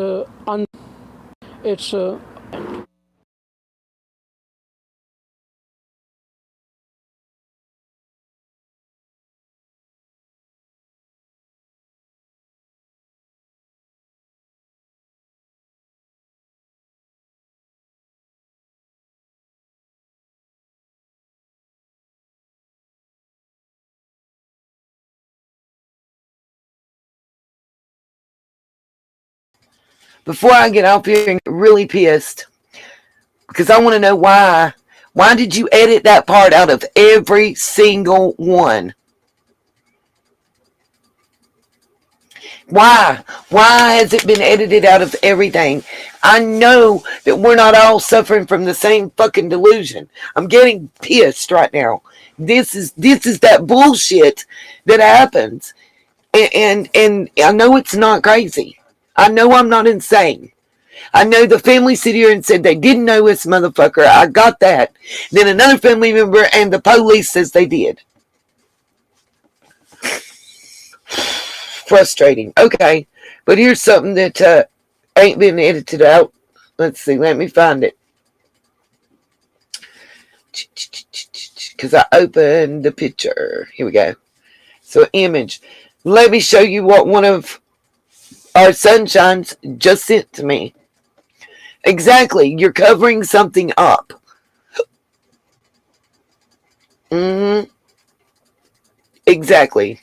S1: Before I get off here and get really pissed, because I want to know why. Why did you edit that part out of every single one? Why? Why has it been edited out of everything? I know that we're not all suffering from the same fucking delusion. I'm getting pissed right now. This is that bullshit that happens. And I know it's not crazy. I know I'm not insane. I know the family sit here and said they didn't know this motherfucker. I got that. Then another family member and the police says they did. Frustrating. Okay. But here's something that ain't been edited out. Let's see. Let me find it. Because I opened the picture. Here we go. So image. Let me show you what one of our sunshines just sent to me. Exactly. You're covering something up. Exactly.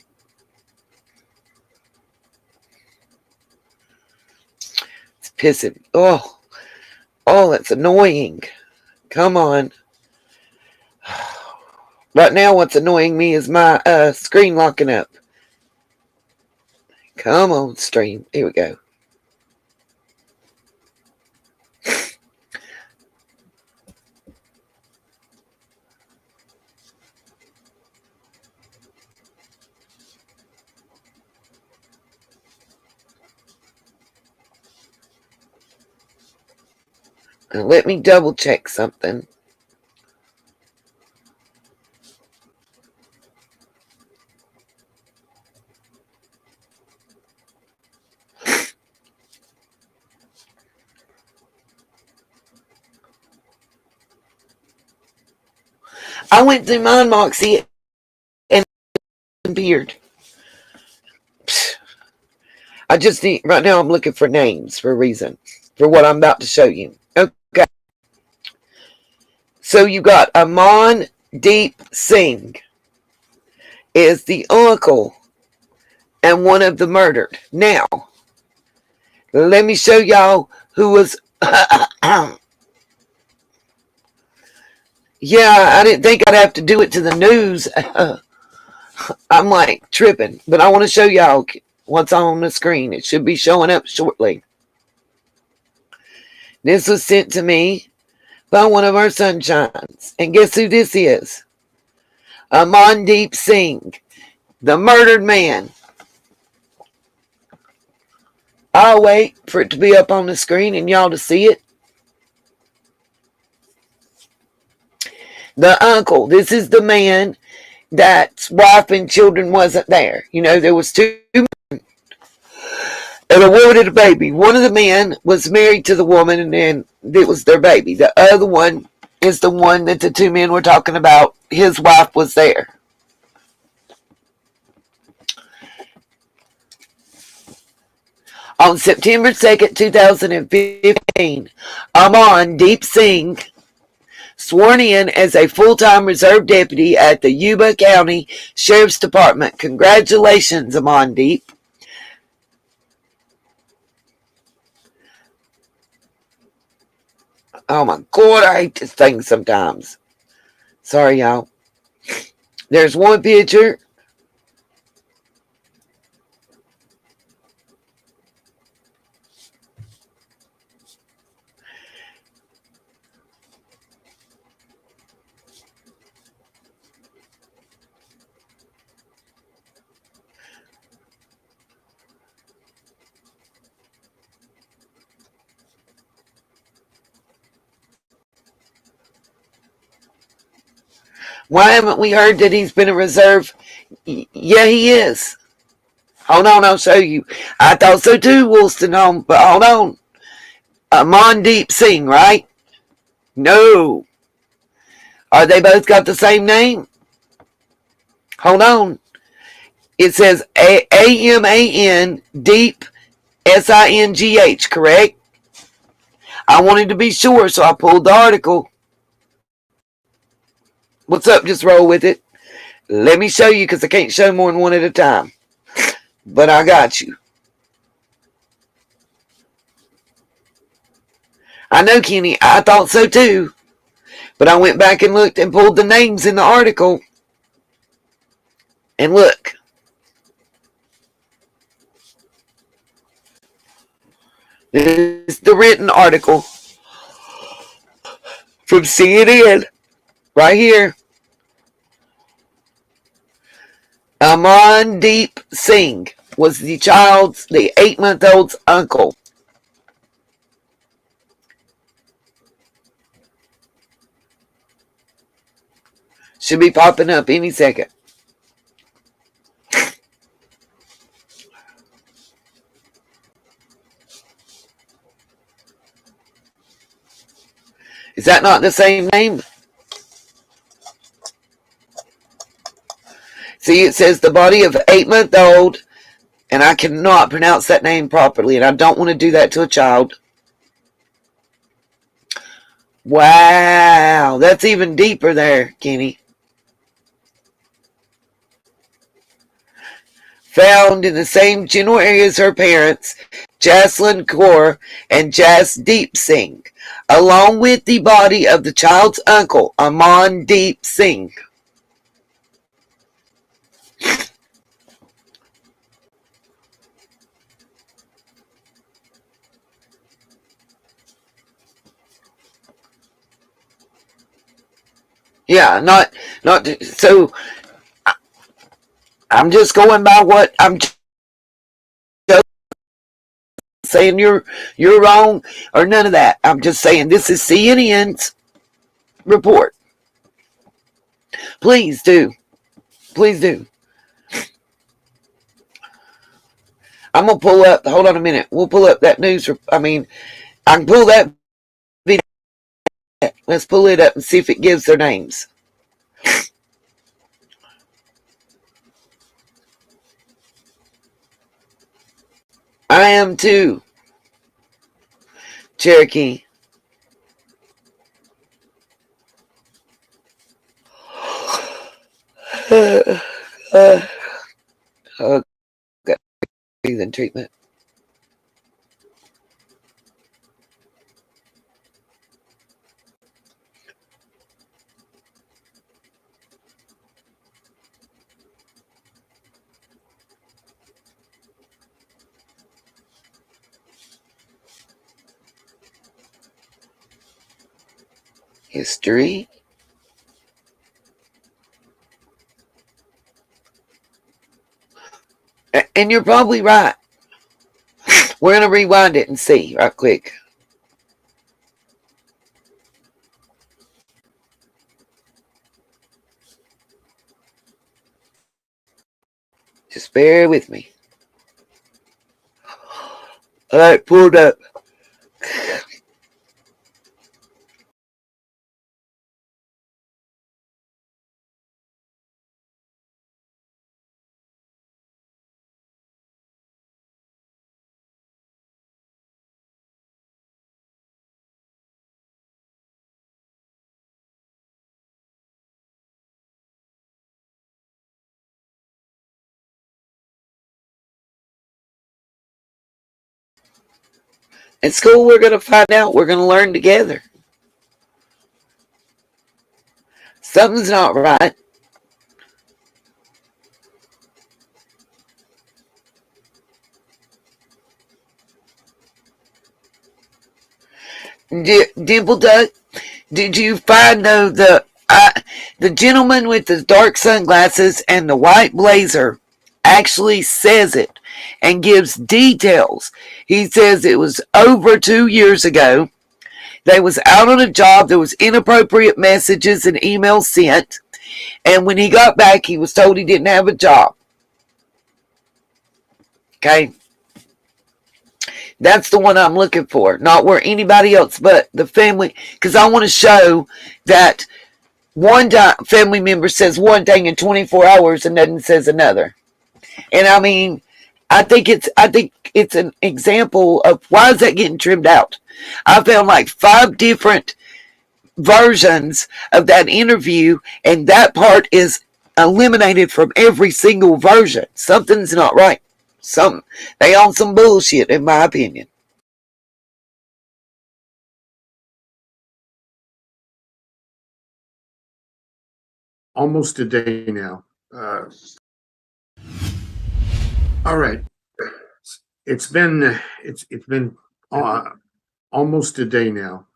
S1: It's pissing. Oh, that's annoying. Come on. Right now, what's annoying me is my screen locking up. Come on, stream. Here we go. Let me double check something. I went through mine, Moxie, and disappeared. I just need, right now I'm looking for names for a reason, for what I'm about to show you. Okay. So you got Amandeep Singh is the uncle and one of the murdered. Now, let me show y'all who was... Yeah, I didn't think I'd have to do it to the news. I'm like tripping, but I want to show y'all what's on the screen. It should be showing up shortly. This was sent to me by one of our sunshines. And guess who this is? Amandeep Singh, the murdered man. I'll wait for it to be up on the screen and y'all to see it. The uncle, this is the man that's wife and children wasn't there. You know, there was two men and a woman and a baby. One of the men was married to the woman and then it was their baby. The other one is the one that the two men were talking about. His wife was there. On September 2nd, 2015, Amandeep Singh sworn in as a full-time reserve deputy at the Yuba County Sheriff's Department. Congratulations, Amandeep. Oh my God, I hate this thing sometimes. Sorry, y'all. There's one picture. Why haven't we heard that he's been a reserve? Yeah, he is. Hold on, I'll show you. I thought so too, Woolston home, but hold on. Amandeep Singh, right? No. Are they both got the same name? Hold on. It says A-M-A-N Deep S-I-N-G-H, correct? I wanted to be sure, so I pulled the article. What's up? Just roll with it. Let me show you because I can't show more than one at a time. But I got you. I know, Kenny. I thought so too. But I went back and looked and pulled the names in the article. And look. This is the written article from CNN. Right here. Amandeep Singh was the 8-month-old's uncle. Should be popping up any second. Is that not the same name? See, it says the body of 8-month-old, and I cannot pronounce that name properly, and I don't want to do that to a child. Wow, that's even deeper there, Kenny. Found in the same general area as her parents, Jaslyn Kaur and Jasdeep Singh, along with the body of the child's uncle, Amandeep Singh. Yeah, not so. I'm just going by what I'm saying you're wrong or none of that. I'm just saying this is CNN's report. Please do. Please do. I'm going to pull up. Hold on a minute. We'll pull up that news. I can pull that video. Let's pull it up and see if it gives their names. I am too. Cherokee. Okay. Breathing treatment. History. And you're probably right. We're going to rewind it and see right quick. Just bear with me. All right, pulled up. At school, we're going to find out. We're going to learn together. Something's not right. Dimple Duck, did you find though the gentleman with the dark sunglasses and the white blazer actually says it and gives details. He says it was over 2 years ago. They was out on a job. There was inappropriate messages and emails sent. And when he got back, he was told he didn't have a job. Okay. That's the one I'm looking for. Not where anybody else but the family. Because I want to show that one family member says one thing in 24 hours and then says another. And I think it's an example of why is that getting trimmed out. I found like 5 different versions of that interview, and that part is eliminated from every single version. Something's not right. They on some bullshit, in my opinion.
S5: Almost a day now. All right. It's been almost a day now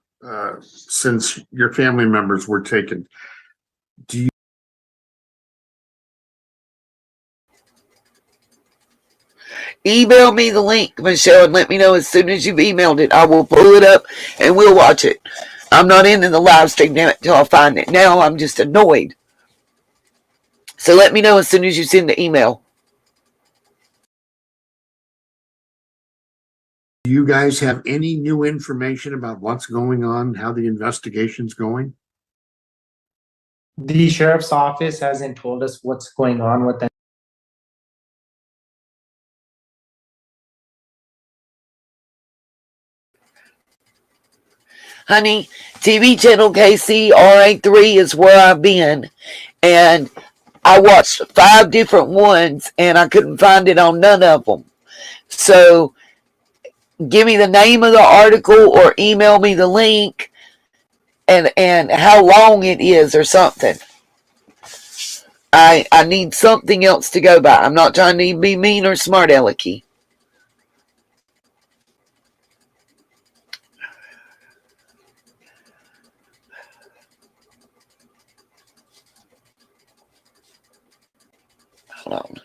S5: since your family members were taken. Do you
S1: email me the link, Michelle, and let me know as soon as you've emailed it. I will pull it up and we'll watch it. I'm not in the live stream now until I find it. Now I'm just annoyed. So let me know as soon as you send the email.
S5: Do you guys have any new information about what's going on, how the investigation's going?
S15: The sheriff's office hasn't told us what's going on with them.
S1: Honey, TV channel KCRA3 is where I've been. And I watched 5 different ones and I couldn't find it on none of them. So give me the name of the article or email me the link and how long it is or something. I need something else to go by. I'm not trying to be mean or smart alecky. Hold on.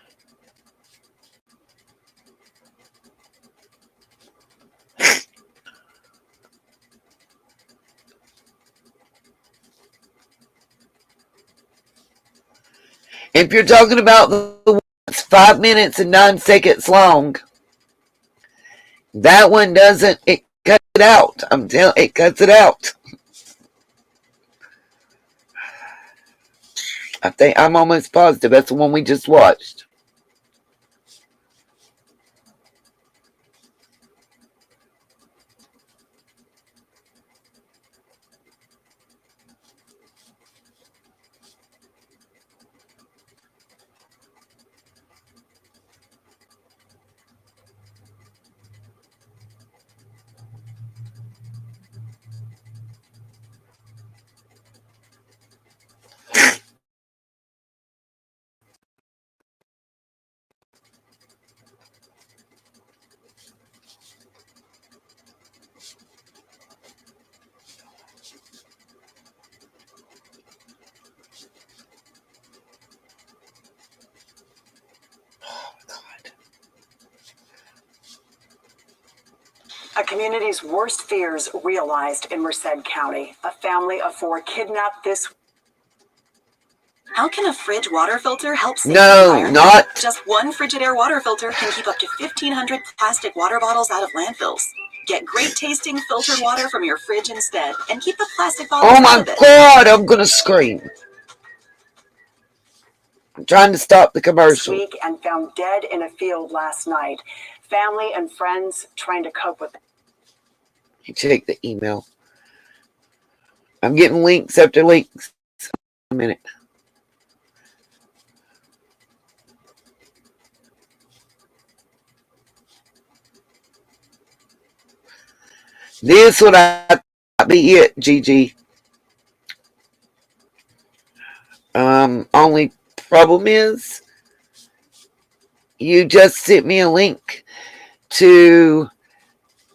S1: If you're talking about the one that's 5 minutes and 9 seconds long, that one doesn't. It cuts it out. It cuts it out. I'm almost positive that's the one we just watched.
S21: A community's worst fears realized in Merced County. A family of 4 kidnapped this.
S3: How can a fridge water filter help save
S1: No,
S3: the environment?
S1: not.
S3: Just one Frigidaire water filter can keep up to 1,500 plastic water bottles out of landfills. Get great tasting filtered water from your fridge instead, and keep the plastic bottles
S1: Oh my
S3: out of it.
S1: God, I'm gonna scream. I'm trying to stop the commercial.
S21: Week and found dead in a field last night. Family and friends trying to cope with it.
S1: Check the email. I'm getting links after links. A minute. This would not be it, Gigi. Only problem is you just sent me a link to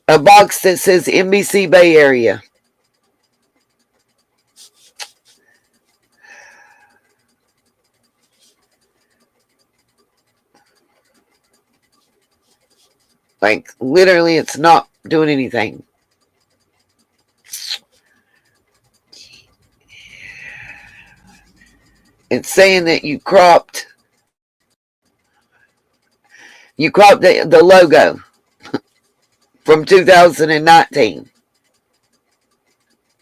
S1: a box that says NBC Bay Area. Like, literally, it's not doing anything. It's saying that you cropped the logo from 2019.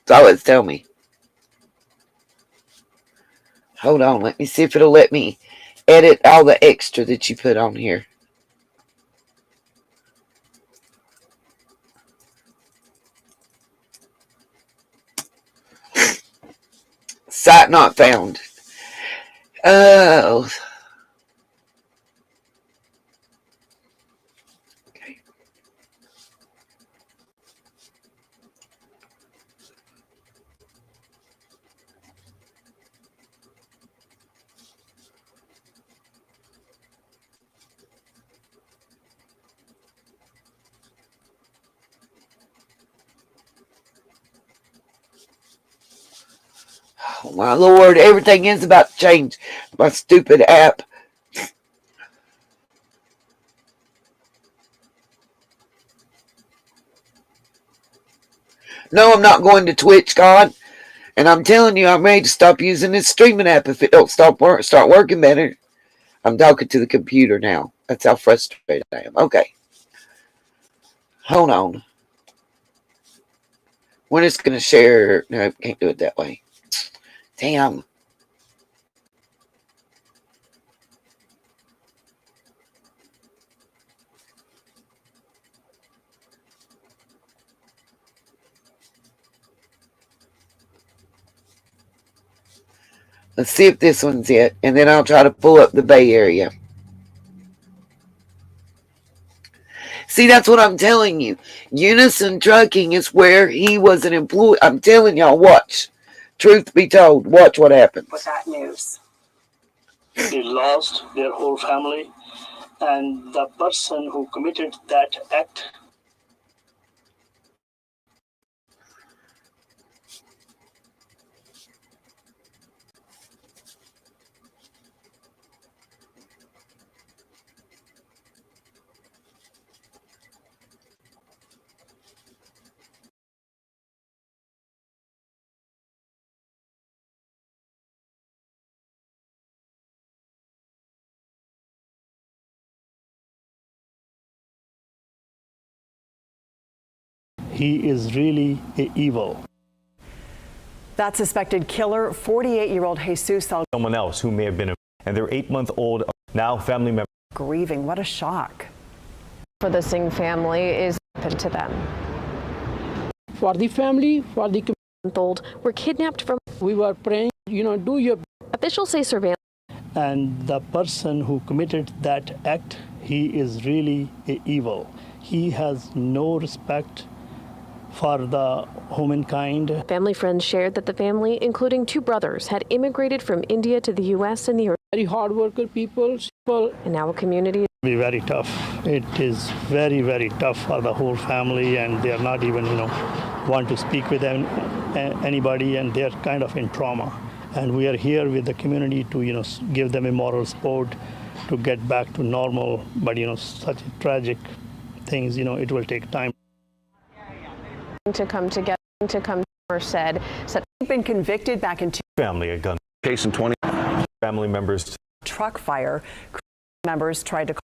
S1: That's all it's telling me. Hold on, let me see if it'll let me edit all the extra that you put on here. Site not found. Oh. Okay. Oh my Lord, everything is about to change. My stupid app. No, I'm not going to Twitch, God. And I'm telling you, I'm ready to stop using this streaming app if it don't start working better. I'm talking to the computer now. That's how frustrated I am. Okay. Hold on. We're just going to share. No, can't do it that way. Damn. Let's see if this one's it. And then I'll try to pull up the Bay Area. See, that's what I'm telling you. Unison Trucking is where he was an employee. I'm telling y'all, watch. Truth be told, watch what happens.
S21: With that news.
S9: They lost their whole family, and the person who committed that act
S20: he is really evil.
S21: That suspected killer, 48-year-old Jesus Salgado.
S22: Someone else who may have been, and their 8-month-old now family member.
S21: Grieving. What a shock.
S18: For the Singh family is happened to them.
S19: For the family, for the
S18: told were kidnapped from.
S19: We were praying, do your.
S18: Officials say surveillance.
S20: And the person who committed that act, he is really evil. He has no respect for the humankind.
S18: Family friends shared that the family, including 2 brothers, had immigrated from India to the U.S. in the
S19: very hard worker people,
S18: and now a community.
S20: Be very tough. It is very, very tough for the whole family, and they are not even, want to speak with anybody, and they are kind of in trauma. And we are here with the community to, give them a moral support to get back to normal. But, such tragic things, it will take time.
S18: To come together, said
S21: been convicted back in
S22: family a gun case in 20 family members.
S21: Truck fire. Members tried to call.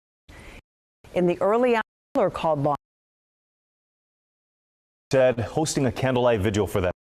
S21: In the early hour, called law.
S22: Said hosting a candlelight vigil for them.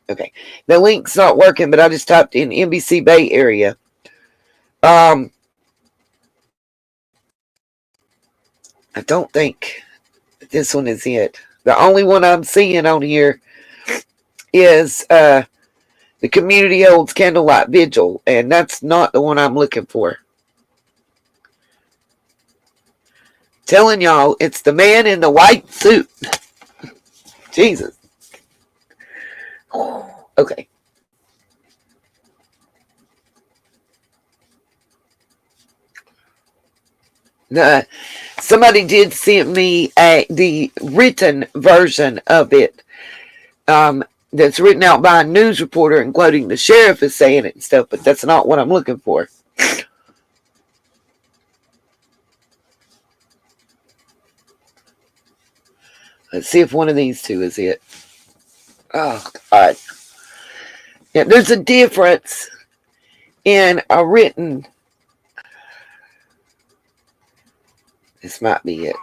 S1: Okay, the link's not working, but I just typed in NBC Bay Area. I don't think this one is it. The only one I'm seeing on here is the community holds candlelight vigil, and that's not the one I'm looking for. Telling y'all, it's the man in the white suit. Jesus. Okay. Somebody did send me the written version of it. That's written out by a news reporter, including the sheriff is saying it and stuff, but that's not what I'm looking for. Let's see if one of these two is it. Oh, God. Yeah, there's a difference in a written. This might be it.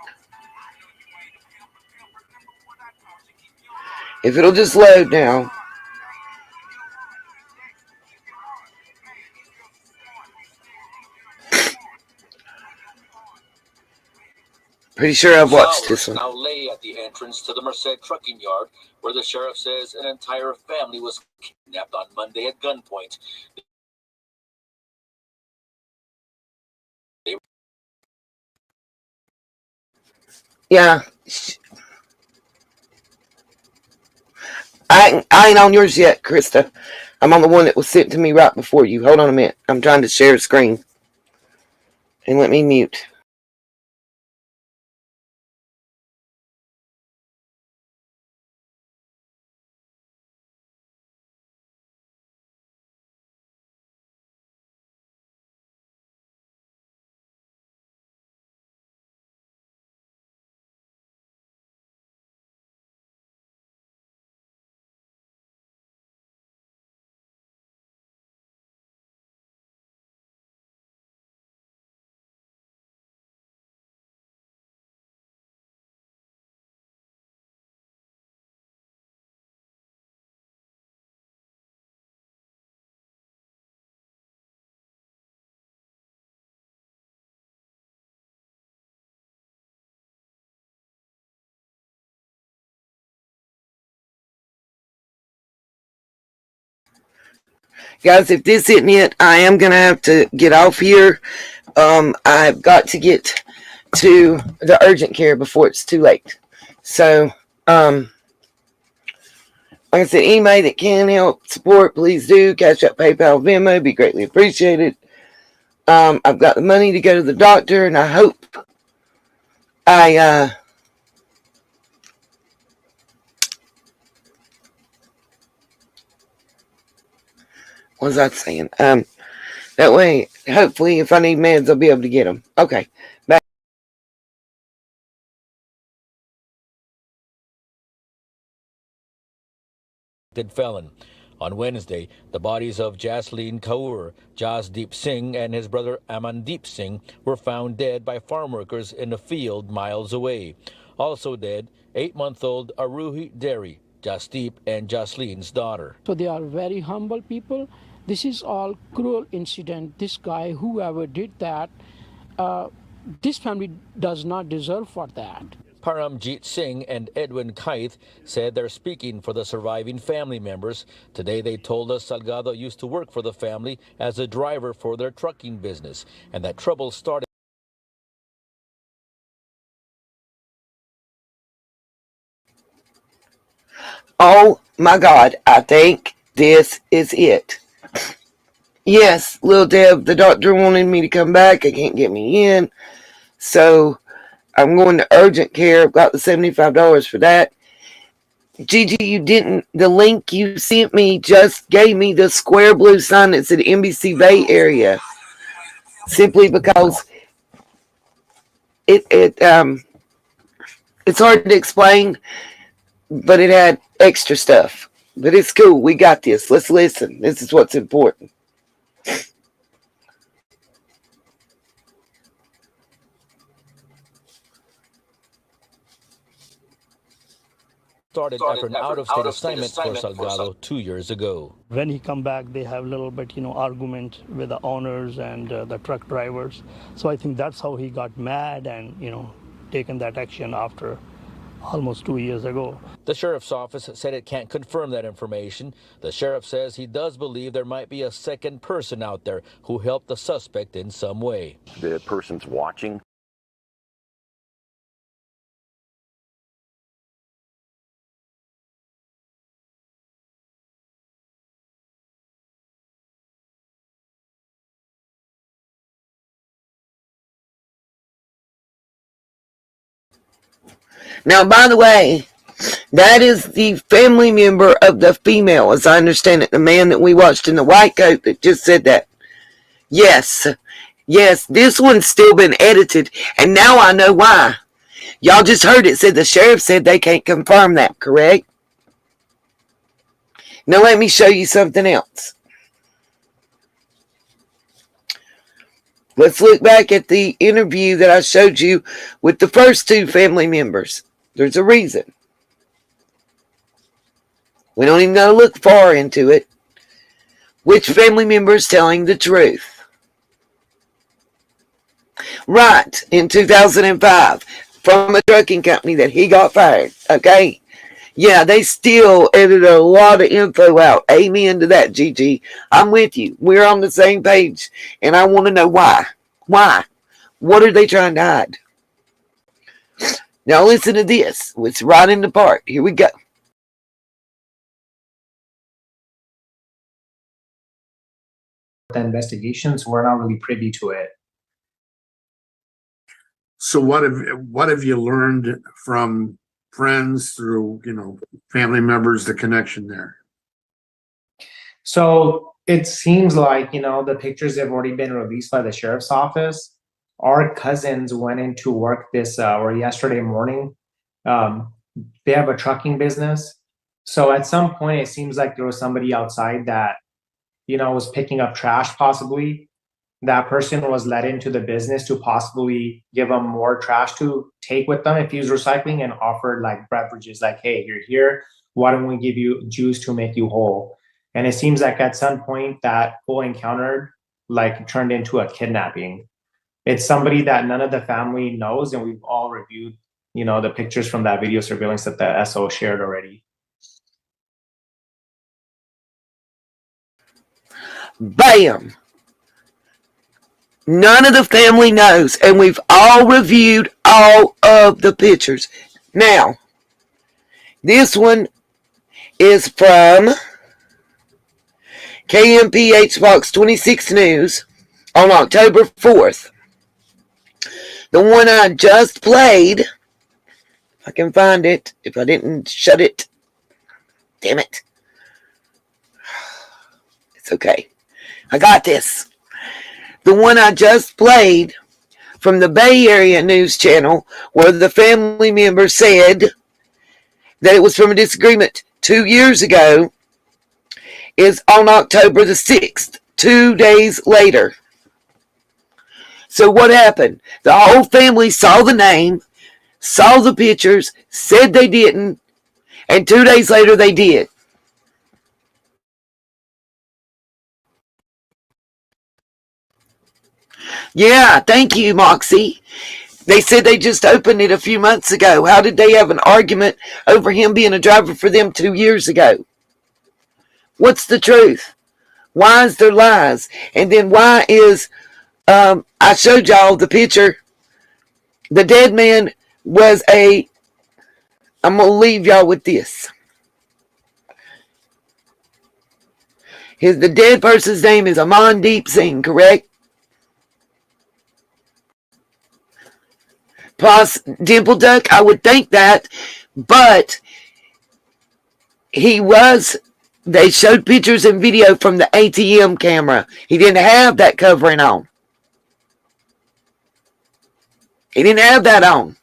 S1: If it'll just load now. Pretty sure I've watched this one.
S11: Now lay at the entrance to the Merced trucking yard, where the sheriff says an entire family was kidnapped on Monday at gunpoint.
S1: Yeah. I ain't on yours yet, Krista. I'm on the one that was sent to me right before you. Hold on a minute. I'm trying to share screen. And let me mute. Guys, if this isn't it, I am going to have to get off here. I've got to get to the urgent care before it's too late. So, like I said, anybody that can help support, please do. CashApp, PayPal, Venmo, be greatly appreciated. I've got the money to go to the doctor, and I hope what was I saying? That way, hopefully, if I need meds, I'll be able to get them. Okay, back.
S11: Felon. On Wednesday, the bodies of Jasleen Kaur, Jasdeep Singh, and his brother Amandeep Singh were found dead by farm workers in a field miles away. Also dead, 8-month-old Aruhi Derry, Jasdeep and Jasleen's daughter.
S19: So they are very humble people. This is all cruel incident. This guy, whoever did that, this family does not deserve for that.
S11: Paramjit Singh and Edwin Kaith said they're speaking for the surviving family members. Today they told us Salgado used to work for the family as a driver for their trucking business, and that trouble started.
S1: Oh my God, I think this is it. Yes, little Deb, the doctor wanted me to come back. I can't get me in. So I'm going to urgent care. I've got the $75 for that. Gigi, you didn't. The link you sent me just gave me the square blue sign that said NBC Bay Area. Simply because it's hard to explain, but it had extra stuff. But it's cool. We got this. Let's listen. This is what's important.
S11: Started after an out-of-state assignment for Salgado 2 years ago.
S20: When he come back, they have a little bit, argument with the owners and the truck drivers. So I think that's how he got mad and, taken that action after almost 2 years ago.
S11: The sheriff's office said it can't confirm that information. The sheriff says he does believe there might be a second person out there who helped the suspect in some way.
S12: The person's watching
S1: Now, by the way, that is the family member of the female, as I understand it, the man that we watched in the white coat that just said that. Yes, this one's still been edited, and now I know why. Y'all just heard it said the sheriff said they can't confirm that, correct? Now let me show you something else. Let's look back at the interview that I showed you with the first two family members. There's a reason. We don't even gotta look far into it. Which family member is telling the truth? Right, in 2005, from a trucking company that he got fired, okay? Yeah, they still edited a lot of info out. Amen to that, Gigi. I'm with you. We're on the same page, and I want to know why. Why? What are they trying to hide? Now listen to this. It's right in the part. Here we go.
S15: The investigations, we're not really privy to it.
S5: So what have you learned from friends, through, family members, the connection there?
S15: So it seems like, the pictures have already been released by the sheriff's office. Our cousins went into work or yesterday morning. They have a trucking business. So at some point, it seems like there was somebody outside that, was picking up trash possibly. That person was let into the business to possibly give them more trash to take with them if he was recycling, and offered like beverages like, hey, you're here, why don't we give you juice to make you whole? And it seems like at some point that whole encounter turned into a kidnapping. It's somebody that none of the family knows, and we've all reviewed, the pictures from that video surveillance that the SO shared already.
S1: Bam! None of the family knows, and we've all reviewed all of the pictures. Now, this one is from KMPH Fox 26 News on October 4th. The one I just played, if I can find it, if I didn't shut it, damn it. It's okay. I got this. The one I just played from the Bay Area News Channel, where the family member said that it was from a disagreement 2 years ago, is on October the 6th, 2 days later. So what happened? The whole family saw the name, saw the pictures, said they didn't, and 2 days later they did. Yeah, thank you, Moxie. They said they just opened it a few months ago. How did they have an argument over him being a driver for them 2 years ago? What's the truth? Why is there lies? And then why is, I showed y'all the picture. The dead man was I'm going to leave y'all with this. The dead person's name is Amandeep Singh, correct? Plus Dimple Duck, I would think that, but they showed pictures and video from the ATM camera. He didn't have that covering on. He didn't have that on.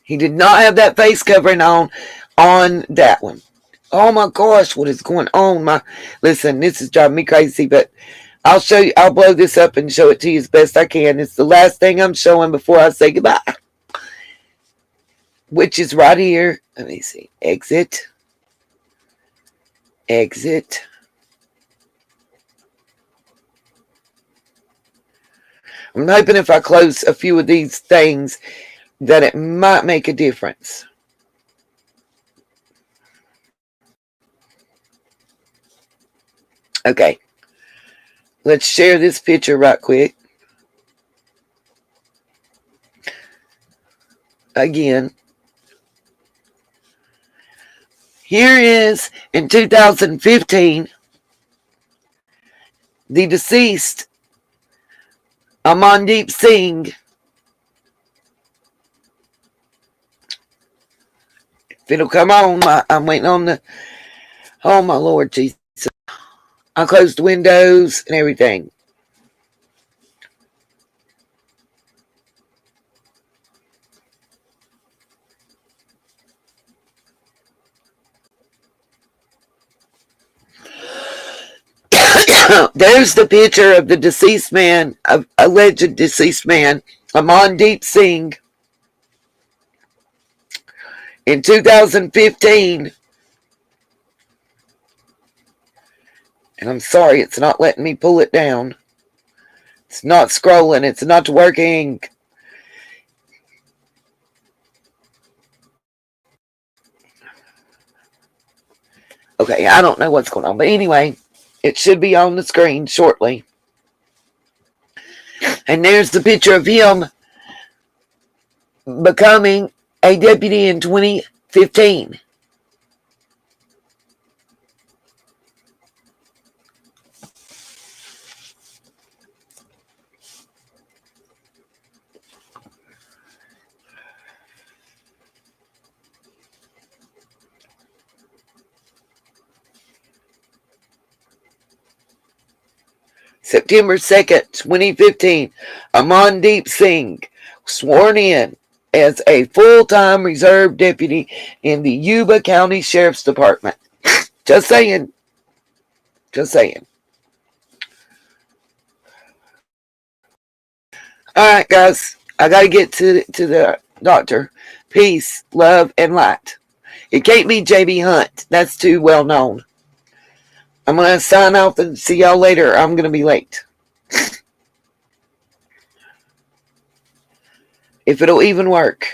S1: He did not have that face covering on that one. Oh my gosh, what is going on? Listen, this is driving me crazy, but I'll show you. I'll blow this up and show it to you as best I can. It's the last thing I'm showing before I say goodbye, which is right here. Let me see. Exit. Exit. I'm hoping if I close a few of these things that it might make a difference. Okay. Let's share this picture right quick. Again. Here is, in 2015, the deceased Amandeep Singh. If it'll come on, I'm waiting on the. Oh my Lord Jesus! I closed the windows and everything. There's the picture of the deceased man, alleged deceased man, Amandeep Singh, in 2015. And I'm sorry, it's not letting me pull it down. It's not scrolling. It's not working. Okay, I don't know what's going on. But anyway, it should be on the screen shortly. And there's the picture of him becoming a deputy in 2015. September 2nd, 2015, Amandeep Singh sworn in as a full-time reserve deputy in the Yuba County Sheriff's Department. Just saying. Just saying. All right, guys. I got to get to the doctor. Peace, love, and light. It can't be J.B. Hunt. That's too well known. I'm going to sign off and see y'all later. I'm going to be late. If it'll even work.